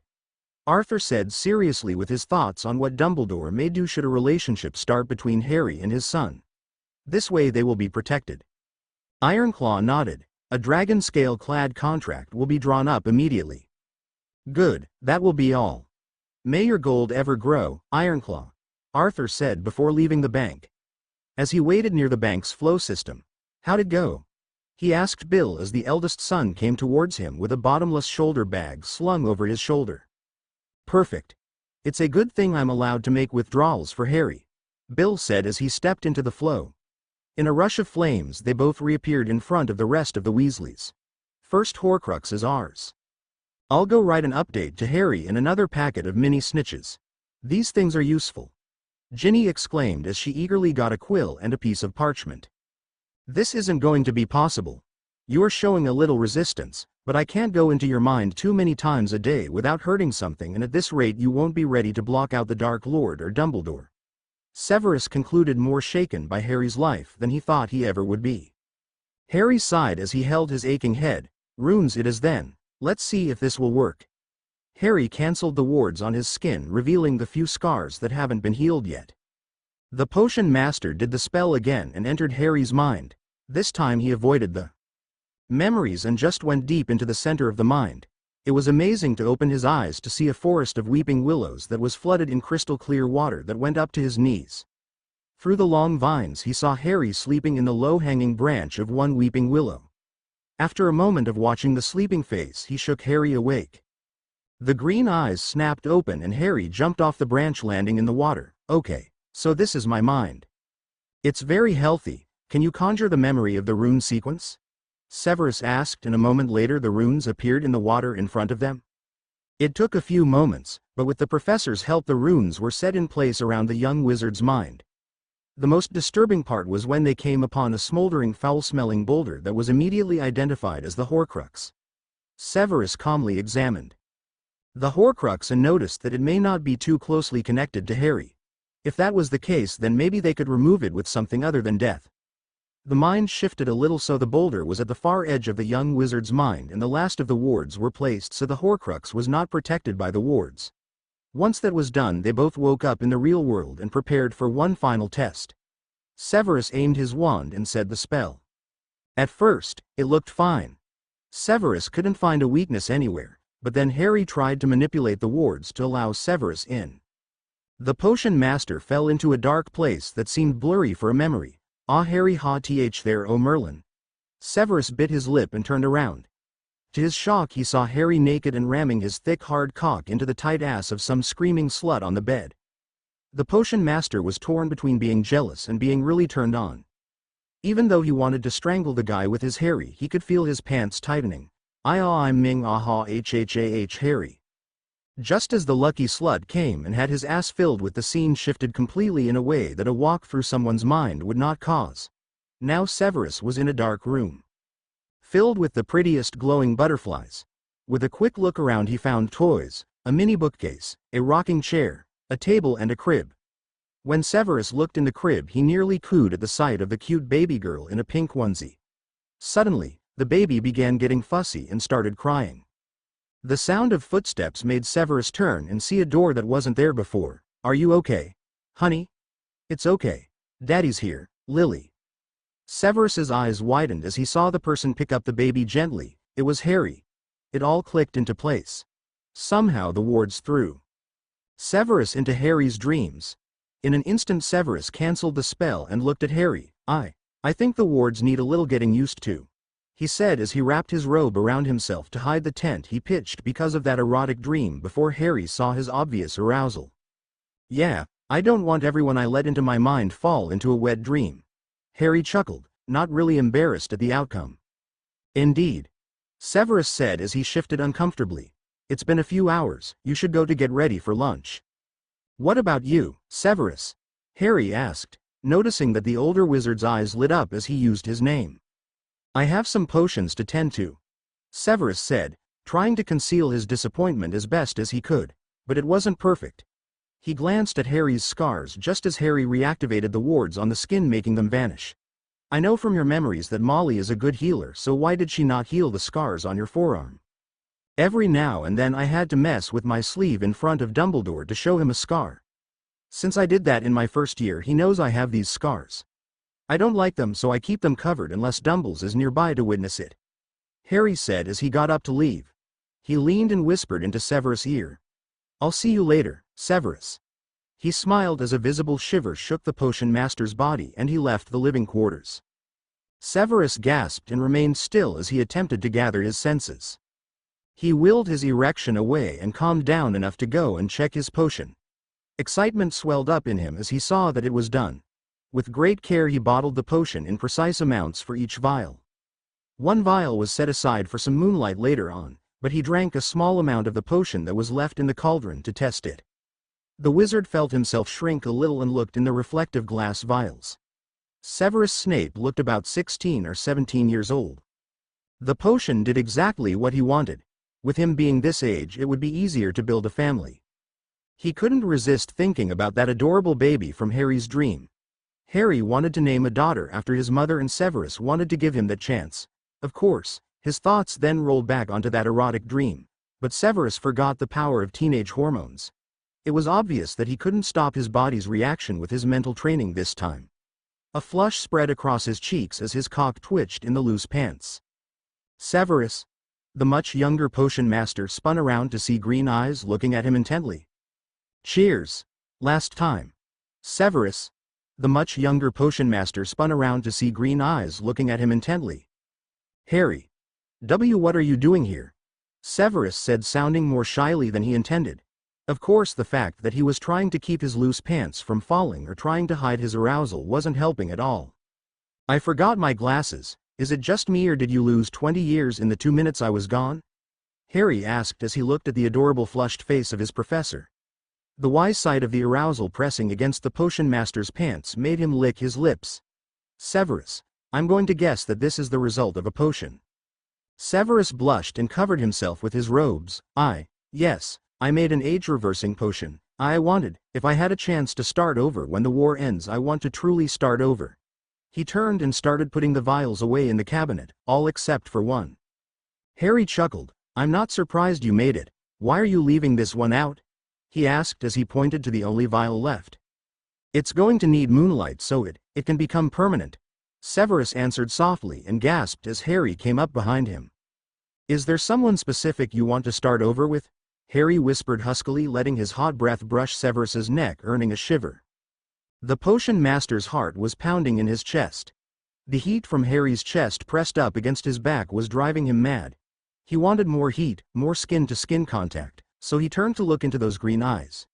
Arthur said seriously with his thoughts on what Dumbledore may do should a relationship start between Harry and his son. This way they will be protected. Ironclaw nodded. A dragon scale-clad contract will be drawn up immediately. Good, that will be all. May your gold ever grow, Ironclaw, Arthur said before leaving the bank. as he waited near the bank's flow system. "How'd it go?" he asked Bill as the eldest son came towards him with a bottomless shoulder bag slung over his shoulder. "Perfect. It's a good thing I'm allowed to make withdrawals for Harry," Bill said as he stepped into the flow. In a rush of flames they both reappeared in front of the rest of the Weasleys. "First horcrux is ours. I'll go write an update to Harry in another packet of mini snitches. These things are useful," Ginny exclaimed as she eagerly got a quill and a piece of parchment. "This isn't going to be possible. You're showing a little resistance, but I can't go into your mind too many times a day without hurting something, and at this rate you won't be ready to block out the Dark Lord or Dumbledore." Severus concluded, more shaken by Harry's life than he thought he ever would be. Harry sighed as he held his aching head. "Runes it is then. Let's see if this will work." Harry cancelled the wards on his skin, revealing the few scars that haven't been healed yet. The potion master did the spell again and entered Harry's mind. This time he avoided the memories and just went deep into the center of the mind. It was amazing to open his eyes to see a forest of weeping willows that was flooded in crystal clear water that went up to his knees. Through the long vines he saw Harry sleeping in the low-hanging branch of one weeping willow. After a moment of watching the sleeping face, he shook Harry awake. The green eyes snapped open and Harry jumped off the branch, landing in the water. "Okay, so this is my mind. It's very healthy. Can you conjure the memory of the rune sequence?" Severus asked, and a moment later the runes appeared in the water in front of them. It took a few moments, but with the professor's help the runes were set in place around the young wizard's mind. The most disturbing part was when they came upon a smoldering, foul-smelling boulder that was immediately identified as the horcrux. Severus calmly examined the horcrux and noticed that it may not be too closely connected to Harry. If that was the case, then maybe they could remove it with something other than death. The mind shifted a little so the boulder was at the far edge of the young wizard's mind and the last of the wards were placed so the horcrux was not protected by the wards. Once that was done, they both woke up in the real world and prepared for one final test. Severus aimed his wand and said the spell. At first, it looked fine. Severus couldn't find a weakness anywhere, but then Harry tried to manipulate the wards to allow Severus in. The potion master fell into a dark place that seemed blurry for a memory. "Ah, Harry, ha there, O Merlin." Severus bit his lip and turned around. To his shock he saw Harry naked and ramming his thick hard cock into the tight ass of some screaming slut on the bed. The potion master was torn between being jealous and being really turned on. Even though he wanted to strangle the guy with his Harry, he could feel his pants tightening. I'm Ming aha Harry. Just as the lucky slut came and had his ass filled with, the scene shifted completely in a way that a walk through someone's mind would not cause. Now Severus was in a dark room, filled with the prettiest glowing butterflies. With a quick look around he found toys, a mini bookcase, a rocking chair, a table and a crib. When Severus looked in the crib he nearly cooed at the sight of the cute baby girl in a pink onesie. Suddenly, the baby began getting fussy and started crying. The sound of footsteps made Severus turn and see a door that wasn't there before. "Are you okay, honey?" "It's okay. Daddy's here, Lily." Severus's eyes widened as he saw the person pick up the baby gently. It was Harry. It all clicked into place. Somehow the wards threw Severus into Harry's dreams. In an instant Severus cancelled the spell and looked at Harry. I think the wards need a little getting used to," he said as he wrapped his robe around himself to hide the tent he pitched because of that erotic dream before Harry saw his obvious arousal. "Yeah, I don't want everyone I let into my mind fall into a wet dream." Harry chuckled, not really embarrassed at the outcome. "Indeed," Severus said as he shifted uncomfortably. "It's been a few hours, you should go to get ready for lunch." "What about you, Severus?" Harry asked, noticing that the older wizard's eyes lit up as he used his name. "I have some potions to tend to," Severus said, trying to conceal his disappointment as best as he could, but it wasn't perfect. He glanced at Harry's scars just as Harry reactivated the wards on the skin, making them vanish. "I know from your memories that Molly is a good healer, so why did she not heal the scars on your forearm?" "Every now and then I had to mess with my sleeve in front of Dumbledore to show him a scar. Since I did that in my first year, he knows I have these scars. I don't like them, so I keep them covered unless Dumbles is nearby to witness it," Harry said as he got up to leave. He leaned and whispered into Severus' ear. "I'll see you later, Severus." He smiled as a visible shiver shook the potion master's body and he left the living quarters. Severus gasped and remained still as he attempted to gather his senses. He willed his erection away and calmed down enough to go and check his potion. Excitement swelled up in him as he saw that it was done. With great care he bottled the potion in precise amounts for each vial. One vial was set aside for some moonlight later on, but he drank a small amount of the potion that was left in the cauldron to test it. The wizard felt himself shrink a little and looked in the reflective glass vials. Severus Snape looked about 16 or 17 years old. The potion did exactly what he wanted. With him being this age, it would be easier to build a family. He couldn't resist thinking about that adorable baby from Harry's dream. Harry wanted to name a daughter after his mother and Severus wanted to give him that chance. Of course, his thoughts then rolled back onto that erotic dream, but Severus forgot the power of teenage hormones. It was obvious that he couldn't stop his body's reaction with his mental training this time. A flush spread across his cheeks as his cock twitched in the loose pants. Severus. The much younger potion master spun around to see green eyes looking at him intently. Cheers. Last time. Severus. The much younger potion master spun around to see green eyes looking at him intently. Harry. What are you doing here? Severus said, sounding more shyly than he intended. Of course, the fact that he was trying to keep his loose pants from falling or trying to hide his arousal wasn't helping at all. I forgot my glasses. Is it just me or did you lose 20 years in the 2 minutes I was gone? Harry asked as he looked at the adorable flushed face of his professor. The wise sight of the arousal pressing against the potion master's pants made him lick his lips. Severus, I'm going to guess that this is the result of a potion. Severus blushed and covered himself with his robes. Yes, I made an age-reversing potion. I wanted, if I had a chance to start over when the war ends, I want to truly start over. He turned and started putting the vials away in the cabinet, all except for one. Harry chuckled. I'm not surprised you made it. Why are you leaving this one out? He asked as he pointed to the only vial left. It's going to need moonlight so it can become permanent. Severus answered softly and gasped as Harry came up behind him. Is there someone specific you want to start over with? Harry whispered huskily, letting his hot breath brush Severus's neck, earning a shiver. The potion master's heart was pounding in his chest. The heat from Harry's chest pressed up against his back was driving him mad. He wanted more heat, more skin-to-skin contact, so he turned to look into those green eyes.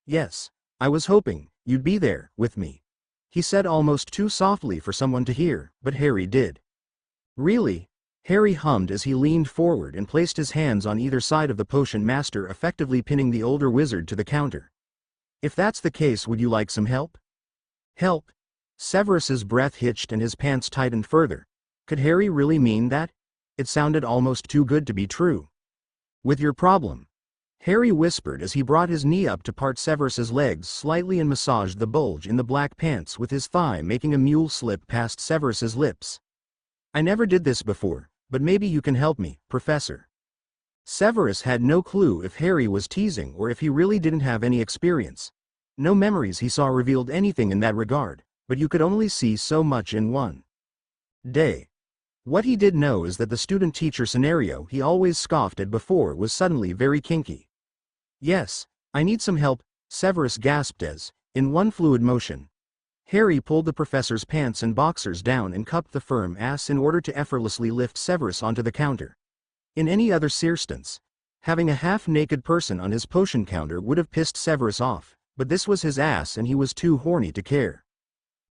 Yes, I was hoping you'd be there, with me. He said almost too softly for someone to hear, but Harry did. Really? Harry hummed as he leaned forward and placed his hands on either side of the potion master, effectively pinning the older wizard to the counter. If that's the case, would you like some help? Help? Severus's breath hitched and his pants tightened further. Could Harry really mean that? It sounded almost too good to be true. With your problem? Harry whispered as he brought his knee up to part Severus's legs slightly and massaged the bulge in the black pants with his thigh, making a mule slip past Severus's lips. I never did this before, but maybe you can help me, Professor. Severus had no clue if Harry was teasing or if he really didn't have any experience. No memories he saw revealed anything in that regard, but you could only see so much in one day. What he did know is that the student-teacher scenario he always scoffed at before was suddenly very kinky. Yes, I need some help, Severus gasped as, in one fluid motion, Harry pulled the professor's pants and boxers down and cupped the firm ass in order to effortlessly lift Severus onto the counter. In any other circumstance, having a half-naked person on his potion counter would have pissed Severus off, but this was his ass and he was too horny to care.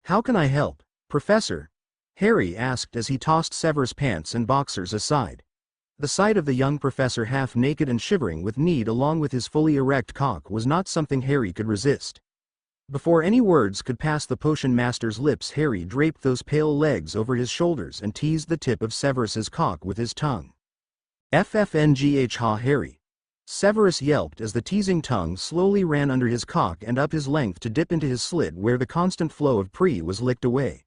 How can I help, Professor? Harry asked as he tossed Severus' pants and boxers aside. The sight of the young professor half-naked and shivering with need along with his fully erect cock was not something Harry could resist. Before any words could pass the potion master's lips, Harry draped those pale legs over his shoulders and teased the tip of Severus's cock with his tongue. FFNGH ha Harry. Severus yelped as the teasing tongue slowly ran under his cock and up his length to dip into his slit where the constant flow of pre was licked away.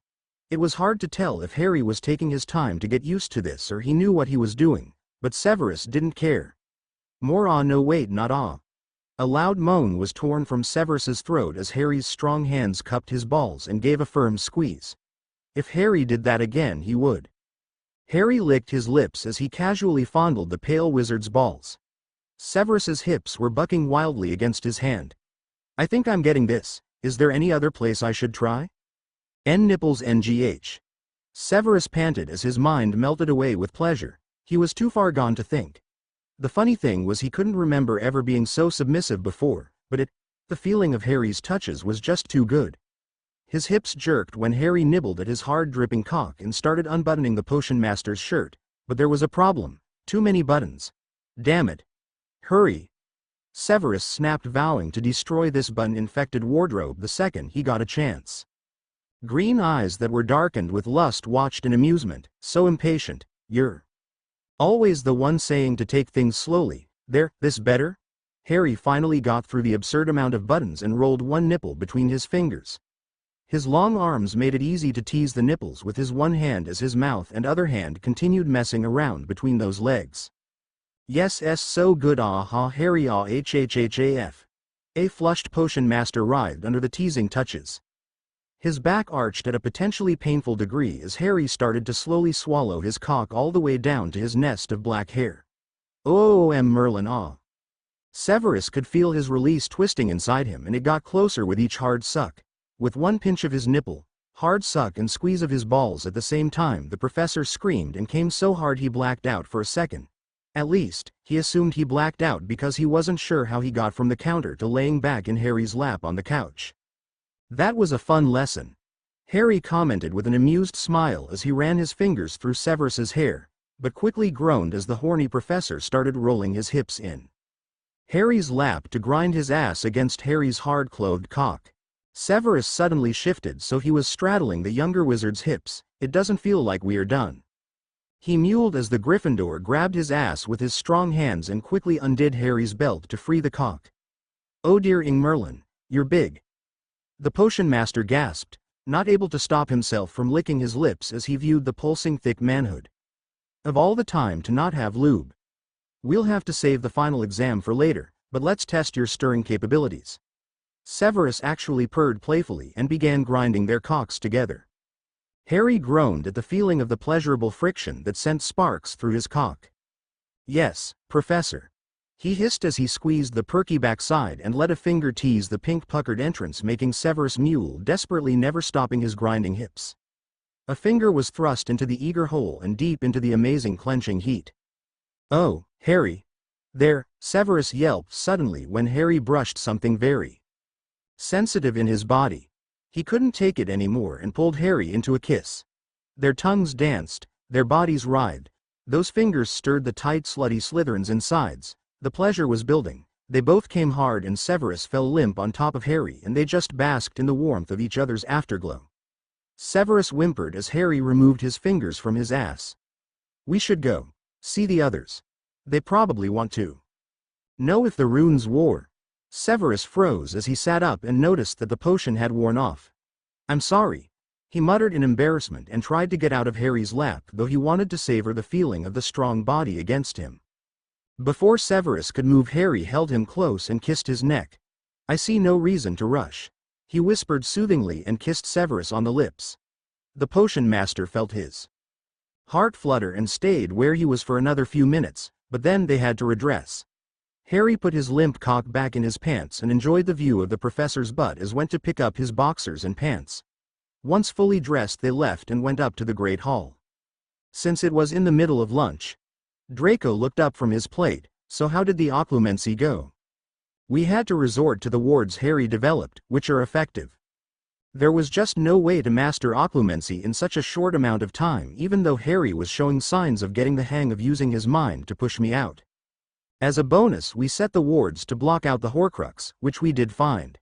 It was hard to tell if Harry was taking his time to get used to this or he knew what he was doing, but Severus didn't care. More no wait not ah. A loud moan was torn from Severus's throat as Harry's strong hands cupped his balls and gave a firm squeeze. If Harry did that again he would. Harry licked his lips as he casually fondled the pale wizard's balls. Severus's hips were bucking wildly against his hand. I think I'm getting this. Is there any other place I should try? N nipples ngh. Severus panted as his mind melted away with pleasure. He was too far gone to think. The funny thing was he couldn't remember ever being so submissive before, but the feeling of Harry's touches was just too good. His hips jerked when Harry nibbled at his hard dripping cock and started unbuttoning the potion master's shirt, but there was a problem. Too many buttons. Damn it. Hurry. Severus snapped, vowing to destroy this button-infected wardrobe the second he got a chance. Green eyes that were darkened with lust watched in amusement, so impatient. You're always the one saying to take things slowly. There, this better? Harry finally got through the absurd amount of buttons and rolled one nipple between his fingers. His long arms made it easy to tease the nipples with his one hand as his mouth and other hand continued messing around between those legs. Yes, so good, ah, Harry, hhhaf. A flushed potion master writhed under the teasing touches. His back arched at a potentially painful degree as Harry started to slowly swallow his cock all the way down to his nest of black hair. Merlin, ah. Severus could feel his release twisting inside him, and it got closer with each hard suck. With one pinch of his nipple, hard suck and squeeze of his balls at the same time, the professor screamed and came so hard he blacked out for a second. At least, he assumed he blacked out because he wasn't sure how he got from the counter to laying back in Harry's lap on the couch. That was a fun lesson, Harry commented with an amused smile as he ran his fingers through Severus's hair, but quickly groaned as the horny professor started rolling his hips in Harry's lap to grind his ass against Harry's hard-clothed cock. Severus suddenly shifted so he was straddling the younger wizard's hips. It doesn't feel like we are done. He mewed as the Gryffindor grabbed his ass with his strong hands and quickly undid Harry's belt to free the cock. Oh dear Merlin, you're big. The potion master gasped, not able to stop himself from licking his lips as he viewed the pulsing thick manhood. Of all the time to not have lube. We'll have to save the final exam for later, but let's test your stirring capabilities. Severus actually purred playfully and began grinding their cocks together. Harry groaned at the feeling of the pleasurable friction that sent sparks through his cock. Yes, Professor. He hissed as he squeezed the perky backside and let a finger tease the pink puckered entrance, making Severus mewl desperately, never stopping his grinding hips. A finger was thrust into the eager hole and deep into the amazing clenching heat. Oh, Harry. There, Severus yelped suddenly when Harry brushed something very sensitive in his body. He couldn't take it anymore and pulled Harry into a kiss. Their tongues danced, their bodies writhed. Those fingers stirred the tight slutty Slytherins' insides. The pleasure was building. They both came hard and Severus fell limp on top of Harry, and they just basked in the warmth of each other's afterglow. Severus whimpered as Harry removed his fingers from his ass. We should go. See the others. They probably want to know if the runes wore. Severus froze as he sat up and noticed that the potion had worn off. I'm sorry. He muttered in embarrassment and tried to get out of Harry's lap, though he wanted to savor the feeling of the strong body against him. Before Severus could move, Harry held him close and kissed his neck. I see no reason to rush, he whispered soothingly and kissed Severus on the lips. The potion master felt his heart flutter and stayed where he was for another few minutes, but then they had to redress. Harry put his limp cock back in his pants and enjoyed the view of the professor's butt as went to pick up his boxers and pants. Once fully dressed, they left and went up to the Great Hall. Since it was in the middle of lunch, Draco looked up from his plate. So how did the Occlumency go? We had to resort to the wards Harry developed, which are effective. There was just no way to master Occlumency in such a short amount of time, even though Harry was showing signs of getting the hang of using his mind to push me out. As a bonus, we set the wards to block out the horcrux, which we did find,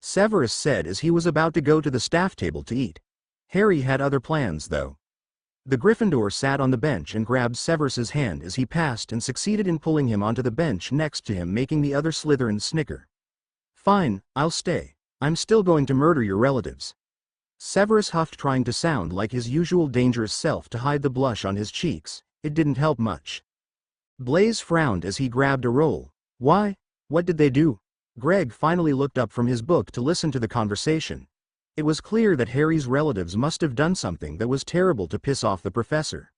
Severus said as he was about to go to the staff table to eat. Harry had other plans, though. The Gryffindor sat on the bench and grabbed Severus's hand as he passed and succeeded in pulling him onto the bench next to him, making the other Slytherins snicker. Fine, I'll stay. I'm still going to murder your relatives. Severus huffed, trying to sound like his usual dangerous self to hide the blush on his cheeks. It didn't help much. Blaise frowned as he grabbed a roll. Why? What did they do? Greg finally looked up from his book to listen to the conversation. It was clear that Harry's relatives must have done something that was terrible to piss off the professor.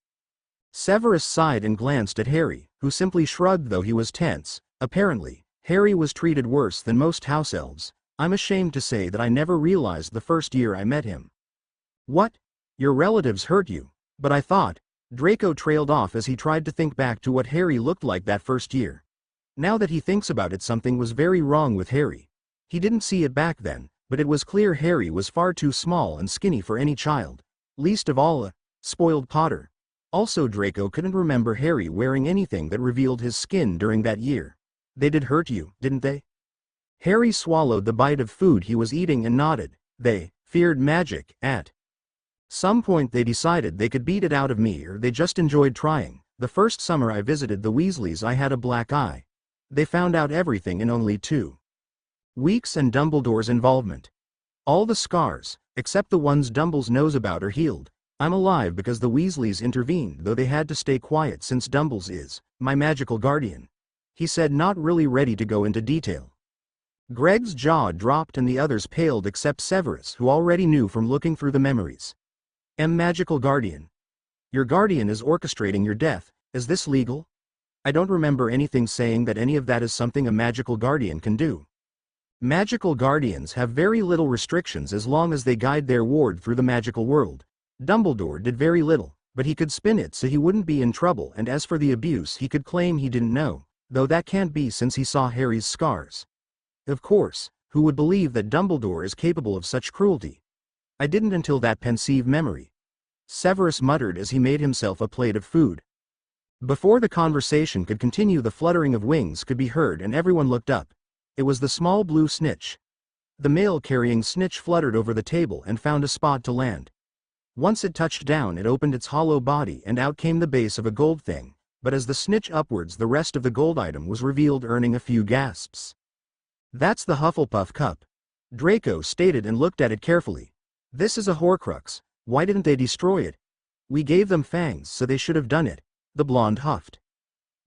Severus sighed and glanced at Harry, who simply shrugged, though he was tense. Apparently, Harry was treated worse than most house elves. I'm ashamed to say that I never realized the first year I met him. What? Your relatives hurt you? But I thought. Draco trailed off as he tried to think back to what Harry looked like that first year. Now that he thinks about it, something was very wrong with Harry. He didn't see it back then, but it was clear Harry was far too small and skinny for any child. Least of all a spoiled Potter. Also, Draco couldn't remember Harry wearing anything that revealed his skin during that year. They did hurt you, didn't they? Harry swallowed the bite of food he was eating and nodded. They feared magic. At some point they decided they could beat it out of me, or they just enjoyed trying. The first summer I visited the Weasleys I had a black eye. They found out everything in only 2 weeks, and Dumbledore's involvement. All the scars, except the ones Dumbledore knows about, are healed. I'm alive because the Weasleys intervened, though they had to stay quiet since Dumbledore is my magical guardian. He said, not really ready to go into detail. Greg's jaw dropped and the others paled except Severus, who already knew from looking through the memories. Magical guardian. Your guardian is orchestrating your death. Is this legal? I don't remember anything saying that any of that is something a magical guardian can do. Magical guardians have very little restrictions as long as they guide their ward through the magical world. Dumbledore did very little, but he could spin it so he wouldn't be in trouble, and as for the abuse, he could claim he didn't know, though that can't be since he saw Harry's scars. Of course, who would believe that Dumbledore is capable of such cruelty? I didn't until that pensive memory. Severus muttered as he made himself a plate of food. Before the conversation could continue, the fluttering of wings could be heard and everyone looked up. It was the small blue snitch. The mail-carrying snitch fluttered over the table and found a spot to land. Once it touched down, it opened its hollow body and out came the base of a gold thing, but as the snitch upwards, the rest of the gold item was revealed, earning a few gasps. That's the Hufflepuff cup. Draco stated and looked at it carefully. This is a horcrux. Why didn't they destroy it? We gave them fangs, so they should have done it. The blonde huffed.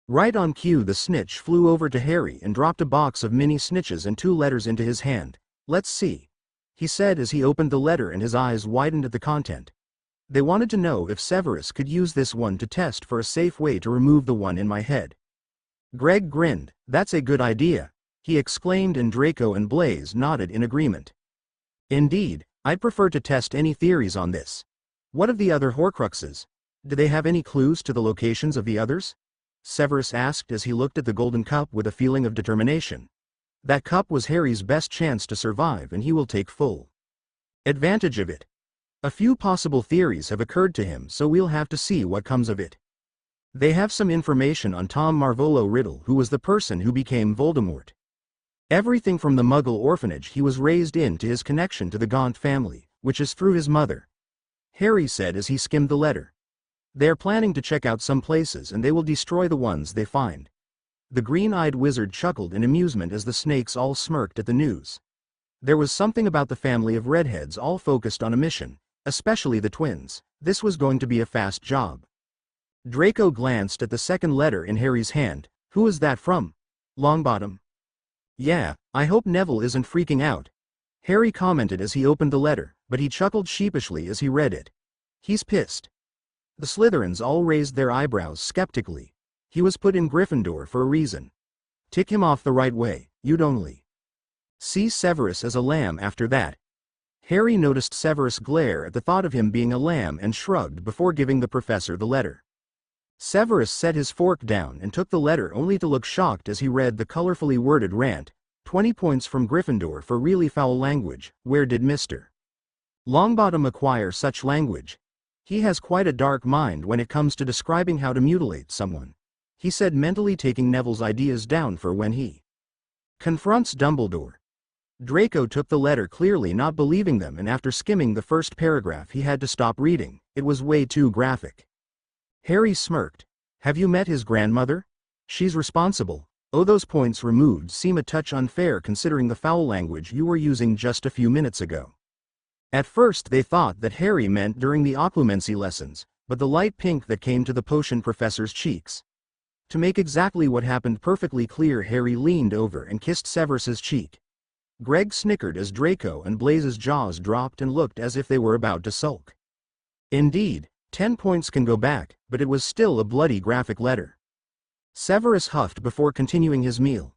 Right on cue, the snitch flew over to Harry and dropped a box of mini snitches and 2 letters into his hand. Let's see, he said as he opened the letter and his eyes widened at the content. They wanted to know if Severus could use this one to test for a safe way to remove the one in my head. Greg grinned. That's a good idea, he exclaimed, and Draco and Blaise nodded in agreement. Indeed, I'd prefer to test any theories on this. What of the other horcruxes? Do they have any clues to the locations of the others? Severus asked as he looked at the golden cup with a feeling of determination. That cup was Harry's best chance to survive, and he will take full advantage of it. A few possible theories have occurred to him, so we'll have to see what comes of it. They have some information on Tom Marvolo Riddle, who was the person who became Voldemort. Everything from the Muggle orphanage he was raised in to his connection to the Gaunt family, which is through his mother. Harry said as he skimmed the letter. They're planning to check out some places and they will destroy the ones they find. The green-eyed wizard chuckled in amusement as the snakes all smirked at the news. There was something about the family of redheads all focused on a mission, especially the twins. This was going to be a fast job. Draco glanced at the second letter in Harry's hand. Who is that from? Longbottom. Yeah, I hope Neville isn't freaking out. Harry commented as he opened the letter, but he chuckled sheepishly as he read it. He's pissed. The Slytherins all raised their eyebrows skeptically. He was put in Gryffindor for a reason. Tick him off the right way, you'd only see Severus as a lamb after that. Harry noticed Severus glare at the thought of him being a lamb and shrugged before giving the professor the letter. Severus set his fork down and took the letter, only to look shocked as he read the colorfully worded rant. 20 points from Gryffindor for really foul language. Where did Mr. Longbottom acquire such language? He has quite a dark mind when it comes to describing how to mutilate someone, he said, mentally taking Neville's ideas down for when he confronts Dumbledore. Draco took the letter, clearly not believing them, and after skimming the first paragraph he had to stop reading. It was way too graphic. Harry smirked. Have you met his grandmother? She's responsible. Oh, those points removed seem a touch unfair considering the foul language you were using just a few minutes ago. At first they thought that Harry meant during the Occlumency lessons, but the light pink that came to the potion professor's cheeks. To make exactly what happened perfectly clear, Harry leaned over and kissed Severus's cheek. Greg snickered as Draco and Blaise's jaws dropped and looked as if they were about to sulk. Indeed, 10 points can go back, but it was still a bloody graphic letter. Severus huffed before continuing his meal.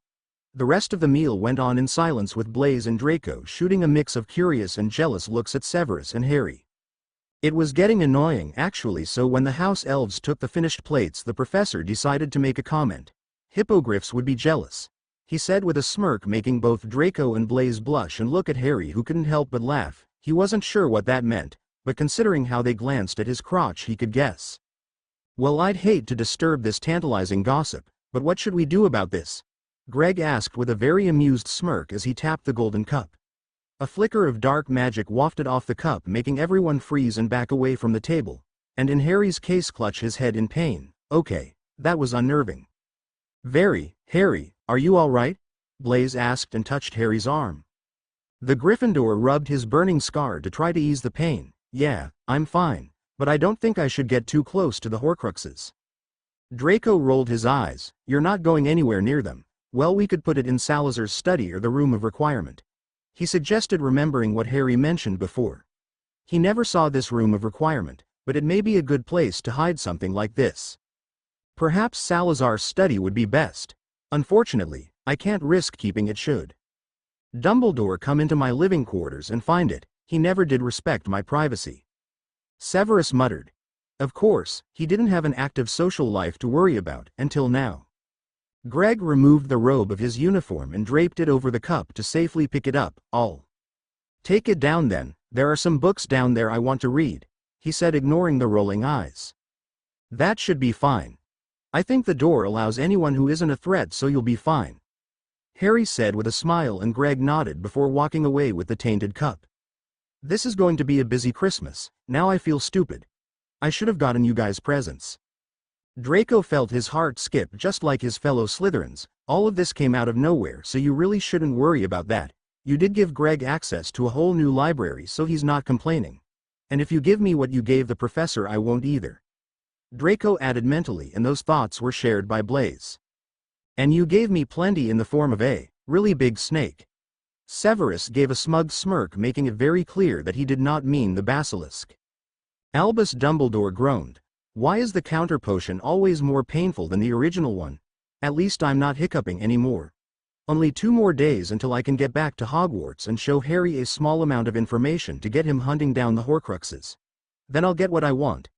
The rest of the meal went on in silence with Blaise and Draco shooting a mix of curious and jealous looks at Severus and Harry. It was getting annoying actually, so when the house elves took the finished plates the professor decided to make a comment. Hippogriffs would be jealous, he said with a smirk, making both Draco and Blaise blush and look at Harry, who couldn't help but laugh. He wasn't sure what that meant, but considering how they glanced at his crotch he could guess. Well, I'd hate to disturb this tantalizing gossip, but what should we do about this? Greg asked with a very amused smirk as he tapped the golden cup. A flicker of dark magic wafted off the cup, making everyone freeze and back away from the table, and in Harry's case clutch his head in pain. Okay, that was unnerving. Very. Harry, are you all right? Blaise asked and touched Harry's arm. The Gryffindor rubbed his burning scar to try to ease the pain. Yeah, I'm fine, but I don't think I should get too close to the horcruxes. Draco rolled his eyes. You're not going anywhere near them. Well, we could put it in Salazar's study or the room of requirement, he suggested, remembering what Harry mentioned before. He never saw this room of requirement, but it may be a good place to hide something like this. Perhaps Salazar's study would be best. Unfortunately, I can't risk keeping it should Dumbledore come into my living quarters and find it. He never did respect my privacy. Severus muttered. Of course, he didn't have an active social life to worry about until now. Greg removed the robe of his uniform and draped it over the cup to safely pick it up. I'll take it down then, there are some books down there I want to read, he said, ignoring the rolling eyes. That should be fine. I think the door allows anyone who isn't a threat, so you'll be fine, Harry said with a smile, and Greg nodded before walking away with the tainted cup. This is going to be a busy Christmas. Now I feel stupid. I should have gotten you guys presents. Draco felt his heart skip just like his fellow Slytherins. All of this came out of nowhere, so you really shouldn't worry about that. You did give Greg access to a whole new library, so he's not complaining. And if you give me what you gave the professor, I won't either, Draco added mentally, and those thoughts were shared by Blaise. And you gave me plenty in the form of a really big snake. Severus gave a smug smirk, making it very clear that he did not mean the basilisk. Albus Dumbledore groaned. Why is the counter potion always more painful than the original one? At least I'm not hiccuping anymore. Only 2 more days until I can get back to Hogwarts and show Harry a small amount of information to get him hunting down the horcruxes. Then I'll get what I want.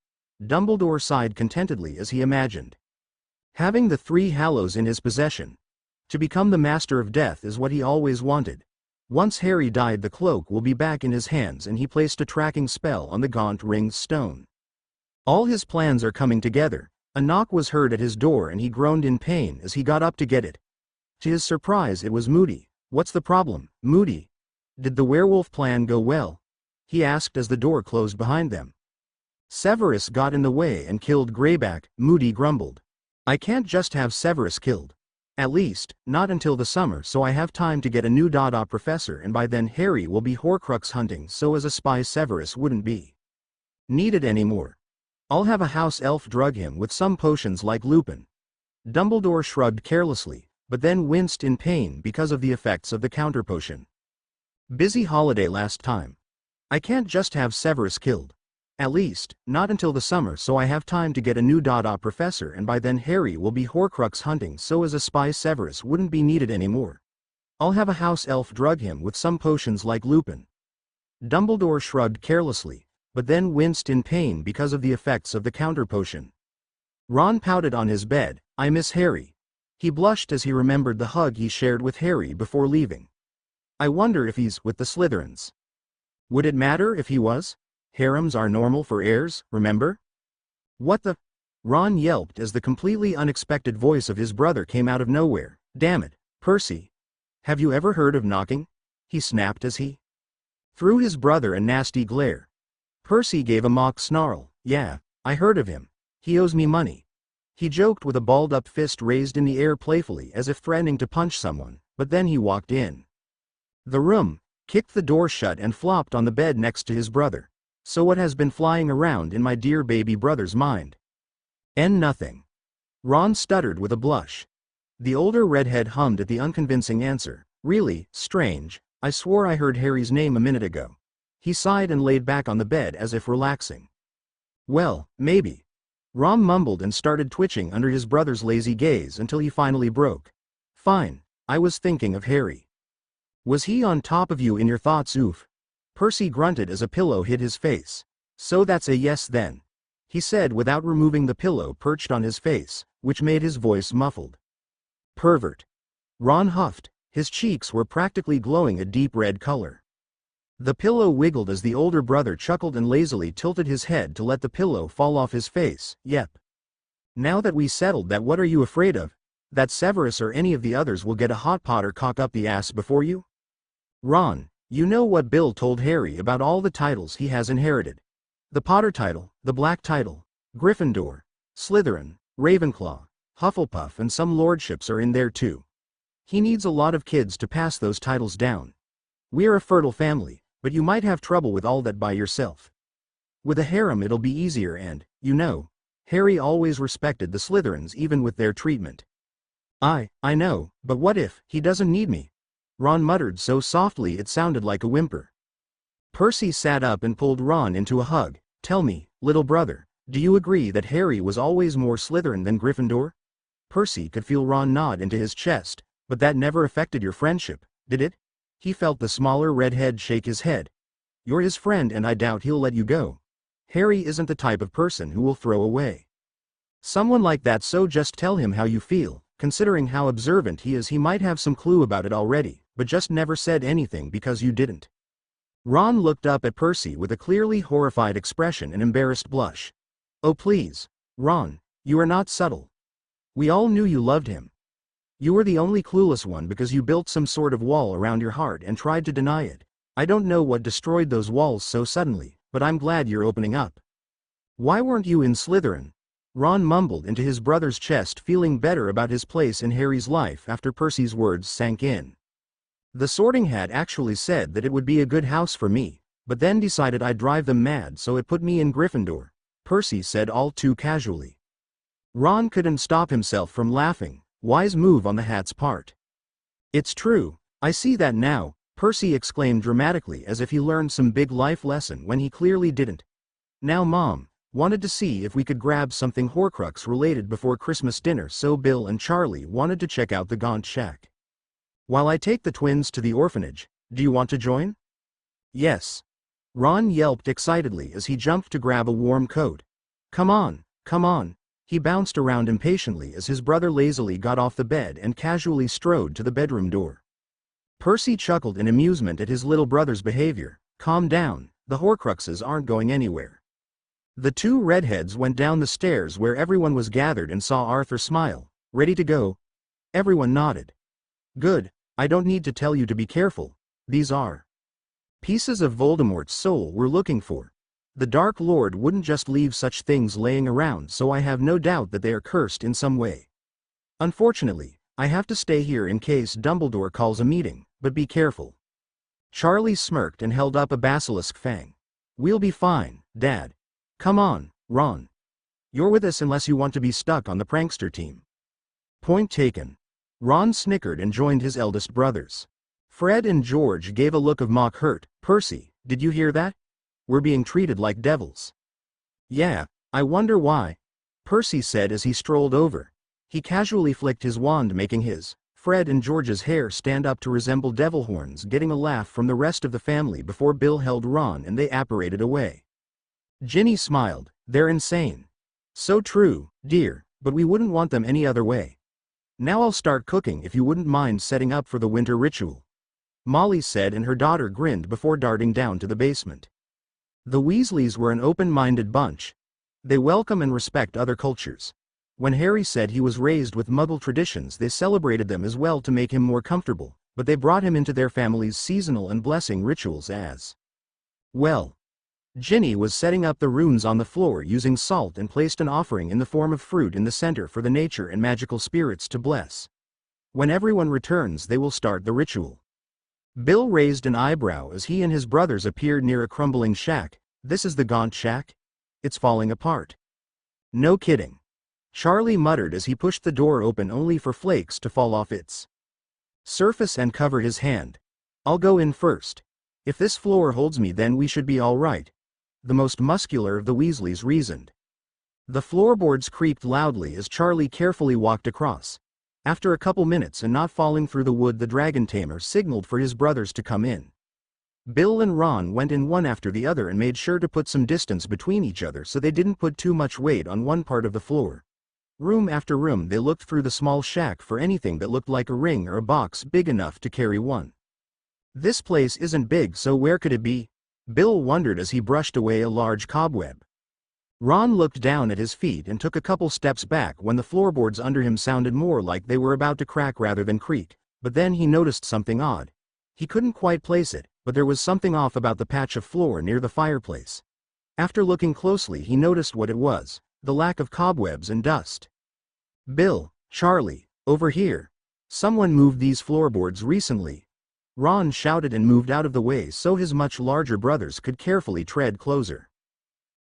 Dumbledore sighed contentedly as he imagined having the 3 Hallows in his possession. To become the Master of Death is what he always wanted. Once Harry died, the cloak will be back in his hands, and he placed a tracking spell on the gaunt ringed stone. All his plans are coming together. A knock was heard at his door and he groaned in pain as he got up to get it. To his surprise, it was Moody. What's the problem, Moody? Did the werewolf plan go well? He asked as the door closed behind them. Severus got in the way and killed Greyback, Moody grumbled. I can't just have Severus killed. At least, not until the summer, so I have time to get a new Dada professor, and by then Harry will be horcrux hunting, so as a spy Severus wouldn't be needed anymore. I'll have a house elf drug him with some potions like Lupin. Dumbledore shrugged carelessly, but then winced in pain because of the effects of the counter potion. Busy holiday last time. I can't just have Severus killed. At least, not until the summer, so I have time to get a new Dada professor, and by then Harry will be horcrux hunting, so as a spy Severus wouldn't be needed anymore. I'll have a house elf drug him with some potions like Lupin. Dumbledore shrugged carelessly, but then winced in pain because of the effects of the counter potion. Ron pouted on his bed. I miss Harry. He blushed as he remembered the hug he shared with Harry before leaving. I wonder if he's with the Slytherins. Would it matter if he was? Harems are normal for heirs, remember? What the? Ron yelped as the completely unexpected voice of his brother came out of nowhere. Damn it, Percy. Have you ever heard of knocking? He snapped as he threw his brother a nasty glare. Percy gave a mock snarl. Yeah, I heard of him. He owes me money. He joked with a balled-up fist raised in the air playfully as if threatening to punch someone, but then he walked in the room, kicked the door shut and flopped on the bed next to his brother. So what has been flying around in my dear baby brother's mind? Nothing. Ron stuttered with a blush. The older redhead hummed at the unconvincing answer. Really, strange, I swore I heard Harry's name a minute ago. He sighed and laid back on the bed as if relaxing. Well, maybe. Ron mumbled and started twitching under his brother's lazy gaze until he finally broke. Fine, I was thinking of Harry. Was he on top of you in your thoughts? Oof. Percy grunted as a pillow hit his face. So that's a yes then, he said without removing the pillow perched on his face, which made his voice muffled. Pervert. Ron huffed, his cheeks were practically glowing a deep red color. The pillow wiggled as the older brother chuckled and lazily tilted his head to let the pillow fall off his face. Yep. Now that we settled that, what are you afraid of? That Severus or any of the others will get a hot potter cock up the ass before you? Ron, you know what Bill told Harry about all the titles he has inherited. The Potter title, the Black title, Gryffindor, Slytherin, Ravenclaw, Hufflepuff, and some lordships are in there too. He needs a lot of kids to pass those titles down. We're a fertile family, but you might have trouble with all that by yourself. With a harem it'll be easier and, you know, Harry always respected the Slytherins even with their treatment. I know, but what if he doesn't need me? Ron muttered so softly it sounded like a whimper. Percy sat up and pulled Ron into a hug. Tell me, little brother, do you agree that Harry was always more Slytherin than Gryffindor? Percy could feel Ron nod into his chest, but that never affected your friendship, did it? He felt the smaller redhead shake his head. You're his friend and I doubt he'll let you go. Harry isn't the type of person who will throw away someone like that, so just tell him how you feel. Considering how observant he is, he might have some clue about it already, but just never said anything because you didn't. Ron looked up at Percy with a clearly horrified expression and embarrassed blush. Oh please, Ron, you are not subtle. We all knew you loved him. You were the only clueless one because you built some sort of wall around your heart and tried to deny it. I don't know what destroyed those walls so suddenly, but I'm glad you're opening up. Why weren't you in Slytherin? Ron mumbled into his brother's chest, feeling better about his place in Harry's life after Percy's words sank in. The Sorting Hat actually said that it would be a good house for me, but then decided I'd drive them mad, so it put me in Gryffindor, Percy said all too casually. Ron couldn't stop himself from laughing. Wise move on the Hat's part. It's true, I see that now, Percy exclaimed dramatically as if he learned some big life lesson when he clearly didn't. Now Mom wanted to see if we could grab something Horcrux related before Christmas dinner, so Bill and Charlie wanted to check out the Gaunt Shack. While I take the twins to the orphanage, do you want to join? Yes. Ron yelped excitedly as he jumped to grab a warm coat. Come on, come on. He bounced around impatiently as his brother lazily got off the bed and casually strode to the bedroom door. Percy chuckled in amusement at his little brother's behavior. Calm down, the Horcruxes aren't going anywhere. The two redheads went down the stairs where everyone was gathered and saw Arthur smile. Ready to go? Everyone nodded. Good, I don't need to tell you to be careful. These are pieces of Voldemort's soul we're looking for. The Dark Lord wouldn't just leave such things laying around, so I have no doubt that they are cursed in some way. Unfortunately, I have to stay here in case Dumbledore calls a meeting, but be careful. Charlie smirked and held up a basilisk fang. We'll be fine, Dad. Come on, Ron. You're with us unless you want to be stuck on the prankster team. Point taken. Ron snickered and joined his eldest brothers. Fred and George gave a look of mock hurt. Percy, did you hear that? We're being treated like devils. Yeah, I wonder why, Percy said as he strolled over. He casually flicked his wand, making his, Fred and George's hair stand up to resemble devil horns, getting a laugh from the rest of the family before Bill held Ron and they apparated away. Ginny smiled. They're insane. So true, dear, but we wouldn't want them any other way. Now I'll start cooking if you wouldn't mind setting up for the winter ritual, Molly said, and her daughter grinned before darting down to the basement. The Weasleys were an open-minded bunch. They welcome and respect other cultures. When Harry said he was raised with Muggle traditions, they celebrated them as well to make him more comfortable, but they brought him into their family's seasonal and blessing rituals as well. Ginny was setting up the runes on the floor using salt and placed an offering in the form of fruit in the center for the nature and magical spirits to bless. When everyone returns, they will start the ritual. Bill raised an eyebrow as he and his brothers appeared near a crumbling shack. This is the Gaunt Shack? It's falling apart. No kidding. Charlie muttered as he pushed the door open only for flakes to fall off its surface and cover his hand. I'll go in first. If this floor holds me, then we should be all right, the most muscular of the Weasleys reasoned. The floorboards creaked loudly as Charlie carefully walked across. After a couple minutes and not falling through the wood, the dragon tamer signaled for his brothers to come in. Bill and Ron went in one after the other and made sure to put some distance between each other so they didn't put too much weight on one part of the floor. Room after room they looked through the small shack for anything that looked like a ring or a box big enough to carry one. This place isn't big, so where could it be? Bill wondered as he brushed away a large cobweb. Ron looked down at his feet and took a couple steps back when the floorboards under him sounded more like they were about to crack rather than creak, but then he noticed something odd. He couldn't quite place it, but there was something off about the patch of floor near the fireplace. After looking closely he noticed what it was: the lack of cobwebs and dust. "Bill, Charlie, over here. Someone moved these floorboards recently." Ron shouted and moved out of the way so his much larger brothers could carefully tread closer.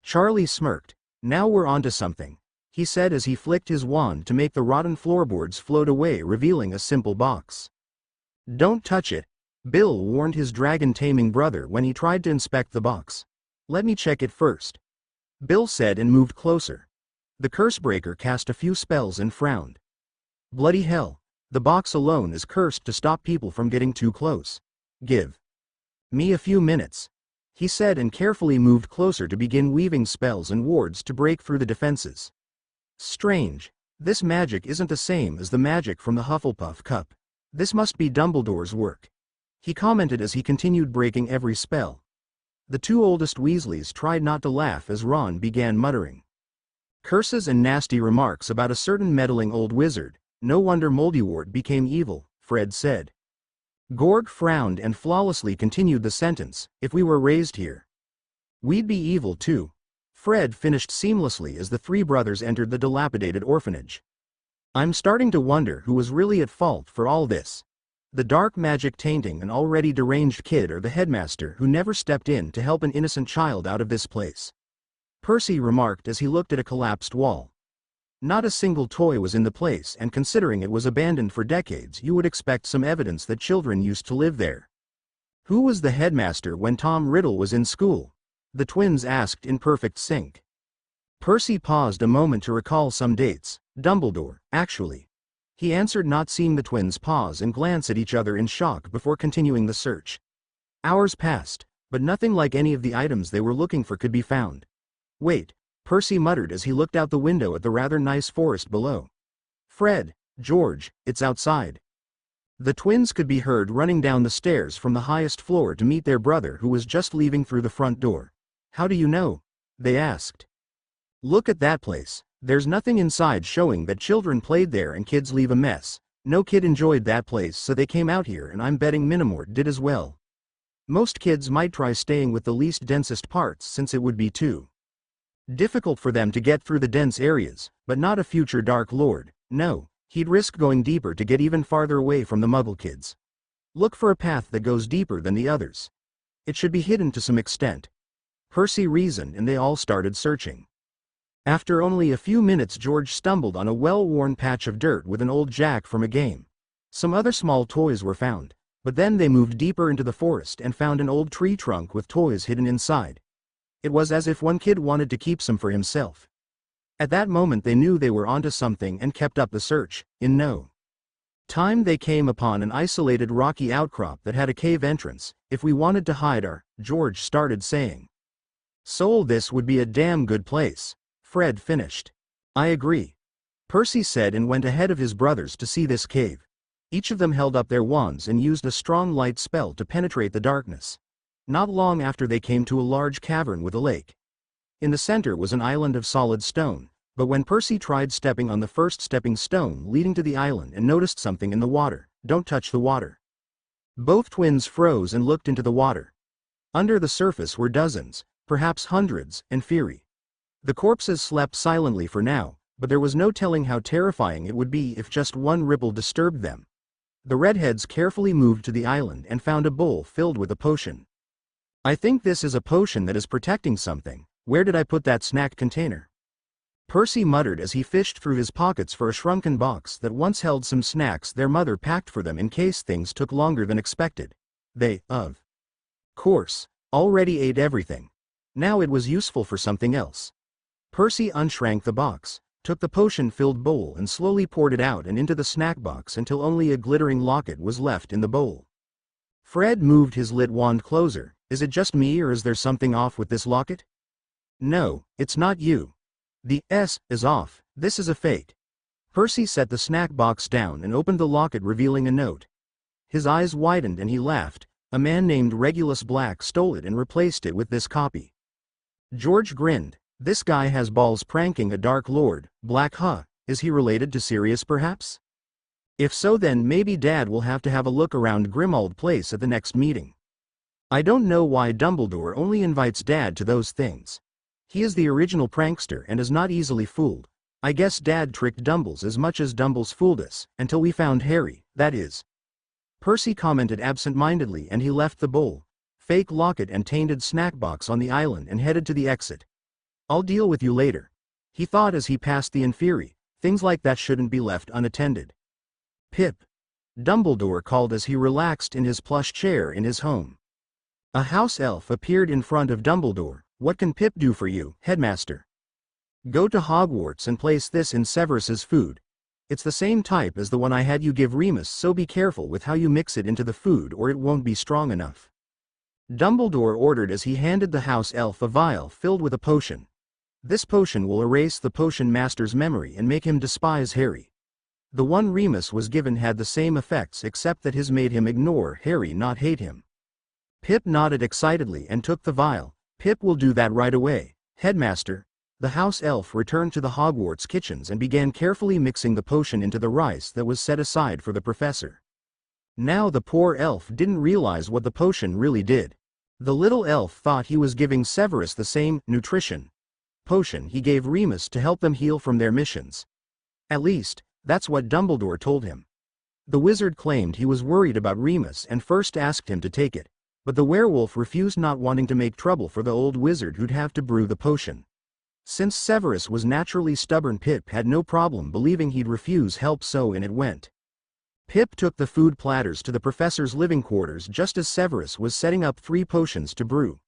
Charlie smirked. "Now we're onto something," he said as he flicked his wand to make the rotten floorboards float away, revealing a simple box. "Don't touch it," Bill warned his dragon-taming brother when he tried to inspect the box. "Let me check it first," Bill said and moved closer. The Cursebreaker cast a few spells and frowned. "Bloody hell, the box alone is cursed to stop people from getting too close. Give me a few minutes," he said and carefully moved closer to begin weaving spells and wards to break through the defenses. "Strange. This magic isn't the same as the magic from the Hufflepuff cup. This must be Dumbledore's work," he commented as he continued breaking every spell. The two oldest Weasleys tried not to laugh as Ron began muttering curses and nasty remarks about a certain meddling old wizard. "No wonder Moldywort became evil," Fred said. Gorg frowned and flawlessly continued the sentence, "If we were raised here, we'd be evil too." Fred finished seamlessly as the three brothers entered the dilapidated orphanage. "I'm starting to wonder who was really at fault for all this. The dark magic tainting an already deranged kid, or the headmaster who never stepped in to help an innocent child out of this place," Percy remarked as he looked at a collapsed wall. Not a single toy was in the place, and considering it was abandoned for decades, you would expect some evidence that children used to live there. "Who was the headmaster when Tom Riddle was in school?" the twins asked in perfect sync. Percy paused a moment to recall some dates. "Dumbledore, actually," he answered, not seeing the twins pause and glance at each other in shock before continuing the search. Hours passed, but nothing like any of the items they were looking for could be found. "Wait," Percy muttered as he looked out the window at the rather nice forest below. "Fred, George, it's outside." The twins could be heard running down the stairs from the highest floor to meet their brother, who was just leaving through the front door. "How do you know?" they asked. "Look at that place. There's nothing inside showing that children played there, and kids leave a mess. No kid enjoyed that place, so they came out here, and I'm betting Minimort did as well. Most kids might try staying with the least densest parts, since it would be too difficult for them to get through the dense areas, but not a future Dark Lord. No, he'd risk going deeper to get even farther away from the Muggle kids. Look for a path that goes deeper than the others. It should be hidden to some extent," Percy reasoned, and they all started searching. After only a few minutes, George stumbled on a well-worn patch of dirt with an old jack from a game. Some other small toys were found, but then they moved deeper into the forest and found an old tree trunk with toys hidden inside. It was as if one kid wanted to keep some for himself. At that moment they knew they were onto something and kept up the search. In no time they came upon an isolated rocky outcrop that had a cave entrance. "If we wanted to hide our," George started saying. "Soul, this would be a damn good place," Fred finished. "I agree," Percy said and went ahead of his brothers to see this cave. Each of them held up their wands and used a strong light spell to penetrate the darkness. Not long after they came to a large cavern with a lake. In the center was an island of solid stone, but when Percy tried stepping on the first stepping stone leading to the island and noticed something in the water, "Don't touch the water." Both twins froze and looked into the water. Under the surface were dozens, perhaps hundreds, and Fury. The corpses slept silently for now, but there was no telling how terrifying it would be if just one ripple disturbed them. The redheads carefully moved to the island and found a bowl filled with a potion. "I think this is a potion that is protecting something. Where did I put that snack container?" Percy muttered as he fished through his pockets for a shrunken box that once held some snacks their mother packed for them in case things took longer than expected. They, of course, already ate everything. Now it was useful for something else. Percy unshrank the box, took the potion-filled bowl and slowly poured it out and into the snack box until only a glittering locket was left in the bowl. Fred moved his lit wand closer. Is it just me or is there something off with this locket? No, it's not you. The S is off, this is a fake. Percy set the snack box down and opened the locket, revealing a note. His eyes widened and he laughed. A man named Regulus Black stole it and replaced it with this copy. George grinned. This guy has balls pranking a Dark Lord. Black, huh? Is he related to Sirius perhaps? If so, then maybe Dad will have to have a look around Grimmauld Place at the next meeting. I don't know why Dumbledore only invites Dad to those things. He is the original prankster and is not easily fooled. I guess Dad tricked Dumbles as much as Dumbles fooled us, until we found Harry, that is. Percy commented absent-mindedly, and he left the bowl, fake locket and tainted snack box on the island and headed to the exit. I'll deal with you later, he thought as he passed the inferi. Things like that shouldn't be left unattended. Pip, Dumbledore called as he relaxed in his plush chair in his home. A house elf appeared in front of Dumbledore. What can Pip do for you, headmaster? Go to Hogwarts and place this in Severus's food. It's the same type as the one I had you give Remus, so be careful with how you mix it into the food or it won't be strong enough. Dumbledore ordered as he handed the house elf a vial filled with a potion. This potion will erase the potion master's memory and make him despise Harry. The one Remus was given had the same effects, except that his made him ignore Harry, not hate him. Pip nodded excitedly and took the vial. Pip will do that right away, headmaster. The house elf returned to the Hogwarts kitchens and began carefully mixing the potion into the rice that was set aside for the professor. Now the poor elf didn't realize what the potion really did. The little elf thought he was giving Severus the same nutrition potion he gave Remus to help them heal from their missions. At least, that's what Dumbledore told him. The wizard claimed he was worried about Remus and first asked him to take it, but the werewolf refused, not wanting to make trouble for the old wizard who'd have to brew the potion. Since Severus was naturally stubborn, Pip had no problem believing he'd refuse help, so in it went. Pip took the food platters to the professor's living quarters just as Severus was setting up 3 potions to brew.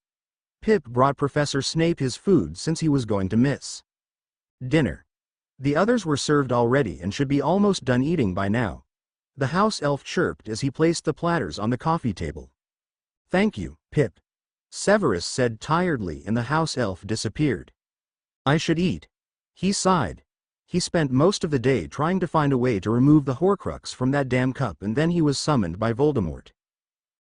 Pip brought Professor Snape his food since he was going to miss dinner. The others were served already and should be almost done eating by now. The house elf chirped as he placed the platters on the coffee table. Thank you, Pip, Severus said tiredly, and the house elf disappeared. I should eat. He sighed. He spent most of the day trying to find a way to remove the horcrux from that damn cup, and then he was summoned by Voldemort.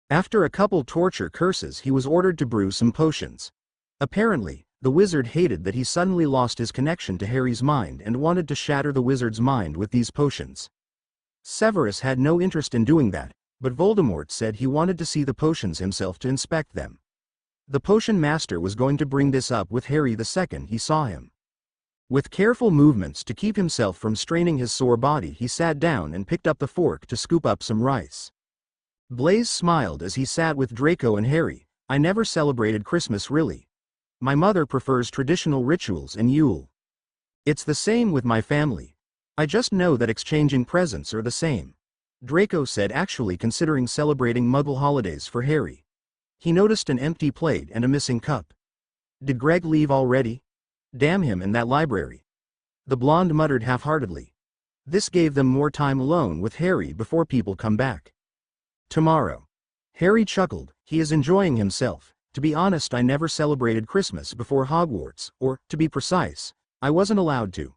After a couple torture curses, he was ordered to brew some potions. Apparently, the wizard hated that he suddenly lost his connection to Harry's mind and wanted to shatter the wizard's mind with these potions. Severus had no interest in doing that, but Voldemort said he wanted to see the potions himself to inspect them. The potion master was going to bring this up with Harry the second he saw him. With careful movements to keep himself from straining his sore body, he sat down and picked up the fork to scoop up some rice. Blaise smiled as he sat with Draco and Harry. I never celebrated Christmas really. My mother prefers traditional rituals and Yule. It's the same with my family. I just know that exchanging presents are the same, Draco said, actually considering celebrating Muggle holidays for Harry. He noticed an empty plate and a missing cup. Did Greg leave already? Damn him and that library. The blonde muttered half-heartedly. This gave them more time alone with Harry before people come back. Tomorrow. Harry chuckled. He is enjoying himself. To be honest, I never celebrated Christmas before Hogwarts, or, to be precise, I wasn't allowed to.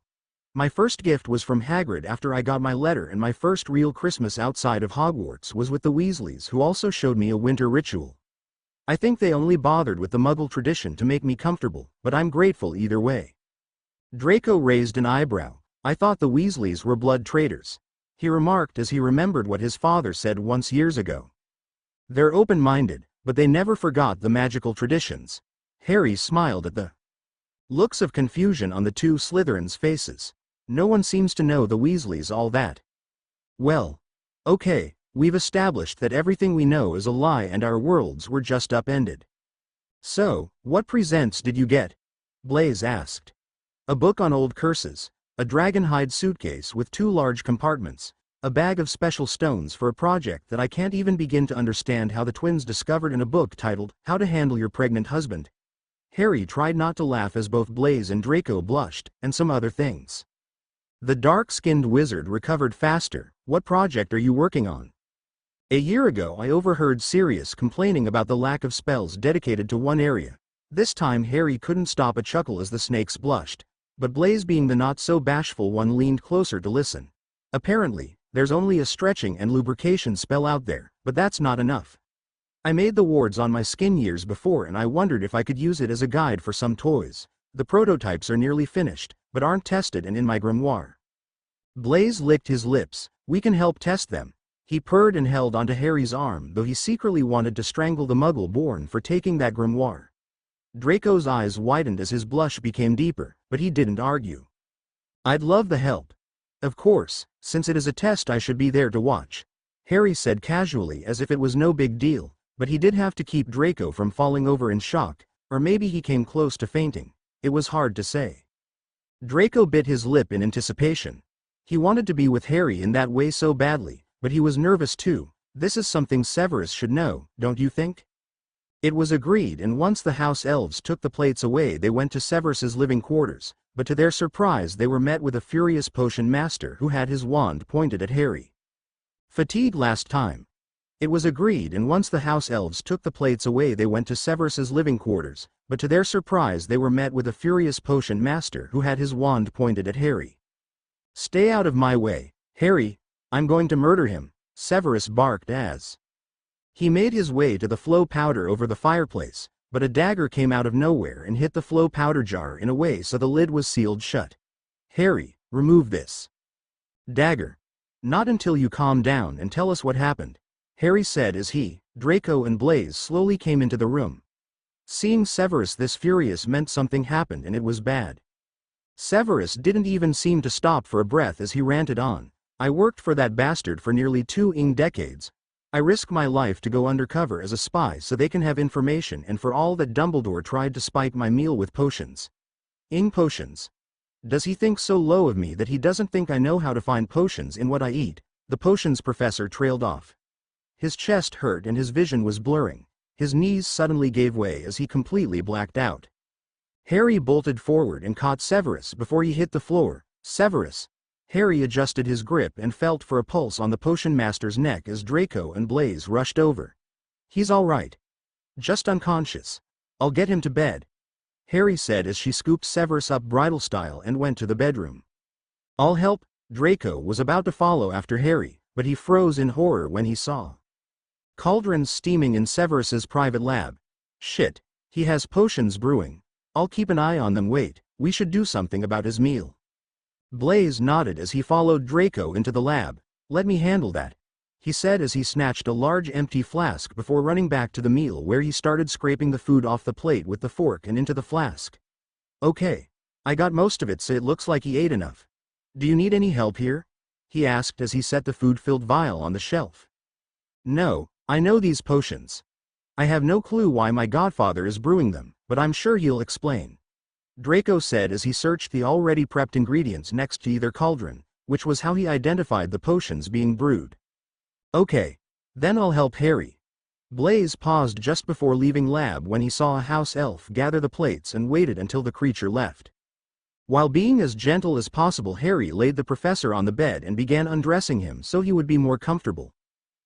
My first gift was from Hagrid after I got my letter, and my first real Christmas outside of Hogwarts was with the Weasleys, who also showed me a winter ritual. I think they only bothered with the Muggle tradition to make me comfortable, but I'm grateful either way. Draco raised an eyebrow. I thought the Weasleys were blood traitors, he remarked as he remembered what his father said once years ago. They're open-minded, but they never forgot the magical traditions. Harry smiled at the looks of confusion on the 2 Slytherins' faces. No one seems to know the Weasleys all that well. Okay, we've established that everything we know is a lie and our worlds were just upended. So, what presents did you get? Blaise asked. A book on old curses, a dragonhide suitcase with 2 large compartments, a bag of special stones for a project that I can't even begin to understand how the twins discovered, in a book titled, How to Handle Your Pregnant Husband. Harry tried not to laugh as both Blaise and Draco blushed, and some other things. The dark-skinned wizard recovered faster. What project are you working on? A year ago I overheard Sirius complaining about the lack of spells dedicated to one area. This time Harry couldn't stop a chuckle as the snakes blushed. But Blaise, being the not-so-bashful one, leaned closer to listen. Apparently, there's only a stretching and lubrication spell out there, but that's not enough. I made the wards on my skin years before and I wondered if I could use it as a guide for some toys. The prototypes are nearly finished, but aren't tested and in my grimoire. Blaise licked his lips. We can help test them. He purred and held onto Harry's arm, though he secretly wanted to strangle the Muggle born for taking that grimoire. Draco's eyes widened as his blush became deeper, but he didn't argue. I'd love the help. Of course, since it is a test I should be there to watch, Harry said casually as if it was no big deal, but he did have to keep Draco from falling over in shock, or maybe he came close to fainting. It was hard to say. Draco bit his lip in anticipation. He wanted to be with Harry in that way so badly, but he was nervous too. This is something Severus should know, don't you think? It was agreed, and once the house elves took the plates away they went to Severus's living quarters, but to their surprise they were met with a furious potion master who had his wand pointed at Harry. Fatigued last time. It was agreed, and once the house elves took the plates away they went to Severus's living quarters, but to their surprise they were met with a furious potion master who had his wand pointed at Harry. Stay out of my way, Harry, I'm going to murder him, Severus barked as he made his way to the flow powder over the fireplace, but a dagger came out of nowhere and hit the flow powder jar in a way so the lid was sealed shut. Harry, remove this dagger. Not until you calm down and tell us what happened, Harry said as he, Draco and Blaise slowly came into the room. Seeing Severus this furious meant something happened and it was bad. Severus didn't even seem to stop for a breath as he ranted on. I worked for that bastard for nearly 2 decades. I risk my life to go undercover as a spy so they can have information, and for all that Dumbledore tried to spike my meal with potions. Potions. Does he think so low of me that he doesn't think I know how to find potions in what I eat? The potions professor trailed off. His chest hurt and his vision was blurring. His knees suddenly gave way as he completely blacked out. Harry bolted forward and caught Severus before he hit the floor. Severus. Harry adjusted his grip and felt for a pulse on the potion master's neck as Draco and Blaise rushed over. He's all right. Just unconscious. I'll get him to bed, Harry said as she scooped Severus up bridal style and went to the bedroom. I'll help. Draco was about to follow after Harry, but he froze in horror when he saw cauldrons steaming in Severus's private lab. Shit, he has potions brewing. I'll keep an eye on them. Wait, we should do something about his meal. Blaise nodded as he followed Draco into the lab. Let me handle that, he said as he snatched a large empty flask before running back to the meal where he started scraping the food off the plate with the fork and into the flask. Okay. I got most of it, so it looks like he ate enough. Do you need any help here? He asked as he set the food-filled vial on the shelf. No, I know these potions. I have no clue why my godfather is brewing them, but I'm sure he'll explain, Draco said as he searched the already prepped ingredients next to either cauldron, which was how he identified the potions being brewed. Okay. Then I'll help Harry. Blaise paused just before leaving lab when he saw a house elf gather the plates and waited until the creature left. While being as gentle as possible, Harry laid the professor on the bed and began undressing him so he would be more comfortable.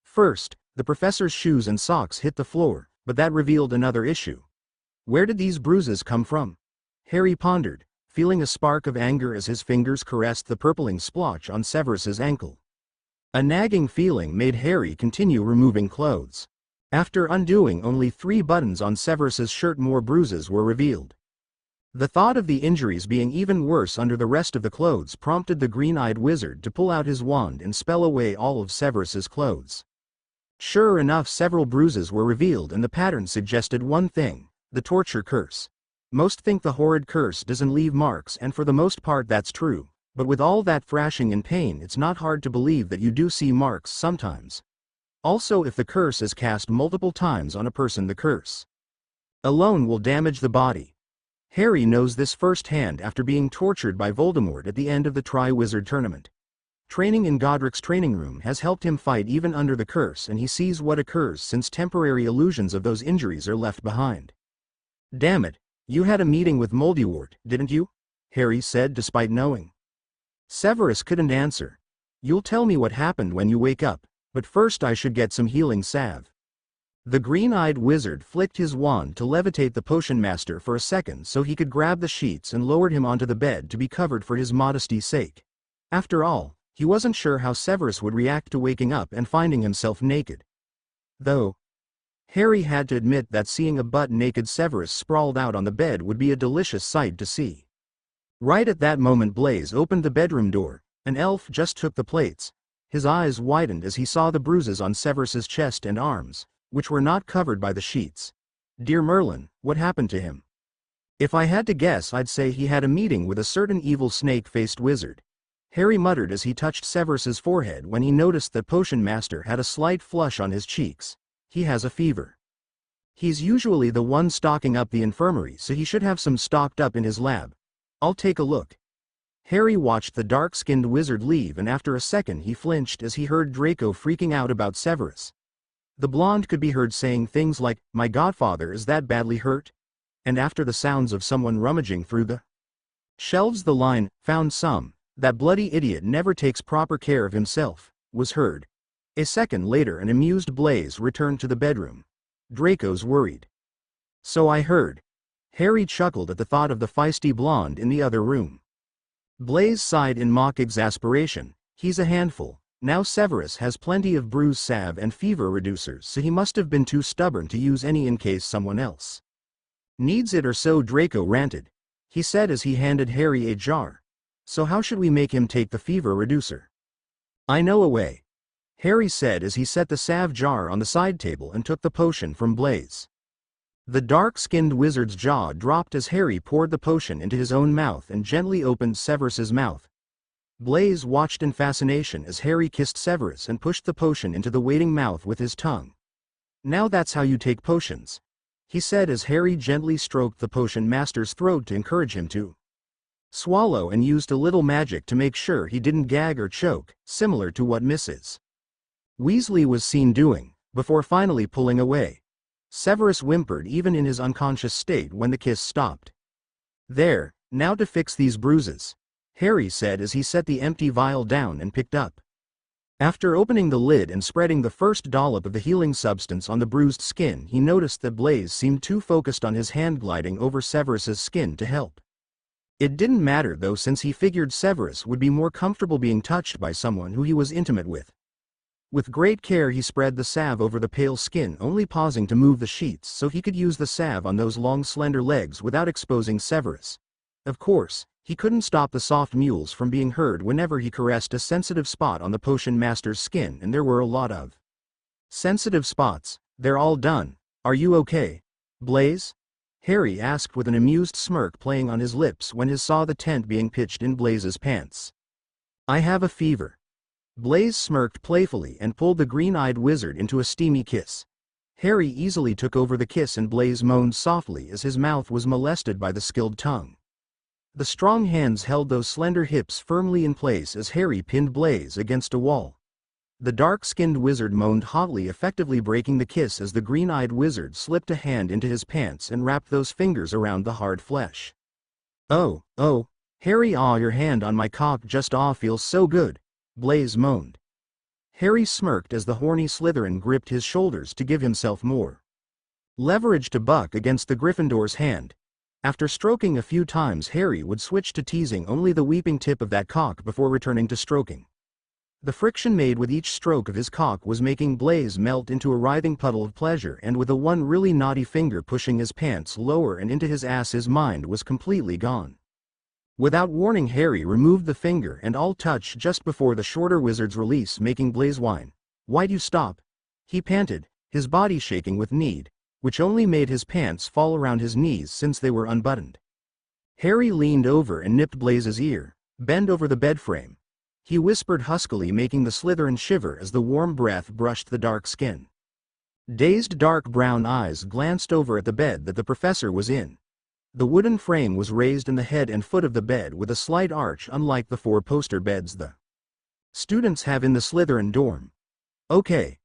First, the professor's shoes and socks hit the floor, but that revealed another issue. Where did these bruises come from? Harry pondered, feeling a spark of anger as his fingers caressed the purpling splotch on Severus's ankle. A nagging feeling made Harry continue removing clothes. After undoing only 3 buttons on Severus's shirt, more bruises were revealed. The thought of the injuries being even worse under the rest of the clothes prompted the green-eyed wizard to pull out his wand and spell away all of Severus's clothes. Sure enough, several bruises were revealed and the pattern suggested one thing: the torture curse. Most think the horrid curse doesn't leave marks, and for the most part that's true, but with all that thrashing and pain it's not hard to believe that you do see marks sometimes. Also, if the curse is cast multiple times on a person, the curse alone will damage the body. Harry knows this firsthand after being tortured by Voldemort at the end of the Tri-Wizard tournament. Training in Godric's training room has helped him fight even under the curse, and he sees what occurs since temporary illusions of those injuries are left behind. Damn it, you had a meeting with Moldywort, didn't you? Harry said despite knowing Severus couldn't answer. "You'll tell me what happened when you wake up, but first I should get some healing salve." The green-eyed wizard flicked his wand to levitate the potion master for a second so he could grab the sheets and lowered him onto the bed to be covered for his modesty's sake. After all, he wasn't sure how Severus would react to waking up and finding himself naked. Though Harry had to admit that seeing a butt-naked Severus sprawled out on the bed would be a delicious sight to see. Right at that moment Blaise opened the bedroom door. An elf just took the plates. His eyes widened as he saw the bruises on Severus's chest and arms, which were not covered by the sheets. "Dear Merlin, what happened to him?" "If I had to guess, I'd say he had a meeting with a certain evil snake-faced wizard," Harry muttered as he touched Severus's forehead when he noticed that Potion Master had a slight flush on his cheeks. "He has a fever. He's usually the one stocking up the infirmary, so he should have some stocked up in his lab. I'll take a look." Harry watched the dark-skinned wizard leave, and after a second he flinched as he heard Draco freaking out about Severus. The blonde could be heard saying things like, "My godfather is that badly hurt?" And after the sounds of someone rummaging through the shelves, the line, "Found some. That bloody idiot never takes proper care of himself," was heard. A second later an amused Blaise returned to the bedroom. "Draco's worried." "So I heard." Harry chuckled at the thought of the feisty blonde in the other room. Blaise sighed in mock exasperation. "He's a handful. Now Severus has plenty of bruise salve and fever reducers, so he must have been too stubborn to use any in case someone else needs it or so," Draco ranted. He said as he handed Harry a jar. "So how should we make him take the fever reducer?" "I know a way," Harry said as he set the salve jar on the side table and took the potion from Blaise. The dark-skinned wizard's jaw dropped as Harry poured the potion into his own mouth and gently opened Severus's mouth. Blaise watched in fascination as Harry kissed Severus and pushed the potion into the waiting mouth with his tongue. "Now that's how you take potions," he said as Harry gently stroked the potion master's throat to encourage him to swallow and used a little magic to make sure he didn't gag or choke, similar to what Mrs. Weasley was seen doing, before finally pulling away. Severus whimpered even in his unconscious state when the kiss stopped. "There, now to fix these bruises," Harry said as he set the empty vial down and picked up. After opening the lid and spreading the first dollop of the healing substance on the bruised skin, he noticed that Blaise seemed too focused on his hand gliding over Severus's skin to help. It didn't matter though, since he figured Severus would be more comfortable being touched by someone who he was intimate with. With great care he spread the salve over the pale skin, only pausing to move the sheets so he could use the salve on those long slender legs without exposing Severus. Of course, he couldn't stop the soft mewls from being heard whenever he caressed a sensitive spot on the potion master's skin, and there were a lot of sensitive spots. "They're all done. Are you okay, Blaise?" Harry asked with an amused smirk playing on his lips when he saw the tent being pitched in Blaise's pants. "I have a fever." Blaise smirked playfully and pulled the green-eyed wizard into a steamy kiss. Harry easily took over the kiss and Blaise moaned softly as his mouth was molested by the skilled tongue. The strong hands held those slender hips firmly in place as Harry pinned Blaise against a wall. The dark-skinned wizard moaned hotly, effectively breaking the kiss as the green-eyed wizard slipped a hand into his pants and wrapped those fingers around the hard flesh. Oh, Harry, your hand on my cock just feels so good," Blaise moaned. Harry smirked as the horny Slytherin gripped his shoulders to give himself more leverage to buck against the Gryffindor's hand. After stroking a few times, Harry would switch to teasing only the weeping tip of that cock before returning to stroking. The friction made with each stroke of his cock was making Blaise melt into a writhing puddle of pleasure, and with the one really naughty finger pushing his pants lower and into his ass, his mind was completely gone. Without warning, Harry removed the finger and all touch just before the shorter wizard's release, making Blaise whine. "Why'd you stop?" he panted, his body shaking with need, which only made his pants fall around his knees since they were unbuttoned. Harry leaned over and nipped Blaise's ear. "Bend over the bed frame," he whispered huskily, making the Slytherin shiver as the warm breath brushed the dark skin. Dazed dark brown eyes glanced over at the bed that the professor was in. The wooden frame was raised in the head and foot of the bed with a slight arch, unlike the four-poster beds the students have in the Slytherin dorm. "Okay,"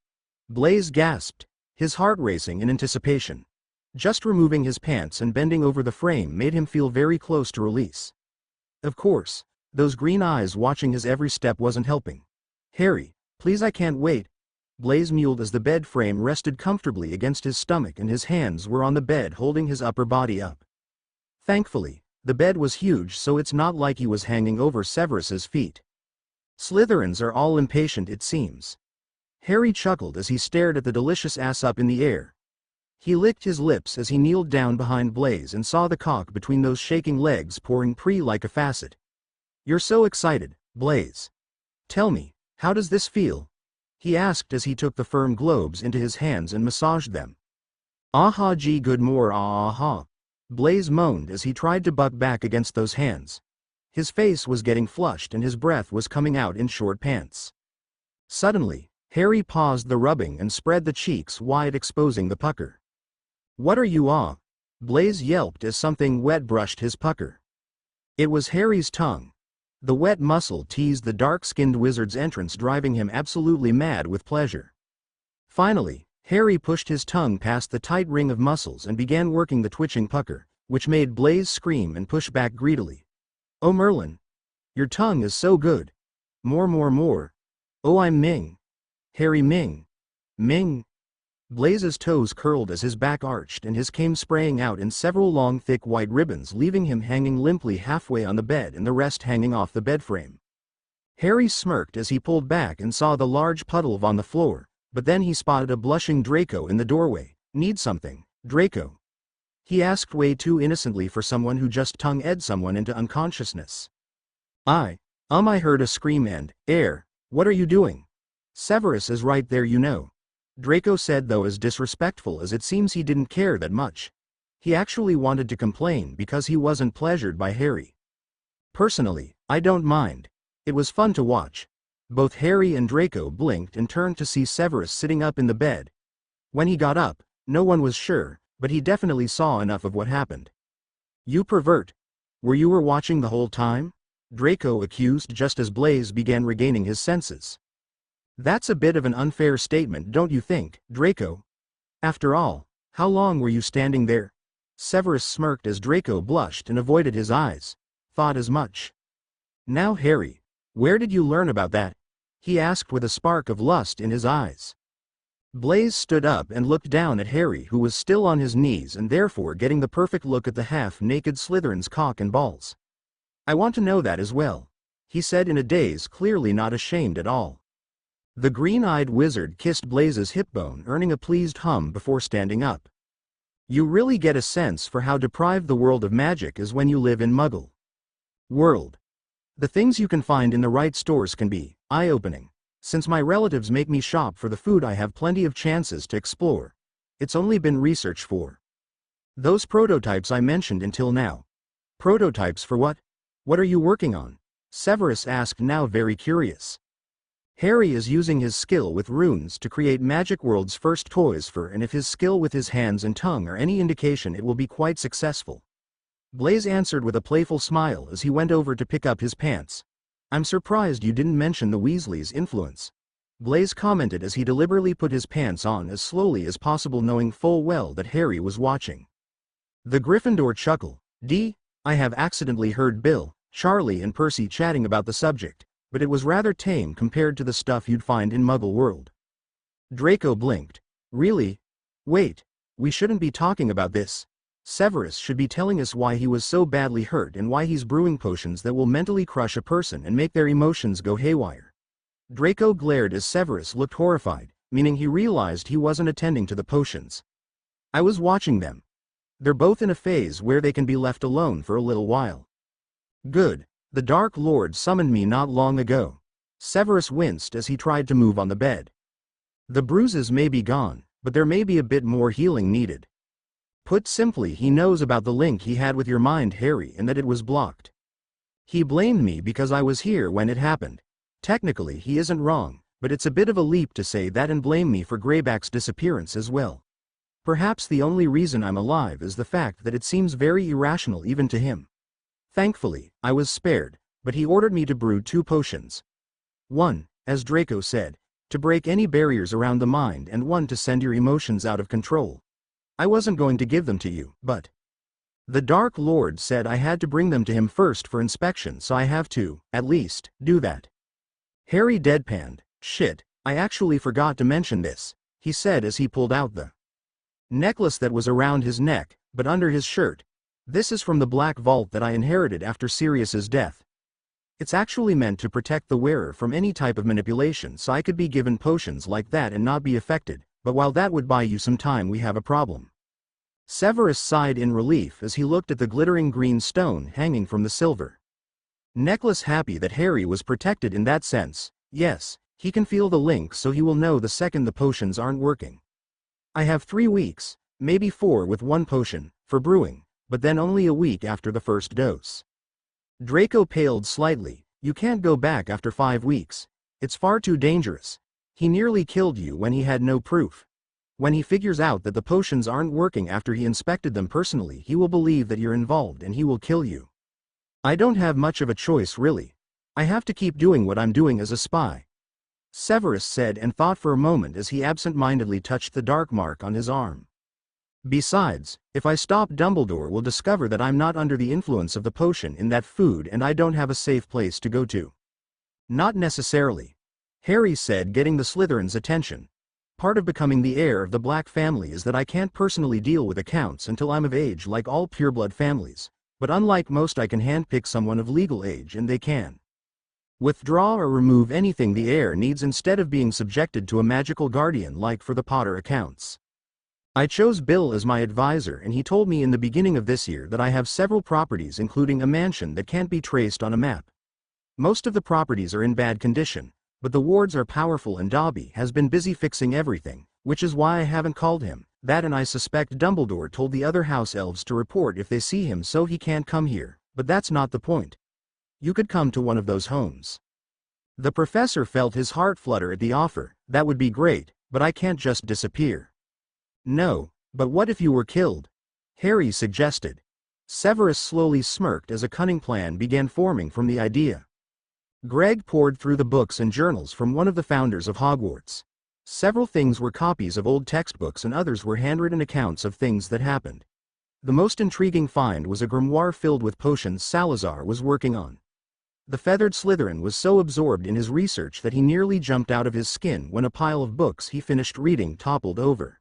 Blaise gasped, his heart racing in anticipation. Just removing his pants and bending over the frame made him feel very close to release. Of course, Those green eyes watching his every step wasn't helping. "Harry, please, I can't wait." Blaise mewed as the bed frame rested comfortably against his stomach and his hands were on the bed holding his upper body up. Thankfully, the bed was huge, so it's not like he was hanging over Severus's feet. Slytherins are all impatient, it seems. Harry chuckled as he stared at the delicious ass up in the air. He licked his lips as he kneeled down behind Blaise and saw the cock between those shaking legs pouring pre like a faucet. "You're so excited, Blaise. Tell me, how does this feel?" he asked as he took the firm globes into his hands and massaged them. "Aha gee good more aha." Blaise moaned as he tried to buck back against those hands. His face was getting flushed and his breath was coming out in short pants. Suddenly, Harry paused the rubbing and spread the cheeks wide, exposing the pucker. "What are you ah?" Blaise yelped as something wet brushed his pucker. It was Harry's tongue. The wet muscle teased the dark-skinned wizard's entrance, driving him absolutely mad with pleasure. Finally, Harry pushed his tongue past the tight ring of muscles and began working the twitching pucker, which made Blaise scream and push back greedily. "Oh Merlin! Your tongue is so good! More more more! Oh I'm Ming! Harry Ming! Ming!" Blaise's toes curled as his back arched and his came spraying out in several long thick white ribbons, leaving him hanging limply halfway on the bed and the rest hanging off the bed frame. Harry smirked as he pulled back and saw the large puddle on the floor, but then he spotted a blushing Draco in the doorway. "Need something, Draco?" he asked way too innocently for someone who just tongue-ed someone into unconsciousness. I heard a scream and, "Air, what are you doing? Severus is right there, you know," Draco said, though as disrespectful as it seems he didn't care that much. He actually wanted to complain because he wasn't pleasured by Harry. "Personally, I don't mind. It was fun to watch." Both Harry and Draco blinked and turned to see Severus sitting up in the bed. When he got up, no one was sure, but he definitely saw enough of what happened. "You pervert! You were watching the whole time?" Draco accused just as Blaise began regaining his senses. "That's a bit of an unfair statement, don't you think, Draco? After all, how long were you standing there?" Severus smirked as Draco blushed and avoided his eyes. "Thought as much." "Now Harry, where did you learn about that?" he asked with a spark of lust in his eyes. Blaise stood up and looked down at Harry, who was still on his knees and therefore getting the perfect look at the half-naked Slytherin's cock and balls. "I want to know that as well," he said in a daze, clearly not ashamed at all. The green-eyed wizard kissed Blaise's hip bone, earning a pleased hum before standing up. "You really get a sense for how deprived the world of magic is when you live in Muggle world. The things you can find in the right stores can be eye-opening. Since my relatives make me shop for the food, I have plenty of chances to explore. It's only been researched for those prototypes I mentioned until now." "Prototypes for what? What are you working on?" Severus asked, now very curious. "Harry is using his skill with runes to create Magic World's first toys for, and if his skill with his hands and tongue are any indication, it will be quite successful." Blaise answered with a playful smile as he went over to pick up his pants. "I'm surprised you didn't mention the Weasleys' influence," Blaise commented as he deliberately put his pants on as slowly as possible, knowing full well that Harry was watching. The Gryffindor chuckle. I have accidentally heard Bill, Charlie and Percy chatting about the subject, but it was rather tame compared to the stuff you'd find in Muggle world." Draco blinked. "Really? Wait, we shouldn't be talking about this. Severus should be telling us why he was so badly hurt and why he's brewing potions that will mentally crush a person and make their emotions go haywire." Draco glared as Severus looked horrified, meaning he realized he wasn't attending to the potions. "I was watching them. They're both in a phase where they can be left alone for a little while." "Good. The Dark Lord summoned me not long ago." Severus winced as he tried to move on the bed. "The bruises may be gone, but there may be a bit more healing needed. Put simply, he knows about the link he had with your mind, Harry, and that it was blocked. He blamed me because I was here when it happened. Technically he isn't wrong, but it's a bit of a leap to say that and blame me for Greyback's disappearance as well. Perhaps the only reason I'm alive is the fact that it seems very irrational even to him. Thankfully, I was spared, but he ordered me to brew 2 potions. One, as Draco said, to break any barriers around the mind, and one to send your emotions out of control. I wasn't going to give them to you, but The Dark Lord said I had to bring them to him first for inspection, so I have to, at least, do that. Harry deadpanned. Shit, I actually forgot to mention this, he said as he pulled out the necklace that was around his neck, but under his shirt. This is from the Black Vault that I inherited after Sirius's death. It's actually meant to protect the wearer from any type of manipulation, so I could be given potions like that and not be affected, but while that would buy you some time, we have a problem. Severus sighed in relief as he looked at the glittering green stone hanging from the silver necklace, happy that Harry was protected in that sense. Yes, he can feel the link, so he will know the second the potions aren't working. I have 3 weeks, maybe 4 with one potion, for brewing, but then only a week after the first dose. Draco paled slightly. You can't go back after 5 weeks. It's far too dangerous. He nearly killed you when he had no proof. When he figures out that the potions aren't working after he inspected them personally, he will believe that you're involved and he will kill you. I don't have much of a choice, really. I have to keep doing what I'm doing as a spy. Severus said, and thought for a moment as he absent-mindedly touched the dark mark on his arm. Besides, if I stop, Dumbledore will discover that I'm not under the influence of the potion in that food and I don't have a safe place to go to. Not necessarily. Harry said, getting the Slytherin's attention. Part of becoming the heir of the Black family is that I can't personally deal with accounts until I'm of age, like all pureblood families, but unlike most I can handpick someone of legal age and they can withdraw or remove anything the heir needs instead of being subjected to a magical guardian like for the Potter accounts. I chose Bill as my advisor, and he told me in the beginning of this year that I have several properties, including a mansion that can't be traced on a map. Most of the properties are in bad condition, but the wards are powerful and Dobby has been busy fixing everything, which is why I haven't called him. That, and I suspect Dumbledore told the other house elves to report if they see him, so he can't come here, but that's not the point. You could come to one of those homes. The professor felt his heart flutter at the offer. That would be great, but I can't just disappear. No, but what if you were killed? Harry suggested. Severus slowly smirked as a cunning plan began forming from the idea. Greg poured through the books and journals from one of the founders of Hogwarts. Several things were copies of old textbooks and others were handwritten accounts of things that happened. The most intriguing find was a grimoire filled with potions Salazar was working on. The feathered Slytherin was so absorbed in his research that he nearly jumped out of his skin when a pile of books he finished reading toppled over.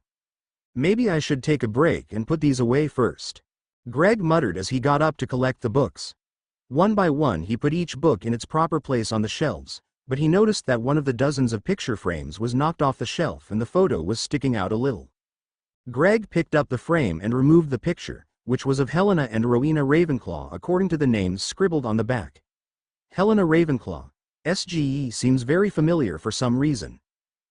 Maybe I should take a break and put these away first, Greg muttered as he got up to collect the books. One by one he put each book in its proper place on the shelves, but he noticed that one of the dozens of picture frames was knocked off the shelf and the photo was sticking out a little. Greg picked up the frame and removed the picture, which was of Helena and Rowena Ravenclaw according to the names scribbled on the back. Helena Ravenclaw. SGE seems very familiar for some reason.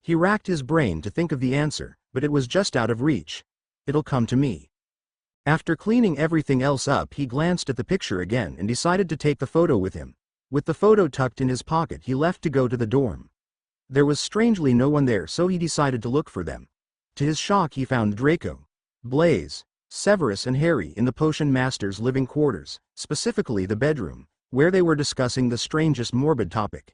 He racked his brain to think of the answer, but it was just out of reach. It'll come to me. After cleaning everything else up, he glanced at the picture again and decided to take the photo with him. With the photo tucked in his pocket, he left to go to the dorm. There was strangely no one there, so he decided to look for them. To his shock, he found Draco, Blaise, Severus and Harry in the Potion Master's living quarters, specifically the bedroom, where they were discussing the strangest morbid topic.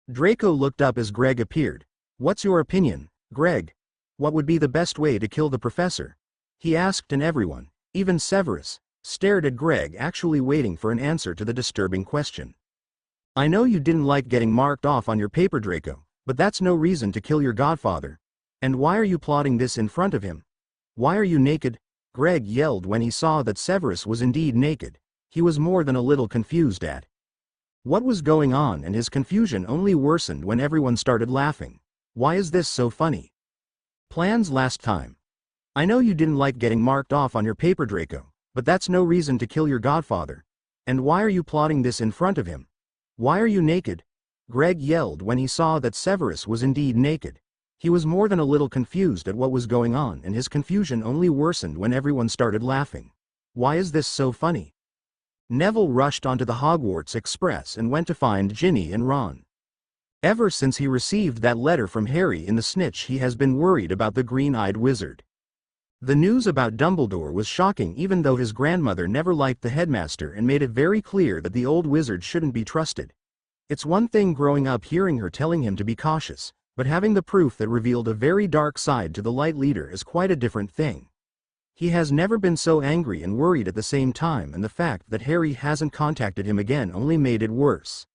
Draco looked up as Greg appeared. "What's your opinion, Greg? What would be the best way to kill the professor?" he asked, and everyone, even Severus, stared at Greg, actually waiting for an answer to the disturbing question. "I know you didn't like getting marked off on your paper, Draco, but that's no reason to kill your godfather. And why are you plotting this in front of him? Why are you naked?" Greg yelled when he saw that Severus was indeed naked. He was more than a little confused at what was going on, and his confusion only worsened when everyone started laughing. "Why is this so funny?" "Plans last time. I know you didn't like getting marked off on your paper, Draco, but that's no reason to kill your godfather. And why are you plotting this in front of him? Why are you naked?" Greg yelled when he saw that Severus was indeed naked. He was more than a little confused at what was going on, and his confusion only worsened when everyone started laughing. "Why is this so funny?" Neville rushed onto the Hogwarts Express and went to find Ginny and Ron. Ever since he received that letter from Harry in the snitch, he has been worried about the green-eyed wizard. The news about Dumbledore was shocking, even though his grandmother never liked the headmaster and made it very clear that the old wizard shouldn't be trusted. It's one thing growing up hearing her telling him to be cautious, but having the proof that revealed a very dark side to the light leader is quite a different thing. He has never been so angry and worried at the same time, and the fact that Harry hasn't contacted him again only made it worse.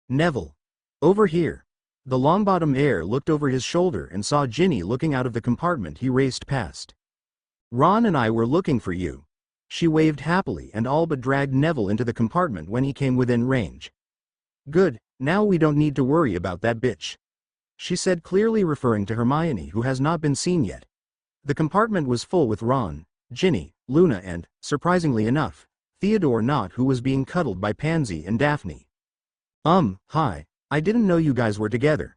Neville. Over here. The Longbottom heir looked over his shoulder and saw Ginny looking out of the compartment he raced past. Ron and I were looking for you. She waved happily and all but dragged Neville into the compartment when he came within range. Good, now we don't need to worry about that bitch, she said, clearly referring to Hermione, who has not been seen yet. The compartment was full with Ron, Ginny, Luna and, surprisingly enough, Theodore Nott, who was being cuddled by Pansy and Daphne. Hi, I didn't know you guys were together,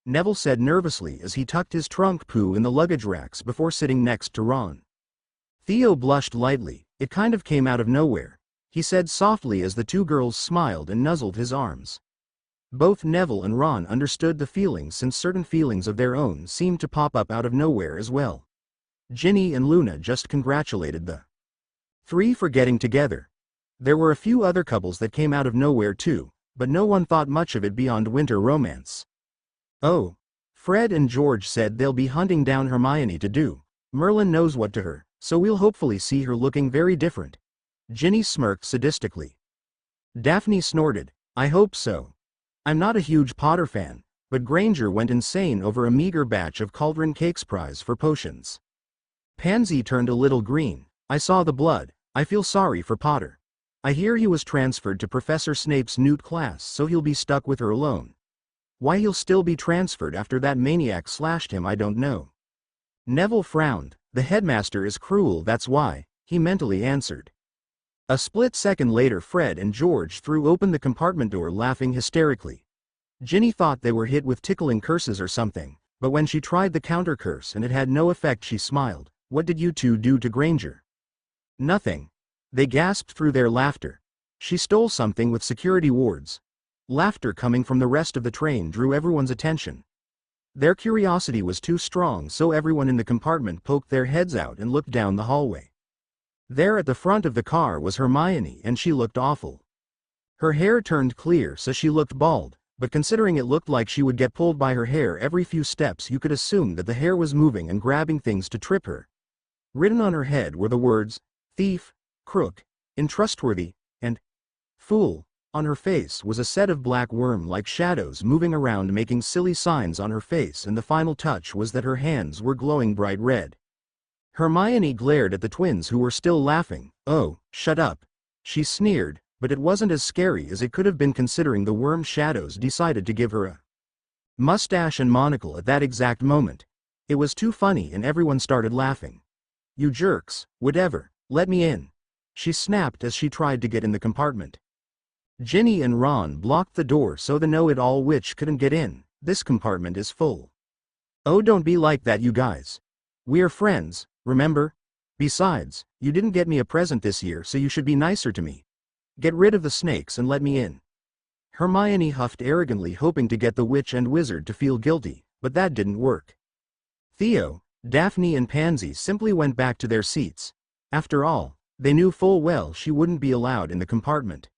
Neville said nervously as he tucked his trunk poo in the luggage racks before sitting next to Ron. Theo blushed lightly. It kind of came out of nowhere, he said softly as the two girls smiled and nuzzled his arms. Both Neville and Ron understood the feeling, since certain feelings of their own seemed to pop up out of nowhere as well. Ginny and Luna just congratulated the three for getting together. There were a few other couples that came out of nowhere too, but no one thought much of it beyond winter romance. Oh. Fred and George said they'll be hunting down Hermione to do Merlin knows what to her, so we'll hopefully see her looking very different. Ginny smirked sadistically. Daphne snorted, I hope so. I'm not a huge Potter fan, but Granger went insane over a meager batch of Cauldron Cakes prize for potions. Pansy turned a little green. I saw the blood. I feel sorry for Potter. I hear he was transferred to Professor Snape's Newt class, so he'll be stuck with her alone. Why he'll still be transferred after that maniac slashed him, I don't know. Neville frowned. The headmaster is cruel, that's why, he mentally answered. A split second later, Fred and George threw open the compartment door, laughing hysterically. Ginny thought they were hit with tickling curses or something, but when she tried the counter curse and it had no effect, she smiled. What did you two do to Granger? Nothing. They gasped through their laughter. She stole something with security wards. Laughter coming from the rest of the train drew everyone's attention. Their curiosity was too strong, so everyone in the compartment poked their heads out and looked down the hallway. There at the front of the car was Hermione, and she looked awful. Her hair turned clear, so she looked bald, but considering it looked like she would get pulled by her hair every few steps, you could assume that the hair was moving and grabbing things to trip her. Written on her head were the words, thief, crook, untrustworthy, and fool. On her face was a set of black worm-like shadows moving around, making silly signs on her face, and the final touch was that her hands were glowing bright red. Hermione glared at the twins, who were still laughing. Oh, shut up, she sneered, but it wasn't as scary as it could have been, considering the worm shadows decided to give her a mustache and monocle at that exact moment. It was too funny and everyone started laughing. You jerks, whatever, let me in, she snapped as she tried to get in the compartment. Ginny and Ron blocked the door so the know-it-all witch couldn't get in. This compartment is full. Oh, don't be like that, you guys. We're friends, remember? Besides, you didn't get me a present this year, so you should be nicer to me. Get rid of the snakes and let me in. Hermione huffed arrogantly, hoping to get the witch and wizard to feel guilty, but that didn't work. Theo, Daphne and Pansy simply went back to their seats. After all, they knew full well she wouldn't be allowed in the compartment.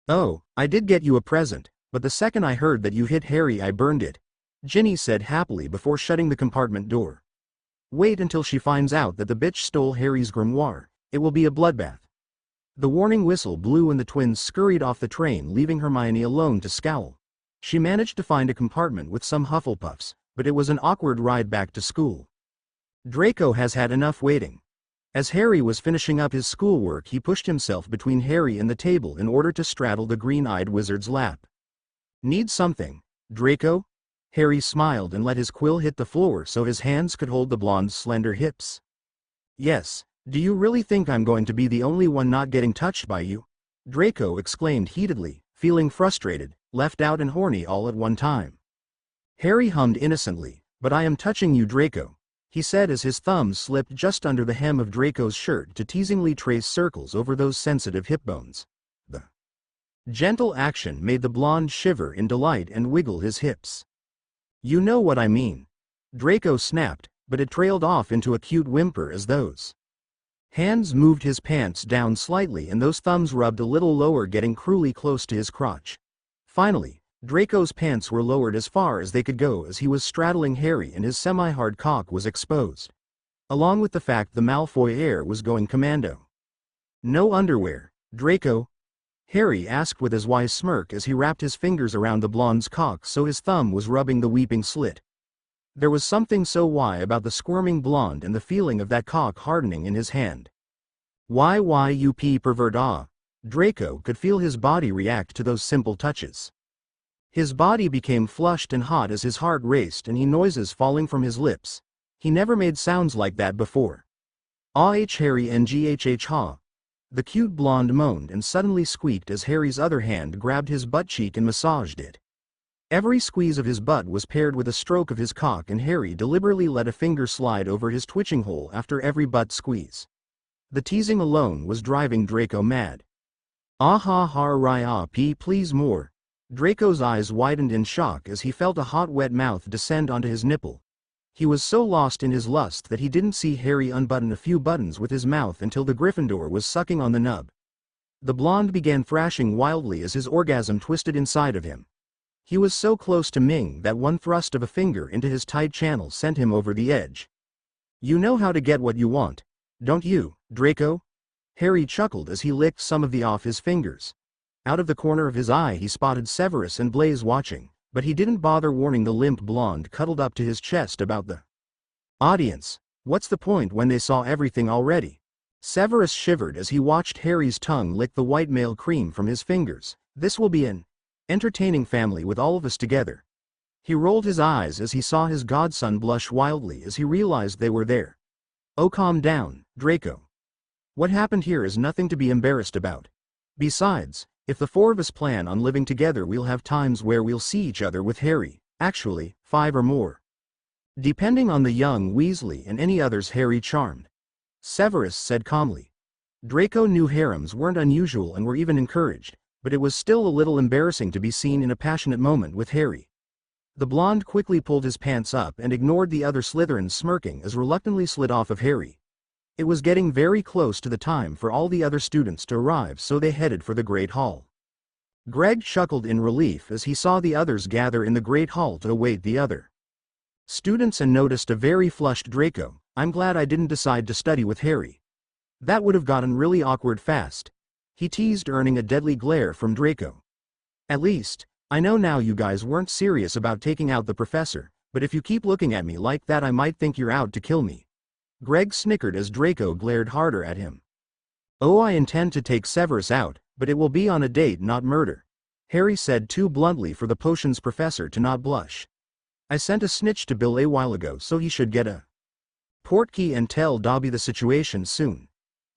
Oh, I did get you a present, but the second I heard that you hit Harry, I burned it, Ginny said happily before shutting the compartment door. Wait until she finds out that the bitch stole Harry's grimoire. It will be a bloodbath. The warning whistle blew and the twins scurried off the train, leaving Hermione alone to scowl. She managed to find a compartment with some Hufflepuffs, but it was an awkward ride back to school. Draco has had enough waiting. As Harry was finishing up his schoolwork, he pushed himself between Harry and the table in order to straddle the green-eyed wizard's lap. Need something, Draco? Harry smiled and let his quill hit the floor so his hands could hold the blonde's slender hips. Yes, do you really think I'm going to be the only one not getting touched by you? Draco exclaimed heatedly, feeling frustrated, left out and horny all at one time. Harry hummed innocently, but I am touching you, Draco, he said as his thumbs slipped just under the hem of Draco's shirt to teasingly trace circles over those sensitive hip bones. The gentle action made the blonde shiver in delight and wiggle his hips. You know what I mean, Draco snapped, but it trailed off into a cute whimper as those hands moved his pants down slightly and those thumbs rubbed a little lower, getting cruelly close to his crotch. Finally, Draco's pants were lowered as far as they could go as he was straddling Harry and his semi-hard cock was exposed. along with the fact the Malfoy heir was going commando. "No underwear, Draco?" Harry asked with his wise smirk as he wrapped his fingers around the blonde's cock so his thumb was rubbing the weeping slit. There was something so why about the squirming blonde and the feeling of that cock hardening in his hand. Why you pervert ah? Draco could feel his body react to those simple touches. His body became flushed and hot as his heart raced and he noises falling from his lips. He never made sounds like that before. Harry ngh ha. The cute blonde moaned and suddenly squeaked as Harry's other hand grabbed his butt cheek and massaged it. Every squeeze of his butt was paired with a stroke of his cock and Harry deliberately let a finger slide over his twitching hole after every butt squeeze. The teasing alone was driving Draco mad. Please more. Draco's eyes widened in shock as he felt a hot wet mouth descend onto his nipple. He was so lost in his lust that he didn't see Harry unbutton a few buttons with his mouth until the Gryffindor was sucking on the nub. The blonde began thrashing wildly as his orgasm twisted inside of him. He was so close to Ming that one thrust of a finger into his tight channel sent him over the edge. "You know how to get what you want, don't you, Draco?" Harry chuckled as he licked some of the off his fingers. Out of the corner of his eye he spotted Severus and Blaise watching, but he didn't bother warning the limp blonde cuddled up to his chest about the audience. What's the point when they saw everything already? Severus shivered as he watched Harry's tongue lick the white male cream from his fingers. This will be an entertaining family with all of us together. He rolled his eyes as he saw his godson blush wildly as he realized they were there. "Oh, calm down, Draco. What happened here is nothing to be embarrassed about. Besides, if the four of us plan on living together we'll have times where we'll see each other with Harry, actually, 5 or more. Depending on the young Weasley and any others Harry charmed," Severus said calmly. Draco knew harems weren't unusual and were even encouraged, but it was still a little embarrassing to be seen in a passionate moment with Harry. The blonde quickly pulled his pants up and ignored the other Slytherins smirking as reluctantly slid off of Harry. It was getting very close to the time for all the other students to arrive, so they headed for the Great Hall. Greg chuckled in relief as he saw the others gather in the Great Hall to await the other students and noticed a very flushed Draco. "I'm glad I didn't decide to study with Harry. That would have gotten really awkward fast," he teased, earning a deadly glare from Draco. "At least, I know now you guys weren't serious about taking out the professor, but if you keep looking at me like that I might think you're out to kill me." Greg snickered as Draco glared harder at him. "Oh, I intend to take Severus out, but it will be on a date, not murder," Harry said too bluntly for the potions professor to not blush. "I sent a snitch to Bill a while ago, so he should get a portkey and tell Dobby the situation soon.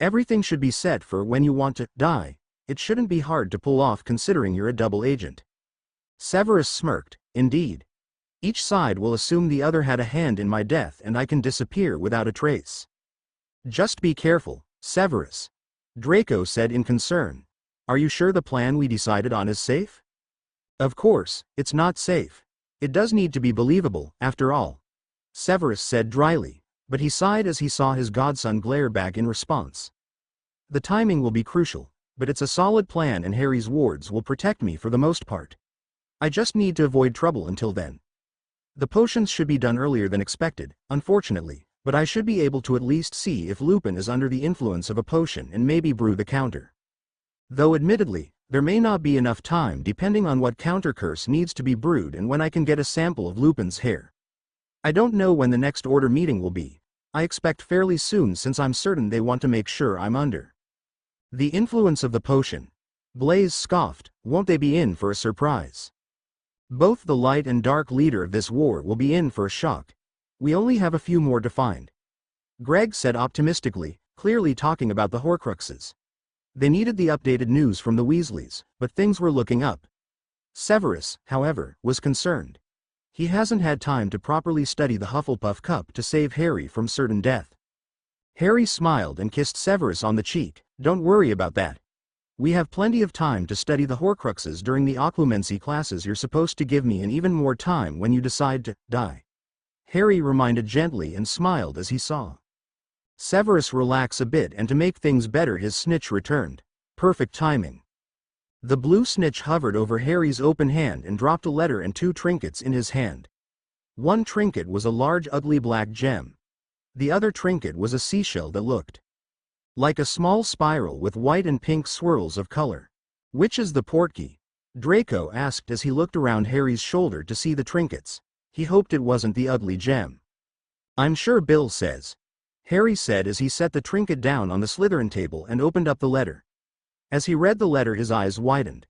Everything should be set for when you want to die. It shouldn't be hard to pull off considering you're a double agent." Severus smirked. "Indeed. Each side will assume the other had a hand in my death and I can disappear without a trace." "Just be careful, Severus," Draco said in concern. "Are you sure the plan we decided on is safe?" "Of course, it's not safe. It does need to be believable, after all," Severus said dryly, but he sighed as he saw his godson glare back in response. "The timing will be crucial, but it's a solid plan and Harry's wards will protect me for the most part. I just need to avoid trouble until then. The potions should be done earlier than expected, unfortunately, but I should be able to at least see if Lupin is under the influence of a potion and maybe brew the counter. Though admittedly, there may not be enough time depending on what counter curse needs to be brewed and when I can get a sample of Lupin's hair. I don't know when the next order meeting will be. I expect fairly soon since I'm certain they want to make sure I'm under the influence of the potion." Blaise scoffed. "Won't they be in for a surprise? Both the light and dark leader of this war will be in for a shock. We only have a few more to find," Greg said optimistically, clearly talking about the horcruxes. They needed the updated news from the Weasleys, but things were looking up. Severus, however, was concerned. He hasn't had time to properly study the Hufflepuff Cup to save Harry from certain death. Harry smiled and kissed Severus on the cheek. "Don't worry about that. We have plenty of time to study the horcruxes during the Occlumency classes you're supposed to give me, and even more time when you decide to die," Harry reminded gently and smiled as he saw Severus relax a bit, and to make things better his snitch returned. Perfect timing. The blue snitch hovered over Harry's open hand and dropped a letter and 2 trinkets in his hand. One trinket was a large ugly black gem. The other trinket was a seashell that looked like a small spiral with white and pink swirls of color. "Which is the portkey?" Draco asked as he looked around Harry's shoulder to see the trinkets. He hoped it wasn't the ugly gem. "I'm sure Bill says," Harry said as he set the trinket down on the Slytherin table and opened up the letter. As he read the letter, his eyes widened.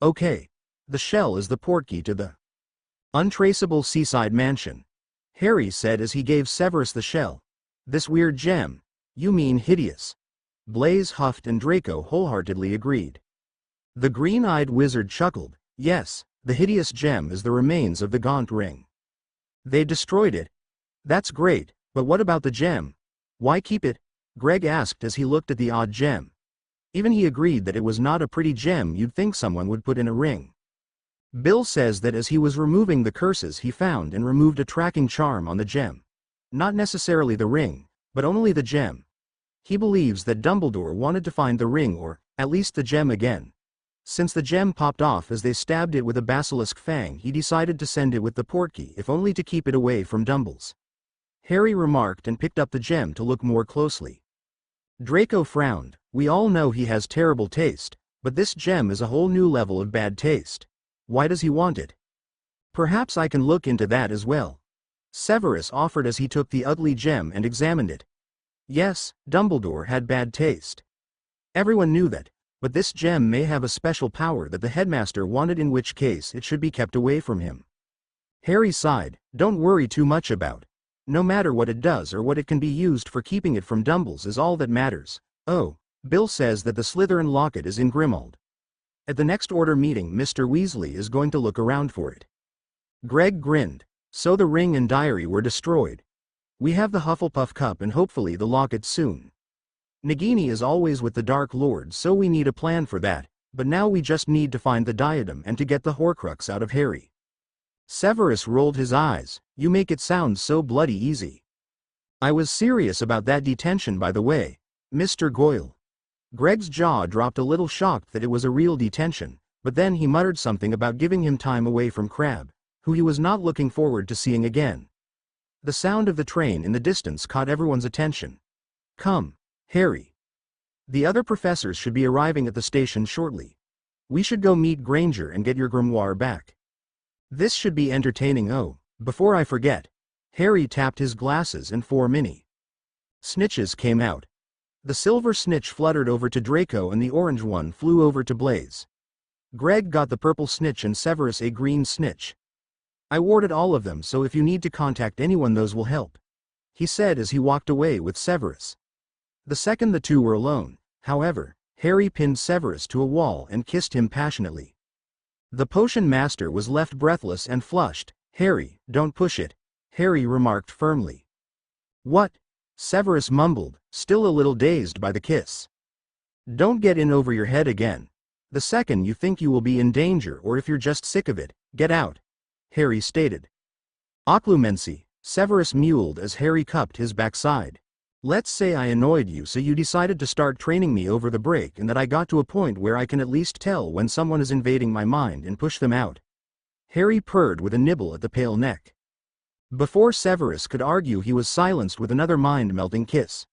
"Okay. The shell is the portkey to the untraceable seaside mansion," Harry said as he gave Severus the shell. "This weird gem? You mean hideous?" Blaise huffed and Draco wholeheartedly agreed. The green-eyed wizard chuckled. "Yes, the hideous gem is the remains of the Gaunt Ring. They destroyed it." "That's great, but what about the gem? Why keep it?" Greg asked as he looked at the odd gem. Even he agreed that it was not a pretty gem you'd think someone would put in a ring. "Bill says that as he was removing the curses he found and removed a tracking charm on the gem. Not necessarily the ring, but only the gem. He believes that Dumbledore wanted to find the ring or, at least the gem again. Since the gem popped off as they stabbed it with a basilisk fang, he decided to send it with the portkey if only to keep it away from Dumbles." Harry remarked and picked up the gem to look more closely. Draco frowned. "We all know he has terrible taste, but this gem is a whole new level of bad taste. Why does he want it?" "Perhaps I can look into that as well," Severus offered as he took the ugly gem and examined it. Yes, Dumbledore had bad taste. Everyone knew that, but this gem may have a special power that the headmaster wanted, in which case it should be kept away from him. Harry sighed. "Don't worry too much about. No matter what it does or what it can be used for, keeping it from Dumbles is all that matters. Oh, Bill says that the Slytherin locket is in Grimmauld. At the next order meeting Mr. Weasley is going to look around for it." Greg grinned. "So the ring and diary were destroyed. We have the Hufflepuff cup and hopefully the locket soon. Nagini is always with the Dark Lord, so we need a plan for that, but now we just need to find the diadem and to get the horcrux out of Harry." Severus rolled his eyes. "You make it sound so bloody easy." "I was serious about that detention, by the way, Mr. Goyle." Greg's jaw dropped, a little shocked that it was a real detention, but then he muttered something about giving him time away from Crabbe, who he was not looking forward to seeing again. The sound of the train in the distance caught everyone's attention. "Come, Harry. The other professors should be arriving at the station shortly. We should go meet Granger and get your grimoire back. This should be entertaining. Oh, before I forget." Harry tapped his glasses and 4 mini snitches came out. The silver snitch fluttered over to Draco and the orange one flew over to Blaise. Greg got the purple snitch and Severus a green snitch. "I warded all of them, so if you need to contact anyone, those will help," he said as he walked away with Severus. The second the two were alone, however, Harry pinned Severus to a wall and kissed him passionately. The potion master was left breathless and flushed. "Harry, don't push it," Harry remarked firmly. "What?" Severus mumbled, still a little dazed by the kiss. "Don't get in over your head again. The second you think you will be in danger, or if you're just sick of it, get out," Harry stated. "Occlumency," Severus mewled as Harry cupped his backside. "Let's say I annoyed you, so you decided to start training me over the break, and that I got to a point where I can at least tell when someone is invading my mind and push them out." Harry purred with a nibble at the pale neck. Before Severus could argue, he was silenced with another mind-melting kiss.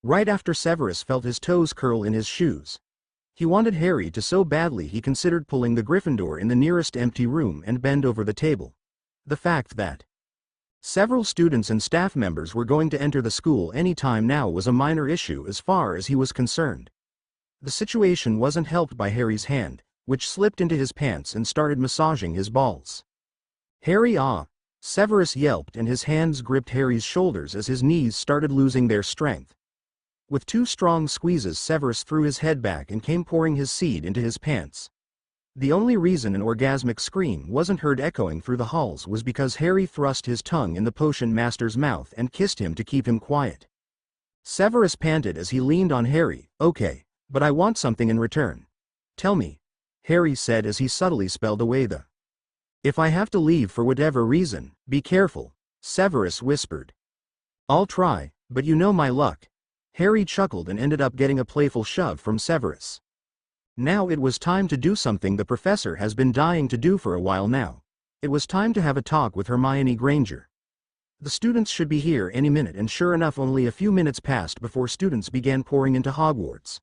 Right after Severus felt his toes curl in his shoes. He wanted Harry to so badly he considered pulling the Gryffindor in the nearest empty room and bend over the table. The fact that several students and staff members were going to enter the school any time now was a minor issue as far as he was concerned. The situation wasn't helped by Harry's hand, which slipped into his pants and started massaging his balls. "Harry, ah!" Severus yelped, and his hands gripped Harry's shoulders as his knees started losing their strength. With 2 strong squeezes, Severus threw his head back and came pouring his seed into his pants. The only reason an orgasmic scream wasn't heard echoing through the halls was because Harry thrust his tongue in the potion master's mouth and kissed him to keep him quiet. Severus panted as he leaned on Harry. "Okay, but I want something in return. Tell me," Harry said as he subtly spelled away the "If I have to leave for whatever reason, be careful," Severus whispered. "I'll try, but you know my luck." Harry chuckled and ended up getting a playful shove from Severus. Now it was time to do something the professor has been dying to do for a while now. It was time to have a talk with Hermione Granger. The students should be here any minute, and sure enough only a few minutes passed before students began pouring into Hogwarts.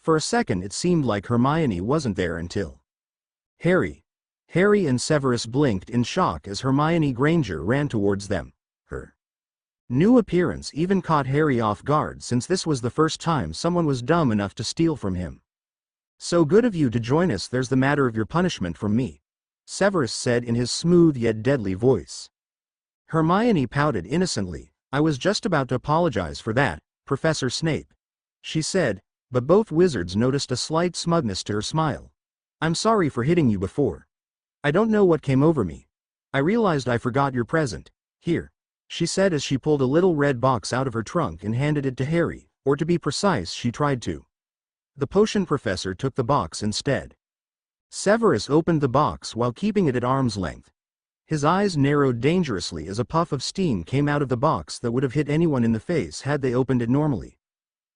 For a second it seemed like Hermione wasn't there until Harry and Severus blinked in shock as Hermione Granger ran towards them. Her new appearance even caught Harry off guard, since this was the first time someone was dumb enough to steal from him. "So good of you to join us. There's the matter of your punishment from me," Severus said in his smooth yet deadly voice. Hermione pouted innocently. "I was just about to apologize for that, Professor Snape," she said, but both wizards noticed a slight smugness to her smile. "I'm sorry for hitting you before. I don't know what came over me. I realized I forgot your present. Here," she said as she pulled a little red box out of her trunk and handed it to Harry, or to be precise, she tried to. The potion professor took the box instead. Severus opened the box while keeping it at arm's length. His eyes narrowed dangerously as a puff of steam came out of the box that would have hit anyone in the face had they opened it normally.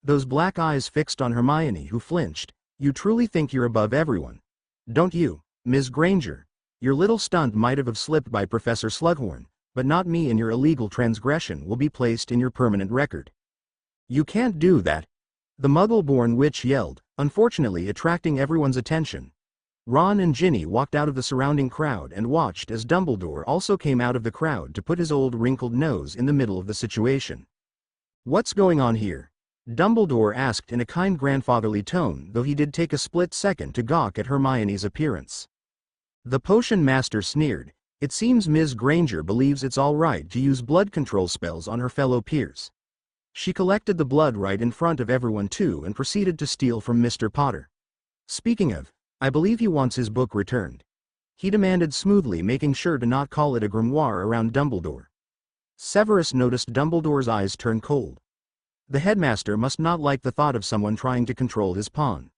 Those black eyes fixed on Hermione, who flinched. "You truly think you're above everyone, don't you, Ms. Granger? Your little stunt might have slipped by Professor Slughorn, but not me, and your illegal transgression will be placed in your permanent record." "You can't do that," the Muggle-born witch yelled, unfortunately attracting everyone's attention. Ron and Ginny walked out of the surrounding crowd and watched as Dumbledore also came out of the crowd to put his old wrinkled nose in the middle of the situation. "What's going on here?" Dumbledore asked in a kind grandfatherly tone, though he did take a split second to gawk at Hermione's appearance. The potion master sneered. "It seems Ms. Granger believes it's all right to use blood control spells on her fellow peers. She collected the blood right in front of everyone too and proceeded to steal from Mr. Potter. Speaking of, I believe he wants his book returned," he demanded smoothly, making sure to not call it a grimoire around Dumbledore. Severus noticed Dumbledore's eyes turn cold. The headmaster must not like the thought of someone trying to control his pawn.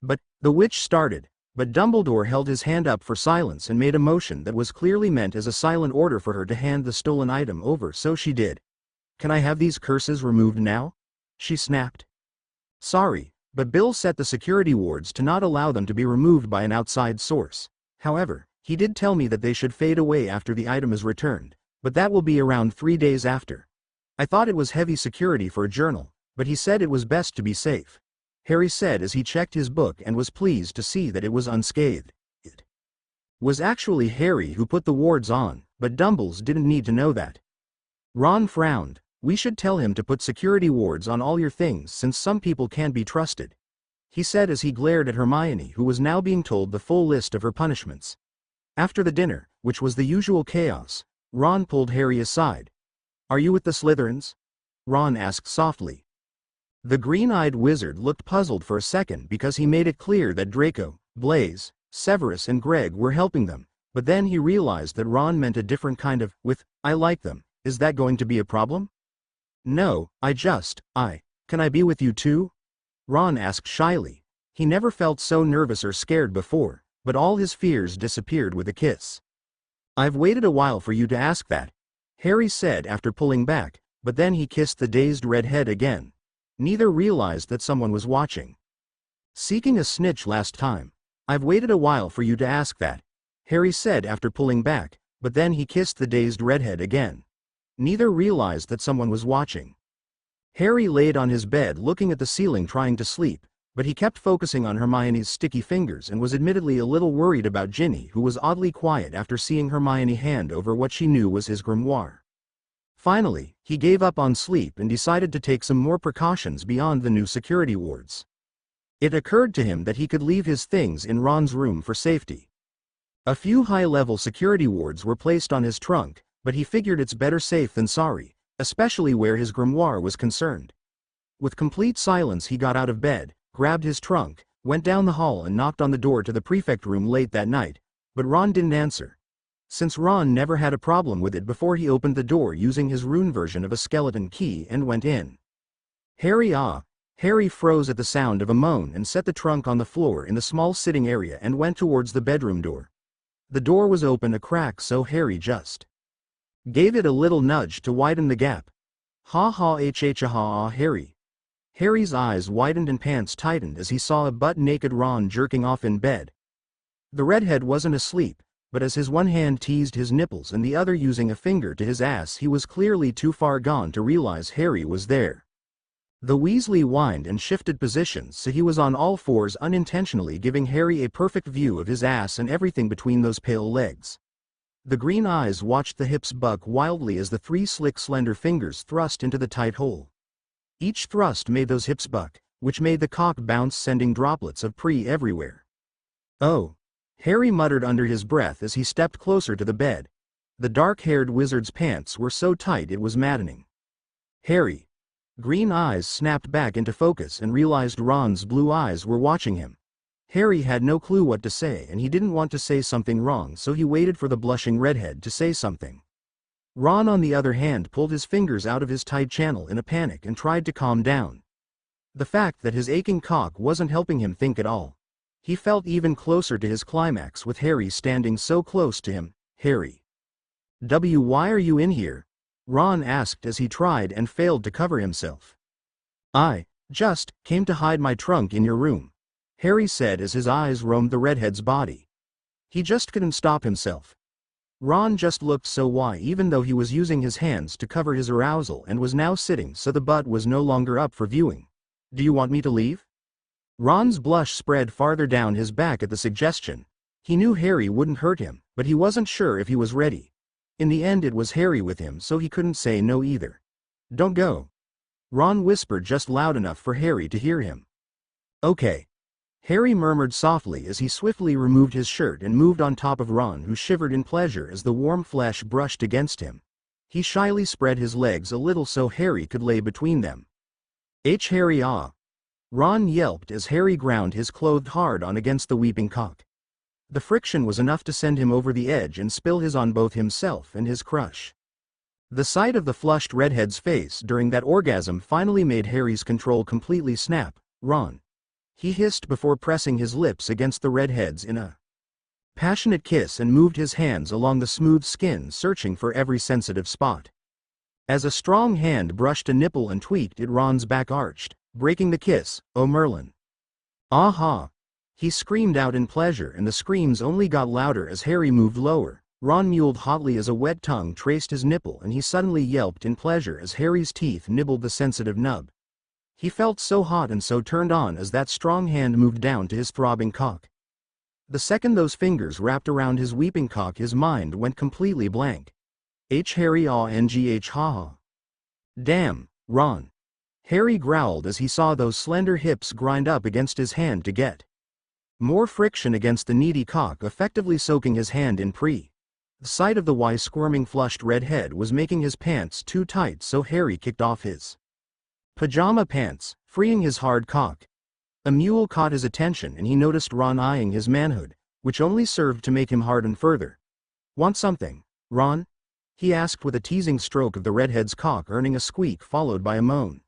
"But," the witch started, but Dumbledore held his hand up for silence and made a motion that was clearly meant as a silent order for her to hand the stolen item over, so she did. "Can I have these curses removed now?" she snapped. "Sorry, but Bill set the security wards to not allow them to be removed by an outside source. However, he did tell me that they should fade away after the item is returned, but that will be around 3 days after. I thought it was heavy security for a journal, but he said it was best to be safe," Harry said as he checked his book and was pleased to see that it was unscathed. It was actually Harry who put the wards on, but Dumbles didn't need to know that. Ron frowned. "We should tell him to put security wards on all your things, since some people can't be trusted," he said as he glared at Hermione, who was now being told the full list of her punishments. After the dinner, which was the usual chaos, Ron pulled Harry aside. "Are you with the Slytherins?" Ron asked softly. The green-eyed wizard looked puzzled for a second because he made it clear that Draco, Blaise, Severus and Greg were helping them, but then he realized that Ron meant a different kind of "with, I like them." "Is that going to be a problem?" "No, can I be with you too?" Ron asked shyly. He never felt so nervous or scared before, but all his fears disappeared with a kiss. "I've waited a while for you to ask that," Harry said after pulling back, but then he kissed the dazed redhead again. Neither realized that someone was watching. "Seeking a snitch last time. I've waited a while for you to ask that," Harry said after pulling back, but then he kissed the dazed redhead again. Neither realized that someone was watching. Harry laid on his bed looking at the ceiling trying to sleep, but he kept focusing on Hermione's sticky fingers and was admittedly a little worried about Ginny, who was oddly quiet after seeing Hermione hand over what she knew was his grimoire. Finally, he gave up on sleep and decided to take some more precautions beyond the new security wards. It occurred to him that he could leave his things in Ron's room for safety. A few high-level security wards were placed on his trunk, but he figured it's better safe than sorry, especially where his grimoire was concerned. With complete silence he got out of bed, grabbed his trunk, went down the hall and knocked on the door to the prefect room late that night, but Ron didn't answer. Since Ron never had a problem with it before, he opened the door using his rune version of a skeleton key and went in. Harry froze at the sound of a moan and set the trunk on the floor in the small sitting area and went towards the bedroom door. The door was open a crack, so Harry just gave it a little nudge to widen the gap. "Ha ha ha, Harry." Harry's eyes widened and pants tightened as he saw a butt-naked Ron jerking off in bed. The redhead wasn't asleep, but as his one hand teased his nipples and the other using a finger to his ass, he was clearly too far gone to realize Harry was there. The Weasley whined and shifted positions so he was on all fours, unintentionally giving Harry a perfect view of his ass and everything between those pale legs. The green eyes watched the hips buck wildly as the 3 slick slender fingers thrust into the tight hole. Each thrust made those hips buck, which made the cock bounce, sending droplets of pee everywhere. "Oh," Harry muttered under his breath as he stepped closer to the bed. The dark-haired wizard's pants were so tight it was maddening. "Harry." Green eyes snapped back into focus and realized Ron's blue eyes were watching him. Harry had no clue what to say, and he didn't want to say something wrong, so he waited for the blushing redhead to say something. Ron, on the other hand, pulled his fingers out of his tight channel in a panic and tried to calm down. The fact that his aching cock wasn't helping him think at all. He felt even closer to his climax with Harry standing so close to him. "Harry. Why are you in here?" Ron asked as he tried and failed to cover himself. "I just came to hide my trunk in your room," Harry said as his eyes roamed the redhead's body. He just couldn't stop himself. Ron just looked so why, even though he was using his hands to cover his arousal and was now sitting so the butt was no longer up for viewing. "Do you want me to leave?" Ron's blush spread farther down his back at the suggestion. He knew Harry wouldn't hurt him, but he wasn't sure if he was ready. In the end it was Harry with him, so he couldn't say no either. "Don't go," Ron whispered just loud enough for Harry to hear him. "Okay," Harry murmured softly as he swiftly removed his shirt and moved on top of Ron, who shivered in pleasure as the warm flesh brushed against him. He shyly spread his legs a little so Harry could lay between them. Harry, ah!" Ron yelped as Harry ground his clothed hard on against the weeping cock. The friction was enough to send him over the edge and spill his on both himself and his crush. The sight of the flushed redhead's face during that orgasm finally made Harry's control completely snap. "Ron," he hissed before pressing his lips against the redhead's in a passionate kiss and moved his hands along the smooth skin, searching for every sensitive spot. As a strong hand brushed a nipple and tweaked it, Ron's back arched, breaking the kiss. "Oh Merlin." "Aha!" He screamed out in pleasure, and the screams only got louder as Harry moved lower. Ron mewled hotly as a wet tongue traced his nipple, and he suddenly yelped in pleasure as Harry's teeth nibbled the sensitive nub. He felt so hot and so turned on as that strong hand moved down to his throbbing cock. The second those fingers wrapped around his weeping cock, his mind went completely blank. Harry, ah, ngh, haha. "Damn, Ron," Harry growled as he saw those slender hips grind up against his hand to get more friction against the needy cock, effectively soaking his hand in pee. The sight of the squirming flushed red head was making his pants too tight, so Harry kicked off his pajama pants, freeing his hard cock. A mule caught his attention and he noticed Ron eyeing his manhood, which only served to make him harden further. "Want something, Ron?" he asked with a teasing stroke of the redhead's cock, earning a squeak followed by a moan.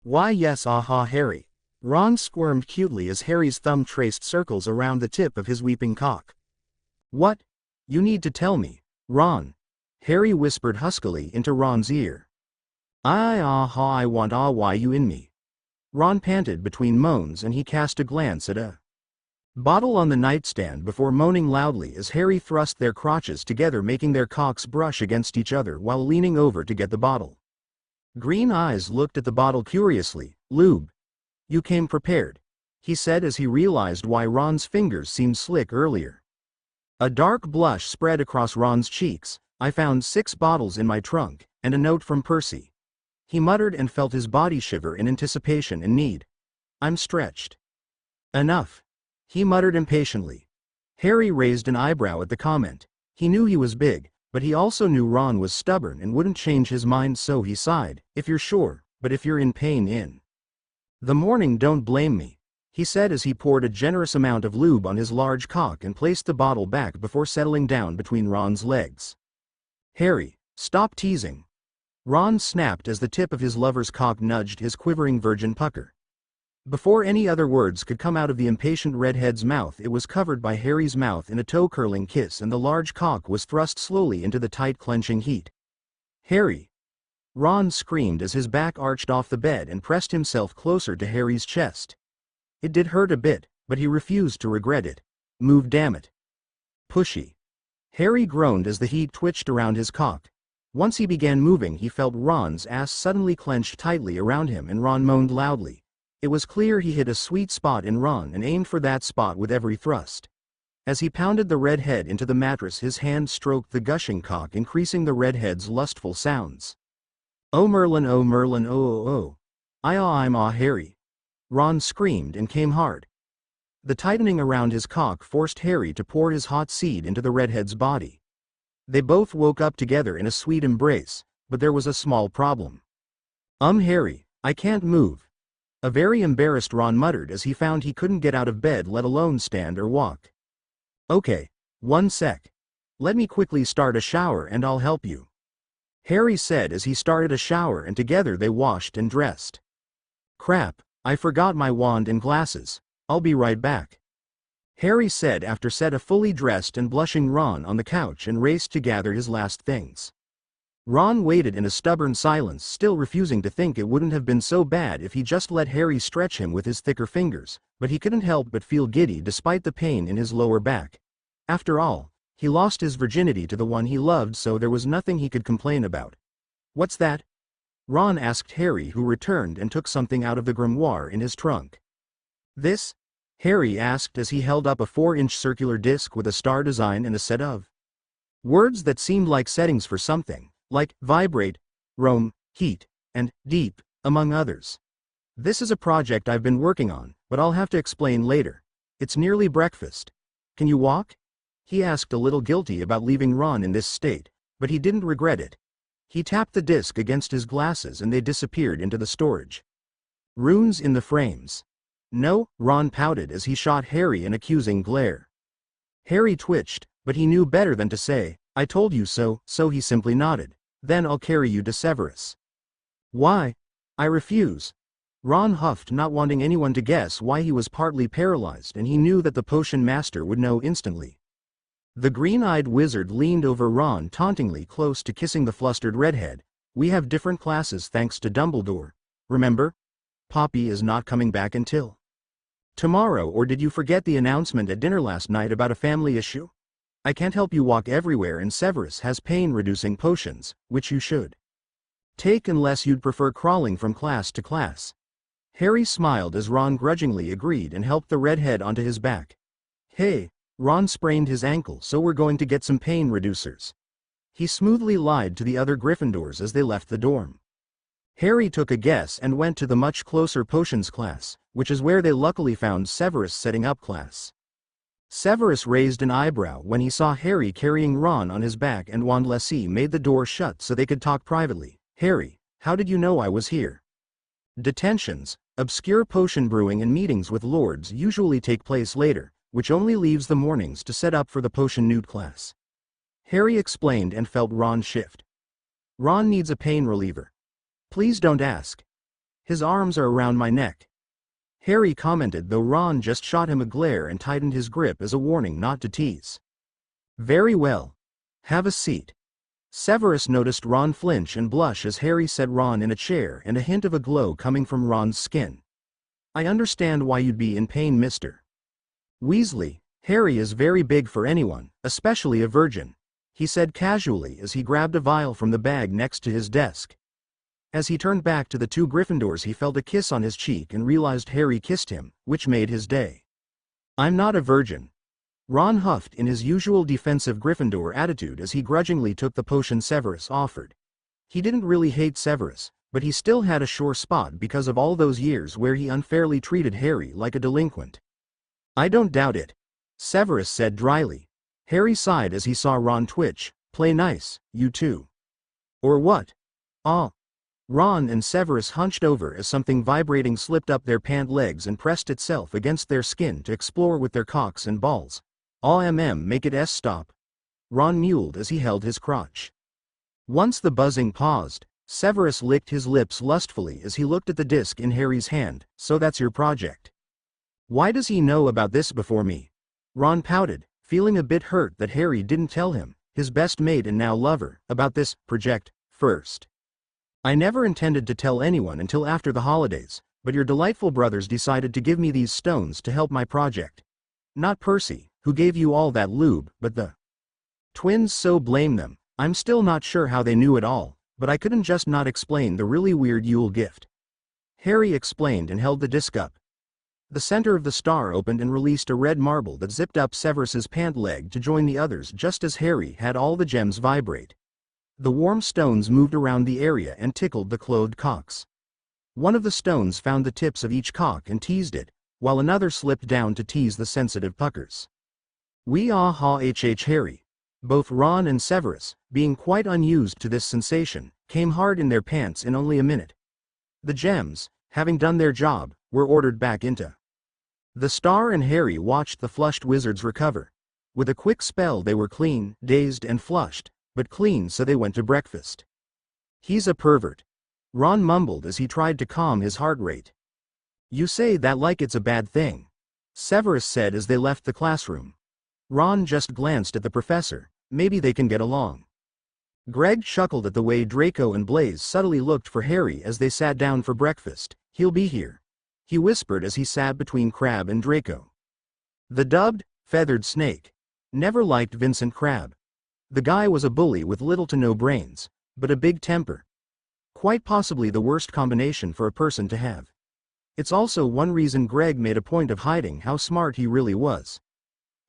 "Why yes, aha, Harry." Ron squirmed cutely as Harry's thumb traced circles around the tip of his weeping cock. "What? You need to tell me, Ron," Harry whispered huskily into Ron's ear. I want why you in me," Ron panted between moans, and he cast a glance at a bottle on the nightstand before moaning loudly as Harry thrust their crotches together, making their cocks brush against each other while leaning over to get the bottle. Green eyes looked at the bottle curiously. "Lube. You came prepared," he said as he realized why Ron's fingers seemed slick earlier. A dark blush spread across Ron's cheeks. "I found 6 bottles in my trunk, and a note from Percy," he muttered and felt his body shiver in anticipation and need. "I'm stretched." "Enough," he muttered impatiently. Harry raised an eyebrow at the comment. He knew he was big, but he also knew Ron was stubborn and wouldn't change his mind, so he sighed. "If you're sure, but if you're in pain in the morning, don't blame me," he said as he poured a generous amount of lube on his large cock and placed the bottle back before settling down between Ron's legs. "Harry, stop teasing," Ron snapped as the tip of his lover's cock nudged his quivering virgin pucker. Before any other words could come out of the impatient redhead's mouth, it was covered by Harry's mouth in a toe-curling kiss, and the large cock was thrust slowly into the tight clenching heat. "Harry!" Ron screamed as his back arched off the bed and pressed himself closer to Harry's chest. It did hurt a bit, but he refused to regret it. "Move, damn it." "Pushy." Harry groaned as the heat twitched around his cock. Once he began moving, he felt Ron's ass suddenly clenched tightly around him, and Ron moaned loudly. It was clear he hit a sweet spot in Ron and aimed for that spot with every thrust. As he pounded the redhead into the mattress, his hand stroked the gushing cock, increasing the redhead's lustful sounds. "Oh Merlin, oh Merlin, oh oh oh. I'm Harry." Ron screamed and came hard. The tightening around his cock forced Harry to pour his hot seed into the redhead's body. They both woke up together in a sweet embrace, but there was a small problem. Harry, I can't move." A very embarrassed Ron muttered as he found he couldn't get out of bed, let alone stand or walk. "Okay, one sec. Let me quickly start a shower and I'll help you," Harry said as he started a shower, and together they washed and dressed. "Crap, I forgot my wand and glasses. I'll be right back," Harry said after set a fully dressed and blushing Ron on the couch and raced to gather his last things. Ron waited in a stubborn silence, still refusing to think it wouldn't have been so bad if he just let Harry stretch him with his thicker fingers, but he couldn't help but feel giddy despite the pain in his lower back. After all, he lost his virginity to the one he loved, so there was nothing he could complain about. "What's that?" Ron asked Harry, who returned and took something out of the grimoire in his trunk. "This?" Harry asked as he held up a 4-inch circular disc with a star design and a set of words that seemed like settings for something, like vibrate, roam, heat, and deep, among others. "This is a project I've been working on, but I'll have to explain later. It's nearly breakfast. Can you walk?" He asked, a little guilty about leaving Ron in this state, but he didn't regret it. He tapped the disc against his glasses and they disappeared into the storage. "Runes in the frames." "No," Ron pouted as he shot Harry an accusing glare. Harry twitched, but he knew better than to say, "I told you so," so he simply nodded. "Then I'll carry you to Severus." "Why?" "I refuse." Ron huffed, not wanting anyone to guess why he was partly paralyzed, and he knew that the potion master would know instantly. The green-eyed wizard leaned over Ron tauntingly, close to kissing the flustered redhead. "We have different classes thanks to Dumbledore. Remember? Poppy is not coming back until tomorrow, or did you forget the announcement at dinner last night about a family issue? I can't help you walk everywhere, and Severus has pain-reducing potions, which you should take unless you'd prefer crawling from class to class." Harry smiled as Ron grudgingly agreed and helped the redhead onto his back. "Hey, Ron sprained his ankle, so we're going to get some pain reducers," he smoothly lied to the other Gryffindors as they left the dorm. Harry took a guess and went to the much closer potions class, which is where they luckily found Severus setting up class. Severus raised an eyebrow when he saw Harry carrying Ron on his back, and Wandlessy made the door shut so they could talk privately. "Harry, how did you know I was here?" Detentions, obscure potion brewing, and meetings with lords usually take place later, which only leaves the mornings to set up for the potion nude class. Harry explained and felt Ron shift. "Ron needs a pain reliever. Please don't ask. His arms are around my neck," Harry commented, though Ron just shot him a glare and tightened his grip as a warning not to tease. "Very well. Have a seat." Severus noticed Ron flinch and blush as Harry set Ron in a chair, and a hint of a glow coming from Ron's skin. "I understand why you'd be in pain, Mr. Weasley. Harry is very big for anyone, especially a virgin," he said casually as he grabbed a vial from the bag next to his desk. As he turned back to the two Gryffindors, he felt a kiss on his cheek and realized Harry kissed him, which made his day. "I'm not a virgin," Ron huffed in his usual defensive Gryffindor attitude as he grudgingly took the potion Severus offered. He didn't really hate Severus, but he still had a sore spot because of all those years where he unfairly treated Harry like a delinquent. "I don't doubt it," Severus said dryly. Harry sighed as he saw Ron twitch. "Play nice, you two." "Or what?" "Ah." Ron and Severus hunched over as something vibrating slipped up their pant legs and pressed itself against their skin to explore with their cocks and balls. Make it stop," Ron mewled as he held his crotch. Once the buzzing paused, Severus licked his lips lustfully as he looked at the disc in Harry's hand. "So that's your project. Why does he know about this before me?" Ron pouted, feeling a bit hurt that Harry didn't tell him, his best mate and now lover, about this project first. "I never intended to tell anyone until after the holidays, but your delightful brothers decided to give me these stones to help my project. Not Percy, who gave you all that lube, but the Twins, so blame them. I'm still not sure how they knew it all, but I couldn't just not explain the really weird Yule gift. Harry explained and held the disc up. The center of the star opened and released a red marble that zipped up Severus's pant leg to join the others just as Harry had all the gems vibrate. The warm stones moved around the area and tickled the clothed cocks. One of the stones found the tips of each cock and teased it, while another slipped down to tease the sensitive puckers. Harry. Both Ron and Severus, being quite unused to this sensation, came hard in their pants in only a minute. The gems, having done their job, were ordered back into the star, and Harry watched the flushed wizards recover. With a quick spell they were clean, dazed and flushed, but clean, so they went to breakfast. He's a pervert, Ron mumbled as he tried to calm his heart rate. You say that like it's a bad thing, Severus said as they left the classroom. Ron just glanced at the professor. Maybe they can get along. Greg chuckled at the way Draco and Blaise subtly looked for Harry as they sat down for breakfast. He'll be here, he whispered as he sat between Crabbe and Draco. The dubbed, feathered snake. Never liked Vincent Crabbe. The guy was a bully with little to no brains, but a big temper. Quite possibly the worst combination for a person to have. It's also one reason Greg made a point of hiding how smart he really was.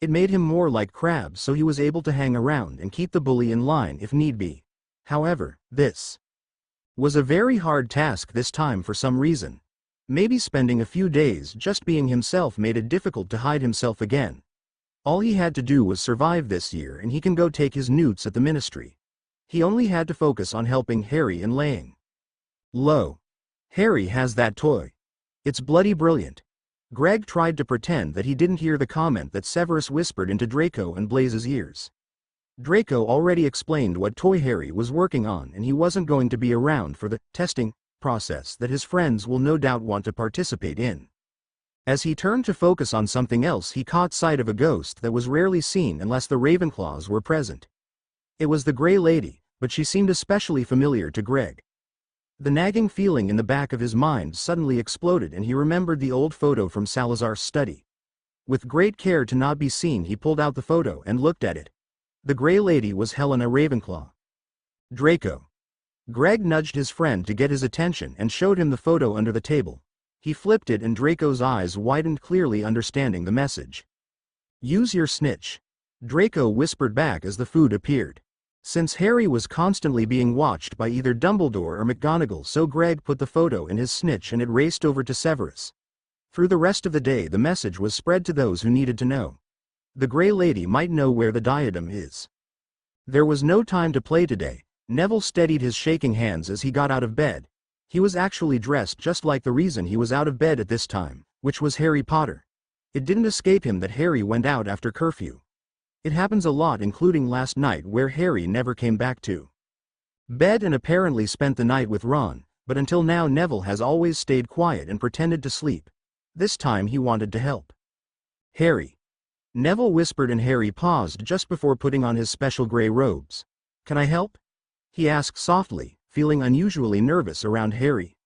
It made him more like Crabbe, so he was able to hang around and keep the bully in line if need be. However, this was a very hard task this time for some reason. Maybe spending a few days just being himself made it difficult to hide himself again. All he had to do was survive this year and he can go take his newts at the ministry. He only had to focus on helping Harry and laying low. Harry has that toy. It's bloody brilliant. Greg tried to pretend that he didn't hear the comment that Severus whispered into Draco and Blaise's ears. Draco already explained what toy Harry was working on, and he wasn't going to be around for the testing process that his friends will no doubt want to participate in. As he turned to focus on something else, he caught sight of a ghost that was rarely seen unless the Ravenclaws were present. It was the Grey Lady, but she seemed especially familiar to Greg. The nagging feeling in the back of his mind suddenly exploded and he remembered the old photo from Salazar's study. With great care to not be seen, he pulled out the photo and looked at it. The Grey Lady was Helena Ravenclaw. Draco. Greg nudged his friend to get his attention and showed him the photo under the table. He flipped it and Draco's eyes widened, clearly understanding the message. Use your snitch, Draco whispered back as the food appeared. Since Harry was constantly being watched by either Dumbledore or McGonagall, so Greg put the photo in his snitch and it raced over to Severus. Through the rest of the day the message was spread to those who needed to know. The Grey Lady might know where the diadem is. There was no time to play today. Neville steadied his shaking hands as he got out of bed. He was actually dressed just like the reason he was out of bed at this time, which was Harry Potter. It didn't escape him that Harry went out after curfew. It happens a lot, including last night where Harry never came back to bed and apparently spent the night with Ron, but until now Neville has always stayed quiet and pretended to sleep. This time he wanted to help. Harry. Neville whispered and Harry paused just before putting on his special grey robes. Can I help? He asked softly, feeling unusually nervous around Harry.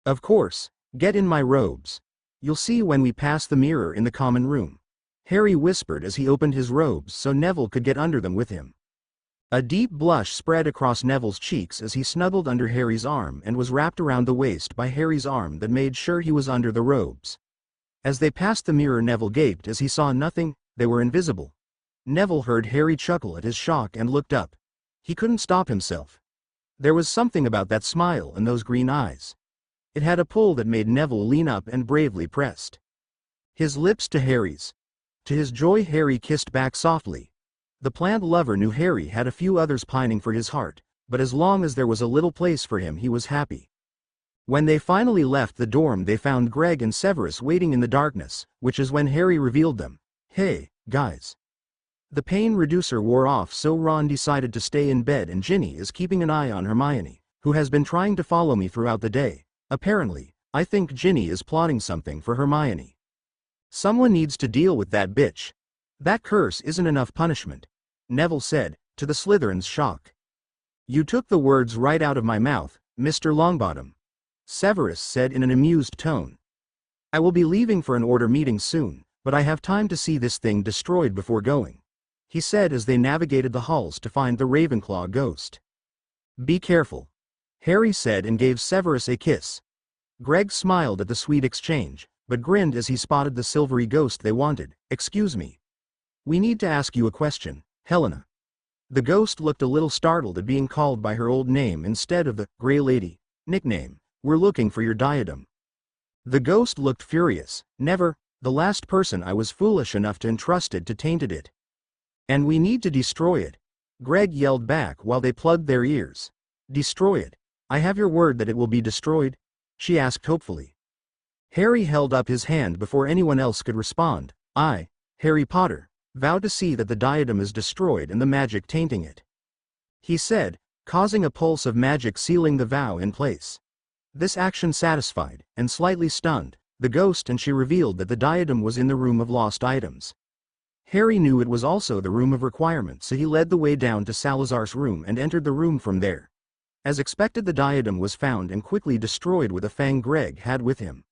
Of course, get in my robes. You'll see when we pass the mirror in the common room, Harry whispered as he opened his robes so Neville could get under them with him. A deep blush spread across Neville's cheeks as he snuggled under Harry's arm and was wrapped around the waist by Harry's arm that made sure he was under the robes. As they passed the mirror, Neville gaped as he saw nothing. They were invisible. Neville heard Harry chuckle at his shock and looked up. He couldn't stop himself. There was something about that smile and those green eyes. It had a pull that made Neville lean up and bravely pressed his lips to Harry's. To his joy, Harry kissed back softly. The plant lover knew Harry had a few others pining for his heart, but as long as there was a little place for him he was happy. When they finally left the dorm they found Greg and Severus waiting in the darkness, which is when Harry revealed them. Hey, guys. The pain reducer wore off, so Ron decided to stay in bed and Ginny is keeping an eye on Hermione, who has been trying to follow me throughout the day. Apparently, I think Ginny is plotting something for Hermione. Someone needs to deal with that bitch. That curse isn't enough punishment, Neville said, to the Slytherin's shock. You took the words right out of my mouth, Mr. Longbottom, Severus said in an amused tone. I will be leaving for an order meeting soon, but I have time to see this thing destroyed before going. he said as they navigated the halls to find the Ravenclaw ghost. "Be careful," Harry said and gave Severus a kiss. Greg smiled at the sweet exchange, but grinned as he spotted the silvery ghost they wanted. "Excuse me. We need to ask you a question, Helena." The ghost looked a little startled at being called by her old name instead of the Grey Lady nickname. "We're looking for your diadem." The ghost looked furious. "Never. The last person I was foolish enough to entrusted to tainted it. And we need to destroy it," Greg yelled back while they plugged their ears. "Destroy it? I have your word that it will be destroyed?" she asked hopefully. Harry held up his hand before anyone else could respond. "I, Harry Potter, vow to see that the diadem is destroyed and the magic tainting it," he said, causing a pulse of magic sealing the vow in place. This action satisfied, and slightly stunned, the ghost, and she revealed that the diadem was in the room of lost items. Harry knew it was also the room of requirement, so he led the way down to Salazar's room and entered the room from there. As expected, the diadem was found and quickly destroyed with a fang Greg had with him.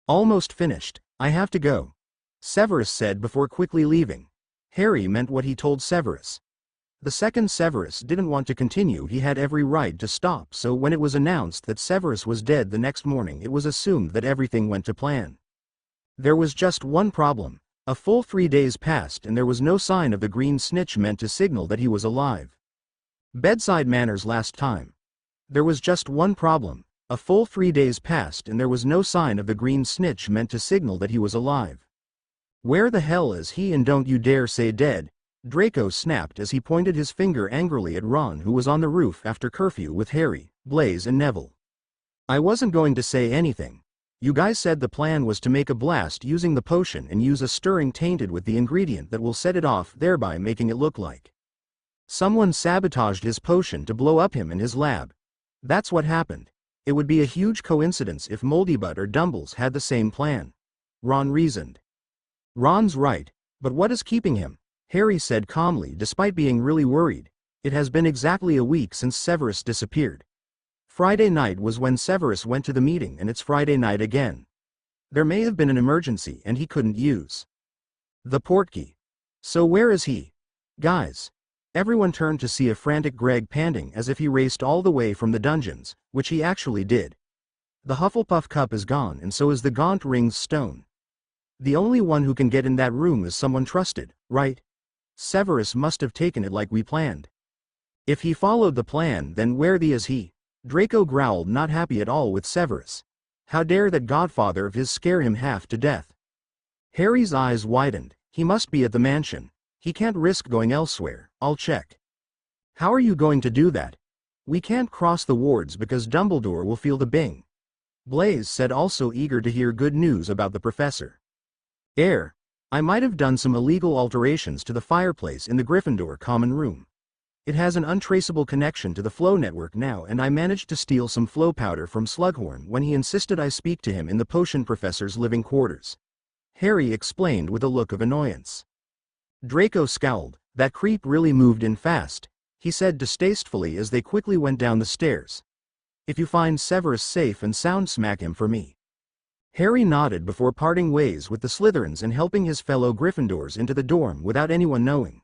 "Almost finished. I have to go," Severus said before quickly leaving. Harry meant what he told Severus. The second Severus didn't want to continue, he had every right to stop, so when it was announced that Severus was dead the next morning, it was assumed that everything went to plan. There was just one problem. A full 3 days passed and there was no sign of the green snitch meant to signal that he was alive. Bedside manners last time. There was just one problem. A full 3 days passed and there was no sign of the green snitch meant to signal that he was alive. "Where the hell is he, and don't you dare say dead," Draco snapped as he pointed his finger angrily at Ron, who was on the roof after curfew with Harry, Blaise and Neville. "I wasn't going to say anything. You guys said the plan was to make a blast using the potion and use a stirring tainted with the ingredient that will set it off, thereby making it look like someone sabotaged his potion to blow up him in his lab. That's what happened. It would be a huge coincidence if Moldybutt or Dumbles had the same plan," Ron reasoned. "Ron's right, but what is keeping him?" Harry said calmly despite being really worried. "It has been exactly a week since Severus disappeared. Friday night was when Severus went to the meeting and it's Friday night again. There may have been an emergency and he couldn't use the portkey. So where is he? Guys." Everyone turned to see a frantic Greg panting as if he raced all the way from the dungeons, which he actually did. "The Hufflepuff cup is gone and so is the Gaunt Ring's stone. The only one who can get in that room is someone trusted, right? Severus must have taken it like we planned. If he followed the plan, then where the is he?" Draco growled, not happy at all with Severus. How dare that godfather of his scare him half to death? Harry's eyes widened. He must be at the mansion. He can't risk going elsewhere. "I'll check." "How are you going to do that?" "We can't cross the wards because Dumbledore will feel the bing," Blaise said, also eager to hear good news about the professor. I might have done some illegal alterations to the fireplace in the Gryffindor common room. It has an untraceable connection to the flow network now, and I managed to steal some flow powder from Slughorn when he insisted I speak to him in the potion professor's living quarters," Harry explained with a look of annoyance. Draco scowled. "That creep really moved in fast," he said distastefully as they quickly went down the stairs. "If you find Severus safe and sound, smack him for me." Harry nodded before parting ways with the Slytherins and helping his fellow Gryffindors into the dorm without anyone knowing.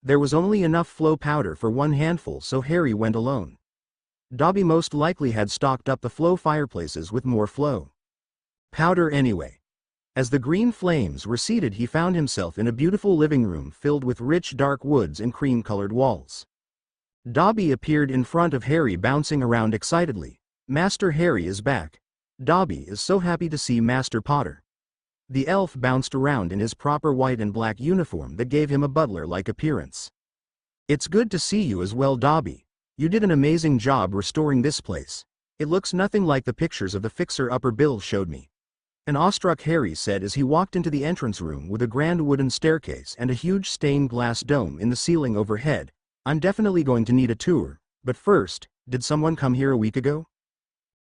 There was only enough flow powder for one handful, so Harry went alone. Dobby most likely had stocked up the flow fireplaces with more flow powder anyway. As the green flames receded, he found himself in a beautiful living room filled with rich dark woods and cream-colored walls. Dobby appeared in front of Harry, bouncing around excitedly. "Master Harry is back. Dobby is so happy to see Master Potter." The elf bounced around in his proper white and black uniform that gave him a butler-like appearance. "It's good to see you as well, Dobby. You did an amazing job restoring this place. It looks nothing like the pictures of the fixer-upper Bill showed me," an awestruck Harry said as he walked into the entrance room with a grand wooden staircase and a huge stained glass dome in the ceiling overhead. "I'm definitely going to need a tour, but first, did someone come here a week ago?"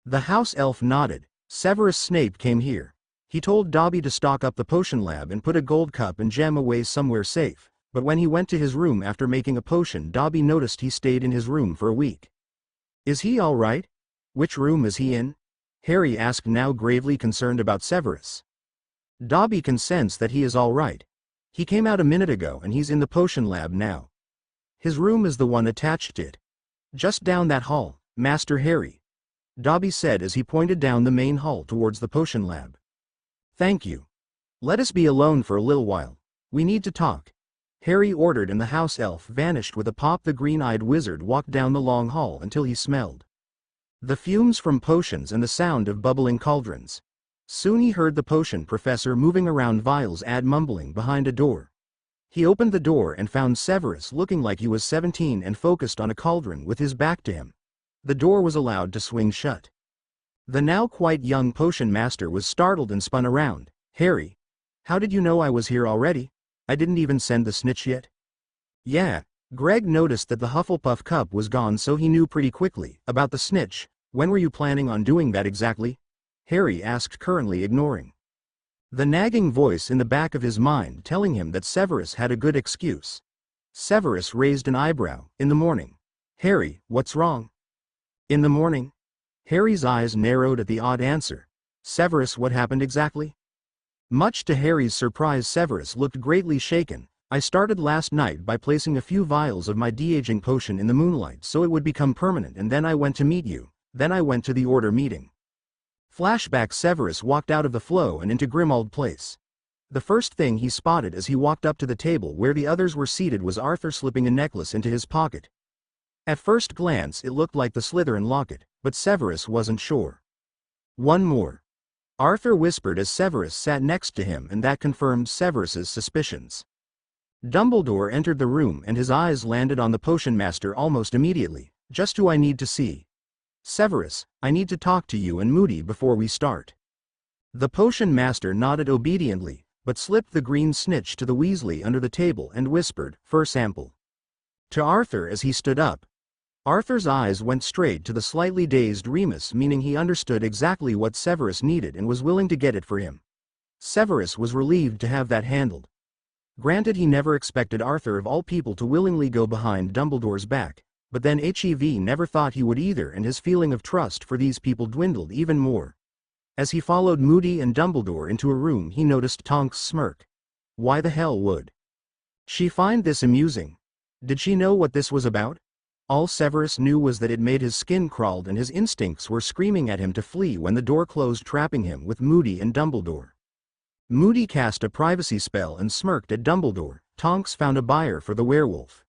The house elf nodded. "Severus Snape came here. He told Dobby to stock up the potion lab and put a gold cup and gem away somewhere safe, but when he went to his room after making a potion, Dobby noticed he stayed in his room for a week." "Is he all right?" "Which room is he in?" Harry asked, now gravely concerned about Severus. "Dobby can sense that he is all right. He came out a minute ago and he's in the potion lab now. His room is the one attached to it. Just down that hall, Master Harry. Dobby said as he pointed down the main hall towards the potion lab. Thank you. Let us be alone for a little while. We need to talk. Harry ordered, and the house elf vanished with a pop. The green-eyed wizard walked down the long hall until he smelled the fumes from potions and the sound of bubbling cauldrons. Soon he heard the potion professor moving around vials and mumbling behind a door. He opened the door and found Severus looking like he was 17 and focused on a cauldron with his back to him. The door was allowed to swing shut. The now quite young potion master was startled and spun around. Harry, how did you know I was here already? I didn't even send the snitch yet. Yeah, Greg noticed that the Hufflepuff cup was gone, so he knew pretty quickly about the snitch. When were you planning on doing that exactly? Harry asked, currently ignoring the nagging voice in the back of his mind telling him that Severus had a good excuse. Severus raised an eyebrow. In the morning. Harry, what's wrong? In the morning? Harry's eyes narrowed at the odd answer. Severus, what happened exactly? Much to Harry's surprise, Severus looked greatly shaken. I started last night by placing a few vials of my de-aging potion in the moonlight so it would become permanent, and then I went to meet you. Then I went to the order meeting. Flashback. Severus walked out of the flow and into Grimmauld Place. The first thing he spotted as he walked up to the table where the others were seated was Arthur slipping a necklace into his pocket. At first glance it looked like the Slytherin locket, but Severus wasn't sure. One more. Arthur whispered as Severus sat next to him, and that confirmed Severus's suspicions. Dumbledore entered the room and his eyes landed on the potion master almost immediately. Just who I need to see. Severus, I need to talk to you and Moody before we start. The potion master nodded obediently, but slipped the green snitch to the Weasley under the table and whispered, "For sample." To Arthur as he stood up. Arthur's eyes went straight to the slightly dazed Remus, meaning he understood exactly what Severus needed and was willing to get it for him. Severus was relieved to have that handled. Granted, he never expected Arthur of all people to willingly go behind Dumbledore's back, but then HEV never thought he would either, and his feeling of trust for these people dwindled even more. As he followed Moody and Dumbledore into a room, he noticed Tonk's smirk. Why the hell would she find this amusing? Did she know what this was about? All Severus knew was that it made his skin crawl and his instincts were screaming at him to flee when the door closed, trapping him with Moody and Dumbledore. Moody cast a privacy spell and smirked at Dumbledore. Tonks found a buyer for the werewolf.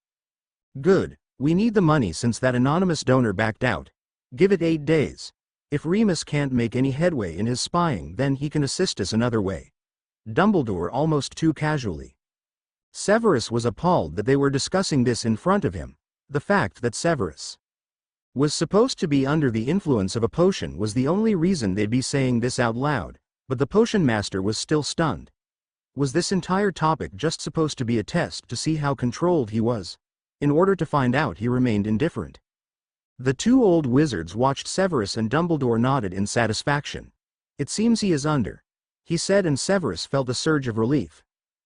Good. We need the money since that anonymous donor backed out. Give it 8 days. If Remus can't make any headway in his spying, then he can assist us another way. Dumbledore almost too casually. Severus was appalled that they were discussing this in front of him. The fact that Severus was supposed to be under the influence of a potion was the only reason they'd be saying this out loud, but the potion master was still stunned. Was this entire topic just supposed to be a test to see how controlled he was? In order to find out, he remained indifferent. The two old wizards watched Severus, and Dumbledore nodded in satisfaction. It seems he is under, he said, and Severus felt a surge of relief.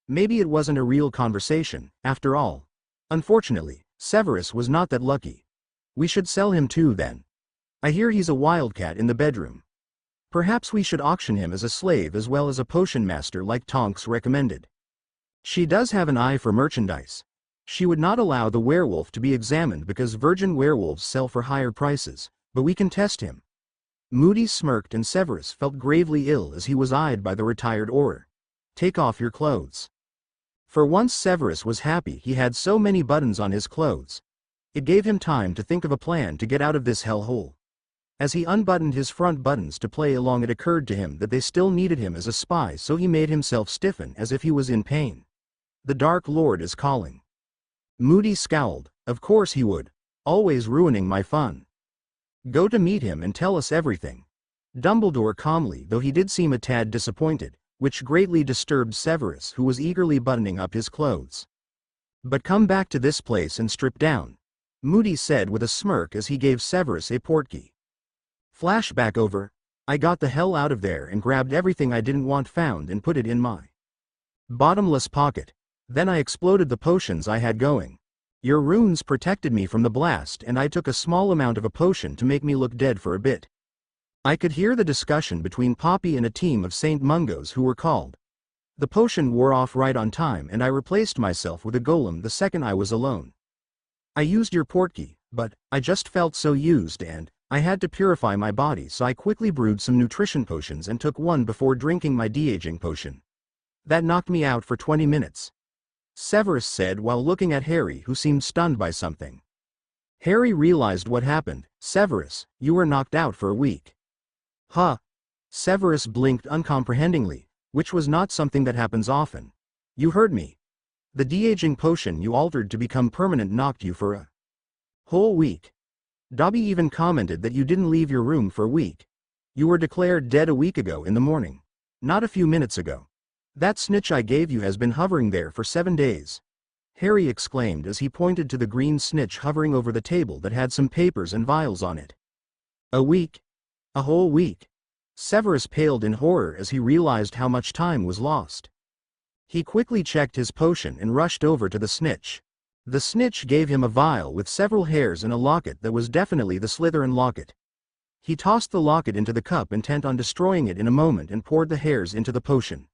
Maybe it wasn't a real conversation, after all. Unfortunately, Severus was not that lucky. We should sell him too then. I hear he's a wildcat in the bedroom. Perhaps we should auction him as a slave as well as a potion master like Tonks recommended. She does have an eye for merchandise. She would not allow the werewolf to be examined because virgin werewolves sell for higher prices, but we can test him. Moody smirked and Severus felt gravely ill as he was eyed by the retired Auror. Take off your clothes. For once Severus was happy he had so many buttons on his clothes. It gave him time to think of a plan to get out of this hellhole. As he unbuttoned his front buttons to play along, it occurred to him that they still needed him as a spy, so he made himself stiffen as if he was in pain. The Dark Lord is calling. Moody scowled. Of course he would. Always ruining my fun. Go to meet him and tell us everything. Dumbledore calmly, though he did seem a tad disappointed, which greatly disturbed Severus, who was eagerly buttoning up his clothes. But come back to this place and strip down, Moody said with a smirk as he gave Severus a portkey. Flashback over. I got the hell out of there and grabbed everything I didn't want found and put it in my bottomless pocket. Then I exploded the potions I had going. Your runes protected me from the blast, and I took a small amount of a potion to make me look dead for a bit. I could hear the discussion between Poppy and a team of Saint Mungos who were called The potion wore off right on time and I replaced myself with a golem the second I was alone. I used your portkey, but I just felt so used and I had to purify my body, so I quickly brewed some nutrition potions and took one before drinking my de-aging potion. That knocked me out for 20 minutes. Severus said while looking at Harry, who seemed stunned by something. Harry realized what happened. Severus, you were knocked out for a week. Huh? Severus blinked uncomprehendingly, which was not something that happens often. You heard me. The de-aging potion you altered to become permanent knocked you for a whole week. Dobby even commented that you didn't leave your room for a week. You were declared dead a week ago in the morning. Not a few minutes ago. That snitch I gave you has been hovering there for 7 days. Harry exclaimed as he pointed to the green snitch hovering over the table that had some papers and vials on it. A week? A whole week? Severus paled in horror as he realized how much time was lost. He quickly checked his potion and rushed over to the snitch. The snitch gave him a vial with several hairs and a locket that was definitely the Slytherin locket. He tossed the locket into the cup, intent on destroying it in a moment, and poured the hairs into the potion.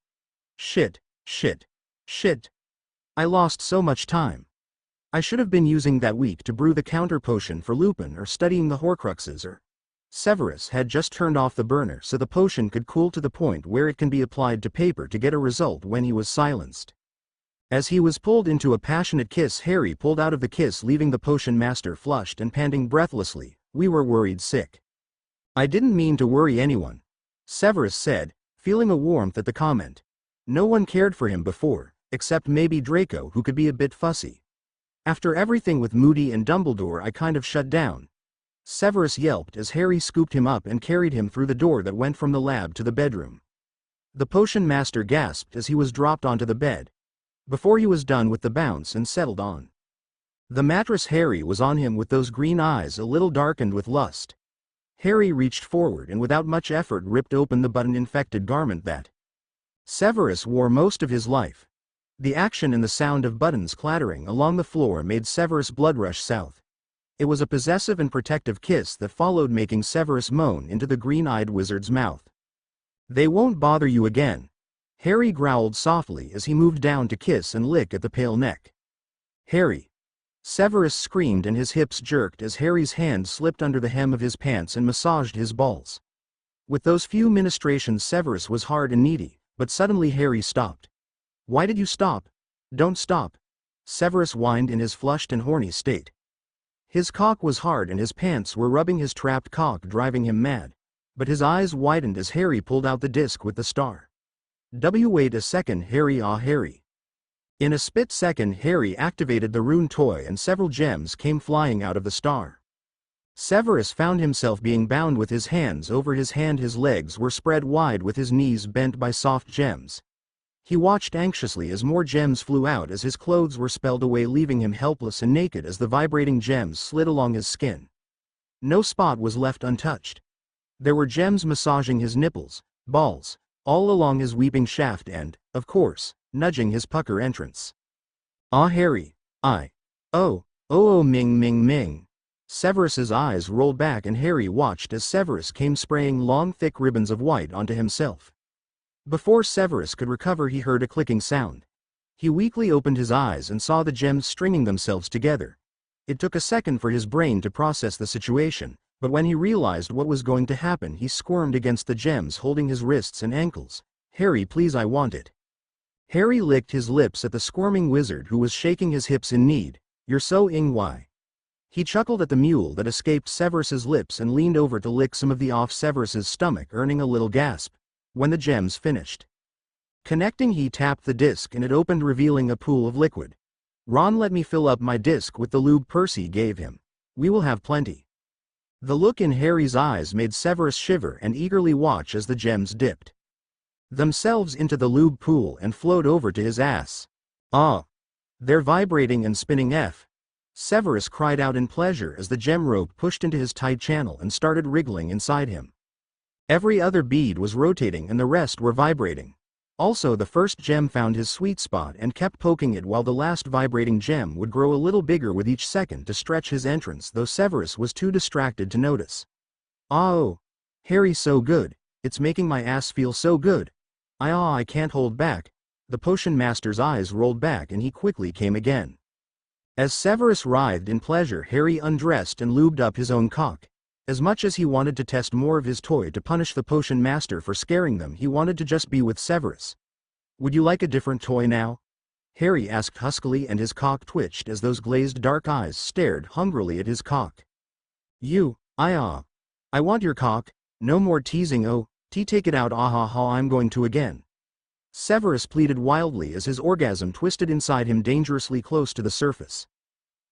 Shit, shit, shit. I lost so much time. I should have been using that week to brew the counter potion for Lupin or studying the horcruxes or... Severus had just turned off the burner so the potion could cool to the point where it can be applied to paper to get a result when he was silenced. As he was pulled into a passionate kiss, Harry pulled out of the kiss, leaving the potion master flushed and panting breathlessly. We were worried sick. I didn't mean to worry anyone, Severus said, feeling a warmth at the comment. No one cared for him before, except maybe Draco, who could be a bit fussy. After everything with Moody and Dumbledore, I kind of shut down. Severus yelped as Harry scooped him up and carried him through the door that went from the lab to the bedroom. The potion master gasped as he was dropped onto the bed. Before he was done with the bounce and settled on the mattress, Harry was on him with those green eyes a little darkened with lust. Harry reached forward and without much effort ripped open the button-infected garment that Severus wore most of his life. The action and the sound of buttons clattering along the floor made Severus' blood rush south. It was a possessive and protective kiss that followed, making Severus moan into the green-eyed wizard's mouth. They won't bother you again, Harry growled softly as he moved down to kiss and lick at the pale neck. Harry! Severus screamed and his hips jerked as Harry's hand slipped under the hem of his pants and massaged his balls. With those few ministrations, Severus was hard and needy, but suddenly Harry stopped. Why did you stop? Don't stop, Severus whined in his flushed and horny state. His cock was hard and his pants were rubbing his trapped cock, driving him mad, but his eyes widened as Harry pulled out the disc with the star. Wait a second, Harry, ah Harry. In a split second, Harry activated the rune toy and several gems came flying out of the star. Severus found himself being bound with his hands over his hand. His legs were spread wide with his knees bent by soft gems. He watched anxiously as more gems flew out as his clothes were spelled away, leaving him helpless and naked as the vibrating gems slid along his skin. No spot was left untouched. There were gems massaging his nipples, balls, all along his weeping shaft and, of course, nudging his pucker entrance. Ah Harry, oh, Ming Ming Ming. Severus's eyes rolled back and Harry watched as Severus came spraying long thick ribbons of white onto himself. Before Severus could recover, he heard a clicking sound. He weakly opened his eyes and saw the gems stringing themselves together. It took a second for his brain to process the situation, but when he realized what was going to happen, he squirmed against the gems, holding his wrists and ankles. Harry, please, I want it. Harry licked his lips at the squirming wizard who was shaking his hips in need. You're so why? He chuckled at the mule that escaped Severus's lips and leaned over to lick some of the off Severus's stomach, earning a little gasp. When the gems finished connecting, he tapped the disc and it opened, revealing a pool of liquid. Ron, let me fill up my disc with the lube Percy gave him. We will have plenty. The look in Harry's eyes made Severus shiver and eagerly watch as the gems dipped themselves into the lube pool and flowed over to his ass. Ah! They're vibrating and spinning. Severus cried out in pleasure as the gem rope pushed into his tight channel and started wriggling inside him. Every other bead was rotating and the rest were vibrating. Also, the first gem found his sweet spot and kept poking it, while the last vibrating gem would grow a little bigger with each second to stretch his entrance, though Severus was too distracted to notice. Oh! Harry, so good. It's making my ass feel so good. I can't hold back. The potion master's eyes rolled back and he quickly came again. As Severus writhed in pleasure, Harry undressed and lubed up his own cock. As much as he wanted to test more of his toy to punish the potion master for scaring them, he wanted to just be with Severus. "Would you like a different toy now?" Harry asked huskily, and his cock twitched as those glazed dark eyes stared hungrily at his cock. I want your cock. No more teasing. Oh, take it out. Ah ha ha, I'm going to again." Severus pleaded wildly as his orgasm twisted inside him dangerously close to the surface.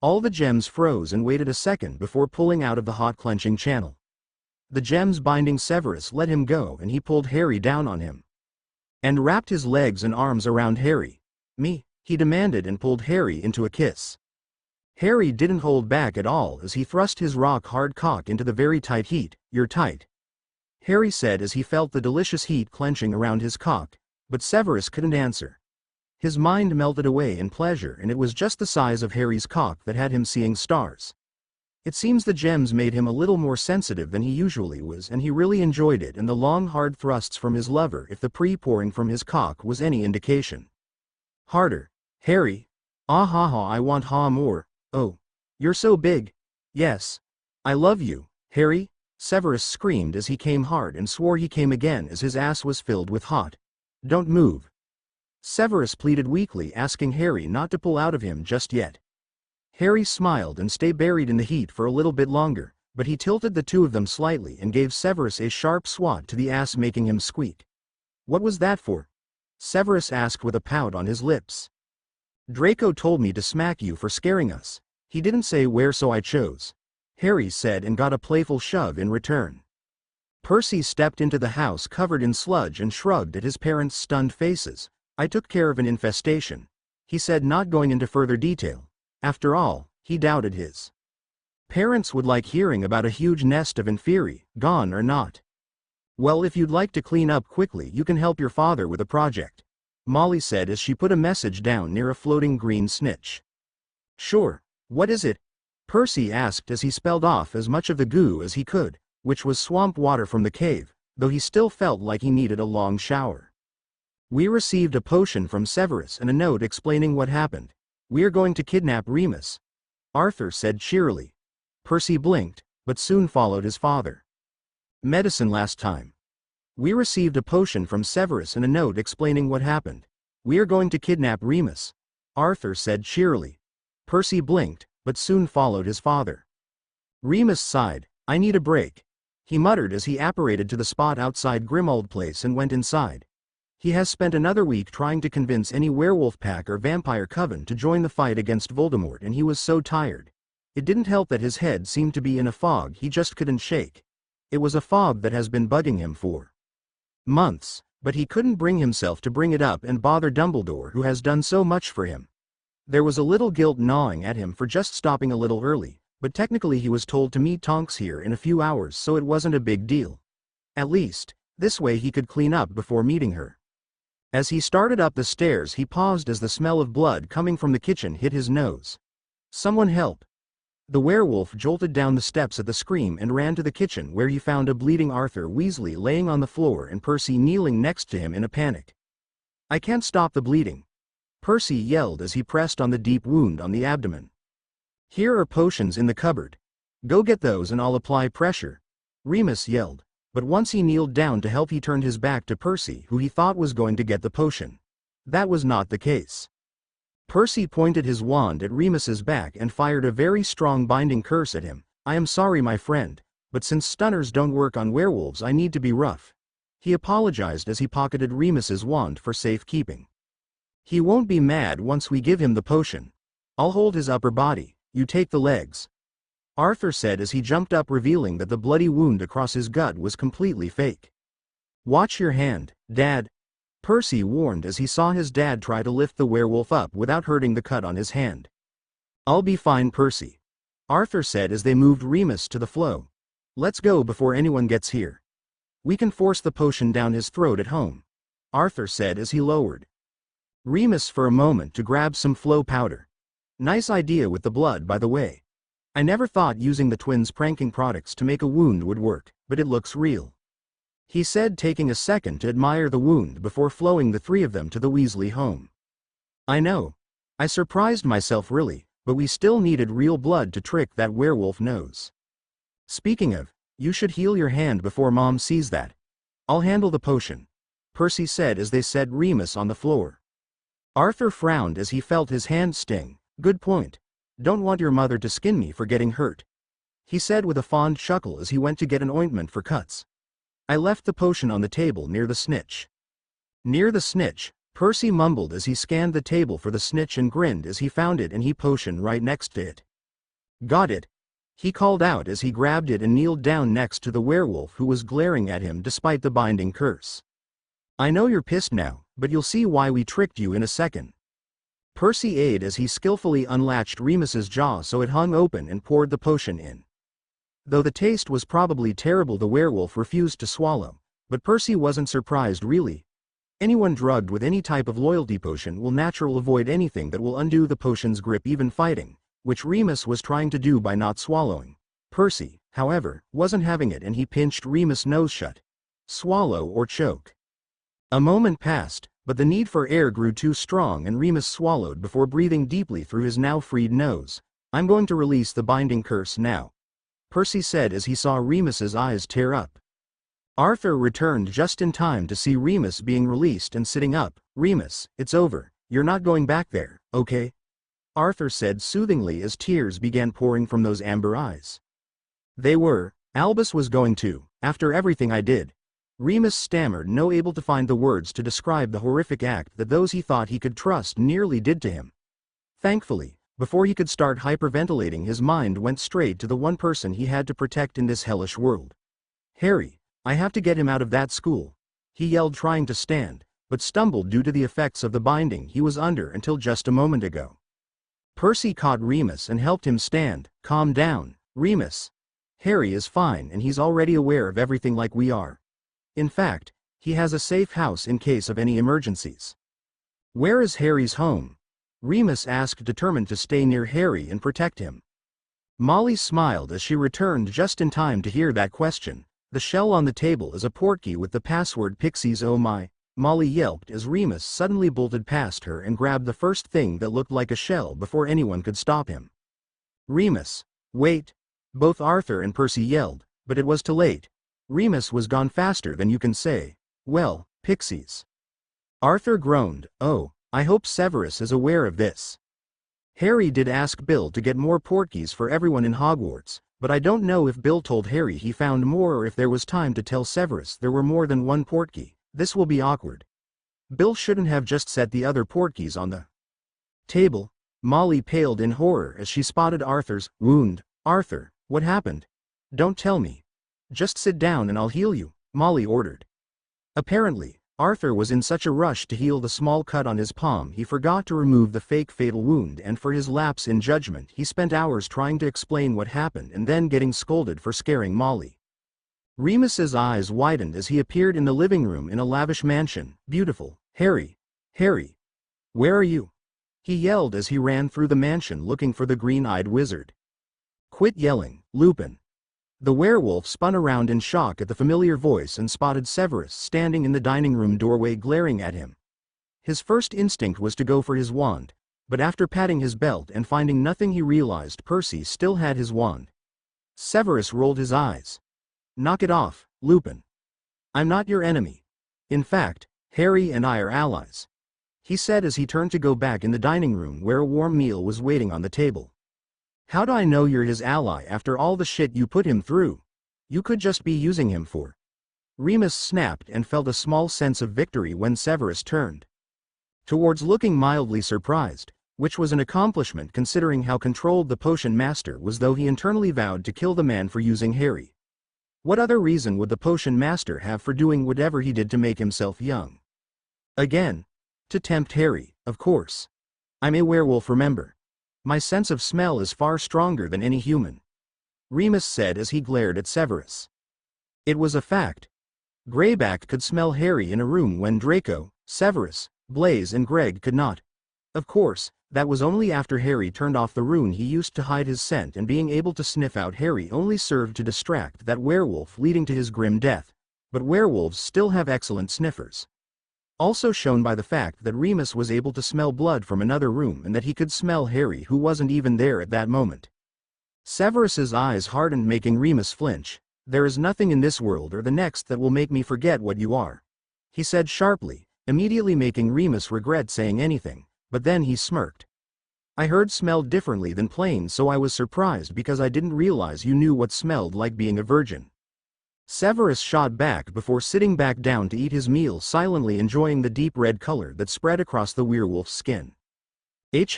All the gems froze and waited a second before pulling out of the hot clenching channel. The gems binding Severus let him go, and he pulled Harry down on him and wrapped his legs and arms around Harry. "Me," he demanded, and pulled Harry into a kiss. Harry didn't hold back at all as he thrust his rock-hard cock into the very tight heat. "You're tight," Harry said as he felt the delicious heat clenching around his cock, but Severus couldn't answer. His mind melted away in pleasure, and it was just the size of Harry's cock that had him seeing stars. It seems the gems made him a little more sensitive than he usually was, and he really enjoyed it and the long hard thrusts from his lover, if the pre-pouring from his cock was any indication. "Harder, Harry. Ah ha ha, I want ha more. Oh, you're so big. Yes. I love you, Harry," Severus screamed as he came hard and swore he came again as his ass was filled with hot. "Don't move," Severus pleaded weakly, asking Harry not to pull out of him just yet. Harry smiled and stayed buried in the heat for a little bit longer, but he tilted the two of them slightly and gave Severus a sharp swat to the ass, making him squeak. "What was that for?" Severus asked with a pout on his lips. "Draco told me to smack you for scaring us. He didn't say where, so I chose," Harry said, and got a playful shove in return. Percy stepped into the house covered in sludge and shrugged at his parents' stunned faces. "I took care of an infestation," he said, not going into further detail. After all, he doubted his parents would like hearing about a huge nest of inferi, gone or not. "Well, if you'd like to clean up quickly, you can help your father with a project," Molly said as she put a message down near a floating green snitch. "Sure, what is it?" Percy asked as he spelled off as much of the goo as he could, which was swamp water from the cave, though he still felt like he needed a long shower. "We received a potion from Severus and a note explaining what happened. We're going to kidnap Remus," Arthur said cheerily. Percy blinked, but soon followed his father. "Medicine last time. We received a potion from Severus and a note explaining what happened. We're going to kidnap Remus," Arthur said cheerily. Percy blinked, but soon followed his father. Remus sighed. "I need a break," he muttered as he apparated to the spot outside Grimmauld Place and went inside. He has spent another week trying to convince any werewolf pack or vampire coven to join the fight against Voldemort, and he was so tired. It didn't help that his head seemed to be in a fog he just couldn't shake. It was a fog that has been bugging him for months, but he couldn't bring himself to bring it up and bother Dumbledore, who has done so much for him. There was a little guilt gnawing at him for just stopping a little early, but technically he was told to meet Tonks here in a few hours, so it wasn't a big deal. At least, this way he could clean up before meeting her. As he started up the stairs, he paused as the smell of blood coming from the kitchen hit his nose. "Someone help." The werewolf jolted down the steps at the scream and ran to the kitchen, where he found a bleeding Arthur Weasley laying on the floor and Percy kneeling next to him in a panic. "I can't stop the bleeding," Percy yelled as he pressed on the deep wound on the abdomen. "Here are potions in the cupboard. Go get those and I'll apply pressure," Remus yelled, but once he kneeled down to help he turned his back to Percy, who he thought was going to get the potion. That was not the case. Percy pointed his wand at Remus's back and fired a very strong binding curse at him. "I am sorry, my friend, but since stunners don't work on werewolves, I need to be rough," he apologized as he pocketed Remus's wand for safekeeping. "He won't be mad once we give him the potion. I'll hold his upper body, you take the legs," Arthur said as he jumped up, revealing that the bloody wound across his gut was completely fake. "Watch your hand, Dad," Percy warned as he saw his dad try to lift the werewolf up without hurting the cut on his hand. "I'll be fine, Percy," Arthur said as they moved Remus to the flow. "Let's go before anyone gets here. We can force the potion down his throat at home," Arthur said as he lowered Remus for a moment to grab some flow powder. "Nice idea with the blood, by the way. I never thought using the twins' pranking products to make a wound would work, but it looks real." he said, taking a second to admire the wound before flowing the three of them to the Weasley home. I know. I surprised myself really, but we still needed real blood to trick that werewolf nose. Speaking of, you should heal your hand before Mom sees that. I'll handle the potion, Percy said as they set Remus on the floor. Arthur frowned as he felt his hand sting. Good point. Don't want your mother to skin me for getting hurt, he said with a fond chuckle as he went to get an ointment for cuts. I left the potion on the table near the snitch. Near the snitch, Percy mumbled as he scanned the table for the snitch and grinned as he found it and he potion right next to it. Got it, he called out as he grabbed it and kneeled down next to the werewolf who was glaring at him despite the binding curse. I know you're pissed now, but you'll see why we tricked you in a second. Percy eyed as he skillfully unlatched Remus's jaw so it hung open and poured the potion in. Though the taste was probably terrible, the werewolf refused to swallow, but Percy wasn't surprised really. Anyone drugged with any type of loyalty potion will naturally avoid anything that will undo the potion's grip, even fighting, which Remus was trying to do by not swallowing. Percy, however, wasn't having it and he pinched Remus' nose shut. Swallow or choke. A moment passed, but the need for air grew too strong and Remus swallowed before breathing deeply through his now freed nose. I'm going to release the binding curse now, Percy said as he saw Remus's eyes tear up. Arthur returned just in time to see Remus being released and sitting up. Remus, it's over, you're not going back there, okay? Arthur said soothingly as tears began pouring from those amber eyes. They were. Albus was going to, after everything I did. Remus stammered, no able to find the words to describe the horrific act that those he thought he could trust nearly did to him. Thankfully, before he could start hyperventilating, his mind went straight to the one person he had to protect in this hellish world. Harry, I have to get him out of that school, he yelled, trying to stand, but stumbled due to the effects of the binding he was under until just a moment ago. Percy caught Remus and helped him stand. Calm down, Remus. Harry is fine and he's already aware of everything like we are. In fact, he has a safe house in case of any emergencies. Where is Harry's home? Remus asked, determined to stay near Harry and protect him. Molly smiled as she returned just in time to hear that question. The shell on the table is a portkey with the password Pixies. Oh my, Molly yelped as Remus suddenly bolted past her and grabbed the first thing that looked like a shell before anyone could stop him. Remus, wait! Both Arthur and Percy yelled, but it was too late. Remus was gone faster than you can say. Well, Pixies. Arthur groaned. Oh, I hope Severus is aware of this. Harry did ask Bill to get more portkeys for everyone in Hogwarts, but I don't know if Bill told Harry he found more or if there was time to tell Severus there were more than one portkey. This will be awkward. Bill shouldn't have just set the other portkeys on the table. Molly paled in horror as she spotted Arthur's wound. Arthur, what happened? Don't tell me. Just sit down and I'll heal you, Molly ordered. Apparently, Arthur was in such a rush to heal the small cut on his palm he forgot to remove the fake fatal wound, and for his lapse in judgment he spent hours trying to explain what happened and then getting scolded for scaring Molly. Remus's eyes widened as he appeared in the living room in a lavish mansion. Beautiful. Harry. Harry. Where are you? He yelled as he ran through the mansion looking for the green-eyed wizard. Quit yelling, Lupin. The werewolf spun around in shock at the familiar voice and spotted Severus standing in the dining room doorway glaring at him. His first instinct was to go for his wand, but after patting his belt and finding nothing he realized Percy still had his wand. Severus rolled his eyes. Knock it off, Lupin. I'm not your enemy. In fact, Harry and I are allies, he said as he turned to go back in the dining room where a warm meal was waiting on the table. How do I know you're his ally after all the shit you put him through? You could just be using him for. Remus snapped and felt a small sense of victory when Severus turned towards, looking mildly surprised, which was an accomplishment considering how controlled the potion master was, though he internally vowed to kill the man for using Harry. What other reason would the potion master have for doing whatever he did to make himself young? Again, to tempt Harry, of course. I'm a werewolf, remember. My sense of smell is far stronger than any human, Remus said as he glared at Severus. It was a fact. Greyback could smell Harry in a room when Draco, Severus, Blaise and Greg could not. Of course, that was only after Harry turned off the rune he used to hide his scent, and being able to sniff out Harry only served to distract that werewolf, leading to his grim death. but werewolves still have excellent sniffers. Also shown by the fact that Remus was able to smell blood from another room and that he could smell Harry, who wasn't even there at that moment. Severus's eyes hardened, making Remus flinch. "There is nothing in this world or the next that will make me forget what you are," he said sharply, immediately making Remus regret saying anything, but then he smirked. "I heard smelled differently than plain, so I was surprised because I didn't realize you knew what smelled like being a virgin." Severus shot back before sitting back down to eat his meal, silently enjoying the deep red color that spread across the werewolf's skin.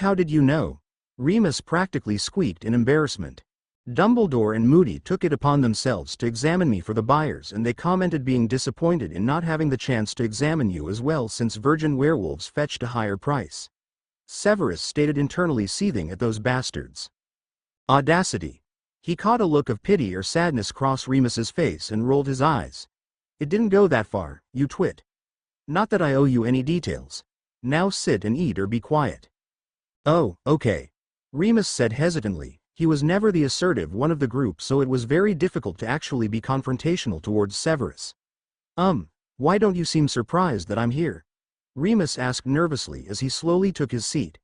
How did you know?" Remus practically squeaked in embarrassment. "Dumbledore and Moody took it upon themselves to examine me for the buyers, and they commented being disappointed in not having the chance to examine you as well since virgin werewolves fetched a higher price," Severus stated, internally seething at those bastards. Audacity. He caught a look of pity or sadness cross Remus's face and rolled his eyes. "It didn't go that far, you twit. Not that I owe you any details. Now sit and eat or be quiet." "Oh, okay," Remus said hesitantly. He was never the assertive one of the group, so it was very difficult to actually be confrontational towards Severus. Why don't you seem surprised that I'm here?" Remus asked nervously as he slowly took his seat.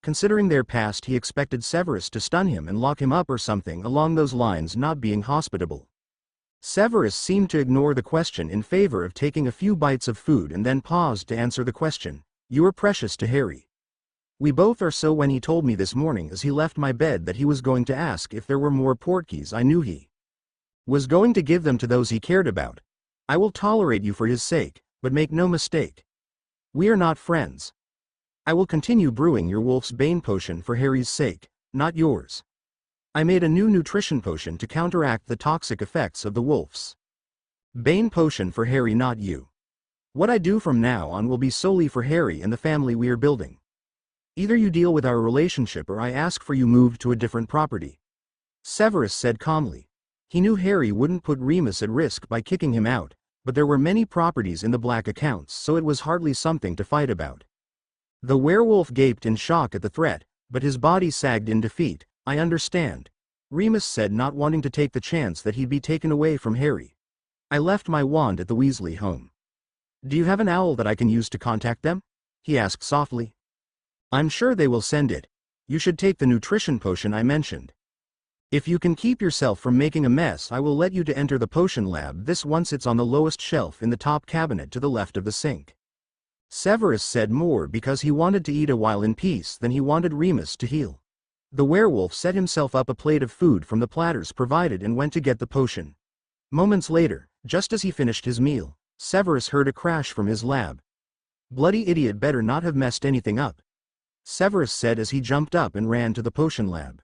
Considering their past, he expected Severus to stun him and lock him up or something along those lines, not being hospitable. Severus seemed to ignore the question in favor of taking a few bites of food and then paused to answer the question. "You are precious to Harry. We both are, so when he told me this morning as he left my bed that he was going to ask if there were more portkeys, I knew he was going to give them to those he cared about. I will tolerate you for his sake, but make no mistake. We are not friends. I will continue brewing your wolf's bane potion for Harry's sake, not yours. I made a new nutrition potion to counteract the toxic effects of the wolf's bane potion for Harry, not you. What I do from now on will be solely for Harry and the family we are building. Either you deal with our relationship or I ask for you moved to a different property," Severus said calmly. He knew Harry wouldn't put Remus at risk by kicking him out, but there were many properties in the black accounts, so it was hardly something to fight about. The werewolf gaped in shock at the threat, but his body sagged in defeat. "I understand," Remus said, not wanting to take the chance that he'd be taken away from Harry. "I left my wand at the Weasley home." "Do you have an owl that I can use to contact them?" he asked softly. "I'm sure they will send it. You should take the nutrition potion I mentioned. If you can keep yourself from making a mess, I will let you to enter the potion lab. This once it's on the lowest shelf in the top cabinet to the left of the sink." Severus said more because he wanted to eat a while in peace than he wanted Remus to heal. The werewolf set himself up a plate of food from the platters provided and went to get the potion. Moments later, just as he finished his meal, Severus heard a crash from his lab. "Bloody idiot, better not have messed anything up," Severus said as he jumped up and ran to the potion lab.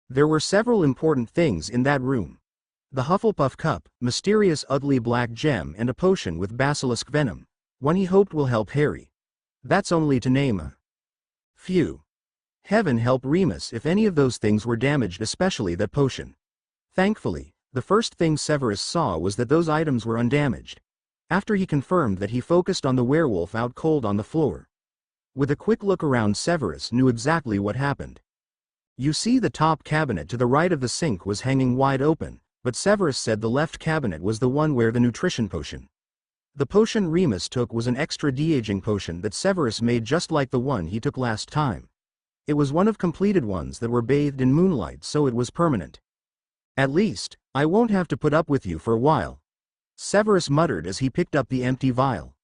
There were several important things in that room. The Hufflepuff cup, mysterious ugly black gem, and a potion with basilisk venom. One he hoped will help Harry. That's only to name a few. Heaven help Remus if any of those things were damaged, especially that potion. Thankfully, the first thing Severus saw was that those items were undamaged. After he confirmed that, he focused on the werewolf out cold on the floor. With a quick look around, Severus knew exactly what happened. You see, the top cabinet to the right of the sink was hanging wide open, but Severus said the left cabinet was the one where the nutrition potion. The potion Remus took was an extra de-aging potion that Severus made just like the one he took last time. It was one of completed ones that were bathed in moonlight, so it was permanent. "At least, I won't have to put up with you for a while," Severus muttered as he picked up the empty vial.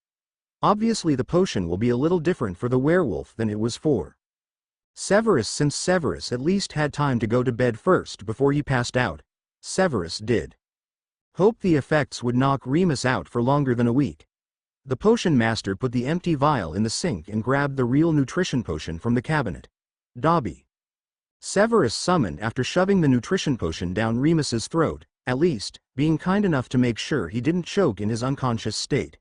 Obviously the potion will be a little different for the werewolf than it was for Severus, since Severus at least had time to go to bed first before he passed out. Severus did hope the effects would knock Remus out for longer than a week. The potion master put the empty vial in the sink and grabbed the real nutrition potion from the cabinet. "Dobby," Severus summoned after shoving the nutrition potion down Remus's throat, at least being kind enough to make sure he didn't choke in his unconscious state.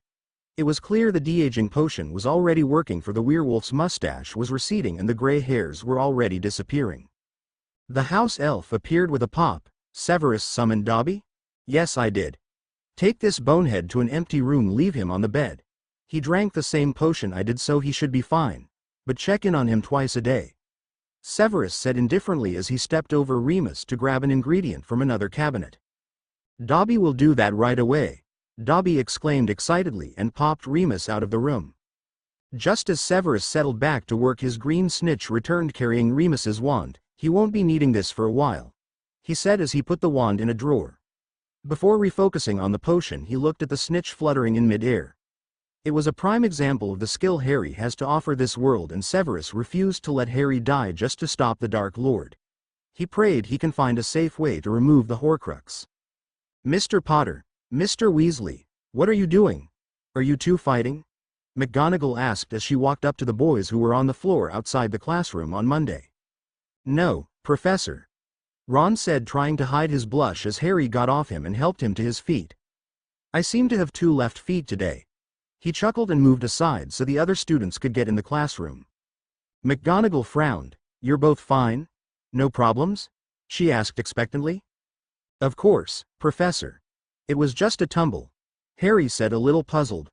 It was clear the de-aging potion was already working, for the werewolf's mustache was receding and the gray hairs were already disappearing. The house elf appeared with a pop. "Severus summoned Dobby?" "Yes, I did. Take this bonehead to an empty room, leave him on the bed. He drank the same potion I did, so he should be fine. But check in on him twice a day," Severus said indifferently as he stepped over Remus to grab an ingredient from another cabinet. "Dobby will do that right away," Dobby exclaimed excitedly and popped Remus out of the room. Just as Severus settled back to work, his green snitch returned carrying Remus's wand. "He won't be needing this for a while," he said as he put the wand in a drawer. Before refocusing on the potion, he looked at the snitch fluttering in mid-air. It was a prime example of the skill Harry has to offer this world, and Severus refused to let Harry die just to stop the Dark Lord. He prayed he can find a safe way to remove the horcrux. "Mr. Potter, Mr. Weasley, what are you doing? Are you two fighting?" McGonagall asked as she walked up to the boys who were on the floor outside the classroom on Monday. "No, Professor," Ron said, trying to hide his blush as Harry got off him and helped him to his feet. "I seem to have 2 left feet today." He chuckled and moved aside so the other students could get in the classroom. McGonagall frowned. "You're both fine? No problems?" she asked expectantly. "Of course, Professor. It was just a tumble," Harry said, a little puzzled.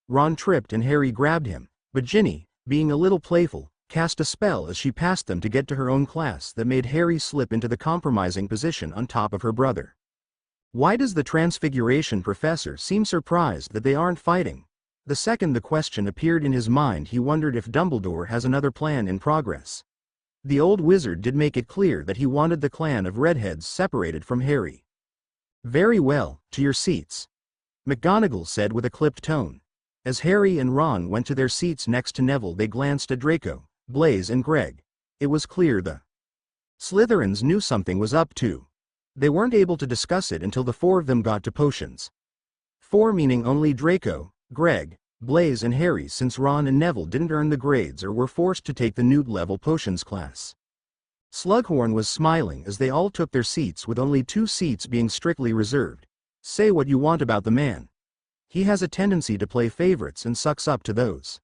Ron tripped and Harry grabbed him, but Ginny, being a little playful, cast a spell as she passed them to get to her own class that made Harry slip into the compromising position on top of her brother. Why does the Transfiguration Professor seem surprised that they aren't fighting? The second the question appeared in his mind, he wondered if Dumbledore has another plan in progress. The old wizard did make it clear that he wanted the clan of redheads separated from Harry. "Very well, to your seats," McGonagall said with a clipped tone. As Harry and Ron went to their seats next to Neville, they glanced at Draco, Blaise and Greg. It was clear the Slytherins knew something was up too. They weren't able to discuss it until the 4 of them got to potions. 4 meaning only Draco, Greg, Blaise and Harry, since Ron and Neville didn't earn the grades or were forced to take the Newt-level potions class. Slughorn was smiling as they all took their seats, with only 2 seats being strictly reserved. "Say what you want about the man. He has a tendency to play favorites and sucks up to those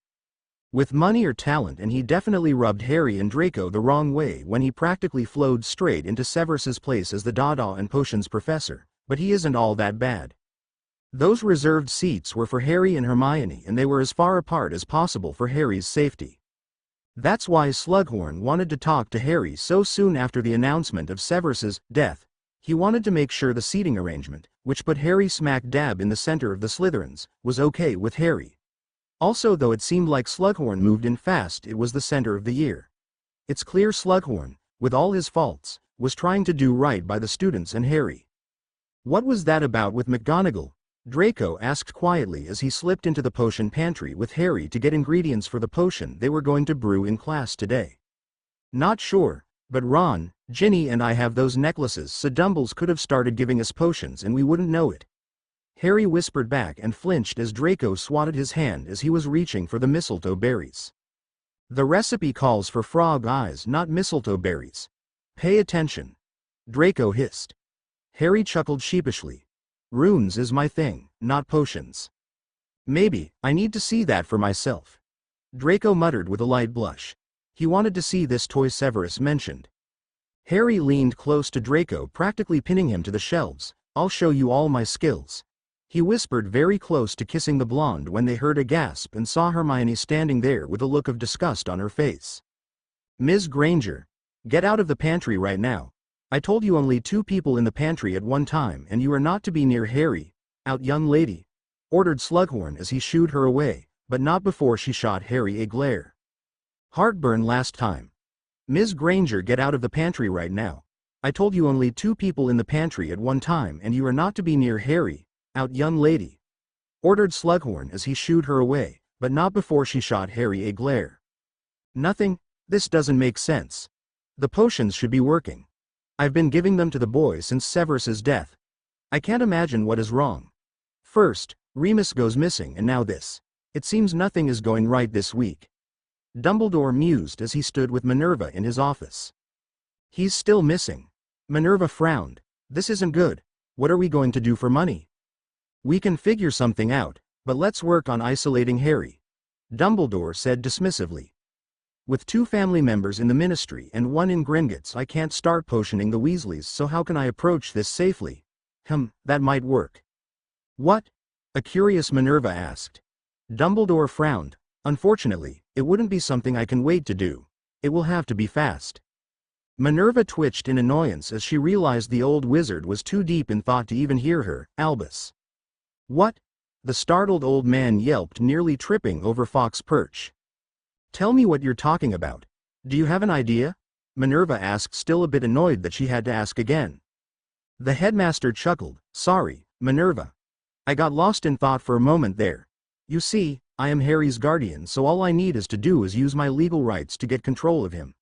with money or talent, and he definitely rubbed Harry and Draco the wrong way when he practically flowed straight into Severus's place as the Dada and Potions Professor, but he isn't all that bad." Those reserved seats were for Harry and Hermione, and they were as far apart as possible for Harry's safety. That's why Slughorn wanted to talk to Harry so soon after the announcement of Severus's death. He wanted to make sure the seating arrangement, which put Harry smack dab in the center of the Slytherins, was okay with Harry. Also, though it seemed like Slughorn moved in fast, it was the center of the year. It's clear Slughorn, with all his faults, was trying to do right by the students and Harry. "What was that about with McGonagall?" Draco asked quietly as he slipped into the potion pantry with Harry to get ingredients for the potion they were going to brew in class today. "Not sure, but Ron, Ginny and I have those necklaces, so Dumbles could have started giving us potions and we wouldn't know it," Harry whispered back and flinched as Draco swatted his hand as he was reaching for the mistletoe berries. "The recipe calls for frog eyes, not mistletoe berries. Pay attention," Draco hissed. Harry chuckled sheepishly. "Runes is my thing, not potions." "Maybe I need to see that for myself," Draco muttered with a light blush. He wanted to see this toy Severus mentioned. Harry leaned close to Draco, practically pinning him to the shelves. "I'll show you all my skills," he whispered, very close to kissing the blonde when they heard a gasp and saw Hermione standing there with a look of disgust on her face. "Ms. Granger, get out of the pantry right now. I told you only 2 people in the pantry at one time, and you are not to be near Harry. Out, young lady," ordered Slughorn as he shooed her away, but not before she shot Harry a glare. "Heartburn last time. Ms. Granger, get out of the pantry right now. I told you only 2 people in the pantry at one time, and you are not to be near Harry. Out, young lady," ordered Slughorn as he shooed her away, but not before she shot Harry a glare. "Nothing. This doesn't make sense. The potions should be working. I've been giving them to the boy since Severus's death. I can't imagine what is wrong. First, Remus goes missing, and now this. It seems nothing is going right this week." Dumbledore mused as he stood with Minerva in his office. "He's still missing." Minerva frowned. "This isn't good. What are we going to do for money?" "We can figure something out, but let's work on isolating Harry," Dumbledore said dismissively. "With 2 family members in the ministry and 1 in Gringotts, I can't start potioning the Weasleys, so how can I approach this safely?" That might work." "What?" a curious Minerva asked. Dumbledore frowned. "Unfortunately, it wouldn't be something I can wait to do. It will have to be fast." Minerva twitched in annoyance as she realized the old wizard was too deep in thought to even hear her. "Albus." "What?" The startled old man yelped, nearly tripping over Fox's perch. "Tell me what you're talking about. Do you have an idea?" Minerva asked, still a bit annoyed that she had to ask again. The headmaster chuckled. "Sorry, Minerva. I got lost in thought for a moment there. You see, I am Harry's guardian, so all I need to do is use my legal rights to get control of him."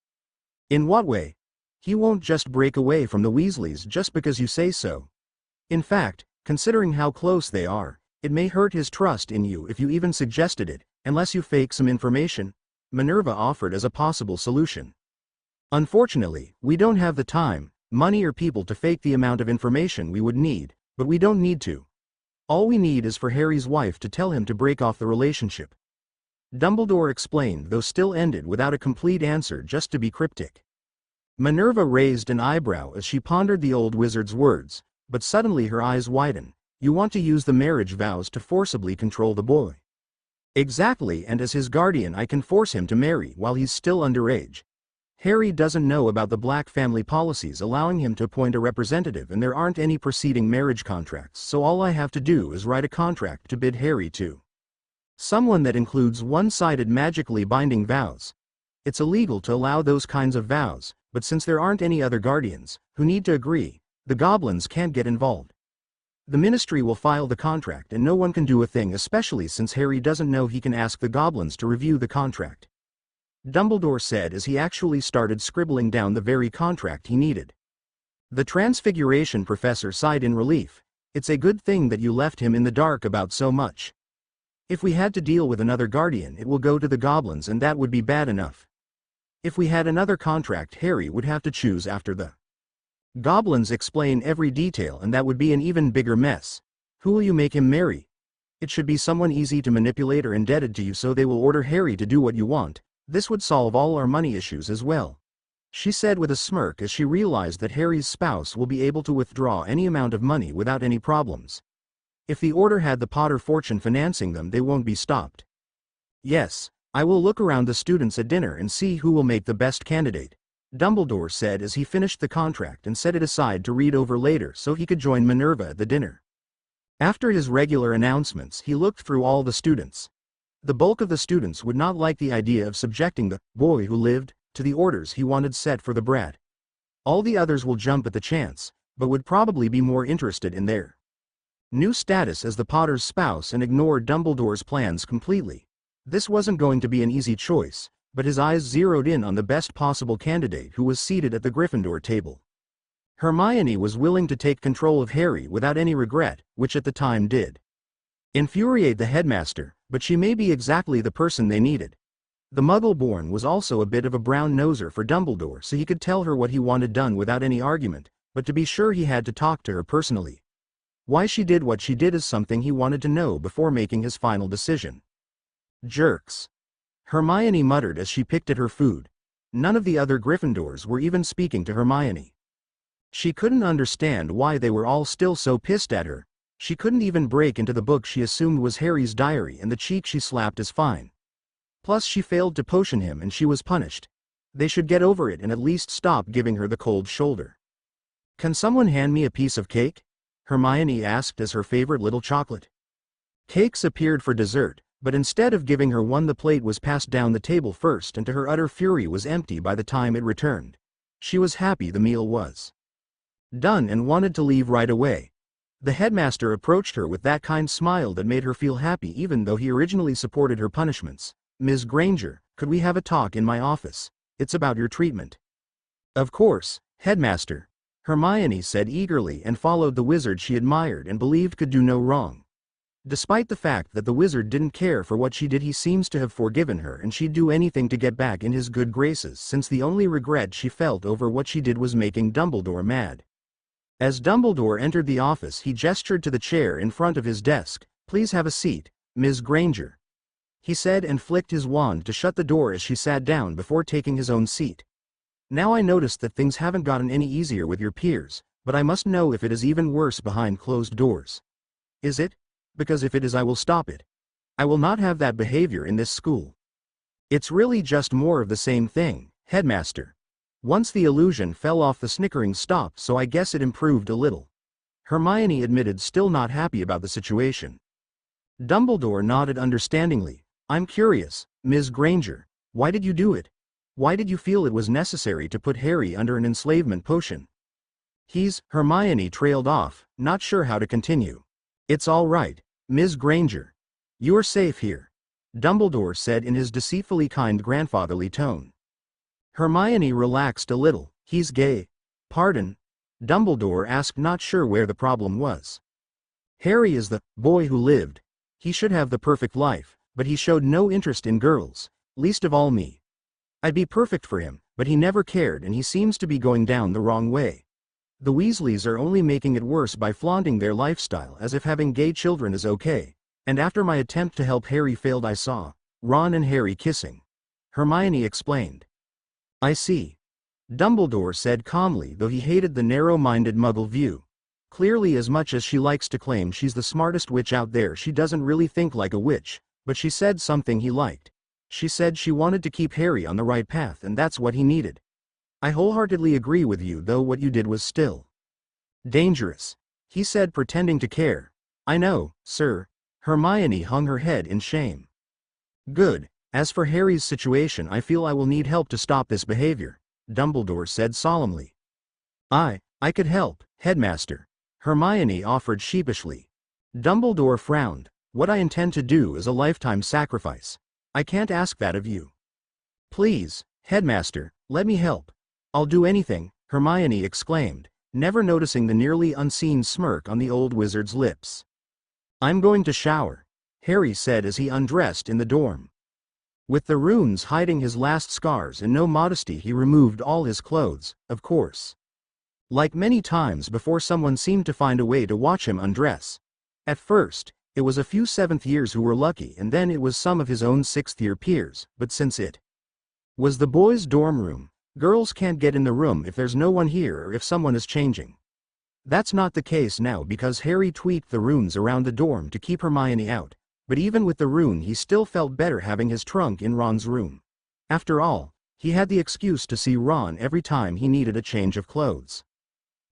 "In what way?" "He won't just break away from the Weasleys just because you say so. In fact, considering how close they are, it may hurt his trust in you if you even suggested it, unless you fake some information," Minerva offered as a possible solution. "Unfortunately, we don't have the time, money or people to fake the amount of information we would need, but we don't need to. All we need is for Harry's wife to tell him to break off the relationship." Dumbledore explained, though still ended without a complete answer, just to be cryptic. Minerva raised an eyebrow as she pondered the old wizard's words, but suddenly her eyes widened. "You want to use the marriage vows to forcibly control the boy?" "Exactly, and as his guardian I can force him to marry while he's still underage. Harry doesn't know about the Black family policies allowing him to appoint a representative, and there aren't any preceding marriage contracts, so all I have to do is write a contract to bid Harry to someone that includes one-sided magically binding vows. It's illegal to allow those kinds of vows, but since there aren't any other guardians who need to agree, the goblins can't get involved. The ministry will file the contract and no one can do a thing, especially since Harry doesn't know he can ask the goblins to review the contract," Dumbledore said as he actually started scribbling down the very contract he needed. The Transfiguration professor sighed in relief. "It's a good thing that you left him in the dark about so much. If we had to deal with another guardian, it will go to the goblins, and that would be bad enough. If we had another contract, Harry would have to choose after the goblins explain every detail, and that would be an even bigger mess. Who will you make him marry? It should be someone easy to manipulate or indebted to you so they will order Harry to do what you want. This would solve all our money issues as well," she said with a smirk as she realized that Harry's spouse will be able to withdraw any amount of money without any problems. If the order had the Potter fortune financing them, they won't be stopped. "Yes, I will look around the students at dinner and see who will make the best candidate," Dumbledore said as he finished the contract and set it aside to read over later so he could join Minerva at the dinner. After his regular announcements, he looked through all the students. The bulk of the students would not like the idea of subjecting the boy who lived to the orders he wanted set for the brat. All the others will jump at the chance, but would probably be more interested in their new status as the Potter's spouse and ignore Dumbledore's plans completely. This wasn't going to be an easy choice, but his eyes zeroed in on the best possible candidate, who was seated at the Gryffindor table. Hermione was willing to take control of Harry without any regret, which at the time did infuriate the headmaster, but she may be exactly the person they needed. The Muggle-born was also a bit of a brown-noser for Dumbledore, so he could tell her what he wanted done without any argument, but to be sure he had to talk to her personally. Why she did what she did is something he wanted to know before making his final decision. "Jerks," Hermione muttered as she picked at her food. None of the other Gryffindors were even speaking to Hermione. She couldn't understand why they were all still so pissed at her. She couldn't even break into the book she assumed was Harry's diary, and the cheek she slapped is fine. Plus she failed to potion him and she was punished. They should get over it and at least stop giving her the cold shoulder. "Can someone hand me a piece of cake?" Hermione asked as her favorite little chocolate cakes appeared for dessert, but instead of giving her one, the plate was passed down the table first and to her utter fury was empty by the time it returned. She was happy the meal was done and wanted to leave right away. The headmaster approached her with that kind smile that made her feel happy even though he originally supported her punishments. "Ms. Granger, could we have a talk in my office? It's about your treatment." "Of course, headmaster," Hermione said eagerly and followed the wizard she admired and believed could do no wrong. Despite the fact that the wizard didn't care for what she did, he seems to have forgiven her and she'd do anything to get back in his good graces, since the only regret she felt over what she did was making Dumbledore mad. As Dumbledore entered the office, he gestured to the chair in front of his desk. "Please have a seat, Ms. Granger," he said, and flicked his wand to shut the door as she sat down before taking his own seat. "Now I noticed that things haven't gotten any easier with your peers, but I must know if it is even worse behind closed doors. Is it? Because if it is, I will stop it. I will not have that behavior in this school." "It's really just more of the same thing, headmaster. Once the illusion fell off, the snickering stopped, so I guess it improved a little," Hermione admitted, still not happy about the situation. Dumbledore nodded understandingly. I'm curious, Ms. Granger. Why did you do it? Why did you feel it was necessary to put Harry under an enslavement potion? Hermione trailed off, not sure how to continue. It's all right, Ms. Granger. You're safe here, Dumbledore said in his deceitfully kind grandfatherly tone. Hermione relaxed a little. He's gay. Pardon? Dumbledore asked, not sure where the problem was. Harry is the boy who lived. He should have the perfect life, but he showed no interest in girls, least of all me. I'd be perfect for him, but he never cared and he seems to be going down the wrong way. The Weasleys are only making it worse by flaunting their lifestyle as if having gay children is okay, and after my attempt to help Harry failed I saw Ron and Harry kissing. Hermione explained. I see. Dumbledore said calmly, though he hated the narrow-minded Muggle view. Clearly, as much as she likes to claim she's the smartest witch out there, she doesn't really think like a witch, but she said something he liked. She said she wanted to keep Harry on the right path and that's what he needed. I wholeheartedly agree with you, though what you did was still dangerous, he said, pretending to care. I know, sir. Hermione hung her head in shame. Good. As for Harry's situation, I feel I will need help to stop this behavior, Dumbledore said solemnly. I could help, Headmaster, Hermione offered sheepishly. Dumbledore frowned. What I intend to do is a lifetime sacrifice. I can't ask that of you. Please, Headmaster, let me help. I'll do anything, Hermione exclaimed, never noticing the nearly unseen smirk on the old wizard's lips. I'm going to shower, Harry said as he undressed in the dorm. With the runes hiding his last scars and no modesty, he removed all his clothes, of course. Like many times before, someone seemed to find a way to watch him undress. At first, it was a few seventh years who were lucky, and then it was some of his own sixth-year peers, but since it was the boys' dorm room, girls can't get in the room if there's no one here or if someone is changing. That's not the case now because Harry tweaked the runes around the dorm to keep Hermione out. But even with the rune, he still felt better having his trunk in Ron's room. After all, he had the excuse to see Ron every time he needed a change of clothes.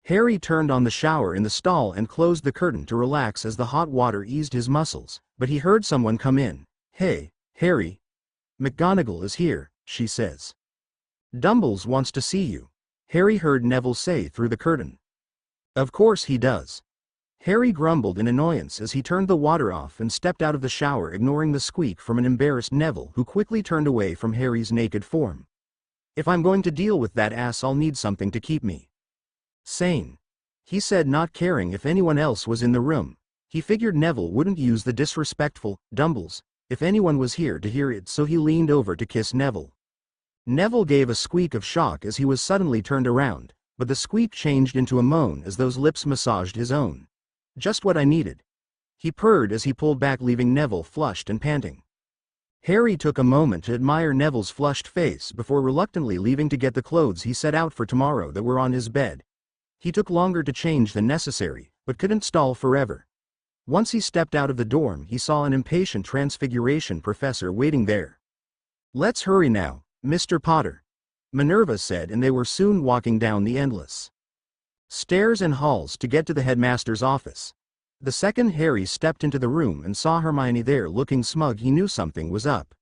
Harry turned on the shower in the stall and closed the curtain to relax as the hot water eased his muscles, but he heard someone come in. Hey, Harry. McGonagall is here, she says. Dumbles wants to see you, Harry heard Neville say through the curtain. Of course he does. Harry grumbled in annoyance as he turned the water off and stepped out of the shower, ignoring the squeak from an embarrassed Neville, who quickly turned away from Harry's naked form. If I'm going to deal with that ass, I'll need something to keep me sane, he said, not caring if anyone else was in the room. He figured Neville wouldn't use the disrespectful Dumbles if anyone was here to hear it, so he leaned over to kiss Neville. Neville gave a squeak of shock as he was suddenly turned around, but the squeak changed into a moan as those lips massaged his own. Just what I needed, he purred as he pulled back, leaving Neville flushed and panting. Harry took a moment to admire Neville's flushed face before reluctantly leaving to get the clothes he set out for tomorrow that were on his bed. He took longer to change than necessary, but couldn't stall forever. Once he stepped out of the dorm, he saw an impatient Transfiguration professor waiting there. Let's hurry now, Mr. Potter, Minerva said, and they were soon walking down the endless stairs and halls to get to the headmaster's office. The second Harry stepped into the room and saw Hermione there looking smug, he knew something was up.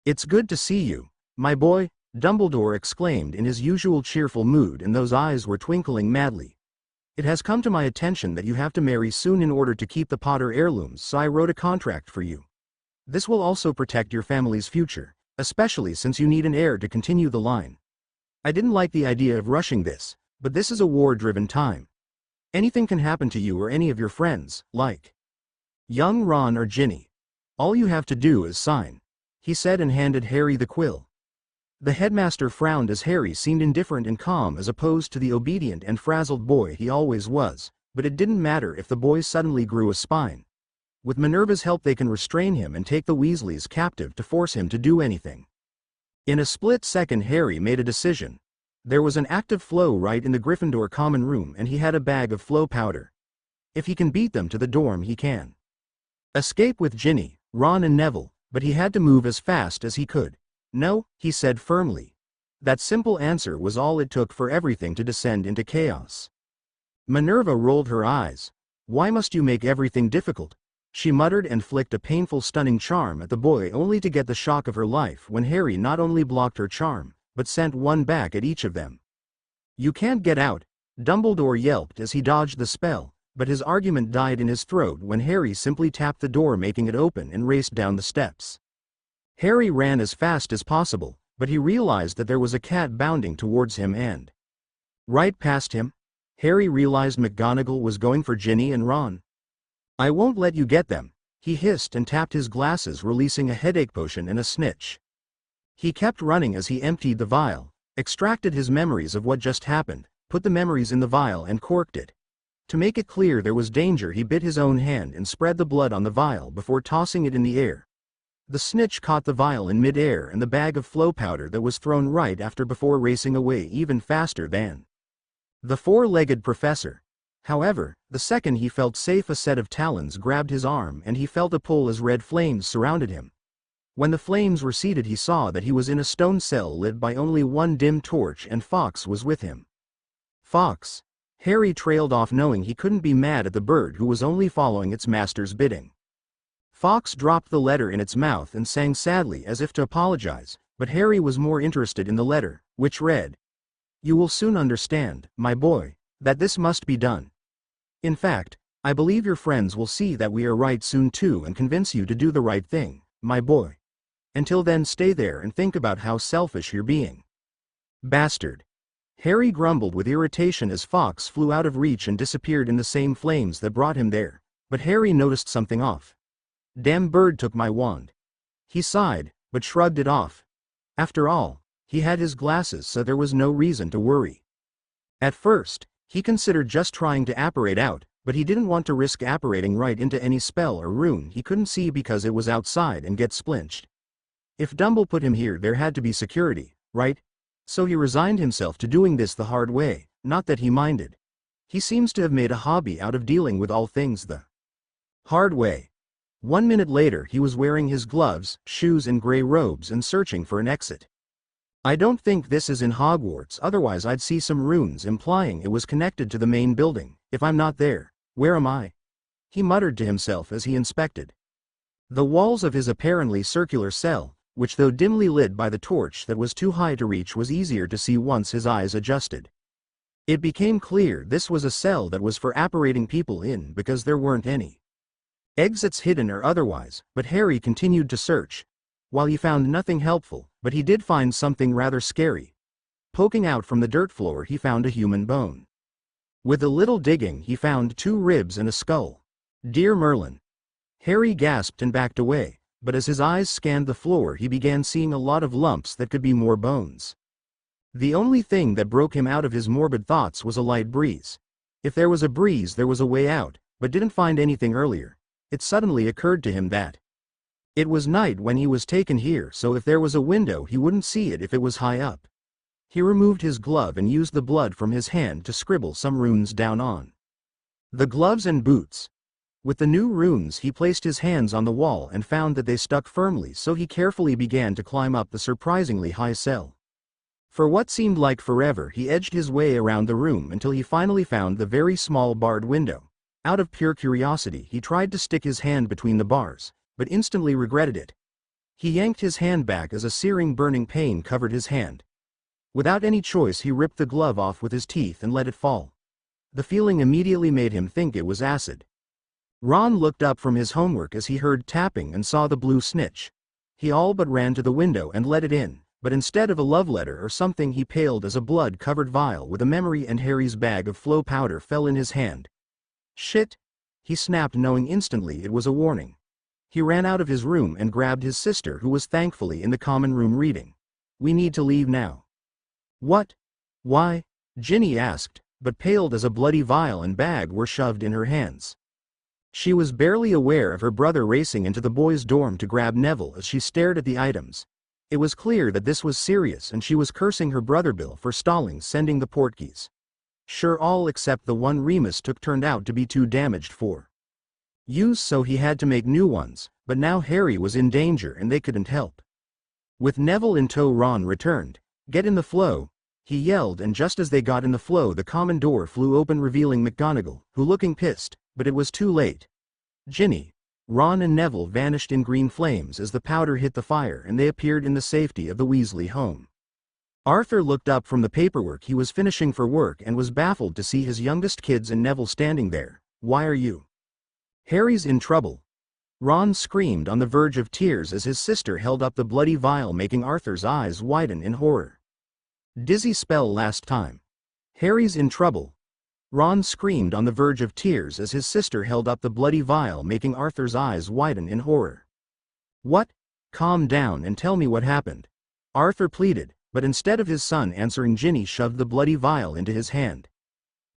It's good to see you, my boy, Dumbledore exclaimed in his usual cheerful mood, and those eyes were twinkling madly. It has come to my attention that you have to marry soon in order to keep the Potter heirlooms, so I wrote a contract for you. This will also protect your family's future, especially since you need an heir to continue the line. I didn't like the idea of rushing this, but this is a war-driven time. Anything can happen to you or any of your friends, like young Ron or Ginny. All you have to do is sign, he said, and handed Harry the quill. The headmaster frowned as Harry seemed indifferent and calm as opposed to the obedient and frazzled boy he always was, but it didn't matter if the boy suddenly grew a spine. With Minerva's help they can restrain him and take the Weasleys captive to force him to do anything. In a split second Harry made a decision. There was an active flow right in the Gryffindor common room, and he had a bag of flow powder. If he can beat them to the dorm, he can escape with Ginny, Ron and Neville, but he had to move as fast as he could. No, he said firmly. That simple answer was all it took for everything to descend into chaos. Minerva rolled her eyes. Why must you make everything difficult? She muttered and flicked a painful stunning charm at the boy only to get the shock of her life when Harry not only blocked her charm, but sent one back at each of them. "You can't get out," Dumbledore yelped as he dodged the spell, but his argument died in his throat when Harry simply tapped the door making it open and raced down the steps. Harry ran as fast as possible, but he realized that there was a cat bounding towards him and right past him. Harry realized McGonagall was going for Ginny and Ron. "I won't let you get them," he hissed and tapped his glasses, releasing a headache potion and a snitch. He kept running as he emptied the vial, extracted his memories of what just happened, put the memories in the vial and corked it. To make it clear there was danger, he bit his own hand and spread the blood on the vial before tossing it in the air. The snitch caught the vial in mid-air and the bag of flow powder that was thrown right after before racing away even faster than the four-legged professor. However, the second he felt safe, a set of talons grabbed his arm and he felt a pull as red flames surrounded him. When the flames receded, he saw that he was in a stone cell lit by only one dim torch and Fawkes was with him. "Fawkes." Harry trailed off, knowing he couldn't be mad at the bird who was only following its master's bidding. Fawkes dropped the letter in its mouth and sang sadly as if to apologize, but Harry was more interested in the letter, which read, "You will soon understand, my boy, that this must be done. In fact, I believe your friends will see that we are right soon too and convince you to do the right thing, my boy. Until then, stay there and think about how selfish you're being." "Bastard." Harry grumbled with irritation as Fawkes flew out of reach and disappeared in the same flames that brought him there, but Harry noticed something off. "Damn bird took my wand." He sighed, but shrugged it off. After all, he had his glasses, so there was no reason to worry. At first, he considered just trying to apparate out, but he didn't want to risk apparating right into any spell or rune he couldn't see because it was outside and get splinched. If Dumble put him here, there had to be security, right? So he resigned himself to doing this the hard way, not that he minded. He seems to have made a hobby out of dealing with all things the hard way. 1 minute later, he was wearing his gloves, shoes and gray robes and searching for an exit. "I don't think this is in Hogwarts, otherwise I'd see some runes implying it was connected to the main building. If I'm not there, where am I?" he muttered to himself as he inspected the walls of his apparently circular cell, which, though dimly lit by the torch that was too high to reach, was easier to see once his eyes adjusted. It became clear this was a cell that was for apparating people in because there weren't any exits hidden or otherwise, but Harry continued to search. While he found nothing helpful, but he did find something rather scary. Poking out from the dirt floor, he found a human bone. With a little digging, he found 2 ribs and a skull. "Dear Merlin." Harry gasped and backed away, but as his eyes scanned the floor, he began seeing a lot of lumps that could be more bones. The only thing that broke him out of his morbid thoughts was a light breeze. If there was a breeze, there was a way out, but didn't find anything earlier. It suddenly occurred to him that it was night when he was taken here, so if there was a window, he wouldn't see it if it was high up. He removed his glove and used the blood from his hand to scribble some runes down on the gloves and boots. With the new runes, he placed his hands on the wall and found that they stuck firmly, so he carefully began to climb up the surprisingly high cell. For what seemed like forever, he edged his way around the room until he finally found the very small barred window. Out of pure curiosity, he tried to stick his hand between the bars, but instantly regretted it. He yanked his hand back as a searing burning pain covered his hand. Without any choice, he ripped the glove off with his teeth and let it fall. The feeling immediately made him think it was acid. Ron looked up from his homework as he heard tapping and saw the blue snitch. He all but ran to the window and let it in, but instead of a love letter or something, he paled as a blood-covered vial with a memory and Harry's bag of flow powder fell in his hand. "Shit!" he snapped, knowing instantly it was a warning. He ran out of his room and grabbed his sister, who was thankfully in the common room reading. "We need to leave now." "What? Why?" Ginny asked, but paled as a bloody vial and bag were shoved in her hands. She was barely aware of her brother racing into the boys' dorm to grab Neville as she stared at the items. It was clear that this was serious, and she was cursing her brother Bill for stalling sending the portkeys. Sure, all except the one Remus took turned out to be too damaged for use, so he had to make new ones, but now Harry was in danger and they couldn't help. With Neville in tow, Ron returned. "Get in the flow," he yelled, and just as they got in the flow, the common door flew open, revealing McGonagall, who looking pissed, but it was too late. "Ginny." Ron and Neville vanished in green flames as the powder hit the fire and they appeared in the safety of the Weasley home. Arthur looked up from the paperwork he was finishing for work and was baffled to see his youngest kids and Neville standing there. "Why are you?" "Harry's in trouble." Ron screamed on the verge of tears as his sister held up the bloody vial, making Arthur's eyes widen in horror. "Dizzy spell last time." "Harry's in trouble." Ron screamed on the verge of tears as his sister held up the bloody vial, making Arthur's eyes widen in horror. "What? Calm down and tell me what happened," Arthur pleaded, but instead of his son answering, Ginny shoved the bloody vial into his hand.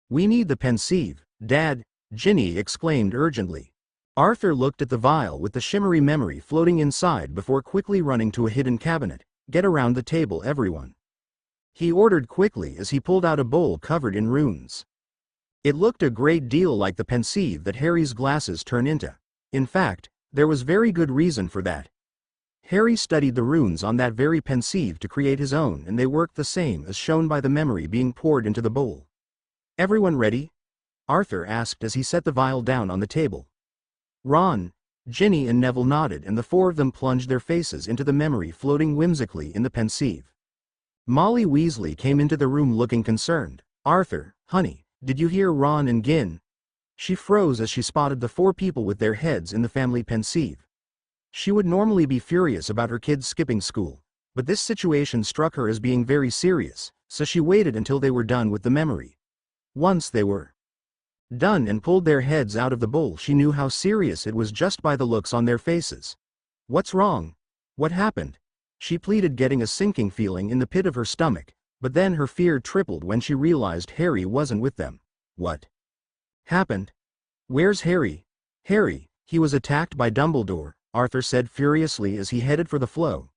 "We need the pensieve, Dad," Ginny exclaimed urgently. Arthur looked at the vial with the shimmery memory floating inside before quickly running to a hidden cabinet. "Get around the table, everyone," he ordered quickly as he pulled out a bowl covered in runes. It looked a great deal like the pensieve that Harry's glasses turn into. In fact, there was very good reason for that. Harry studied the runes on that very pensieve to create his own, and they worked the same as shown by the memory being poured into the bowl. "Everyone ready?" Arthur asked as he set the vial down on the table. Ron, Ginny and Neville nodded, and the four of them plunged their faces into the memory floating whimsically in the pensieve. Molly Weasley came into the room looking concerned. "Arthur, honey, did you hear Ron and Gin?" She froze as she spotted the four people with their heads in the family pensieve. She would normally be furious about her kids skipping school, but this situation struck her as being very serious, so she waited until they were done with the memory. Once they were done and pulled their heads out of the bowl, she knew how serious it was just by the looks on their faces. "What's wrong? What happened?" she pleaded, getting a sinking feeling in the pit of her stomach, but then her fear tripled when she realized Harry wasn't with them. "What happened? Where's Harry?" "Harry, he was attacked by Dumbledore," Arthur said furiously as he headed for the flow.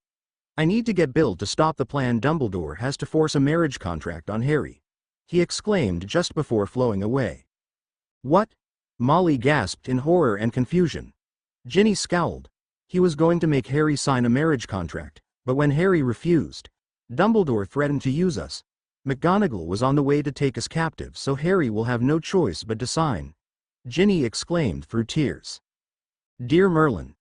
"I need to get Bill to stop the plan. Dumbledore has to force a marriage contract on Harry," he exclaimed just before flowing away. "What?" Molly gasped in horror and confusion. Ginny scowled. "He was going to make Harry sign a marriage contract, but when Harry refused, Dumbledore threatened to use us. McGonagall was on the way to take us captive, so Harry will have no choice but to sign," Ginny exclaimed through tears. "Dear Merlin,"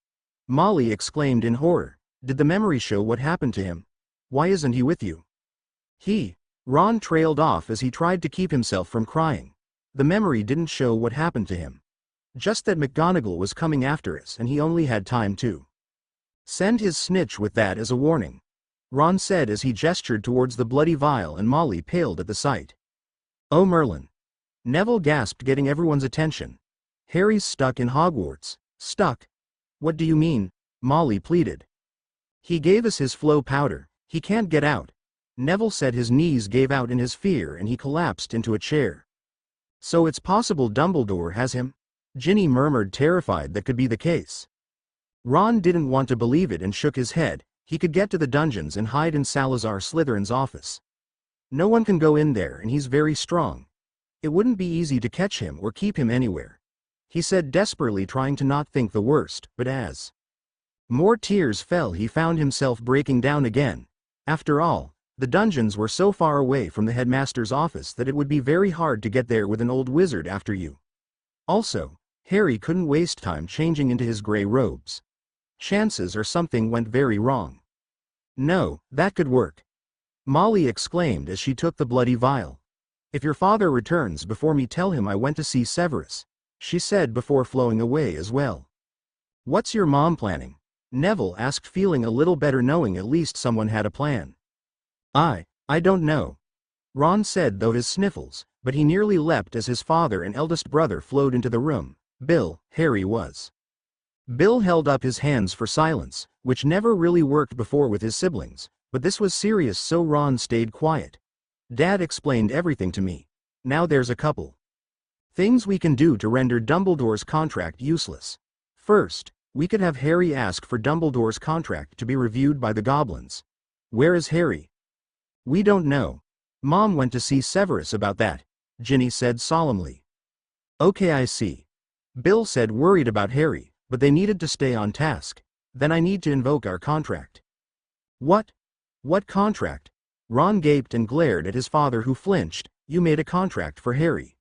Molly exclaimed in horror, "did the memory show what happened to him? Why isn't he with you?" Ron trailed off as he tried to keep himself from crying. "The memory didn't show what happened to him. Just that McGonagall was coming after us and he only had time to send his snitch with that as a warning," Ron said as he gestured towards the bloody vial, and Molly paled at the sight. "Oh Merlin," Neville gasped, getting everyone's attention. "Harry's stuck in Hogwarts." "Stuck? What do you mean?" Molly pleaded. "He gave us his flow powder. He can't get out." Neville said. His knees gave out in his fear and he collapsed into a chair. "So it's possible Dumbledore has him?" Ginny murmured, terrified that could be the case. Ron didn't want to believe it and shook his head. He could get to the dungeons and hide in Salazar Slytherin's office. No one can go in there and he's very strong. It wouldn't be easy to catch him or keep him anywhere, he said desperately, trying to not think the worst, but as more tears fell he found himself breaking down again. After all, the dungeons were so far away from the headmaster's office that it would be very hard to get there with an old wizard after you. Also, Harry couldn't waste time changing into his gray robes. Chances are something went very wrong. "No, that could work," Molly exclaimed as she took the bloody vial. "If your father returns before me, tell him I went to see Severus," she said before flowing away as well. "What's your mom planning?" Neville asked, feeling a little better knowing at least someone had a plan. I don't know," Ron said, though his sniffles, but he nearly leapt as his father and eldest brother flowed into the room. "Bill, Harry was." Bill held up his hands for silence, which never really worked before with his siblings, but this was serious, so Ron stayed quiet. "Dad explained everything to me. Now there's a couple things we can do to render Dumbledore's contract useless. First, we could have Harry ask for Dumbledore's contract to be reviewed by the goblins." "Where is Harry?" "We don't know. Mom went to see Severus about that," Ginny said solemnly. "Okay, I see," Bill said, worried about Harry, "but they needed to stay on task. Then I need to invoke our contract." "What? What contract?" Ron gaped and glared at his father, who flinched. "You made a contract for Harry."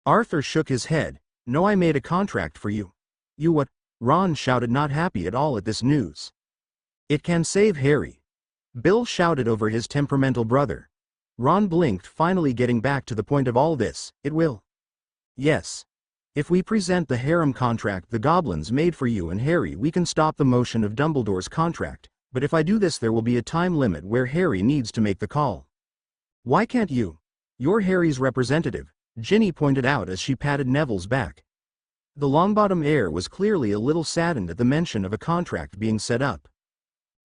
Arthur shook his head. "No, I made a contract for you." "You what?" Ron shouted, not happy at all at this news. It can save Harry. Bill shouted over his temperamental brother. Ron blinked, finally getting back to the point of all this. It will. Yes. If we present the harem contract the goblins made for you and Harry, we can stop the motion of Dumbledore's contract, but if I do this there will be a time limit where Harry needs to make the call. Why can't you? You're Harry's representative, Ginny pointed out as she patted Neville's back. The Longbottom heir was clearly a little saddened at the mention of a contract being set up.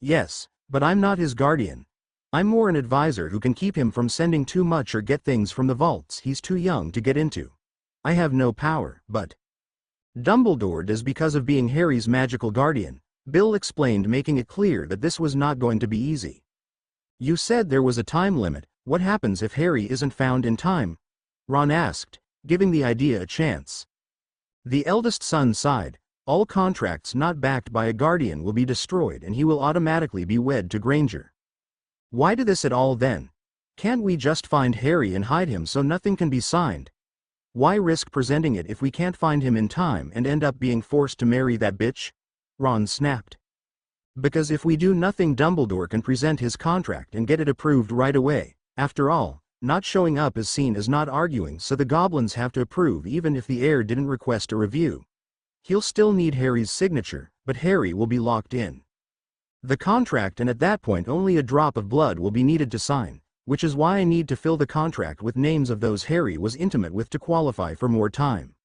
Yes, but I'm not his guardian. I'm more an advisor who can keep him from sending too much or get things from the vaults he's too young to get into. I have no power, but Dumbledore does because of being Harry's magical guardian, Bill explained, making it clear that this was not going to be easy. You said there was a time limit. What happens if Harry isn't found in time? Ron asked, giving the idea a chance. The eldest son sighed. All contracts not backed by a guardian will be destroyed and he will automatically be wed to Granger. Why do this at all then? Can't we just find Harry and hide him so nothing can be signed? Why risk presenting it if we can't find him in time and end up being forced to marry that bitch? Ron snapped. Because if we do nothing, Dumbledore can present his contract and get it approved right away. After all, not showing up is seen as not arguing, so the goblins have to approve even if the heir didn't request a review. He'll still need Harry's signature, but Harry will be locked in the contract, and at that point only a drop of blood will be needed to sign, which is why I need to fill the contract with names of those Harry was intimate with to qualify for more time.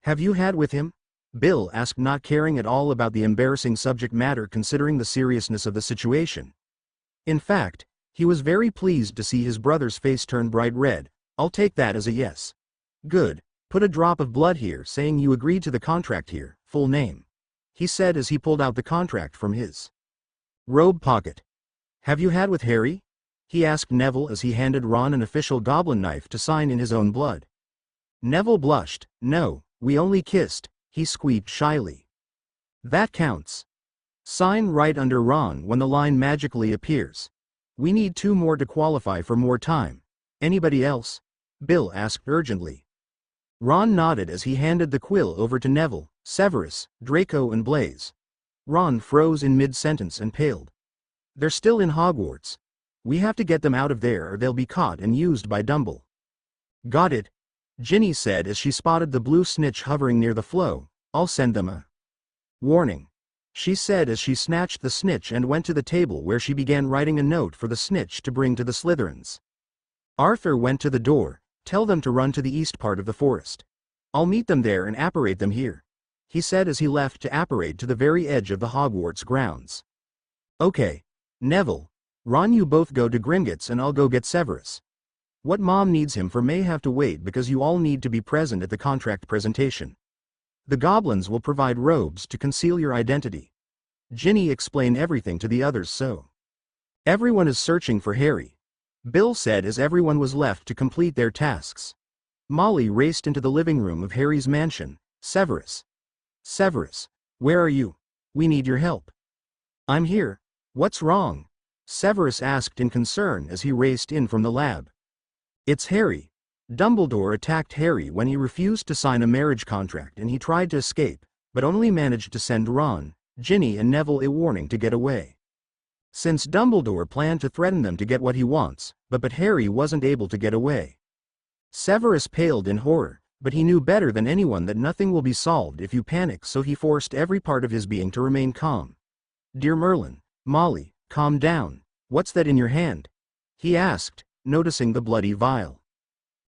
Have you had with him? Bill asked, not caring at all about the embarrassing subject matter considering the seriousness of the situation. In fact, he was very pleased to see his brother's face turn bright red. I'll take that as a yes. Good. Put a drop of blood here saying you agreed to the contract here, full name. He said as he pulled out the contract from his robe pocket. Have you had with Harry? He asked Neville as he handed Ron an official goblin knife to sign in his own blood. Neville blushed. No, we only kissed, he squeaked shyly. That counts. Sign right under Ron when the line magically appears. We need 2 more to qualify for more time. Anybody else? Bill asked urgently. Ron nodded as he handed the quill over to Neville, Severus, Draco and Blaise. Ron froze in mid-sentence and paled. They're still in Hogwarts. We have to get them out of there or they'll be caught and used by Dumble. Got it, Ginny said as she spotted the blue snitch hovering near the flow. I'll send them a warning, she said as she snatched the snitch and went to the table where she began writing a note for the snitch to bring to the Slytherins. Arthur went to the door. Tell them to run to the east part of the forest. I'll meet them there and apparate them here, he said as he left to apparate to the very edge of the Hogwarts grounds. Okay. Neville, Ron, you both go to Gringotts and I'll go get Severus. What Mom needs him for may have to wait because you all need to be present at the contract presentation. The goblins will provide robes to conceal your identity. Ginny explained everything to the others so everyone is searching for Harry, Bill said as everyone was left to complete their tasks. Molly raced into the living room of Harry's mansion. Severus. Severus, where are you? We need your help. I'm here. What's wrong? Severus asked in concern as he raced in from the lab. It's Harry. Dumbledore attacked Harry when he refused to sign a marriage contract and he tried to escape, but only managed to send Ron, Ginny and Neville a warning to get away. Since Dumbledore planned to threaten them to get what he wants, but Harry wasn't able to get away. Severus paled in horror, but he knew better than anyone that nothing will be solved if you panic, so he forced every part of his being to remain calm. Dear Merlin, Molly, calm down. What's that in your hand? He asked, noticing the bloody vial.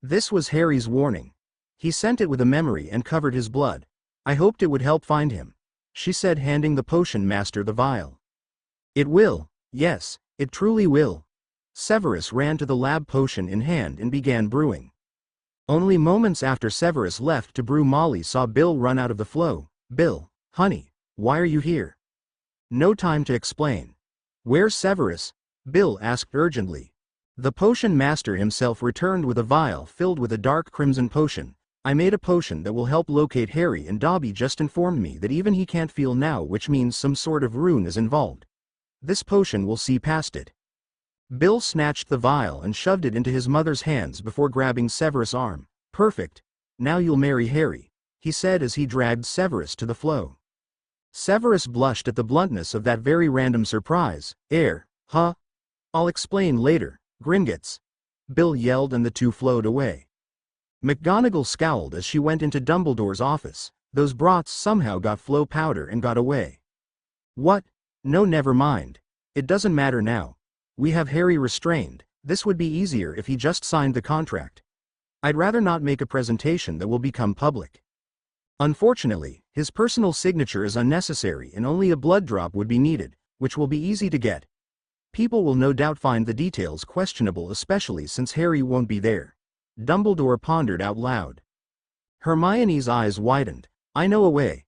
This was Harry's warning. He sent it with a memory and covered his blood. I hoped it would help find him, she said, handing the potion master the vial. It will, yes, it truly will. Severus ran to the lab, potion in hand, and began brewing. Only moments after Severus left to brew, Molly saw Bill run out of the flow. Bill, honey, why are you here? No time to explain. Where's Severus? Bill asked urgently. The potion master himself returned with a vial filled with a dark crimson potion. I made a potion that will help locate Harry, and Dobby just informed me that even he can't feel now, which means some sort of rune is involved. This potion will see past it. Bill snatched the vial and shoved it into his mother's hands before grabbing Severus' arm. Perfect. Now you'll marry Harry, he said as he dragged Severus to the flow. Severus blushed at the bluntness of that very random surprise. Huh? I'll explain later, Gringotts. Bill yelled and the two flowed away. McGonagall scowled as she went into Dumbledore's office. Those brots somehow got flow powder and got away. What? No, never mind. It doesn't matter now. We have Harry restrained. This would be easier if he just signed the contract. I'd rather not make a presentation that will become public. Unfortunately, his personal signature is unnecessary and only a blood drop would be needed, which will be easy to get. People will no doubt find the details questionable, especially since Harry won't be there. Dumbledore pondered out loud. Hermione's eyes widened. I know a way.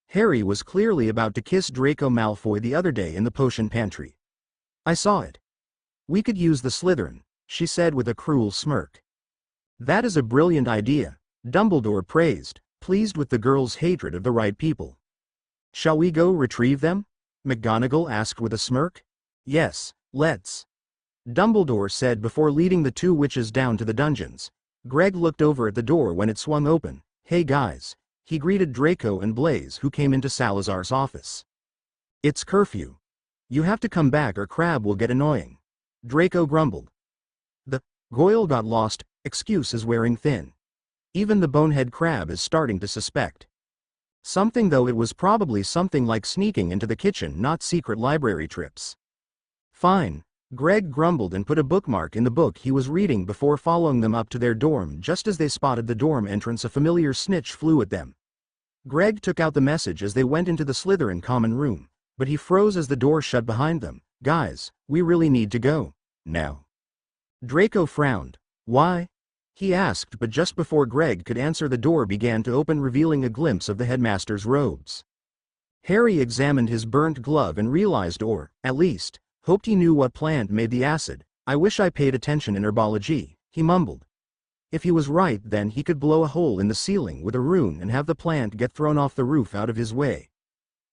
Harry was clearly about to kiss Draco Malfoy the other day in the potion pantry. I saw it. We could use the Slytherin, she said with a cruel smirk. That is a brilliant idea, Dumbledore praised, pleased with the girl's hatred of the right people. Shall we go retrieve them? McGonagall asked with a smirk. Yes, let's. Dumbledore said before leading the two witches down to the dungeons. Greg looked over at the door when it swung open. Hey guys. He greeted Draco and Blaise, who came into Salazar's office. It's curfew. You have to come back or Crabbe will get annoying. Draco grumbled. The Goyle got lost excuse is wearing thin. Even the bonehead Crabbe is starting to suspect something, though it was probably something like sneaking into the kitchen, not secret library trips. Fine, Greg grumbled and put a bookmark in the book he was reading before following them up to their dorm. Just as they spotted the dorm entrance, a familiar snitch flew at them. Greg took out the message as they went into the Slytherin common room, but he froze as the door shut behind them. Guys, we really need to go now. Draco frowned. Why? He asked, but just before Greg could answer, the door began to open, revealing a glimpse of the headmaster's robes. Harry examined his burnt glove and realized, or, at least, hoped he knew what plant made the acid. I wish I paid attention in herbology, he mumbled. If he was right, then he could blow a hole in the ceiling with a rune and have the plant get thrown off the roof out of his way.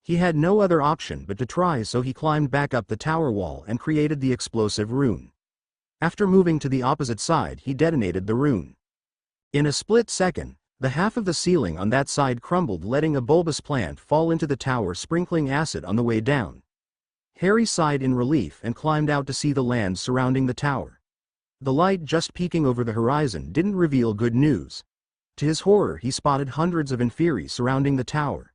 He had no other option but to try, so he climbed back up the tower wall and created the explosive rune. After moving to the opposite side, he detonated the rune. In a split second, the half of the ceiling on that side crumbled, letting a bulbous plant fall into the tower, sprinkling acid on the way down. Harry sighed in relief and climbed out to see the land surrounding the tower. The light just peeking over the horizon didn't reveal good news. To his horror, he spotted hundreds of Inferi surrounding the tower.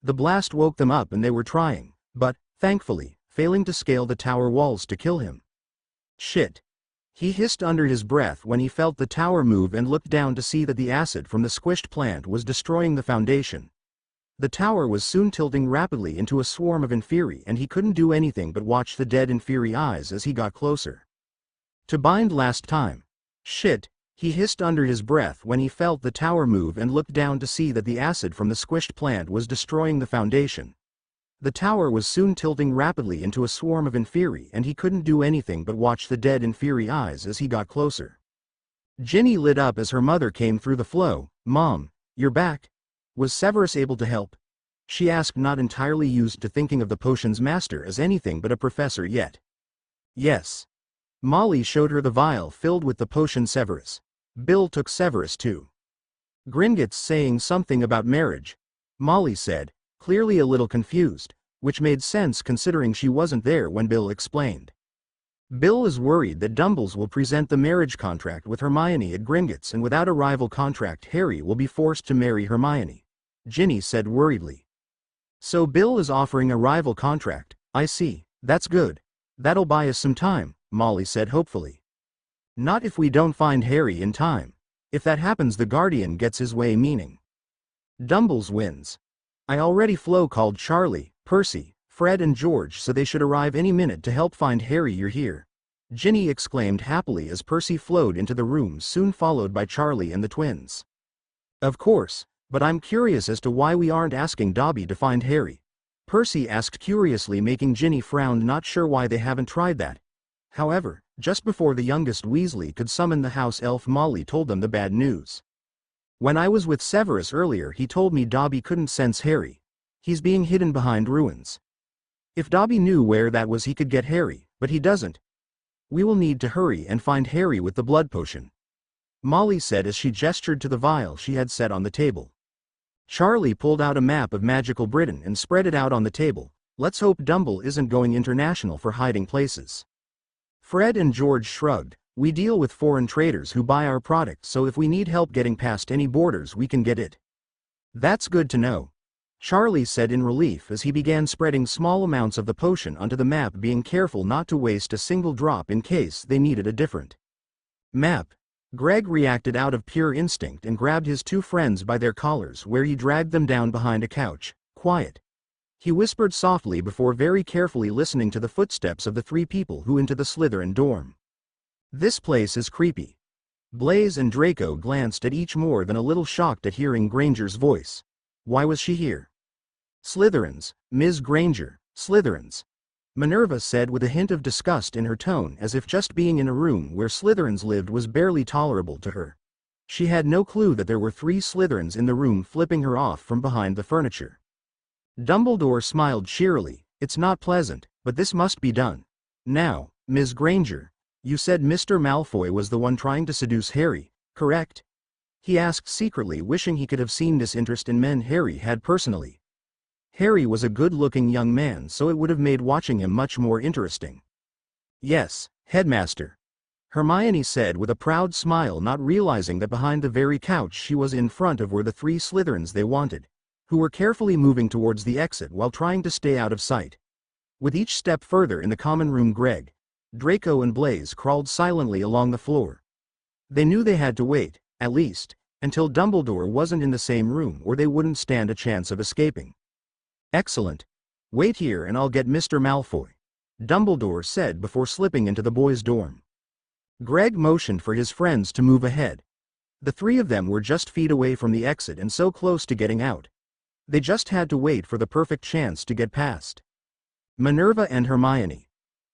The blast woke them up and they were trying, but, thankfully, failing to scale the tower walls to kill him. Shit. He hissed under his breath when he felt the tower move and looked down to see that the acid from the squished plant was destroying the foundation. The tower was soon tilting rapidly into a swarm of Inferi, and he couldn't do anything but watch the dead Inferi eyes as he got closer. To bind last time. Shit, he hissed under his breath when he felt the tower move and looked down to see that the acid from the squished plant was destroying the foundation. The tower was soon tilting rapidly into a swarm of Inferi, and he couldn't do anything but watch the dead Inferi eyes as he got closer. Ginny lit up as her mother came through the flow. Mom, you're back? Was Severus able to help? She asked, not entirely used to thinking of the potion's master as anything but a professor yet. Yes. Molly showed her the vial filled with the potion. Severus. Bill took Severus too. Gringotts saying something about marriage, Molly said, clearly a little confused, which made sense considering she wasn't there when Bill explained. Bill is worried that Dumbles will present the marriage contract with Hermione at Gringotts, and without a rival contract Harry will be forced to marry Hermione, Ginny said worriedly. So Bill is offering a rival contract. I see, that's good. That'll buy us some time, Molly said hopefully. Not if we don't find Harry in time. If that happens, the Guardian gets his way, meaning Dumbles wins. I already called Charlie, Percy, Fred and George, so they should arrive any minute to help find Harry. You're here, Ginny exclaimed happily as Percy flowed into the room, soon followed by Charlie and the twins. Of course, but I'm curious as to why we aren't asking Dobby to find Harry, Percy asked curiously, making Ginny frown, not sure why they haven't tried that. However, just before the youngest Weasley could summon the house elf, Molly told them the bad news. When I was with Severus earlier, he told me Dobby couldn't sense Harry. He's being hidden behind ruins. If Dobby knew where that was, he could get Harry, but he doesn't. We will need to hurry and find Harry with the blood potion, Molly said as she gestured to the vial she had set on the table. Charlie pulled out a map of magical Britain and spread it out on the table. Let's hope Dumble isn't going international for hiding places. Fred and George shrugged. We deal with foreign traders who buy our products, so if we need help getting past any borders we can get it. That's good to know, Charlie said in relief as he began spreading small amounts of the potion onto the map, being careful not to waste a single drop in case they needed a different map. Greg reacted out of pure instinct and grabbed his two friends by their collars, where he dragged them down behind a couch. Quiet, he whispered softly before very carefully listening to the footsteps of the three people who entered the Slytherin dorm. This place is creepy. Blaise and Draco glanced at each, more than a little shocked at hearing Granger's voice. Why was she here? Slytherins, Ms. Granger, Slytherins, Minerva said with a hint of disgust in her tone, as if just being in a room where Slytherins lived was barely tolerable to her. She had no clue that there were 3 Slytherins in the room flipping her off from behind the furniture. Dumbledore smiled cheerily. It's not pleasant, but this must be done. Now, Ms. Granger, you said Mr. Malfoy was the one trying to seduce Harry, correct? He asked secretly, wishing he could have seen this interest in men Harry had personally. Harry was a good-looking young man, so it would have made watching him much more interesting. Yes, headmaster, Hermione said with a proud smile, not realizing that behind the very couch she was in front of were the 3 Slytherins they wanted, who were carefully moving towards the exit while trying to stay out of sight. With each step further in the common room, Greg, Draco and Blaise crawled silently along the floor. They knew they had to wait, at least, until Dumbledore wasn't in the same room, or they wouldn't stand a chance of escaping. Excellent. Wait here and I'll get Mr. Malfoy, Dumbledore said before slipping into the boys' dorm. Greg motioned for his friends to move ahead. The 3 of them were just feet away from the exit and so close to getting out. They just had to wait for the perfect chance to get past. Minerva and Hermione.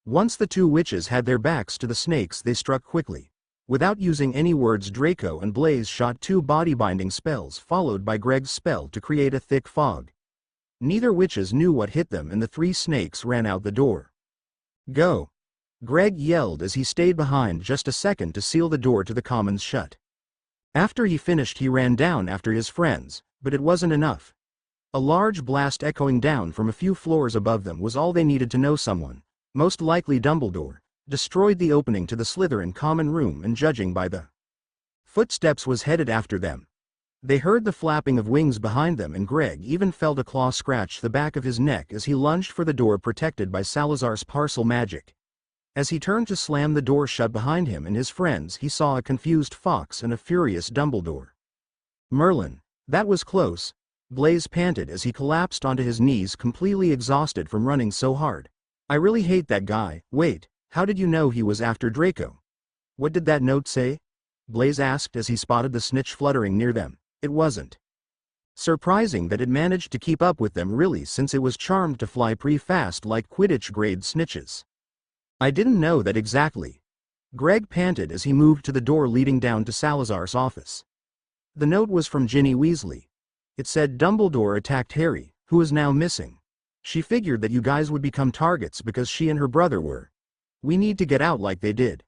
Once the 2 witches had their backs to the snakes, they struck quickly. Without using any words, Draco and Blaise shot 2 body-binding spells, followed by Greg's spell to create a thick fog. Neither witches knew what hit them, and the 3 snakes ran out the door. Go! Greg yelled as he stayed behind just a second to seal the door to the commons shut. After he finished, he ran down after his friends, but it wasn't enough. A large blast echoing down from a few floors above them was all they needed to know someone, most likely Dumbledore, destroyed the opening to the Slytherin common room, and judging by the footsteps was headed after them. They heard the flapping of wings behind them, and Greg even felt a claw scratch the back of his neck as he lunged for the door protected by Salazar's parcel magic. As he turned to slam the door shut behind him and his friends, he saw a confused Fox and a furious Dumbledore. Merlin, that was close, Blaise panted as he collapsed onto his knees, completely exhausted from running so hard. I really hate that guy. Wait, how did you know he was after Draco? What did that note say? Blaise asked as he spotted the snitch fluttering near them. It wasn't surprising that it managed to keep up with them, really, since it was charmed to fly pretty fast like Quidditch-grade snitches. I didn't know that exactly, Greg panted as he moved to the door leading down to Salazar's office. The note was from Ginny Weasley. It said Dumbledore attacked Harry, who is now missing. She figured that you guys would become targets because she and her brother were. We need to get out like they did.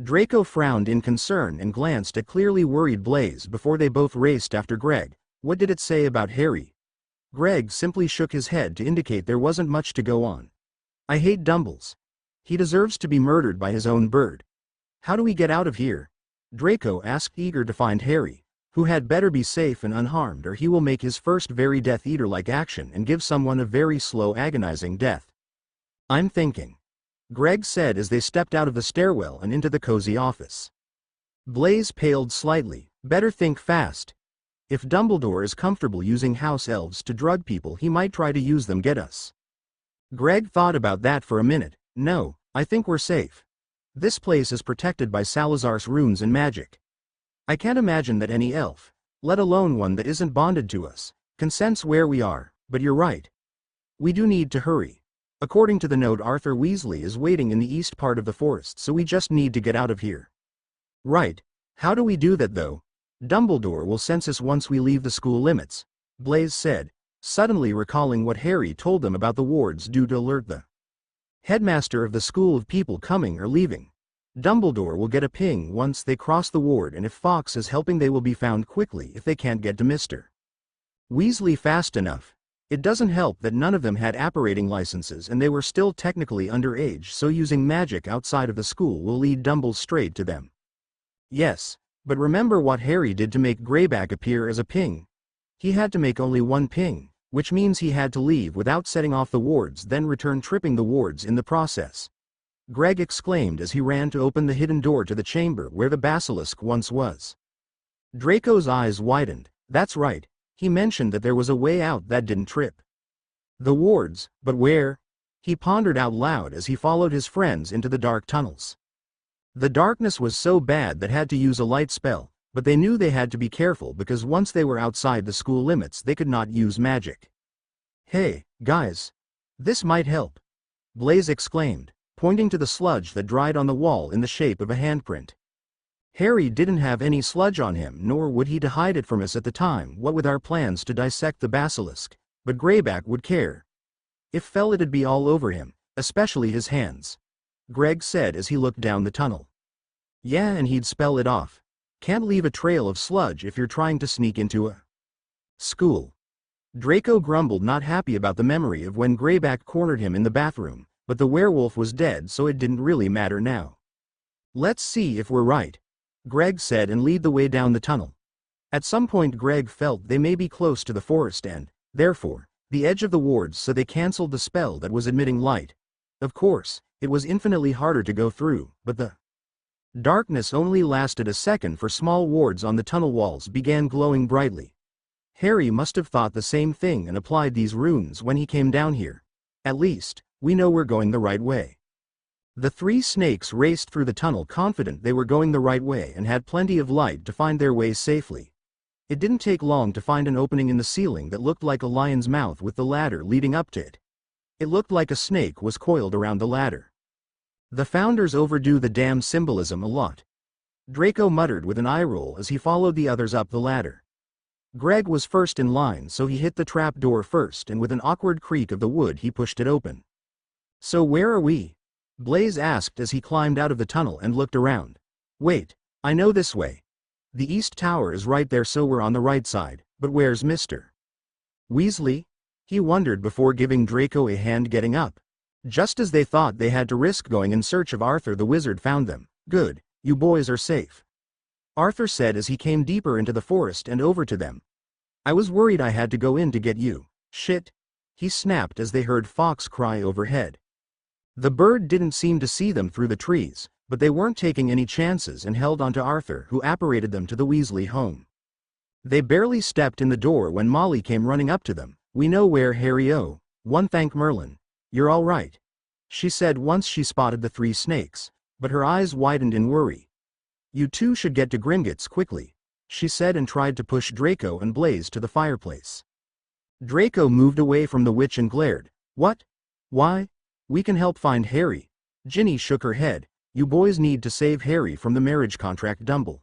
Draco frowned in concern and glanced at clearly worried Blaise before they both raced after Greg. What did it say about Harry? Greg simply shook his head to indicate there wasn't much to go on. I hate Dumbles. He deserves to be murdered by his own bird. How do we get out of here? Draco asked, eager to find Harry, who had better be safe and unharmed, or he will make his first very Death Eater-like action and give someone a very slow, agonizing death. I'm thinking, Greg said as they stepped out of the stairwell and into the cozy office. Blaise paled slightly. Better think fast. If Dumbledore is comfortable using house elves to drug people, he might try to use them get us. Greg thought about that for a minute. No, I think we're safe. This place is protected by Salazar's runes and magic. I can't imagine that any elf, let alone one that isn't bonded to us, can sense where we are, but you're right. We do need to hurry. According to the note, Arthur Weasley is waiting in the east part of the forest, so we just need to get out of here. Right. How do we do that though? Dumbledore will sense us once we leave the school limits, Blaise said, suddenly recalling what Harry told them about the wards due to alert the headmaster of the school of people coming or leaving. Dumbledore will get a ping once they cross the ward, and if Fox is helping they will be found quickly if they can't get to Mr. Weasley fast enough. It doesn't help that none of them had apparating licenses and they were still technically underage, so using magic outside of the school will lead Dumble straight to them. Yes, but remember what Harry did to make Greyback appear as a ping. He had to make only one ping, which means he had to leave without setting off the wards, then return tripping the wards in the process. Greg exclaimed as he ran to open the hidden door to the chamber where the basilisk once was. Draco's eyes widened. That's right, he mentioned that there was a way out that didn't trip. The wards, but where? He pondered out loud as he followed his friends into the dark tunnels. The darkness was so bad that had to use a light spell, but they knew they had to be careful because once they were outside the school limits they could not use magic. Hey, guys. This might help. Blaise exclaimed, pointing to the sludge that dried on the wall in the shape of a handprint. Harry didn't have any sludge on him, nor would he to hide it from us at the time, what with our plans to dissect the basilisk, but Greyback would care. If fell it'd be all over him, especially his hands. Greg said as he looked down the tunnel. Yeah, and he'd spell it off. Can't leave a trail of sludge if you're trying to sneak into a school. Draco grumbled, not happy about the memory of when Greyback cornered him in the bathroom, but the werewolf was dead so it didn't really matter now. Let's see if we're right, Greg said and led the way down the tunnel. At some point Greg felt they may be close to the forest and, therefore, the edge of the wards, so they cancelled the spell that was admitting light. Of course, it was infinitely harder to go through, but the darkness only lasted a second, for small wards on the tunnel walls began glowing brightly. Harry must have thought the same thing and applied these runes when he came down here. At least, we know we're going the right way. The three snakes raced through the tunnel confident they were going the right way and had plenty of light to find their way safely. It didn't take long to find an opening in the ceiling that looked like a lion's mouth with the ladder leading up to it. It looked like a snake was coiled around the ladder. The founders overdo the damn symbolism a lot. Draco muttered with an eye roll as he followed the others up the ladder. Greg was first in line, so he hit the trap door first and with an awkward creak of the wood he pushed it open. So where are we? Blaise asked as he climbed out of the tunnel and looked around. Wait, I know this way. The East Tower is right there, so we're on the right side, but where's Mr. Weasley? He wondered before giving Draco a hand getting up. Just as they thought they had to risk going in search of Arthur, the wizard found them. Good, you boys are safe, Arthur said as he came deeper into the forest and over to them. I was worried I had to go in to get you. Shit, he snapped as they heard Fox cry overhead. The bird didn't seem to see them through the trees, but they weren't taking any chances and held onto Arthur, who apparated them to the Weasley home. They barely stepped in the door when Molly came running up to them. We know where, Harry. Oh, one thank Merlin. You're all right, she said once she spotted the three snakes, but her eyes widened in worry. You two should get to Gringotts quickly, she said and tried to push Draco and Blaise to the fireplace. Draco moved away from the witch and glared. What? Why? We can help find Harry. Ginny shook her head. You boys need to save Harry from the marriage contract Dumble.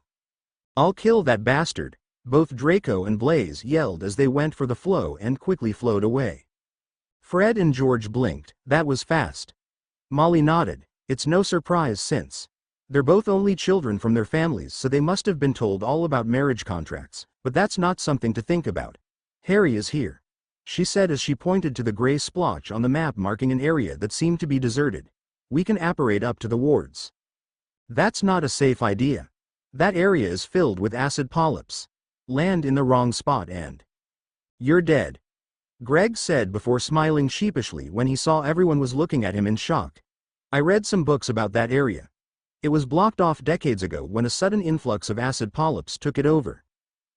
I'll kill that bastard, both Draco and Blaise yelled as they went for the flow and quickly flowed away. Fred and George blinked. That was fast. Molly nodded. It's no surprise since they're both only children from their families, so they must have been told all about marriage contracts, but that's not something to think about. Harry is here, she said as she pointed to the gray splotch on the map marking an area that seemed to be deserted. We can apparate up to the wards. That's not a safe idea. That area is filled with acid polyps. Land in the wrong spot and you're dead, Greg said before smiling sheepishly when he saw everyone was looking at him in shock. I read some books about that area. It was blocked off decades ago when a sudden influx of acid polyps took it over.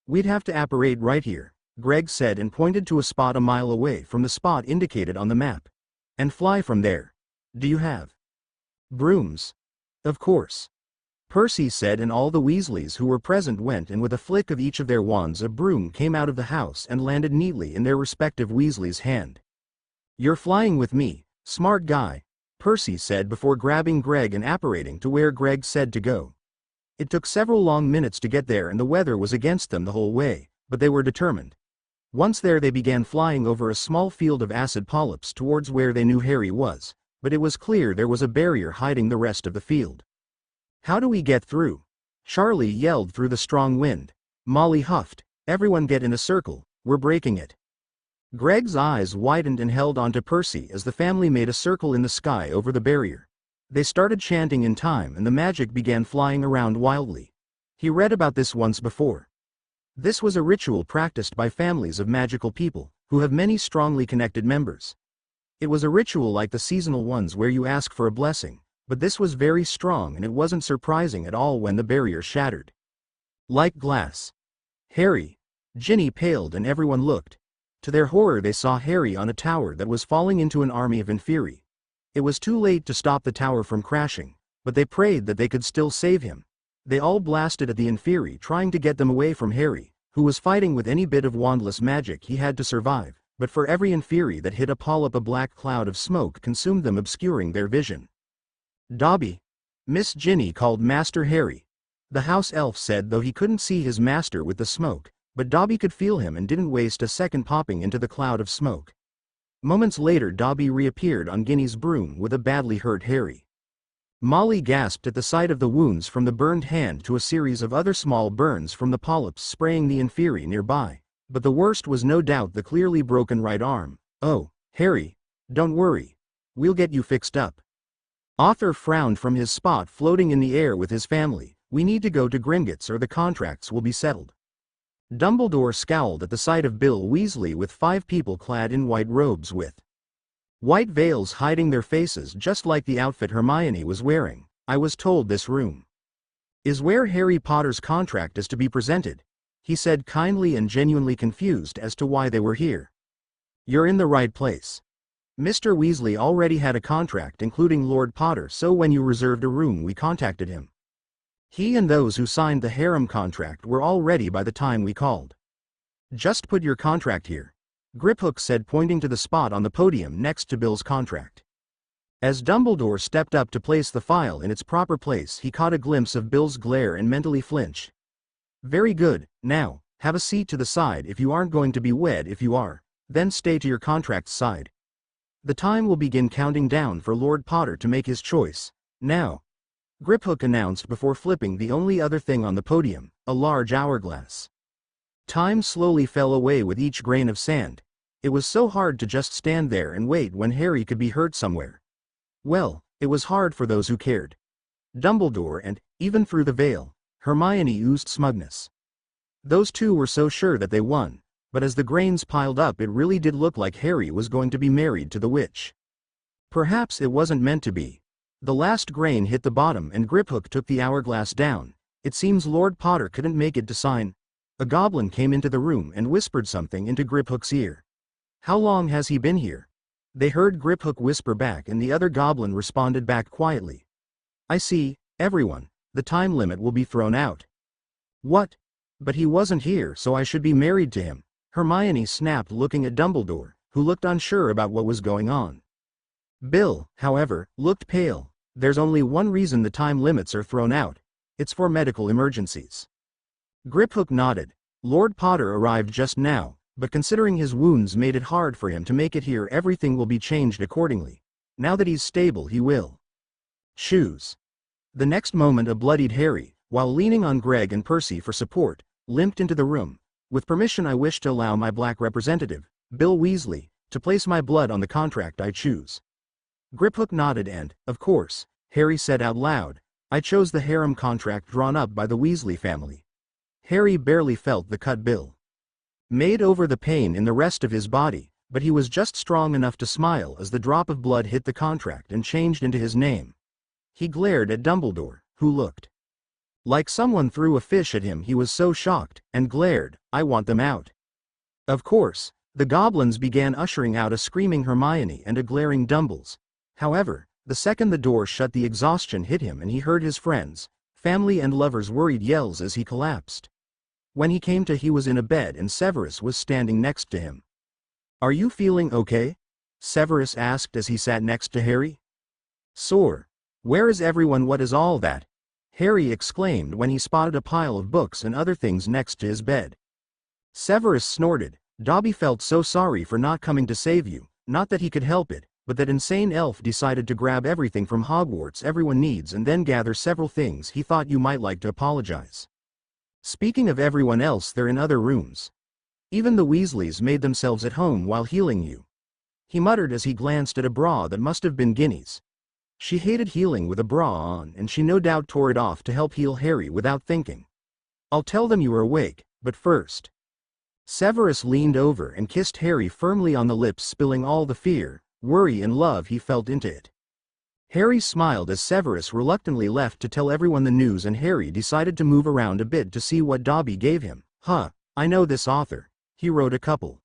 We'd have to apparate right here, Greg said and pointed to a spot a mile away from the spot indicated on the map. And fly from there. Do you have brooms? Of course, Percy said, and all the Weasleys who were present went, and with a flick of each of their wands a broom came out of the house and landed neatly in their respective Weasley's hand. You're flying with me, smart guy, Percy said before grabbing Greg and apparating to where Greg said to go. It took several long minutes to get there and the weather was against them the whole way, but they were determined. Once there they began flying over a small field of acid polyps towards where they knew Harry was, but it was clear there was a barrier hiding the rest of the field. How do we get through? Charlie yelled through the strong wind. Molly huffed. Everyone get in a circle, We're breaking it. Greg's eyes widened and held on to Percy as the family made a circle in the sky over the barrier. They started chanting in time and the magic began flying around wildly. He read about this once before. This was a ritual practiced by families of magical people, who have many strongly connected members. It was a ritual like the seasonal ones where you ask for a blessing, but this was very strong and it wasn't surprising at all when the barrier shattered. Like glass. Harry. Ginny paled and everyone looked. To their horror they saw Harry on a tower that was falling into an army of inferi. It was too late to stop the tower from crashing, but they prayed that they could still save him. They all blasted at the inferi trying to get them away from Harry, who was fighting with any bit of wandless magic he had to survive, but for every inferi that hit a polyp a black cloud of smoke consumed them, obscuring their vision. Dobby. Miss Ginny called Master Harry. The house elf said though he couldn't see his master with the smoke, but Dobby could feel him and didn't waste a second popping into the cloud of smoke. Moments later Dobby reappeared on Ginny's broom with a badly hurt Harry. Molly gasped at the sight of the wounds from the burned hand to a series of other small burns from the polyps spraying the inferi nearby, but the worst was no doubt the clearly broken right arm. Oh, Harry, don't worry. We'll get you fixed up. Arthur frowned from his spot floating in the air with his family. We need to go to Gringotts or the contracts will be settled. Dumbledore scowled at the sight of Bill Weasley with 5 people clad in white robes with white veils hiding their faces just like the outfit Hermione was wearing. I was told this room is where Harry Potter's contract is to be presented, he said kindly and genuinely confused as to why they were here. You're in the right place. Mr. Weasley already had a contract including Lord Potter, so when you reserved a room we contacted him. He and those who signed the harem contract were all ready by the time we called. Just put your contract here, Griphook said, pointing to the spot on the podium next to Bill's contract. As Dumbledore stepped up to place the file in its proper place he caught a glimpse of Bill's glare and mentally flinched. Very good, now, have a seat to the side if you aren't going to be wed. If you are, then stay to your contract's side. The time will begin counting down for Lord Potter to make his choice, now. Griphook announced before flipping the only other thing on the podium, a large hourglass. Time slowly fell away with each grain of sand. It was so hard to just stand there and wait when Harry could be hurt somewhere. Well, it was hard for those who cared. Dumbledore and, even through the veil, Hermione oozed smugness. Those two were so sure that they won, but as the grains piled up it really did look like Harry was going to be married to the witch. Perhaps it wasn't meant to be. The last grain hit the bottom and Griphook took the hourglass down. It seems Lord Potter couldn't make it to sign. A goblin came into the room and whispered something into Griphook's ear. How long has he been here? They heard Griphook whisper back and the other goblin responded back quietly. I see, everyone, the time limit will be thrown out. What? But he wasn't here, so I should be married to him, Hermione snapped, looking at Dumbledore, who looked unsure about what was going on. Bill, however, looked pale. There's only one reason the time limits are thrown out. It's for medical emergencies. Griphook nodded. Lord Potter arrived just now, but considering his wounds made it hard for him to make it here, everything will be changed accordingly. Now that he's stable he will. Shoes. The next moment a bloodied Harry, while leaning on Greg and Percy for support, limped into the room. With permission, I wish to allow my black representative, Bill Weasley, to place my blood on the contract I choose. Griphook nodded and, of course, Harry said out loud, I chose the harem contract drawn up by the Weasley family. Harry barely felt the cut Bill made over the pain in the rest of his body, but he was just strong enough to smile as the drop of blood hit the contract and changed into his name. He glared at Dumbledore, who looked like someone threw a fish at him. He was so shocked, and glared, I want them out. Of course, the goblins began ushering out a screaming Hermione and a glaring Dumbles. However, the second the door shut the exhaustion hit him and he heard his friends, family and lovers' worried yells as he collapsed. When he came to, he was in a bed and Severus was standing next to him. Are you feeling okay? Severus asked as he sat next to Harry. Sore. Where is everyone? What is all that? Harry exclaimed when he spotted a pile of books and other things next to his bed. Severus snorted. Dobby felt so sorry for not coming to save you, not that he could help it, but that insane elf decided to grab everything from Hogwarts everyone needs and then gather several things he thought you might like to apologize. Speaking of everyone else, they're in other rooms. Even the Weasleys made themselves at home while healing you. He muttered as he glanced at a bra that must have been Ginny's. She hated healing with a bra on, and she no doubt tore it off to help heal Harry without thinking. I'll tell them you are awake, but first. Severus leaned over and kissed Harry firmly on the lips, spilling all the fear, worry and love he felt into it. Harry smiled as Severus reluctantly left to tell everyone the news, and Harry decided to move around a bit to see what Dobby gave him. I know this author. He wrote a couple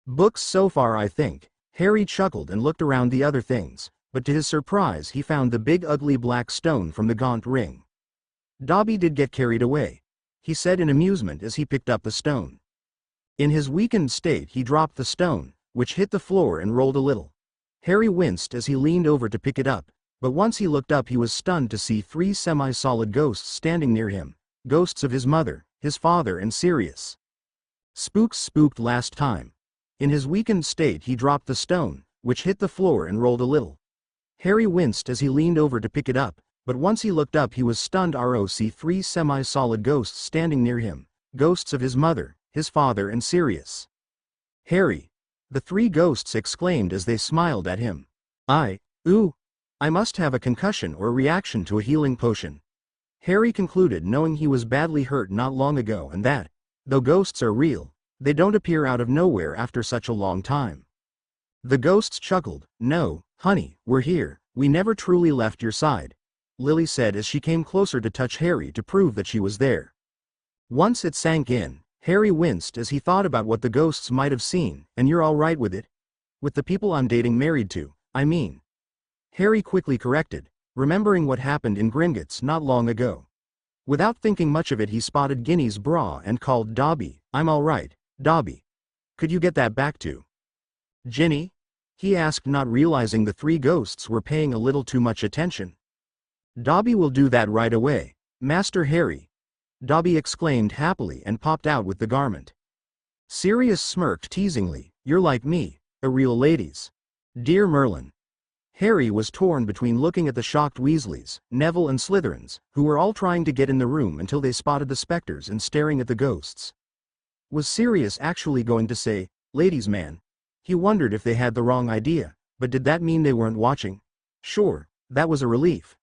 books so far, I think. Harry chuckled and looked around the other things, but to his surprise he found the big ugly black stone from the gaunt ring. Dobby did get carried away, he said in amusement as he picked up the stone. In his weakened state he dropped the stone, which hit the floor and rolled a little. Harry winced as he leaned over to pick it up, but once he looked up he was stunned to see 3 semi-solid ghosts standing near him, ghosts of his mother, his father and Sirius. Spooks spooked last time. In his weakened state he dropped the stone, which hit the floor and rolled a little. Harry winced as he leaned over to pick it up, but once he looked up he was stunned to see 3 semi-solid ghosts standing near him, ghosts of his mother, his father and Sirius. Harry! The 3 ghosts exclaimed as they smiled at him. I must have a concussion or a reaction to a healing potion. Harry concluded, knowing he was badly hurt not long ago, and that, though ghosts are real, they don't appear out of nowhere after such a long time. The ghosts chuckled. No, honey, we're here, we never truly left your side, Lily said as she came closer to touch Harry to prove that she was there. Once it sank in, Harry winced as he thought about what the ghosts might have seen. And you're all right with it? With the people I'm dating married to, I mean. Harry quickly corrected, remembering what happened in Gringotts not long ago. Without thinking much of it he spotted Ginny's bra and called Dobby. I'm all right, Dobby. Could you get that back to Ginny? He asked, not realizing the 3 ghosts were paying a little too much attention. Dobby will do that right away, Master Harry, Dobby exclaimed happily and popped out with the garment. Sirius smirked teasingly. You're like me, a real ladies. Dear Merlin. Harry was torn between looking at the shocked Weasleys, Neville and Slytherins, who were all trying to get in the room until they spotted the specters, and staring at the ghosts. Was Sirius actually going to say, ladies man? He wondered if they had the wrong idea, but did that mean they weren't watching? Sure, that was a relief.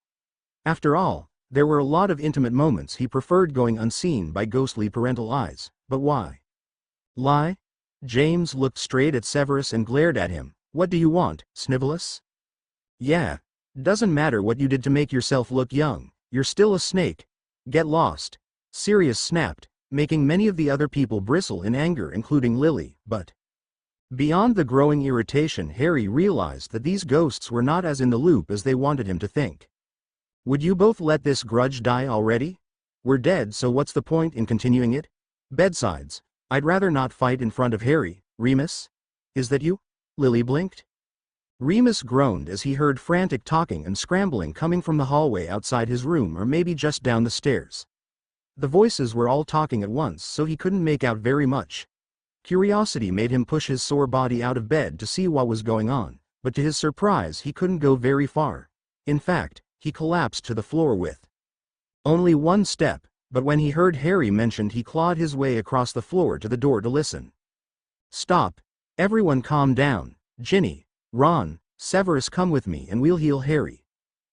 After all, there were a lot of intimate moments he preferred going unseen by ghostly parental eyes, but why lie? James looked straight at Severus and glared at him. What do you want, Snivelus? Yeah, doesn't matter what you did to make yourself look young, you're still a snake. Get lost, Sirius snapped, making many of the other people bristle in anger, including Lily, but beyond the growing irritation, Harry realized that these ghosts were not as in the loop as they wanted him to think. Would you both let this grudge die already? We're dead, so what's the point in continuing it? Bedsides, I'd rather not fight in front of Harry. Remus? Is that you? Lily blinked. Remus groaned as he heard frantic talking and scrambling coming from the hallway outside his room, or maybe just down the stairs. The voices were all talking at once, so he couldn't make out very much. Curiosity made him push his sore body out of bed to see what was going on, but to his surprise he couldn't go very far. In fact, he collapsed to the floor with only 1 step, but when he heard Harry mentioned he clawed his way across the floor to the door to listen. Stop. Everyone calm down. Ginny, Ron, Severus, come with me and we'll heal Harry.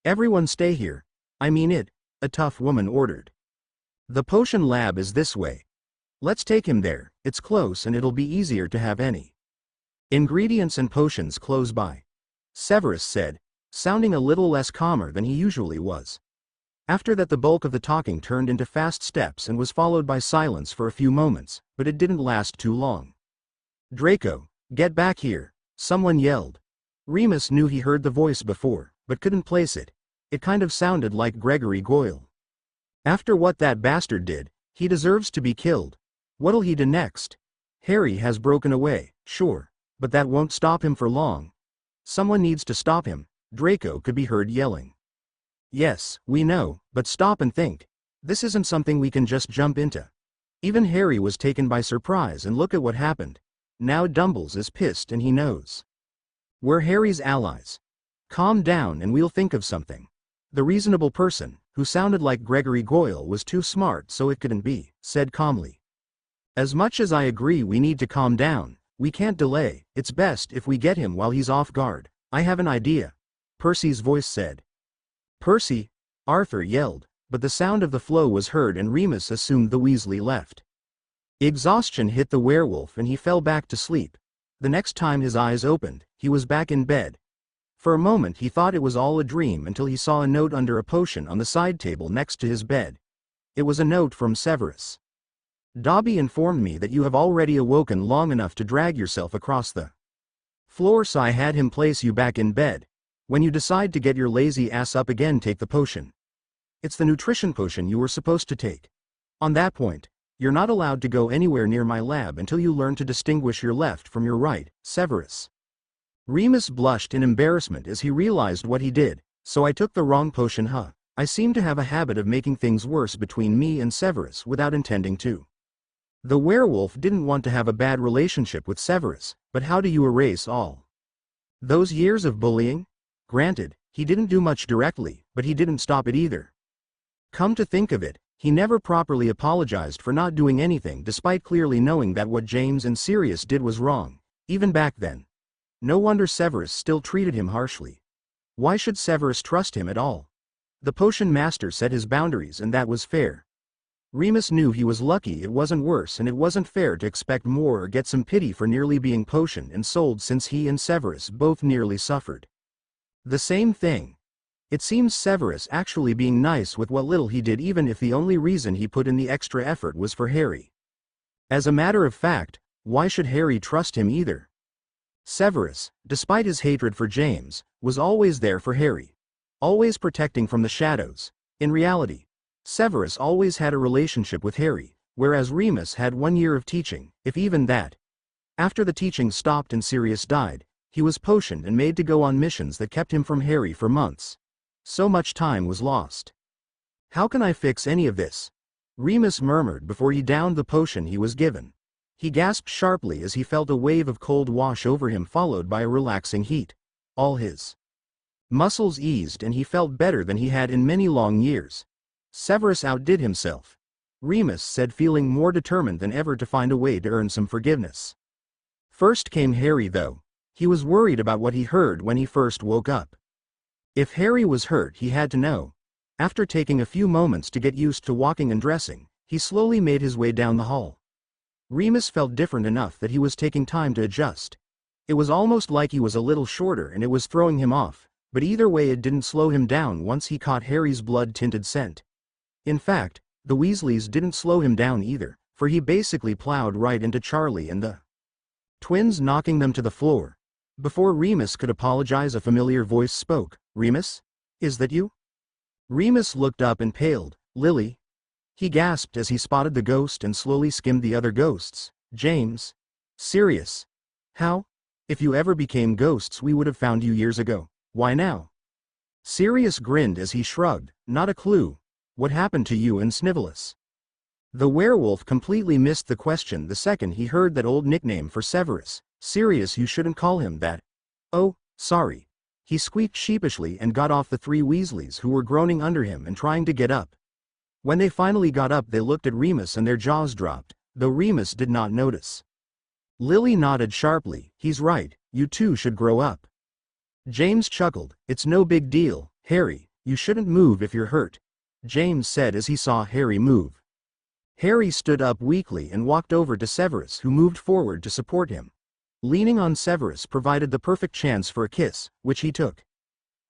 Everyone stay here. I mean it, a tough woman ordered. The potion lab is this way. Let's take him there, it's close and it'll be easier to have any ingredients and potions close by, Severus said, sounding a little less calmer than he usually was. After that the bulk of the talking turned into fast steps and was followed by silence for a few moments, but it didn't last too long. Draco, get back here, someone yelled. Remus knew he heard the voice before, but couldn't place it. It kind of sounded like Gregory Goyle. After what that bastard did, he deserves to be killed. What'll he do next? Harry has broken away, sure, but that won't stop him for long. Someone needs to stop him, Draco could be heard yelling. Yes, we know, but stop and think. This isn't something we can just jump into. Even Harry was taken by surprise, and look at what happened. Now Dumbles is pissed and he knows we're Harry's allies. Calm down and we'll think of something. The reasonable person, who sounded like Gregory Goyle, was too smart so it couldn't be, said calmly. As much as I agree we need to calm down, we can't delay. It's best if we get him while he's off guard. I have an idea, Percy's voice said. Percy, Arthur yelled, but the sound of the flow was heard and Remus assumed the Weasley left. Exhaustion hit the werewolf and he fell back to sleep. The next time his eyes opened, he was back in bed. For a moment he thought it was all a dream until he saw a note under a potion on the side table next to his bed. It was a note from Severus. Dobby informed me that you have already awoken long enough to drag yourself across the floor, so I had him place you back in bed. When you decide to get your lazy ass up again, take the potion. It's the nutrition potion you were supposed to take. On that point, you're not allowed to go anywhere near my lab until you learn to distinguish your left from your right, Severus. Remus blushed in embarrassment as he realized what he did. So I took the wrong potion, huh? I seem to have a habit of making things worse between me and Severus without intending to. The werewolf didn't want to have a bad relationship with Severus, but how do you erase all those years of bullying? Granted, he didn't do much directly, but he didn't stop it either. Come to think of it, he never properly apologized for not doing anything despite clearly knowing that what James and Sirius did was wrong, even back then. No wonder Severus still treated him harshly. Why should Severus trust him at all? The potion master set his boundaries and that was fair. Remus knew he was lucky it wasn't worse, and it wasn't fair to expect more or get some pity for nearly being potioned and sold, since he and Severus both nearly suffered the same thing. It seems Severus actually being nice with what little he did, even if the only reason he put in the extra effort was for Harry. As a matter of fact, why should Harry trust him either? Severus, despite his hatred for James, was always there for Harry. Always protecting from the shadows. In reality, Severus always had a relationship with Harry, whereas Remus had 1 year of teaching, if even that. After the teaching stopped and Sirius died, he was potioned and made to go on missions that kept him from Harry for months. So much time was lost. How can I fix any of this? Remus murmured before he downed the potion he was given. He gasped sharply as he felt a wave of cold wash over him, followed by a relaxing heat. All his muscles eased and he felt better than he had in many long years. Severus outdid himself, Remus said, feeling more determined than ever to find a way to earn some forgiveness. First came Harry, though. He was worried about what he heard when he first woke up. If Harry was hurt, he had to know. After taking a few moments to get used to walking and dressing, he slowly made his way down the hall. Remus felt different enough that he was taking time to adjust. It was almost like he was a little shorter and it was throwing him off, but either way it didn't slow him down once he caught Harry's blood-tinted scent. In fact, the Weasleys didn't slow him down either, for he basically plowed right into Charlie and the twins, knocking them to the floor. Before Remus could apologize, a familiar voice spoke. Remus? Is that you? Remus looked up and paled. Lily? He gasped as he spotted the ghost and slowly skimmed the other ghosts. James? Sirius? How? If you ever became ghosts, we would have found you years ago. Why now? Sirius grinned as he shrugged. Not a clue. What happened to you and Snivelus? The werewolf completely missed the question the second he heard that old nickname for Severus. Sirius, you shouldn't call him that. Oh, sorry. He squeaked sheepishly and got off the 3 Weasleys who were groaning under him and trying to get up. When they finally got up, they looked at Remus and their jaws dropped, though Remus did not notice. Lily nodded sharply. He's right, you two should grow up. James chuckled. It's no big deal, Harry, you shouldn't move if you're hurt, James said as he saw Harry move. Harry stood up weakly and walked over to Severus, who moved forward to support him. Leaning on Severus provided the perfect chance for a kiss, which he took.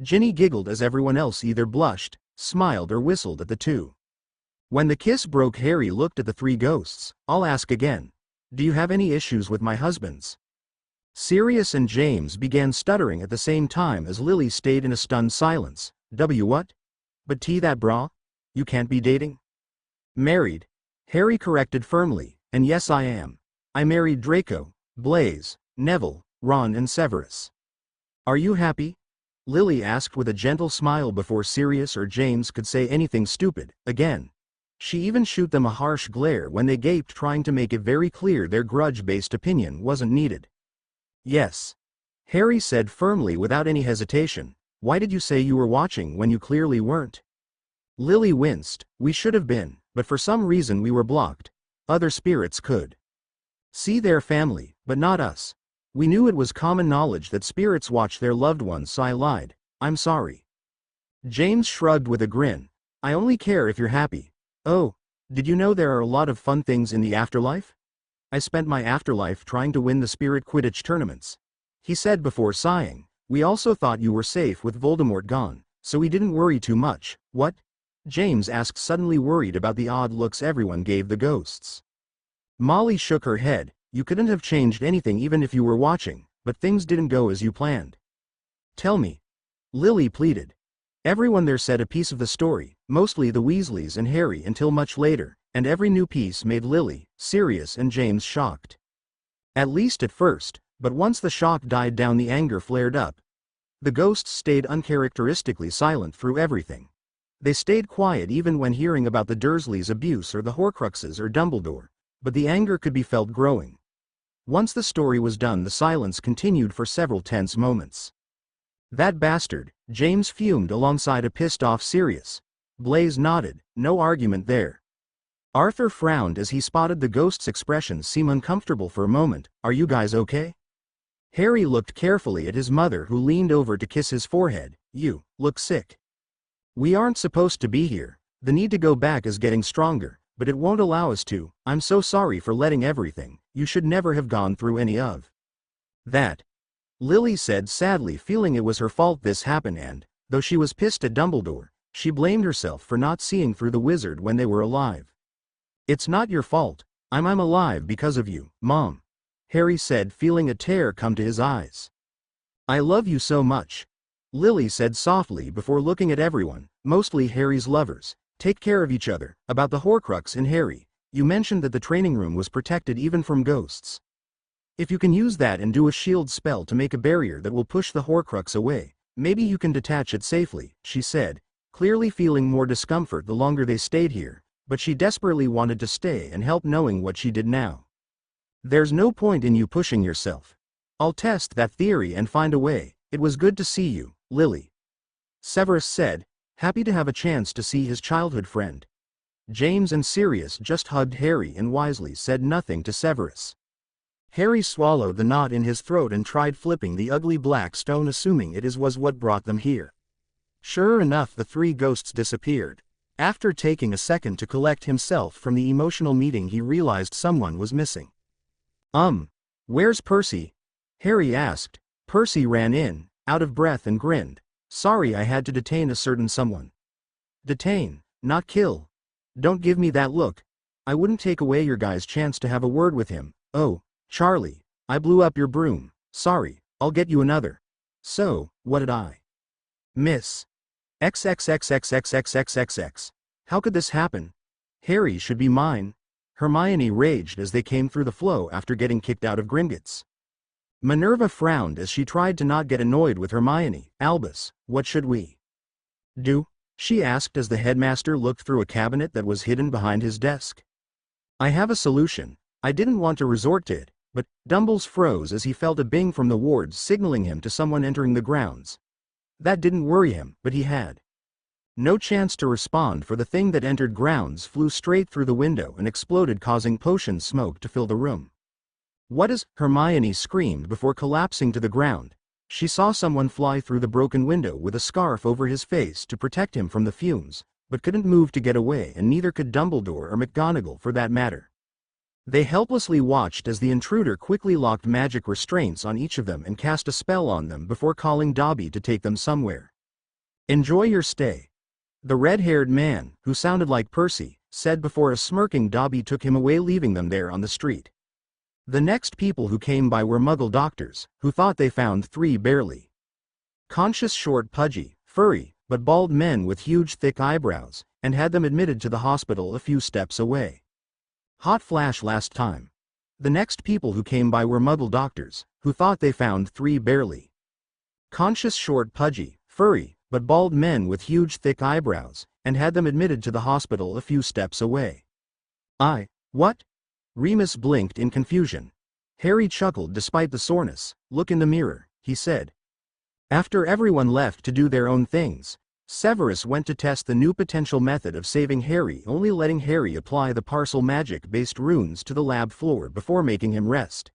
Ginny giggled as everyone else either blushed, smiled or whistled at the two. When the kiss broke, Harry looked at the 3 ghosts. I'll ask again. Do you have any issues with my husbands? Sirius and James began stuttering at the same time as Lily stayed in a stunned silence. What? But that bra? You can't be dating? Married, Harry corrected firmly, and yes I am. I married Draco, Blaise, Neville, Ron and Severus. Are you happy? Lily asked with a gentle smile before Sirius or James could say anything stupid again. She even shot them a harsh glare when they gaped, trying to make it very clear their grudge-based opinion wasn't needed. Yes, Harry said firmly without any hesitation. Why did you say you were watching when you clearly weren't? Lily winced. We should have been, but for some reason we were blocked. Other spirits could See their family, but not us. We knew it was common knowledge that spirits watch their loved ones, so I lied. I'm sorry. James shrugged with a grin. I only care if you're happy. Oh, did you know there are a lot of fun things in the afterlife? I spent my afterlife trying to win the spirit Quidditch tournaments. He said before sighing. We also thought you were safe with Voldemort gone, so we didn't worry too much. What? James asked, suddenly worried about the odd looks everyone gave the ghosts. Molly shook her head. You couldn't have changed anything even if you were watching, but things didn't go as you planned. Tell me. Lily pleaded. Everyone there said a piece of the story, mostly the Weasleys and Harry until much later, and every new piece made Lily, Sirius and James shocked. At least at first, but once the shock died down the anger flared up. The ghosts stayed uncharacteristically silent through everything. They stayed quiet even when hearing about the Dursleys' abuse or the Horcruxes or Dumbledore, but the anger could be felt growing. Once the story was done, the silence continued for several tense moments. That bastard, James fumed alongside a pissed-off Sirius. Blaise nodded, no argument there. Arthur frowned as he spotted the ghost's expression seem uncomfortable for a moment. Are you guys okay? Harry looked carefully at his mother, who leaned over to kiss his forehead. You look sick. We aren't supposed to be here. The need to go back is getting stronger, but it won't allow us to. I'm so sorry for letting everything. You should never have gone through any of that. Lily said sadly, feeling it was her fault this happened, and, though she was pissed at Dumbledore, she blamed herself for not seeing through the wizard when they were alive. It's not your fault. I'm alive because of you, Mom. Harry said, feeling a tear come to his eyes. I love you so much. Lily said softly before looking at everyone, mostly Harry's lovers. Take care of each other. About the Horcrux in Harry, you mentioned that the training room was protected even from ghosts. If you can use that and do a shield spell to make a barrier that will push the Horcrux away, maybe you can detach it safely, she said, clearly feeling more discomfort the longer they stayed here, but she desperately wanted to stay and help, knowing what she did now. There's no point in you pushing yourself. I'll test that theory and find a way. It was good to see you, Lily. Severus said, happy to have a chance to see his childhood friend. James and Sirius just hugged Harry and wisely said nothing to Severus. Harry swallowed the knot in his throat and tried flipping the ugly black stone, assuming it was what brought them here. Sure enough, the three ghosts disappeared. After taking a second to collect himself from the emotional meeting, he realized someone was missing. Where's Percy? Harry asked. Percy ran in, out of breath, and grinned. Sorry, I had to detain a certain someone. Detain, not kill. Don't give me that look. I wouldn't take away your guy's chance to have a word with him. Oh, Charlie, I blew up your broom. Sorry, I'll get you another. So, what did I miss? XXXXXXXXX. How could this happen? Harry should be mine. Hermione raged as they came through the flow after getting kicked out of Gringotts. Minerva frowned as she tried to not get annoyed with Hermione. Albus, what should we do? She asked as the headmaster looked through a cabinet that was hidden behind his desk. I have a solution. I didn't want to resort to it, but Dumbles froze as he felt a bing from the wards signaling him to someone entering the grounds. That didn't worry him, but he had no chance to respond, for the thing that entered grounds flew straight through the window and exploded, causing potion smoke to fill the room. What is? Hermione screamed before collapsing to the ground. She saw someone fly through the broken window with a scarf over his face to protect him from the fumes, but couldn't move to get away, and neither could Dumbledore or McGonagall for that matter. They helplessly watched as the intruder quickly locked magic restraints on each of them and cast a spell on them before calling Dobby to take them somewhere. Enjoy your stay. The red-haired man, who sounded like Percy, said before a smirking Dobby took him away, leaving them there on the street. The next people who came by were Muggle doctors, who thought they found three barely conscious, short, pudgy, furry, but bald men with huge thick eyebrows, and had them admitted to the hospital a few steps away. Hot flash last time. The next people who came by were Muggle doctors, who thought they found three barely conscious, short, pudgy, furry, but bald men with huge thick eyebrows, and had them admitted to the hospital a few steps away. What? Remus blinked in confusion. Harry chuckled despite the soreness. Look in the mirror, he said. After everyone left to do their own things, Severus went to test the new potential method of saving Harry, only letting Harry apply the parcel magic-based runes to the lab floor before making him rest.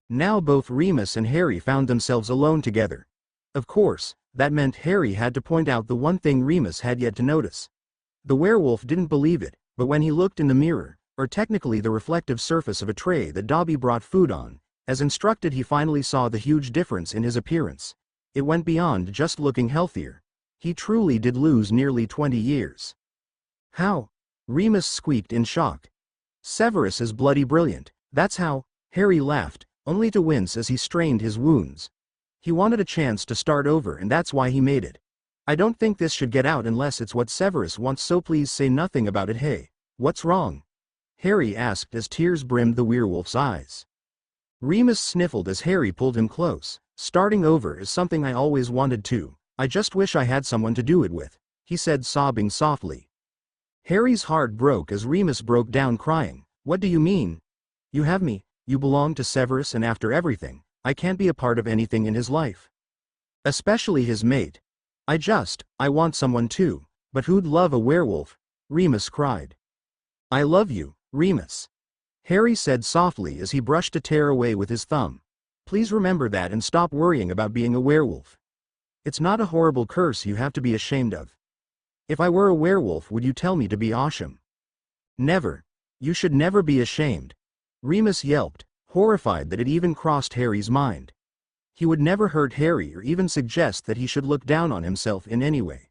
Now both Remus and Harry found themselves alone together. Of course, that meant Harry had to point out the one thing Remus had yet to notice. The werewolf didn't believe it, but when he looked in the mirror, or technically the reflective surface of a tray that Dobby brought food on, as instructed, he finally saw the huge difference in his appearance. It went beyond just looking healthier. He truly did lose nearly 20 years. How? Remus squeaked in shock. Severus is bloody brilliant, that's how. Harry laughed, only to wince as he strained his wounds. He wanted a chance to start over, and that's why he made it. I don't think this should get out unless it's what Severus wants, so please say nothing about it. Hey, what's wrong? Harry asked as tears brimmed the werewolf's eyes. Remus sniffled as Harry pulled him close. Starting over is something I always wanted to. I just wish I had someone to do it with, he said, sobbing softly. Harry's heart broke as Remus broke down crying. What do you mean? You have me, you belong to Severus, and after everything, I can't be a part of anything in his life. Especially his mate. I want someone too, but who'd love a werewolf? Remus cried. I love you, Remus. Harry said softly as he brushed a tear away with his thumb. Please remember that and stop worrying about being a werewolf. It's not a horrible curse you have to be ashamed of. If I were a werewolf, would you tell me to be awesome? Never. You should never be ashamed. Remus yelped, horrified that it even crossed Harry's mind. He would never hurt Harry or even suggest that he should look down on himself in any way.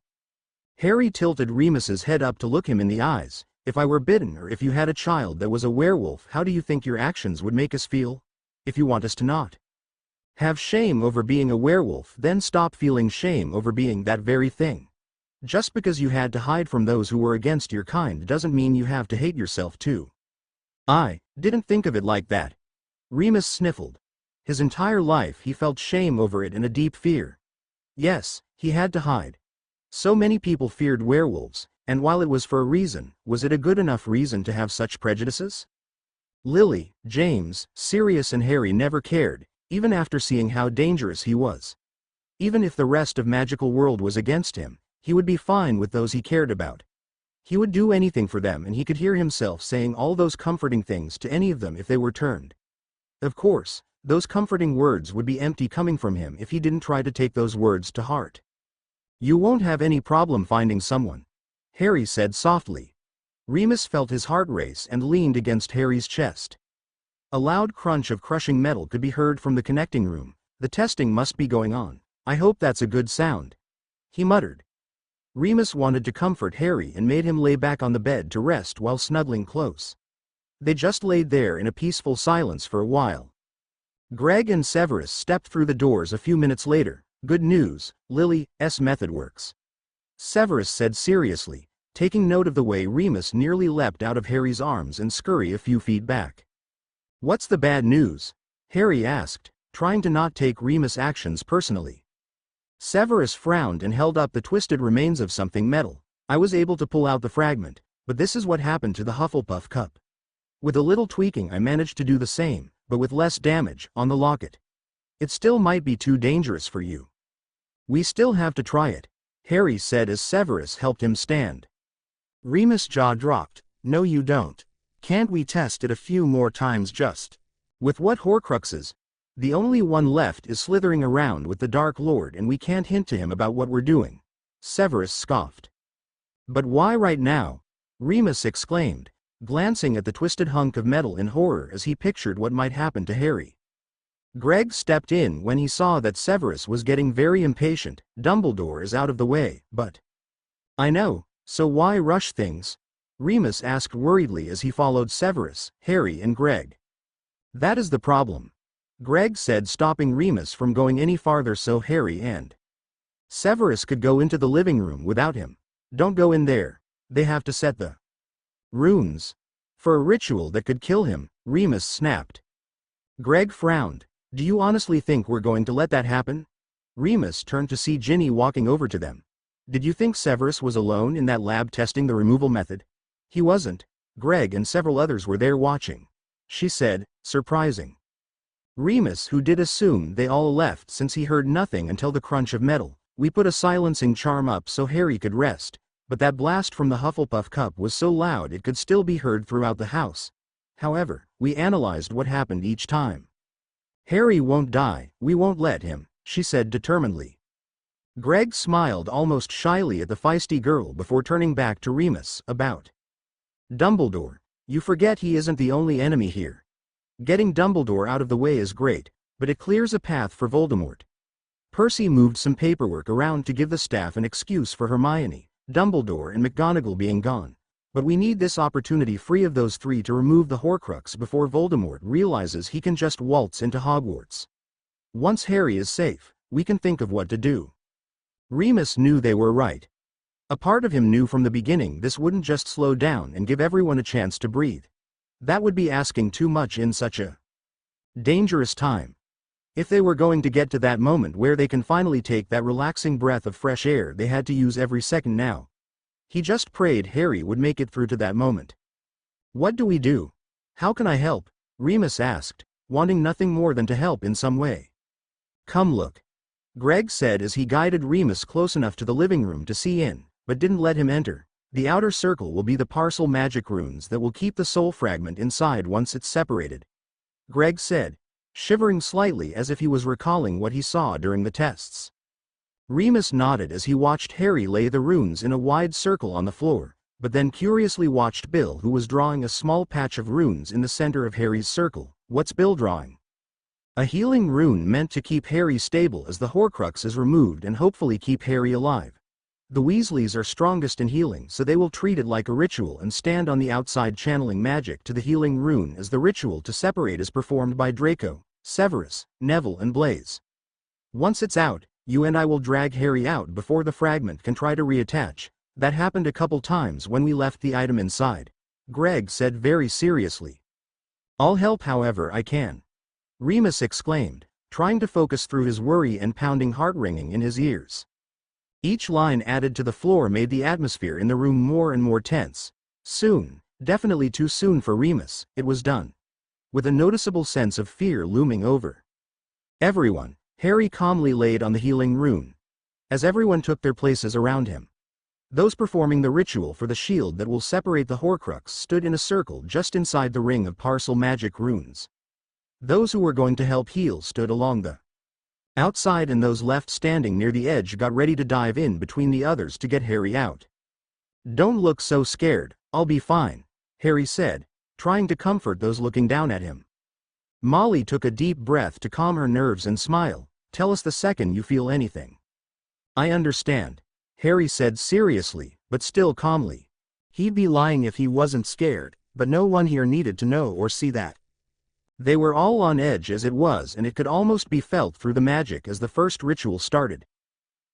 Harry tilted Remus's head up to look him in the eyes. If I were bitten, or if you had a child that was a werewolf, how do you think your actions would make us feel? If you want us to not have shame over being a werewolf, then stop feeling shame over being that very thing. Just because you had to hide from those who were against your kind doesn't mean you have to hate yourself too. I didn't think of it like that. Remus sniffled. His entire life he felt shame over it and a deep fear. Yes, he had to hide. So many people feared werewolves, and while it was for a reason, was it a good enough reason to have such prejudices? Lily, James, Sirius and Harry never cared, even after seeing how dangerous he was. Even if the rest of magical world was against him, he would be fine with those he cared about. He would do anything for them, and he could hear himself saying all those comforting things to any of them if they were turned. Of course, those comforting words would be empty coming from him if he didn't try to take those words to heart. You won't have any problem finding someone, Harry said softly. Remus felt his heart race and leaned against Harry's chest. A loud crunch of crushing metal could be heard from the connecting room. The testing must be going on. I hope that's a good sound, he muttered. Remus wanted to comfort Harry and made him lay back on the bed to rest while snuggling close. They just laid there in a peaceful silence for a while. Greg and Severus stepped through the doors a few minutes later. Good news, Lily's method works, Severus said seriously, taking note of the way Remus nearly leapt out of Harry's arms and scurried a few feet back. What's the bad news? Harry asked, trying to not take Remus' actions personally. Severus frowned and held up the twisted remains of something metal. I was able to pull out the fragment, but this is what happened to the Hufflepuff cup. With a little tweaking I managed to do the same, but with less damage, on the locket. It still might be too dangerous for you. We still have to try it, Harry said as Severus helped him stand. Remus' jaw dropped. No you don't. Can't we test it a few more times just? With what horcruxes? The only one left is slithering around with the Dark Lord, and we can't hint to him about what we're doing, Severus scoffed. But why right now? Remus exclaimed, glancing at the twisted hunk of metal in horror as he pictured what might happen to Harry. Greg stepped in when he saw that Severus was getting very impatient. Dumbledore is out of the way, but... I know, so why rush things? Remus asked worriedly as he followed Severus, Harry and Greg. That is the problem, Greg said, stopping Remus from going any farther so Harry and Severus could go into the living room without him. Don't go in there. They have to set the runes for a ritual that could kill him, Remus snapped. Greg frowned. Do you honestly think we're going to let that happen? Remus turned to see Ginny walking over to them. Did you think Severus was alone in that lab testing the removal method? He wasn't. Greg and several others were there watching, she said, surprising. Remus, who did assume they all left since he heard nothing until the crunch of metal, We put a silencing charm up so Harry could rest, but that blast from the Hufflepuff cup was so loud it could still be heard throughout the house. However, we analyzed what happened each time. Harry won't die, we won't let him, she said determinedly. Greg smiled almost shyly at the feisty girl before turning back to Remus, about Dumbledore. You forget he isn't the only enemy here. Getting Dumbledore out of the way is great, but it clears a path for Voldemort. Percy moved some paperwork around to give the staff an excuse for Hermione, Dumbledore and McGonagall being gone, but we need this opportunity free of those three to remove the horcrux before Voldemort realizes he can just waltz into Hogwarts. Once Harry is safe, we can think of what to do. Remus knew they were right. A part of him knew from the beginning this wouldn't just slow down and give everyone a chance to breathe. That would be asking too much in such a dangerous time. If they were going to get to that moment where they can finally take that relaxing breath of fresh air, they had to use every second now. He just prayed Harry would make it through to that moment. What do we do? How can I help? Remus asked, wanting nothing more than to help in some way. Come look, Greg said as he guided Remus close enough to the living room to see in, but didn't let him enter. The outer circle will be the parcel magic runes that will keep the soul fragment inside once it's separated, Greg said, shivering slightly as if he was recalling what he saw during the tests. Remus nodded as he watched Harry lay the runes in a wide circle on the floor, but then curiously watched Bill, who was drawing a small patch of runes in the center of Harry's circle. What's Bill drawing? A healing rune meant to keep Harry stable as the horcrux is removed and hopefully keep Harry alive. The Weasleys are strongest in healing, so they will treat it like a ritual and stand on the outside channeling magic to the healing rune as the ritual to separate is performed by Draco, Severus, Neville and Blaise. Once it's out, you and I will drag Harry out before the fragment can try to reattach. That happened a couple times when we left the item inside, Greg said very seriously. I'll help however I can, Remus exclaimed, trying to focus through his worry and pounding heart ringing in his ears. Each line added to the floor made the atmosphere in the room more and more tense. Soon, definitely too soon for Remus, it was done. With a noticeable sense of fear looming over everyone, Harry calmly laid on the healing rune. As everyone took their places around him, those performing the ritual for the shield that will separate the horcrux stood in a circle just inside the ring of parcel magic runes. Those who were going to help heal stood along the outside, and those left standing near the edge got ready to dive in between the others to get Harry out. Don't look so scared, I'll be fine, Harry said, trying to comfort those looking down at him. Molly took a deep breath to calm her nerves and smile. Tell us the second you feel anything. I understand, Harry said seriously, but still calmly. He'd be lying if he wasn't scared, but no one here needed to know or see that. They were all on edge as it was, and it could almost be felt through the magic as the first ritual started.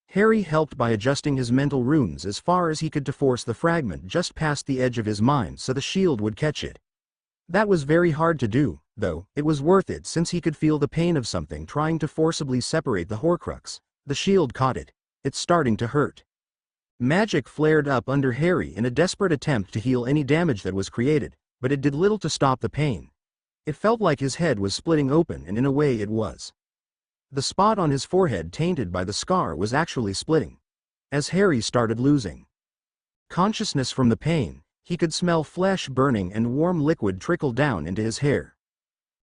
Harry helped by adjusting his mental runes as far as he could to force the fragment just past the edge of his mind so the shield would catch it. That was very hard to do, though. It was worth it since he could feel the pain of something trying to forcibly separate the horcrux. The shield caught it. It's starting to hurt. Magic flared up under Harry in a desperate attempt to heal any damage that was created, but it did little to stop the pain. It felt like his head was splitting open, and in a way it was. The spot on his forehead tainted by the scar was actually splitting. As Harry started losing consciousness from the pain, he could smell flesh burning and warm liquid trickle down into his hair.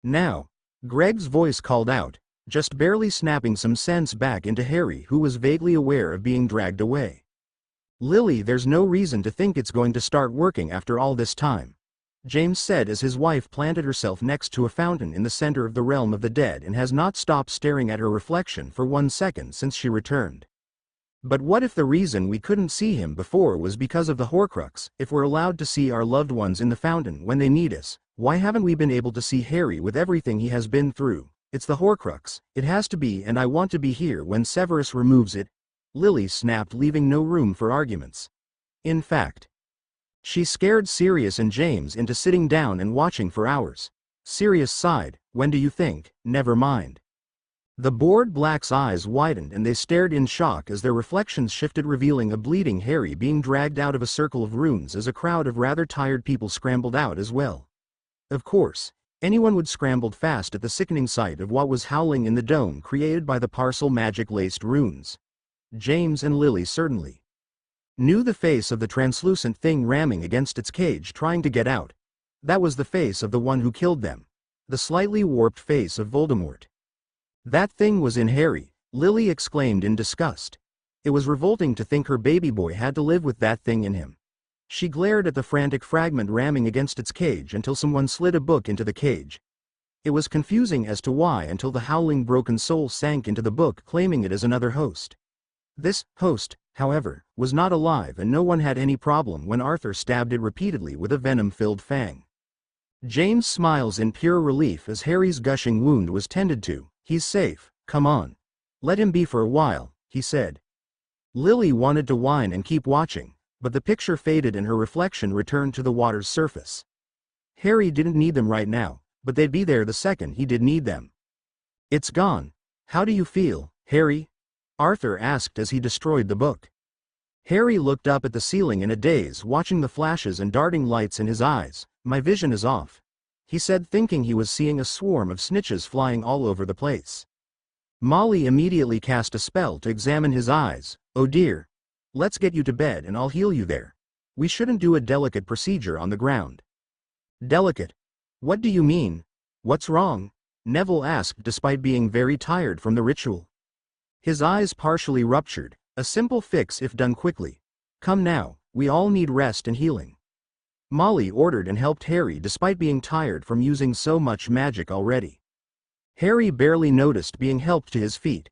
Now, Greg's voice called out, just barely snapping some sense back into Harry, who was vaguely aware of being dragged away. Lily, there's no reason to think it's going to start working after all this time, James said as his wife planted herself next to a fountain in the center of the realm of the dead and has not stopped staring at her reflection for 1 second since she returned. But what if the reason we couldn't see him before was because of the horcrux? If we're allowed to see our loved ones in the fountain when they need us, why haven't we been able to see Harry with everything he has been through? It's the horcrux, it has to be, and I want to be here when Severus removes it, Lily snapped, leaving no room for arguments. In fact, she scared Sirius and James into sitting down and watching for hours. Sirius sighed. When do you think? Never mind. The bored Black's eyes widened and they stared in shock as their reflections shifted, revealing a bleeding Harry being dragged out of a circle of runes as a crowd of rather tired people scrambled out as well. Of course, anyone would scrambled fast at the sickening sight of what was howling in the dome created by the parcel magic-laced runes. James and Lily certainly knew the face of the translucent thing ramming against its cage trying to get out. That was the face of the one who killed them. The slightly warped face of Voldemort. That thing was in Harry, Lily exclaimed in disgust. It was revolting to think her baby boy had to live with that thing in him. She glared at the frantic fragment ramming against its cage until someone slid a book into the cage. It was confusing as to why until the howling broken soul sank into the book claiming it as another host. This host, however, was not alive and no one had any problem when Arthur stabbed it repeatedly with a venom-filled fang. James smiles in pure relief as Harry's gushing wound was tended to. He's safe, come on. Let him be for a while, he said. Lily wanted to whine and keep watching, but the picture faded and her reflection returned to the water's surface. Harry didn't need them right now, but they'd be there the second he did need them. It's gone. How do you feel, Harry? Arthur asked as he destroyed the book. Harry looked up at the ceiling in a daze, watching the flashes and darting lights in his eyes. My vision is off, he said, thinking he was seeing a swarm of snitches flying all over the place. Molly immediately cast a spell to examine his eyes. Oh dear. Let's get you to bed and I'll heal you there. We shouldn't do a delicate procedure on the ground. Delicate? What do you mean? What's wrong? Neville asked despite being very tired from the ritual. His eyes partially ruptured, a simple fix if done quickly. Come now, we all need rest and healing. Molly ordered and helped Harry despite being tired from using so much magic already. Harry barely noticed being helped to his feet.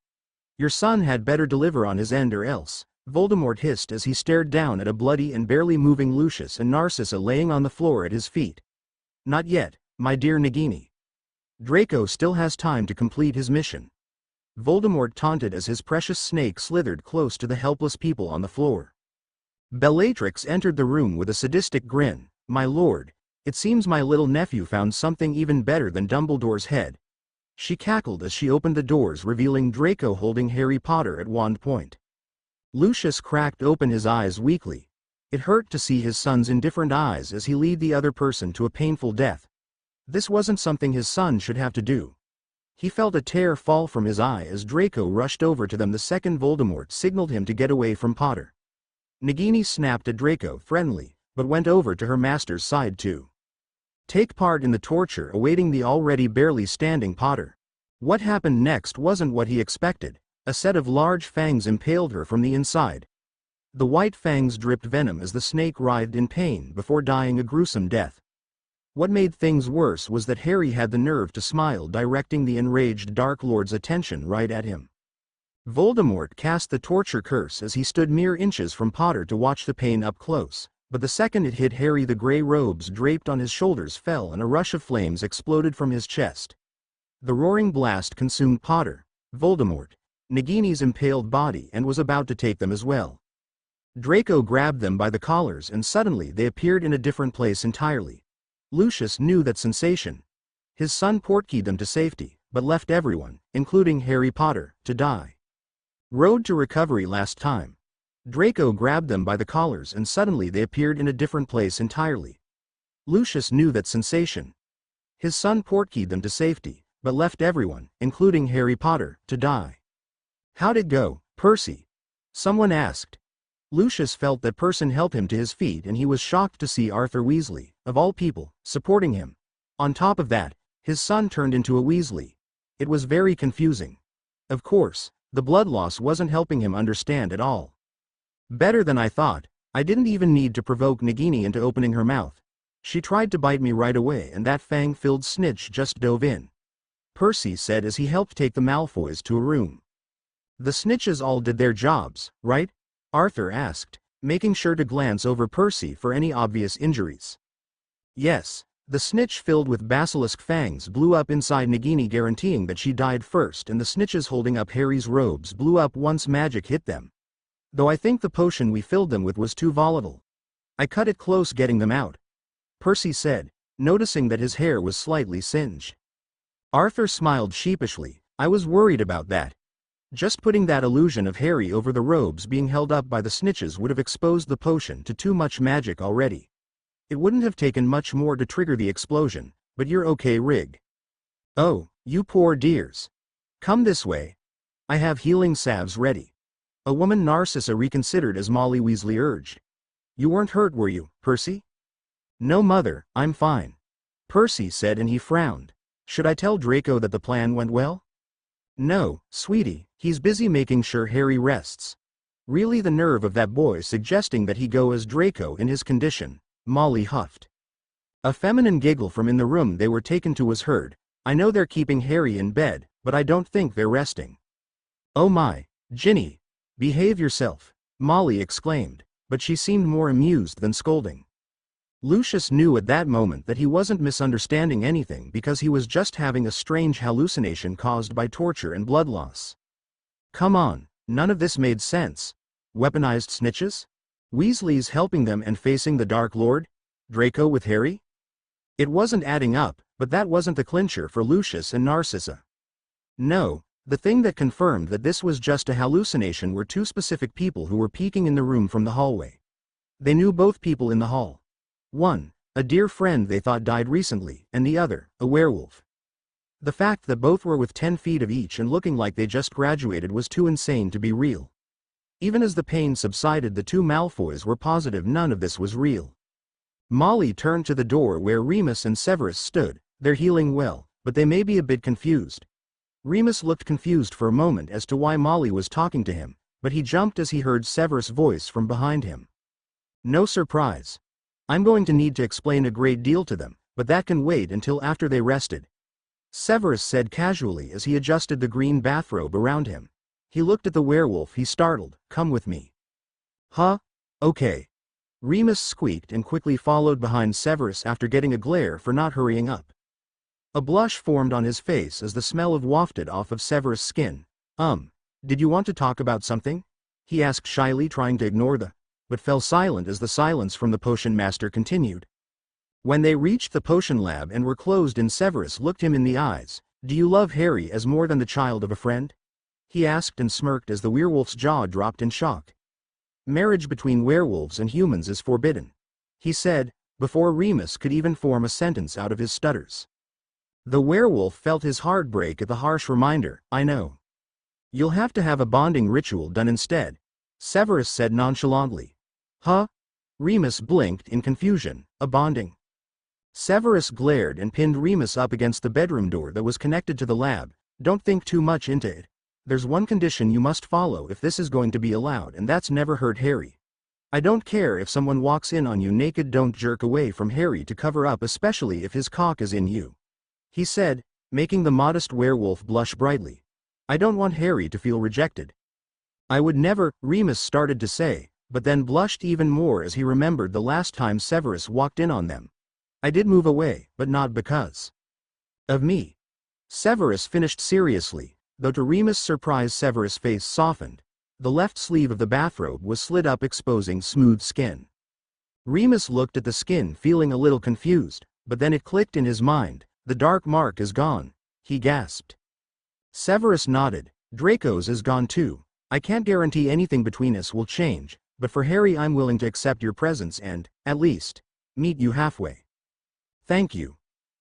Your son had better deliver on his end or else, Voldemort hissed as he stared down at a bloody and barely moving Lucius and Narcissa laying on the floor at his feet. Not yet, my dear Nagini. Draco still has time to complete his mission. Voldemort taunted as his precious snake slithered close to the helpless people on the floor. Bellatrix entered the room with a sadistic grin. My lord, it seems my little nephew found something even better than Dumbledore's head. She cackled as she opened the doors, revealing Draco holding Harry Potter at wand point. Lucius cracked open his eyes weakly. It hurt to see his son's indifferent eyes as he led the other person to a painful death. This wasn't something his son should have to do. He felt a tear fall from his eye as Draco rushed over to them the second Voldemort signaled him to get away from Potter. Nagini snapped at Draco friendly, but went over to her master's side too. Take part in the torture awaiting the already barely standing Potter. What happened next wasn't what he expected. A set of large fangs impaled her from the inside. The white fangs dripped venom as the snake writhed in pain before dying a gruesome death. What made things worse was that Harry had the nerve to smile, directing the enraged Dark Lord's attention right at him. Voldemort cast the torture curse as he stood mere inches from Potter to watch the pain up close, but the second it hit Harry, the gray robes draped on his shoulders fell and a rush of flames exploded from his chest. The roaring blast consumed Potter, Voldemort, Nagini's impaled body and was about to take them as well. Draco grabbed them by the collars and suddenly they appeared in a different place entirely. Lucius knew that sensation. His son portkeyed them to safety, but left everyone, including Harry Potter, to die. Road to recovery last time. Draco grabbed them by the collars and suddenly they appeared in a different place entirely. Lucius knew that sensation. His son portkeyed them to safety, but left everyone, including Harry Potter, to die. How'd it go, Percy? Someone asked. Lucius felt that person help him to his feet and he was shocked to see Arthur Weasley, of all people, supporting him. On top of that, his son turned into a Weasley. It was very confusing. Of course, the blood loss wasn't helping him understand at all. Better than I thought. I didn't even need to provoke Nagini into opening her mouth. She tried to bite me right away and that fang-filled snitch just dove in. Percy said as he helped take the Malfoys to a room. The snitches all did their jobs, right? Arthur asked, making sure to glance over Percy for any obvious injuries. Yes, the snitch filled with basilisk fangs blew up inside Nagini, guaranteeing that she died first, and the snitches holding up Harry's robes blew up once magic hit them. Though I think the potion we filled them with was too volatile. I cut it close getting them out, Percy said, noticing that his hair was slightly singed. Arthur smiled sheepishly. I was worried about that. Just putting that illusion of Harry over the robes being held up by the snitches would have exposed the potion to too much magic already. It wouldn't have taken much more to trigger the explosion, but you're okay, Rig. Oh, you poor dears. Come this way. I have healing salves ready. A woman Narcissa reconsidered as Molly Weasley urged. You weren't hurt, were you, Percy? No, Mother, I'm fine. Percy said, and he frowned. Should I tell Draco that the plan went well? No, sweetie, he's busy making sure Harry rests. Really, the nerve of that boy suggesting that he go as Draco in his condition, Molly huffed. A feminine giggle from in the room they were taken to was heard. I know they're keeping Harry in bed, but I don't think they're resting. Oh my, Ginny, behave yourself, Molly exclaimed, but she seemed more amused than scolding. Lucius knew at that moment that he wasn't misunderstanding anything because he was just having a strange hallucination caused by torture and blood loss. Come on, none of this made sense. Weaponized snitches? Weasley's helping them and facing the Dark Lord? Draco with Harry? It wasn't adding up, but that wasn't the clincher for Lucius and Narcissa. No, the thing that confirmed that this was just a hallucination were two specific people who were peeking in the room from the hallway. They knew both people in the hall. One, a dear friend they thought died recently, and the other, a werewolf. The fact that both were with 10 feet of each and looking like they just graduated was too insane to be real. Even as the pain subsided, the two Malfoys were positive none of this was real. Molly turned to the door where Remus and Severus stood. They're healing well, but they may be a bit confused. Remus looked confused for a moment as to why Molly was talking to him, but he jumped as he heard Severus' voice from behind him. No surprise. I'm going to need to explain a great deal to them, but that can wait until after they rested. Severus said casually as he adjusted the green bathrobe around him. He looked at the werewolf. He startled. Come with me. Huh? Okay. Remus squeaked and quickly followed behind Severus after getting a glare for not hurrying up. A blush formed on his face as the smell of wafted off of Severus' skin. Did you want to talk about something? He asked shyly, trying to ignore but fell silent as the silence from the potion master continued. When they reached the potion lab and were closed in, Severus looked him in the eyes. Do you love Harry as more than the child of a friend? He asked and smirked as the werewolf's jaw dropped in shock. Marriage between werewolves and humans is forbidden, he said, before Remus could even form a sentence out of his stutters. The werewolf felt his heart break at the harsh reminder. I know. You'll have to have a bonding ritual done instead, Severus said nonchalantly. Huh? Remus blinked in confusion. A bonding? Severus glared and pinned Remus up against the bedroom door that was connected to the lab. Don't think too much into it. There's one condition you must follow if this is going to be allowed, and that's never hurt Harry. I don't care if someone walks in on you naked, don't jerk away from Harry to cover up, especially if his cock is in you, he said, making the modest werewolf blush brightly. I don't want Harry to feel rejected. I would never, Remus started to say, but then blushed even more as he remembered the last time Severus walked in on them. I did move away, but not because of me. Severus finished seriously, though to Remus' surprise Severus' face softened. The left sleeve of the bathrobe was slid up, exposing smooth skin. Remus looked at the skin, feeling a little confused, but then it clicked in his mind. The dark mark is gone, he gasped. Severus nodded. Draco's is gone too. I can't guarantee anything between us will change, but for Harry I'm willing to accept your presence and, at least, meet you halfway. Thank you,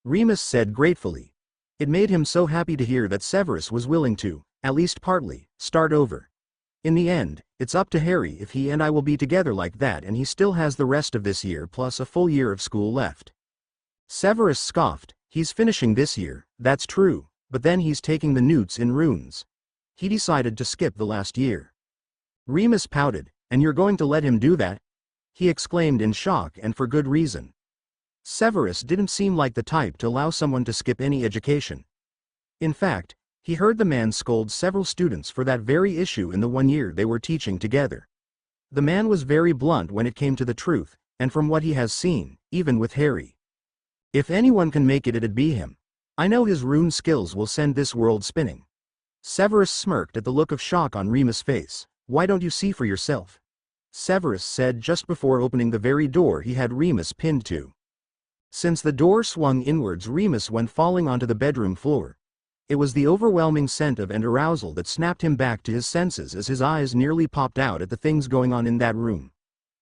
Remus said gratefully. It made him so happy to hear that Severus was willing to, at least partly, start over. In the end, it's up to Harry if he and I will be together like that, and he still has the rest of this year plus a full year of school left. Severus scoffed. He's finishing this year, that's true, but then he's taking the newts in runes. He decided to skip the last year. Remus pouted. And you're going to let him do that? He exclaimed in shock, and for good reason. Severus didn't seem like the type to allow someone to skip any education. In fact, he heard the man scold several students for that very issue in the 1 year they were teaching together. The man was very blunt when it came to the truth, and from what he has seen, even with Harry. If anyone can make it, it'd be him. I know his rune skills will send this world spinning. Severus smirked at the look of shock on Remus' face. Why don't you see for yourself? Severus said just before opening the very door he had Remus pinned to. Since the door swung inwards, Remus went falling onto the bedroom floor. It was the overwhelming scent of and arousal that snapped him back to his senses as his eyes nearly popped out at the things going on in that room.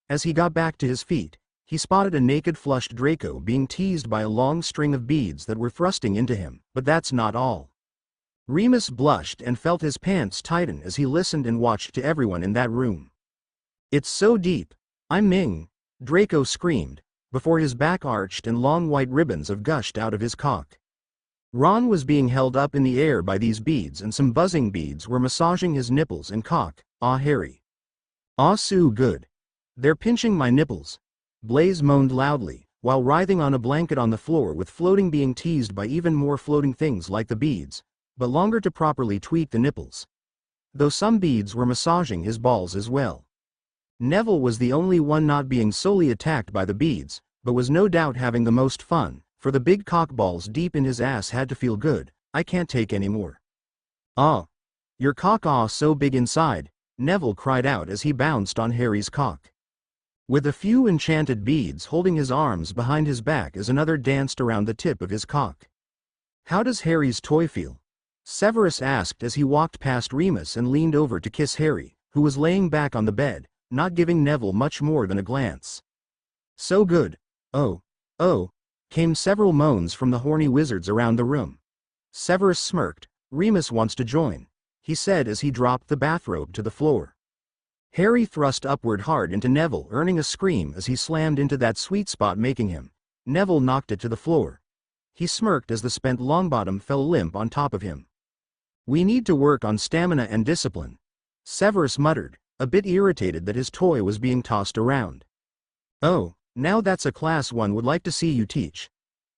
As he got back to his feet, he spotted a naked, flushed Draco being teased by a long string of beads that were thrusting into him, but that's not all. Remus blushed and felt his pants tighten as he listened and watched to everyone in that room. "It's so deep. I'm Ming," Draco screamed, before his back arched and long white ribbons of gushed out of his cock. Ron was being held up in the air by these beads, and some buzzing beads were massaging his nipples and cock. "Aw, Harry. Aw, so good. They're pinching my nipples," Blaze moaned loudly, while writhing on a blanket on the floor with floating, being teased by even more floating things like the beads, but longer to properly tweak the nipples. Though some beads were massaging his balls as well. Neville was the only one not being solely attacked by the beads, but was no doubt having the most fun, for the big cock balls deep in his ass had to feel good. "I can't take any more." "Aw. Your cock, aw, so big inside," Neville cried out as he bounced on Harry's cock. With a few enchanted beads holding his arms behind his back as another danced around the tip of his cock. "How does Harry's toy feel?" Severus asked as he walked past Remus and leaned over to kiss Harry, who was laying back on the bed, not giving Neville much more than a glance. "So good. Oh, oh," came several moans from the horny wizards around the room. Severus smirked. "Remus wants to join," he said as he dropped the bathrobe to the floor. Harry thrust upward hard into Neville, earning a scream as he slammed into that sweet spot, making him. Neville knocked it to the floor. He smirked as the spent Longbottom fell limp on top of him. "We need to work on stamina and discipline," Severus muttered, a bit irritated that his toy was being tossed around. "Oh, now that's a class one would like to see you teach,"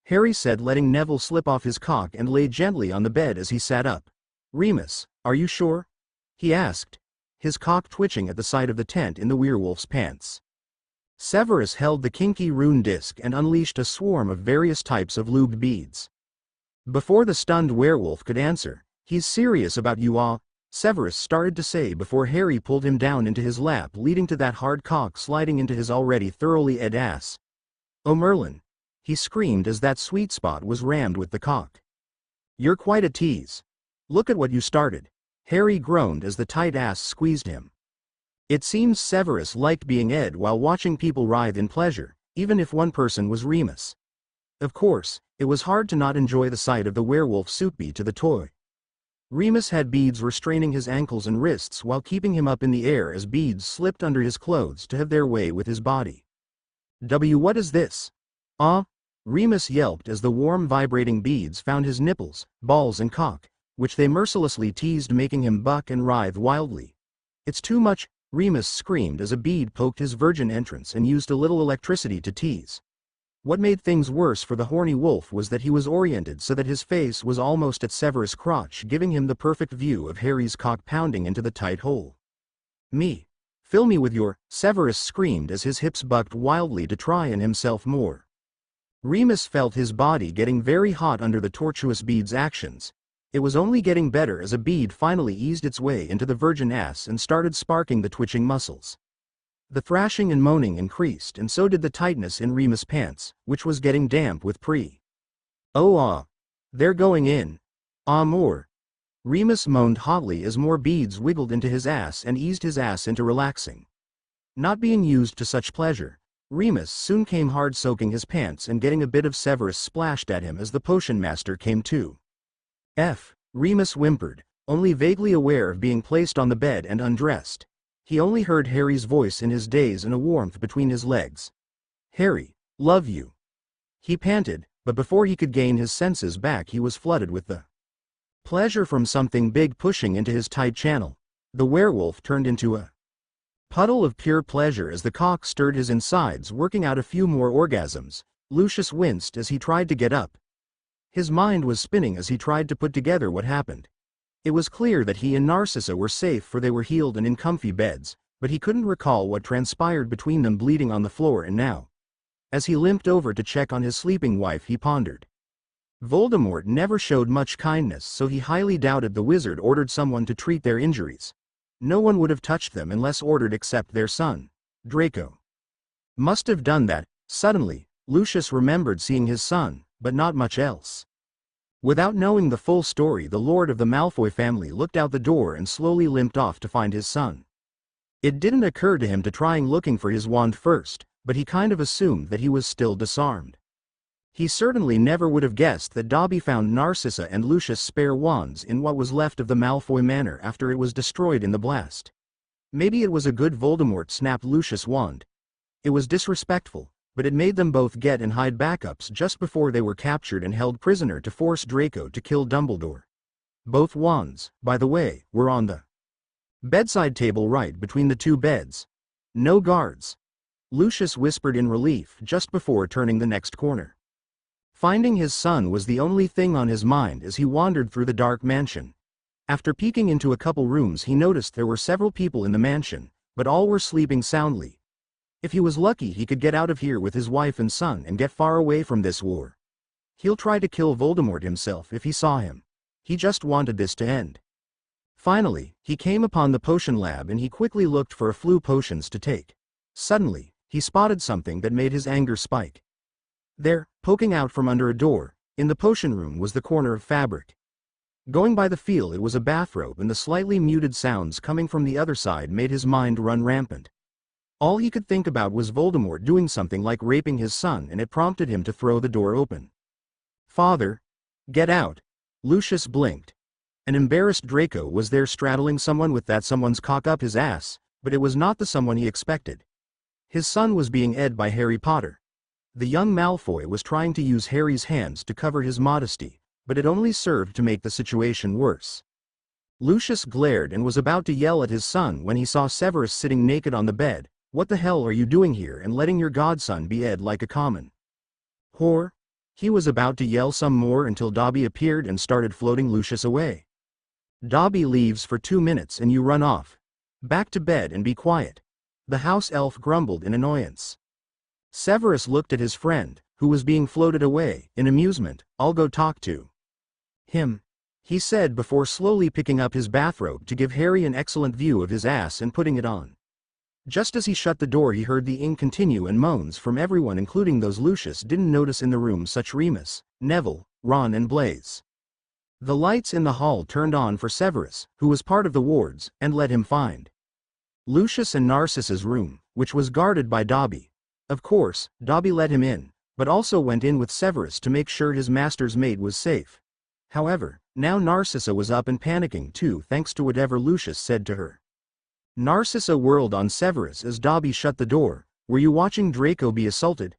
Harry said, letting Neville slip off his cock and lay gently on the bed as he sat up. "Remus, are you sure?" he asked, his cock twitching at the sight of the tent in the werewolf's pants. Severus held the kinky rune disc and unleashed a swarm of various types of lubed beads. Before the stunned werewolf could answer, "He's serious about you all," Severus started to say before Harry pulled him down into his lap, leading to that hard cock sliding into his already thoroughly ed ass. "Oh, Merlin," he screamed as that sweet spot was rammed with the cock. "You're quite a tease. Look at what you started," Harry groaned as the tight ass squeezed him. It seems Severus liked being ed while watching people writhe in pleasure, even if one person was Remus. Of course, it was hard to not enjoy the sight of the werewolf suit be to the toy. Remus had beads restraining his ankles and wrists while keeping him up in the air as beads slipped under his clothes to have their way with his body. What is this?" "Ah," Remus yelped as the warm vibrating beads found his nipples, balls and cock, which they mercilessly teased, making him buck and writhe wildly. "It's too much," Remus screamed as a bead poked his virgin entrance and used a little electricity to tease. What made things worse for the horny wolf was that he was oriented so that his face was almost at Severus' crotch, giving him the perfect view of Harry's cock pounding into the tight hole. Fill me with your," Severus screamed as his hips bucked wildly to try and himself more. Remus felt his body getting very hot under the tortuous bead's actions. It was only getting better as a bead finally eased its way into the virgin ass and started sparking the twitching muscles. The thrashing and moaning increased, and so did the tightness in Remus' pants, which was getting damp with pre. "Oh, ah. They're going in. Ah, more." Remus moaned hotly as more beads wiggled into his ass and eased his ass into relaxing. Not being used to such pleasure, Remus soon came hard, soaking his pants and getting a bit of Severus splashed at him as the potion master came to. Remus whimpered, only vaguely aware of being placed on the bed and undressed. He only heard Harry's voice in his daze and a warmth between his legs. "Harry, love you," he panted, but before he could gain his senses back he was flooded with the pleasure from something big pushing into his tight channel. The werewolf turned into a puddle of pure pleasure as the cock stirred his insides, working out a few more orgasms. Lucius winced as he tried to get up. His mind was spinning as he tried to put together what happened. It was clear that he and Narcissa were safe, for they were healed and in comfy beds, but he couldn't recall what transpired between them, bleeding on the floor. And now, as he limped over to check on his sleeping wife, he pondered. Voldemort never showed much kindness, so he highly doubted the wizard ordered someone to treat their injuries. No one would have touched them unless ordered, except their son, Draco. Must have done that. Suddenly, Lucius remembered seeing his son, but not much else. Without knowing the full story, the lord of the Malfoy family looked out the door and slowly limped off to find his son. It didn't occur to him to try looking for his wand first, but he kind of assumed that he was still disarmed. He certainly never would have guessed that Dobby found Narcissa and Lucius' spare wands in what was left of the Malfoy manor after it was destroyed in the blast. Maybe it was a good Voldemort snapped Lucius' wand. It was disrespectful, but it made them both get and hide backups just before they were captured and held prisoner to force Draco to kill Dumbledore. Both wands, by the way, were on the bedside table right between the two beds. No guards. Lucius whispered in relief just before turning the next corner. Finding his son was the only thing on his mind as he wandered through the dark mansion. After peeking into a couple rooms he noticed there were several people in the mansion, but all were sleeping soundly. If he was lucky he could get out of here with his wife and son and get far away from this war. He'll try to kill Voldemort himself if he saw him. He just wanted this to end. Finally, he came upon the potion lab and he quickly looked for a few potions to take. Suddenly, he spotted something that made his anger spike. There, poking out from under a door, in the potion room was the corner of fabric. Going by the feel it was a bathrobe and the slightly muted sounds coming from the other side made his mind run rampant. All he could think about was Voldemort doing something like raping his son and it prompted him to throw the door open. "Father! Get out!" Lucius blinked. An embarrassed Draco was there straddling someone with that someone's cock up his ass, but it was not the someone he expected. His son was being ed by Harry Potter. The young Malfoy was trying to use Harry's hands to cover his modesty, but it only served to make the situation worse. Lucius glared and was about to yell at his son when he saw Severus sitting naked on the bed. "What the hell are you doing here and letting your godson be ed like a common whore?" He was about to yell some more until Dobby appeared and started floating Lucius away. "Dobby leaves for 2 minutes and you run off. Back to bed and be quiet." The house elf grumbled in annoyance. Severus looked at his friend, who was being floated away, in amusement. "I'll go talk to him," he said before slowly picking up his bathrobe to give Harry an excellent view of his ass and putting it on. Just as he shut the door he heard the ing continue and moans from everyone including those Lucius didn't notice in the room such Remus, Neville, Ron and Blaise. The lights in the hall turned on for Severus, who was part of the wards, and let him find Lucius and Narcissa's room, which was guarded by Dobby. Of course, Dobby let him in, but also went in with Severus to make sure his master's maid was safe. However, now Narcissa was up and panicking too thanks to whatever Lucius said to her. Narcissa whirled on Severus as Dobby shut the door. "Were you watching Draco be assaulted?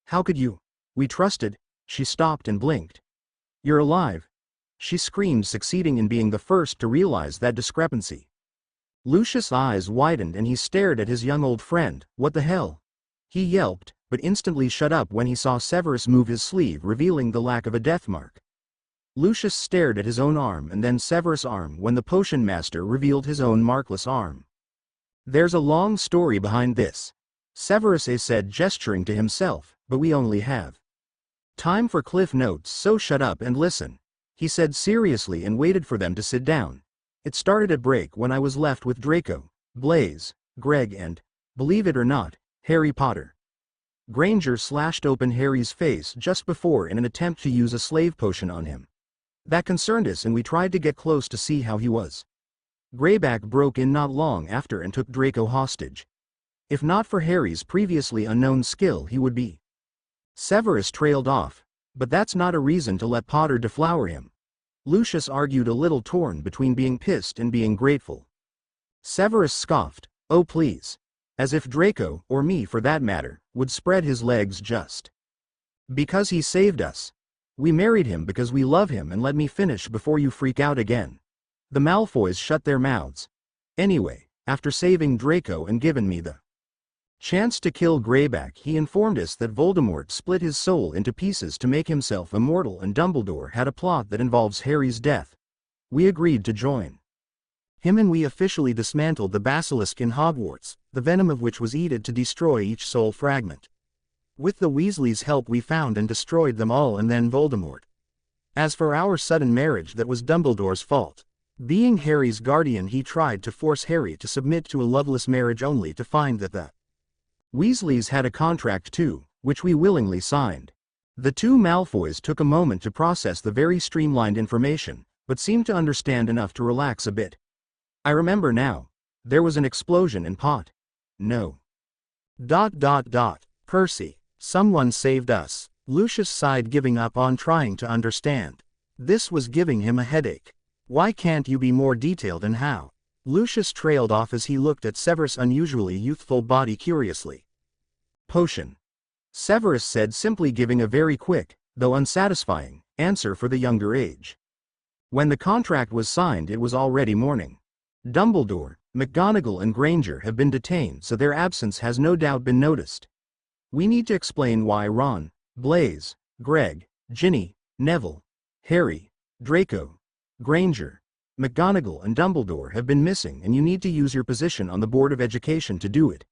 How could you? We trusted." She stopped and blinked. "You're alive," she screamed, succeeding in being the first to realize that discrepancy. Lucius' eyes widened and he stared at his young old friend. "What the hell?" He yelped, but instantly shut up when he saw Severus move his sleeve, revealing the lack of a death mark. Lucius stared at his own arm and then Severus' arm when the potion master revealed his own markless arm. "There's a long story behind this," Severus said, gesturing to himself, "but we only have time for cliff notes, so shut up and listen," he said seriously and waited for them to sit down. "It started at break when I was left with Draco, Blaise, Greg and, believe it or not, Harry Potter." Granger slashed open Harry's face just before in an attempt to use a slave potion on him. That concerned us and we tried to get close to see how he was. Greyback broke in not long after and took Draco hostage. If not for Harry's previously unknown skill he would be. Severus trailed off, but that's not a reason to let Potter deflower him. Lucius argued, a little torn between being pissed and being grateful. Severus scoffed, "Oh please." As if Draco, or me for that matter, would spread his legs just because he saved us. "We married him because we love him, and let me finish before you freak out again." The Malfoys shut their mouths. "Anyway, after saving Draco and given me the chance to kill Greyback, he informed us that Voldemort split his soul into pieces to make himself immortal and Dumbledore had a plot that involves Harry's death. We agreed to join him and we officially dismantled the basilisk in Hogwarts, the venom of which was eaten to destroy each soul fragment. With the Weasleys' help we found and destroyed them all, and then Voldemort. As for our sudden marriage, that was Dumbledore's fault. Being Harry's guardian, he tried to force Harry to submit to a loveless marriage only to find that the Weasleys had a contract too, which we willingly signed. The two Malfoys took a moment to process the very streamlined information, but seemed to understand enough to relax a bit. "I remember now. There was an explosion in pot. No. Percy, someone saved us. Lucius sighed, giving up on trying to understand. This was giving him a headache. Why can't you be more detailed in how? Lucius trailed off as he looked at Severus' unusually youthful body curiously. Potion. Severus said, simply, giving a very quick, though unsatisfying, answer for the younger age. When the contract was signed, it was already morning. Dumbledore, McGonagall and Granger have been detained, so their absence has no doubt been noticed. We need to explain why Ron, Blaise, Greg, Ginny, Neville, Harry, Draco, Granger, McGonagall and Dumbledore have been missing, and you need to use your position on the Board of Education to do it.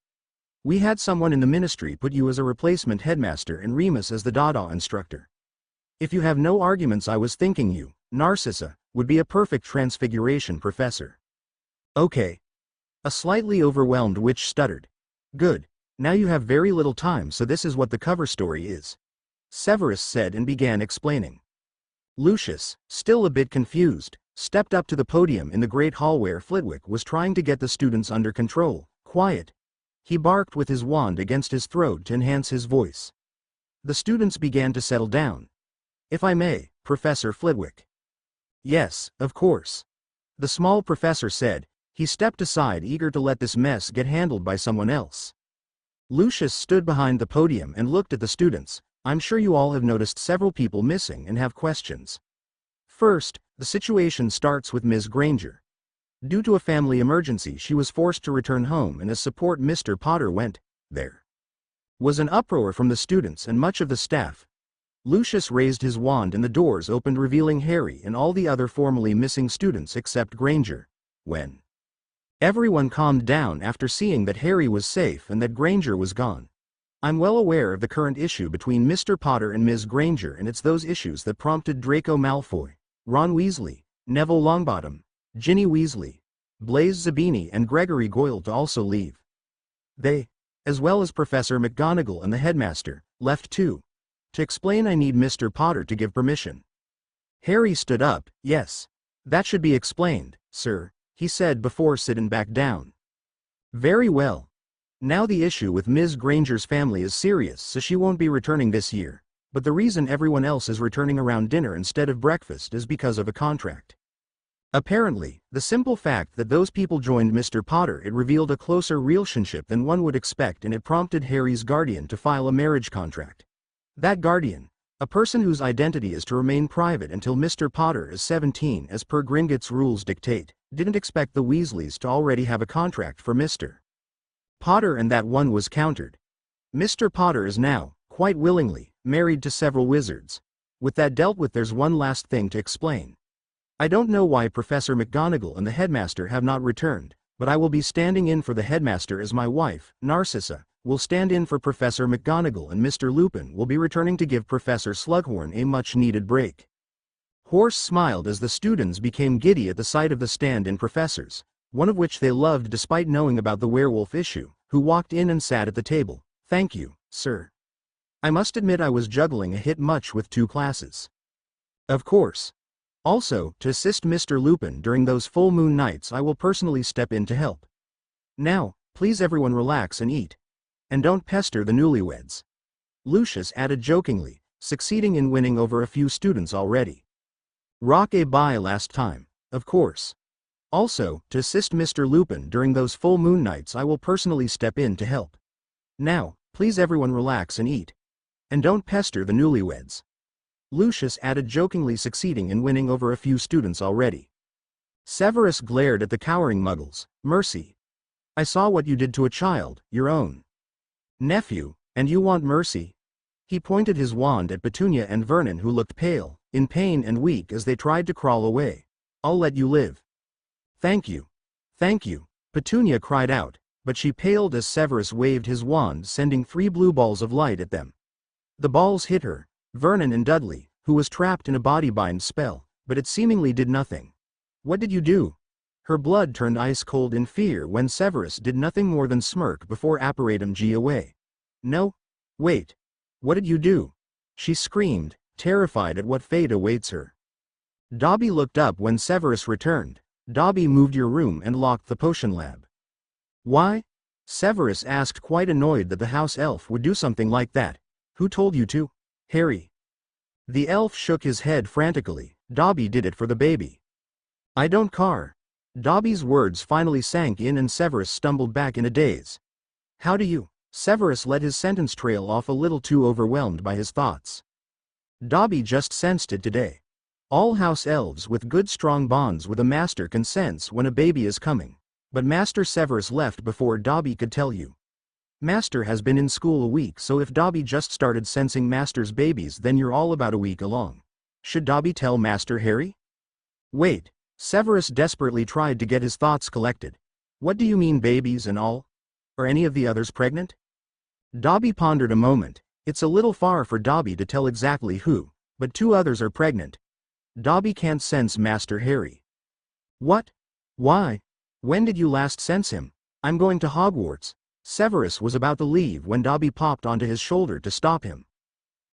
We had someone in the ministry put you as a replacement headmaster and Remus as the Dada instructor. If you have no arguments, I was thinking you, Narcissa, would be a perfect transfiguration professor. Okay. A slightly overwhelmed witch stuttered. Good. Now you have very little time, so this is what the cover story is. Severus said and began explaining. Lucius, still a bit confused, stepped up to the podium in the great hall where Flitwick was trying to get the students under control. Quiet. He barked with his wand against his throat to enhance his voice. The students began to settle down. If I may, Professor Flitwick. Yes, of course. The small professor said. He stepped aside, eager to let this mess get handled by someone else. Lucius stood behind the podium and looked at the students. I'm sure you all have noticed several people missing and have questions. First, the situation starts with Ms. Granger. Due to a family emergency, she was forced to return home, and as support, Mr. Potter went. There was an uproar from the students and much of the staff. Lucius raised his wand and the doors opened, revealing Harry and all the other formerly missing students except Granger. When everyone calmed down after seeing that Harry was safe and that Granger was gone. I'm well aware of the current issue between Mr. Potter and Ms. Granger, and it's those issues that prompted Draco Malfoy, Ron Weasley, Neville Longbottom, Ginny Weasley, Blaise Zabini and Gregory Goyle to also leave. They, as well as Professor McGonagall and the headmaster, left too. To explain, I need Mr. Potter to give permission. Harry stood up. Yes. That should be explained, sir, he said before sitting back down. Very well. Now the issue with Ms. Granger's family is serious, so she won't be returning this year, but the reason everyone else is returning around dinner instead of breakfast is because of a contract. Apparently, the simple fact that those people joined Mr. Potter, it revealed a closer relationship than one would expect, and it prompted Harry's guardian to file a marriage contract. That guardian, a person whose identity is to remain private until Mr. Potter is 17 as per Gringotts rules dictate, didn't expect the Weasleys to already have a contract for Mr. Potter, and that one was countered. Mr. Potter is now, quite willingly, married to several wizards. With that dealt with, there's one last thing to explain. I don't know why Professor McGonagall and the headmaster have not returned, but I will be standing in for the headmaster as my wife, Narcissa, will stand in for Professor McGonagall, and Mr. Lupin will be returning to give Professor Slughorn a much-needed break. Horse smiled as the students became giddy at the sight of the stand-in professors, one of which they loved despite knowing about the werewolf issue, who walked in and sat at the table. Thank you, sir. I must admit I was juggling a hit much with two classes. Of course. Also, to assist Mr. Lupin during those full moon nights, I will personally step in to help. Now, please everyone relax and eat. And don't pester the newlyweds. Lucius added jokingly, succeeding in winning over a few students already. Rock a bye last time, of course. Also, to assist Mr. Lupin during those full moon nights, I will personally step in to help. Now, please everyone relax and eat. And don't pester the newlyweds. Lucius added jokingly, succeeding in winning over a few students already. Severus glared at the cowering muggles. Mercy. I saw what you did to a child, your own nephew, and you want mercy? He pointed his wand at Petunia and Vernon, who looked pale, in pain and weak as they tried to crawl away. I'll let you live. Thank you. Thank you, Petunia cried out, but she paled as Severus waved his wand, sending 3 blue balls of light at them. The balls hit her, Vernon and Dudley, who was trapped in a bodybind spell, but it seemingly did nothing. What did you do? Her blood turned ice-cold in fear when Severus did nothing more than smirk before apparatum G away. No? Wait. What did you do? She screamed, terrified at what fate awaits her. Dobby looked up when Severus returned. Dobby moved your room and locked the potion lab. Why? Severus asked, quite annoyed that the house elf would do something like that. Who told you to? Harry. The elf shook his head frantically. Dobby did it for the baby. I don't care. Dobby's words finally sank in and Severus stumbled back in a daze. How do you? Severus let his sentence trail off a little too overwhelmed by his thoughts. Dobby just sensed it today. All house elves with good strong bonds with a master can sense when a baby is coming. But Master Severus left before Dobby could tell you. Master has been in school a week, so if Dobby just started sensing Master's babies, then you're all about a week along. Should Dobby tell Master Harry? Wait. Severus desperately tried to get his thoughts collected. What do you mean babies and all? Are any of the others pregnant? Dobby pondered a moment. It's a little far for Dobby to tell exactly who, but 2 others are pregnant. Dobby can't sense Master Harry. What? Why? When did you last sense him? I'm going to Hogwarts. Severus was about to leave when Dobby popped onto his shoulder to stop him.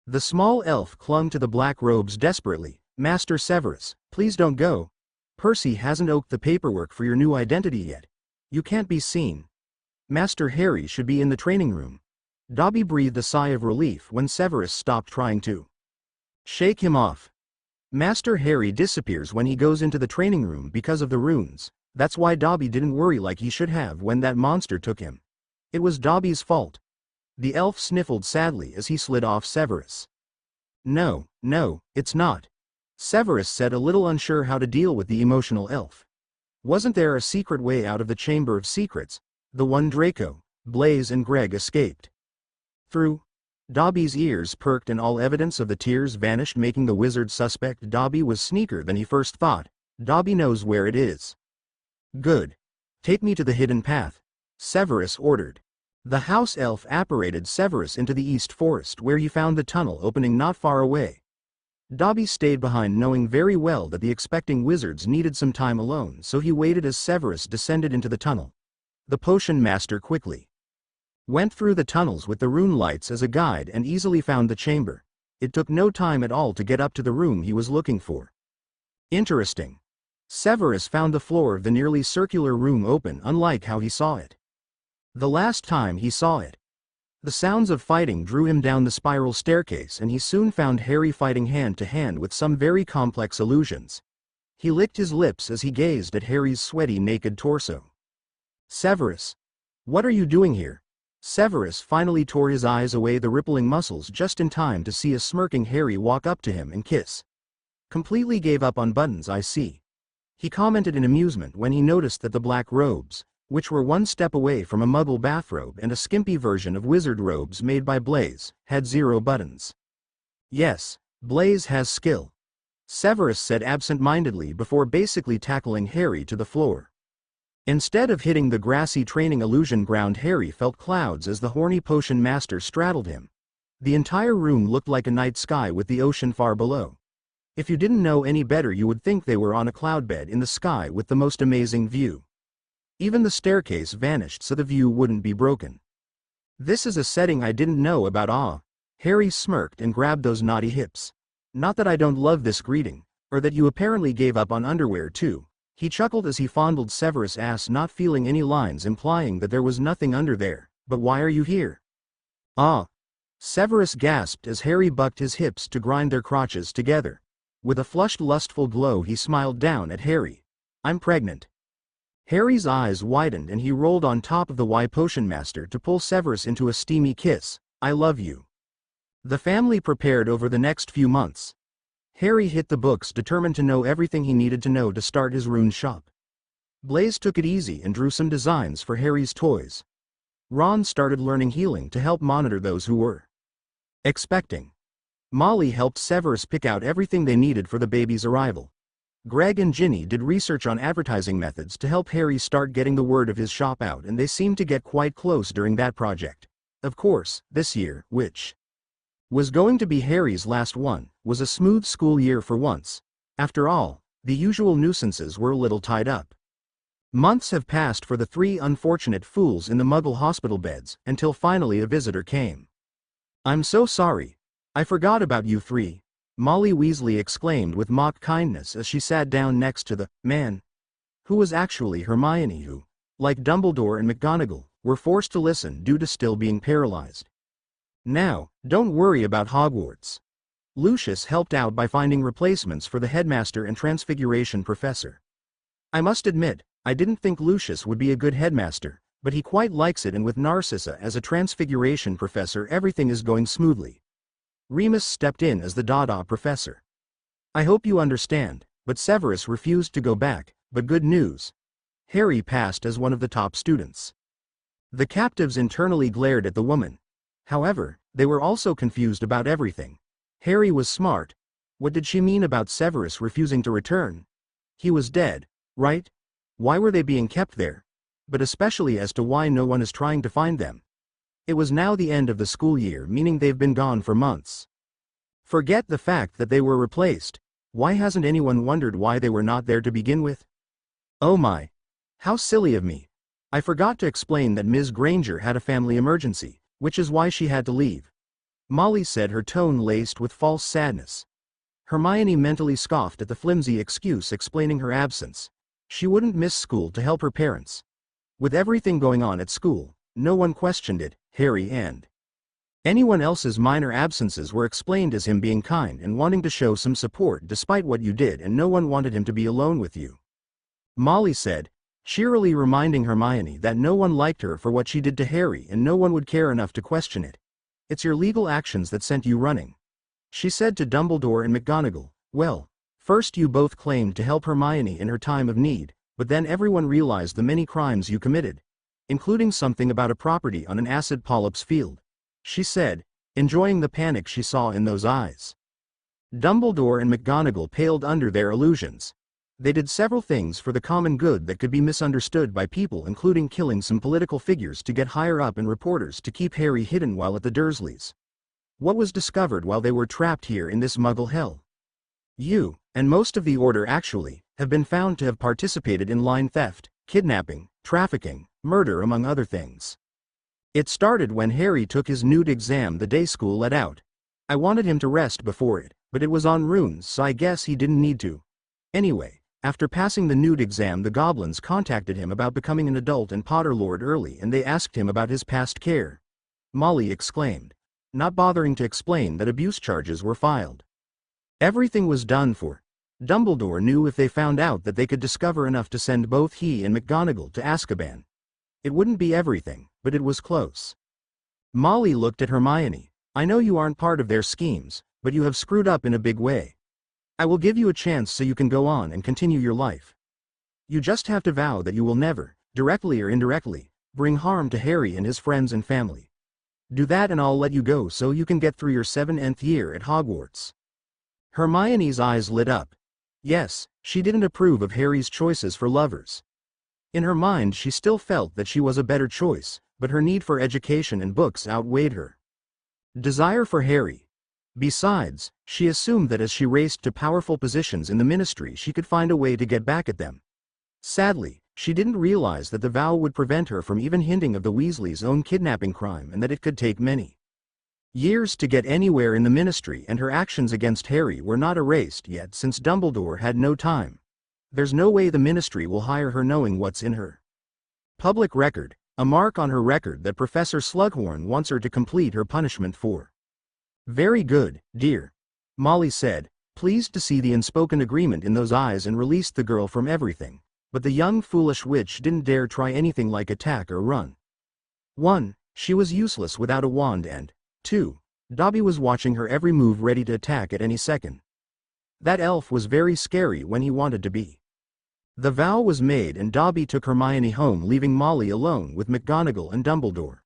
The small elf clung to the black robes desperately. Master Severus, please don't go. Percy hasn't oked the paperwork for your new identity yet. You can't be seen. Master Harry should be in the training room. Dobby breathed a sigh of relief when Severus stopped trying to shake him off. Master Harry disappears when he goes into the training room because of the runes. That's why Dobby didn't worry like he should have when that monster took him. It was Dobby's fault. The elf sniffled sadly as he slid off Severus. No, it's not. Severus said, a little unsure how to deal with the emotional elf. Wasn't there a secret way out of the Chamber of Secrets, the one Draco, Blaise and Greg escaped through? Dobby's ears perked and all evidence of the tears vanished, making the wizard suspect Dobby was sneaker than he first thought. Dobby knows where it is. Good. Take me to the hidden path, Severus ordered. The house elf apparated Severus into the East Forest, where he found the tunnel opening not far away. Dobby stayed behind, knowing very well that the expecting wizards needed some time alone, so he waited as Severus descended into the tunnel. The potion master quickly went through the tunnels with the rune lights as a guide and easily found the chamber. It took no time at all to get up to the room he was looking for. Interesting. Severus found the floor of the nearly circular room open, unlike how he saw it the last time he saw it. The sounds of fighting drew him down the spiral staircase, and he soon found Harry fighting hand to hand with some very complex illusions. He licked his lips as he gazed at Harry's sweaty, naked torso. Severus, what are you doing here? Severus finally tore his eyes away the rippling muscles just in time to see a smirking Harry walk up to him and kiss. Completely gave up on buttons, I see. He commented in amusement when he noticed that the black robes, which were one step away from a muggle bathrobe and a skimpy version of wizard robes made by Blaise, had 0 buttons. Yes, Blaise has skill, Severus said absent-mindedly before basically tackling Harry to the floor. Instead of hitting the grassy training illusion ground, Harry felt clouds as the horny potion master straddled him. The entire room looked like a night sky with the ocean far below. If you didn't know any better, you would think they were on a cloudbed in the sky with the most amazing view. Even the staircase vanished so the view wouldn't be broken. This is a setting I didn't know about. Harry smirked and grabbed those naughty hips. Not that I don't love this greeting, or that you apparently gave up on underwear too. He chuckled as he fondled Severus' ass, not feeling any lines implying that there was nothing under there. But why are you here? Severus gasped as Harry bucked his hips to grind their crotches together. With a flushed, lustful glow, he smiled down at Harry. I'm pregnant. Harry's eyes widened and he rolled on top of the potion master to pull Severus into a steamy kiss. I love you. The family prepared over the next few months. Harry hit the books, determined to know everything he needed to know to start his rune shop. Blaise took it easy and drew some designs for Harry's toys. Ron started learning healing to help monitor those who were expecting. Molly helped Severus pick out everything they needed for the baby's arrival. Greg and Ginny did research on advertising methods to help Harry start getting the word of his shop out, and they seemed to get quite close during that project. Of course, this year, which was going to be Harry's last one, was a smooth school year for once. After all, the usual nuisances were a little tied up. Months have passed for the 3 unfortunate fools in the Muggle hospital beds, until finally a visitor came. I'm so sorry. I forgot about you 3, Molly Weasley exclaimed with mock kindness as she sat down next to the man who was actually Hermione, who, like Dumbledore and McGonagall, were forced to listen due to still being paralyzed. Now, don't worry about Hogwarts. Lucius helped out by finding replacements for the headmaster and transfiguration professor. I must admit, I didn't think Lucius would be a good headmaster, but he quite likes it, and with Narcissa as a transfiguration professor everything is going smoothly. Remus stepped in as the Dada professor. I hope you understand, but Severus refused to go back, but good news. Harry passed as one of the top students. The captives internally glared at the woman. However, they were also confused about everything. Harry was smart. What did she mean about Severus refusing to return? He was dead, right? Why were they being kept there? But especially as to why no one is trying to find them. It was now the end of the school year, meaning they've been gone for months. Forget the fact that they were replaced. Why hasn't anyone wondered why they were not there to begin with? Oh my. How silly of me. I forgot to explain that Ms. Granger had a family emergency, which is why she had to leave. Molly said, her tone laced with false sadness. Hermione mentally scoffed at the flimsy excuse explaining her absence. She wouldn't miss school to help her parents. With everything going on at school, no one questioned it. Harry and anyone else's minor absences were explained as him being kind and wanting to show some support despite what you did, and no one wanted him to be alone with you. Molly said, cheerily reminding Hermione that no one liked her for what she did to Harry and no one would care enough to question it. It's your legal actions that sent you running. She said to Dumbledore and McGonagall, well, first you both claimed to help Hermione in her time of need, but then everyone realized the many crimes you committed, including something about a property on an acid polyps field. She said, enjoying the panic she saw in those eyes. Dumbledore and McGonagall paled under their illusions. They did several things for the common good that could be misunderstood by people, including killing some political figures to get higher up and reporters to keep Harry hidden while at the Dursleys. What was discovered while they were trapped here in this muggle hell? You, and most of the Order actually, have been found to have participated in line theft, kidnapping, trafficking, murder among other things. It started when Harry took his nude exam the day school let out. I wanted him to rest before it, but it was on runes, so I guess he didn't need to. Anyway, after passing the nude exam the goblins contacted him about becoming an adult and Potterlord early, and they asked him about his past care. Molly exclaimed, not bothering to explain that abuse charges were filed. Everything was done for. Dumbledore knew if they found out that they could discover enough to send both he and McGonagall to Azkaban. It wouldn't be everything, but it was close. Molly looked at Hermione. I know you aren't part of their schemes, but you have screwed up in a big way. I will give you a chance so you can go on and continue your life. You just have to vow that you will never, directly or indirectly, bring harm to Harry and his friends and family. Do that and I'll let you go so you can get through your 7th year at Hogwarts. Hermione's eyes lit up. Yes, she didn't approve of Harry's choices for lovers. In her mind she still felt that she was a better choice, but her need for education and books outweighed her desire for Harry. Besides, she assumed that as she raced to powerful positions in the ministry she could find a way to get back at them. Sadly, she didn't realize that the vow would prevent her from even hinting of the Weasleys' own kidnapping crime, and that it could take many years to get anywhere in the ministry, and her actions against Harry were not erased yet since Dumbledore had no time. There's no way the ministry will hire her knowing what's in her public record, a mark on her record that Professor Slughorn wants her to complete her punishment for. Very good, dear. Molly said, pleased to see the unspoken agreement in those eyes, and released the girl from everything. But the young foolish witch didn't dare try anything like attack or run. 1. She was useless without a wand, and 2. Dobby was watching her every move, ready to attack at any second. That elf was very scary when he wanted to be. The vow was made and Dobby took Hermione home, leaving Molly alone with McGonagall and Dumbledore.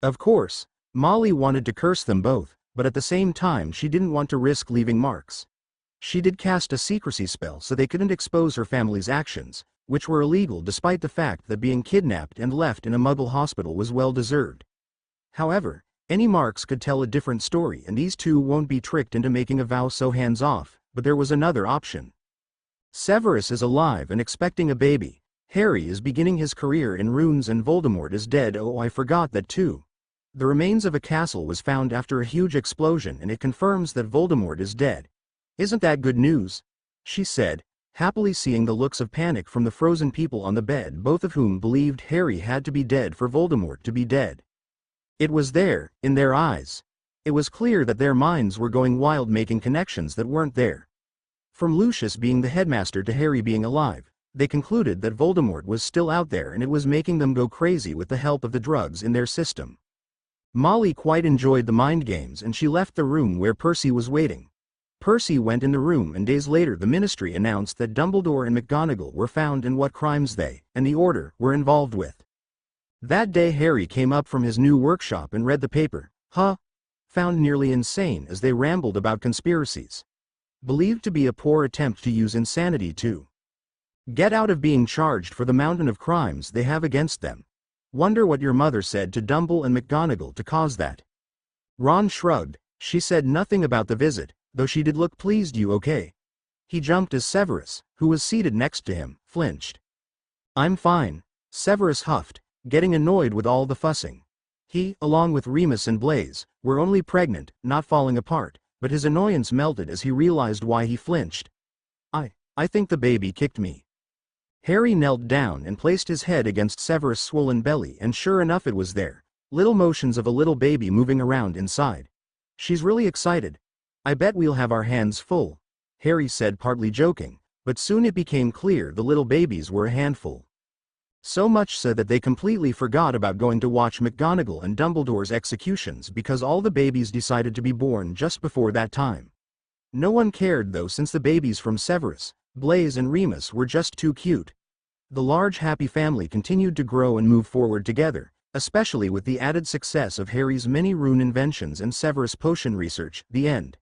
Of course, Molly wanted to curse them both, but at the same time she didn't want to risk leaving marks. She did cast a secrecy spell so they couldn't expose her family's actions, which were illegal despite the fact that being kidnapped and left in a Muggle hospital was well deserved. However, any marks could tell a different story, and these two won't be tricked into making a vow so hands-off, but there was another option. Severus is alive and expecting a baby. Harry is beginning his career in runes and Voldemort is dead. Oh, I forgot that too. The remains of a castle was found after a huge explosion, and it confirms that Voldemort is dead. Isn't that good news? She said, happily seeing the looks of panic from the frozen people on the bed, both of whom believed Harry had to be dead for Voldemort to be dead. It was there, in their eyes. It was clear that their minds were going wild, making connections that weren't there. From Lucius being the headmaster to Harry being alive, they concluded that Voldemort was still out there and it was making them go crazy with the help of the drugs in their system. Molly quite enjoyed the mind games and she left the room where Percy was waiting. Percy went in the room and days later the Ministry announced that Dumbledore and McGonagall were found and what crimes they, and the Order, were involved with. That day Harry came up from his new workshop and read the paper, found nearly insane as they rambled about conspiracies. Believed to be a poor attempt to use insanity to get out of being charged for the mountain of crimes they have against them. Wonder what your mother said to Dumble and McGonagall to cause that. Ron shrugged. She said nothing about the visit, though she did look pleased. You okay? He jumped as Severus, who was seated next to him, flinched. I'm fine, Severus huffed, getting annoyed with all the fussing. He, along with Remus and Blaise, were only pregnant, not falling apart, but his annoyance melted as he realized why he flinched. I think the baby kicked me. Harry knelt down and placed his head against Severus' swollen belly, and sure enough it was there. Little motions of a little baby moving around inside. She's really excited. I bet we'll have our hands full, Harry said, partly joking, but soon it became clear the little babies were a handful. So much so that they completely forgot about going to watch McGonagall and Dumbledore's executions because all the babies decided to be born just before that time. No one cared though, since the babies from Severus, Blaise and Remus were just too cute. The large happy family continued to grow and move forward together, especially with the added success of Harry's many rune inventions and Severus potion research. The end.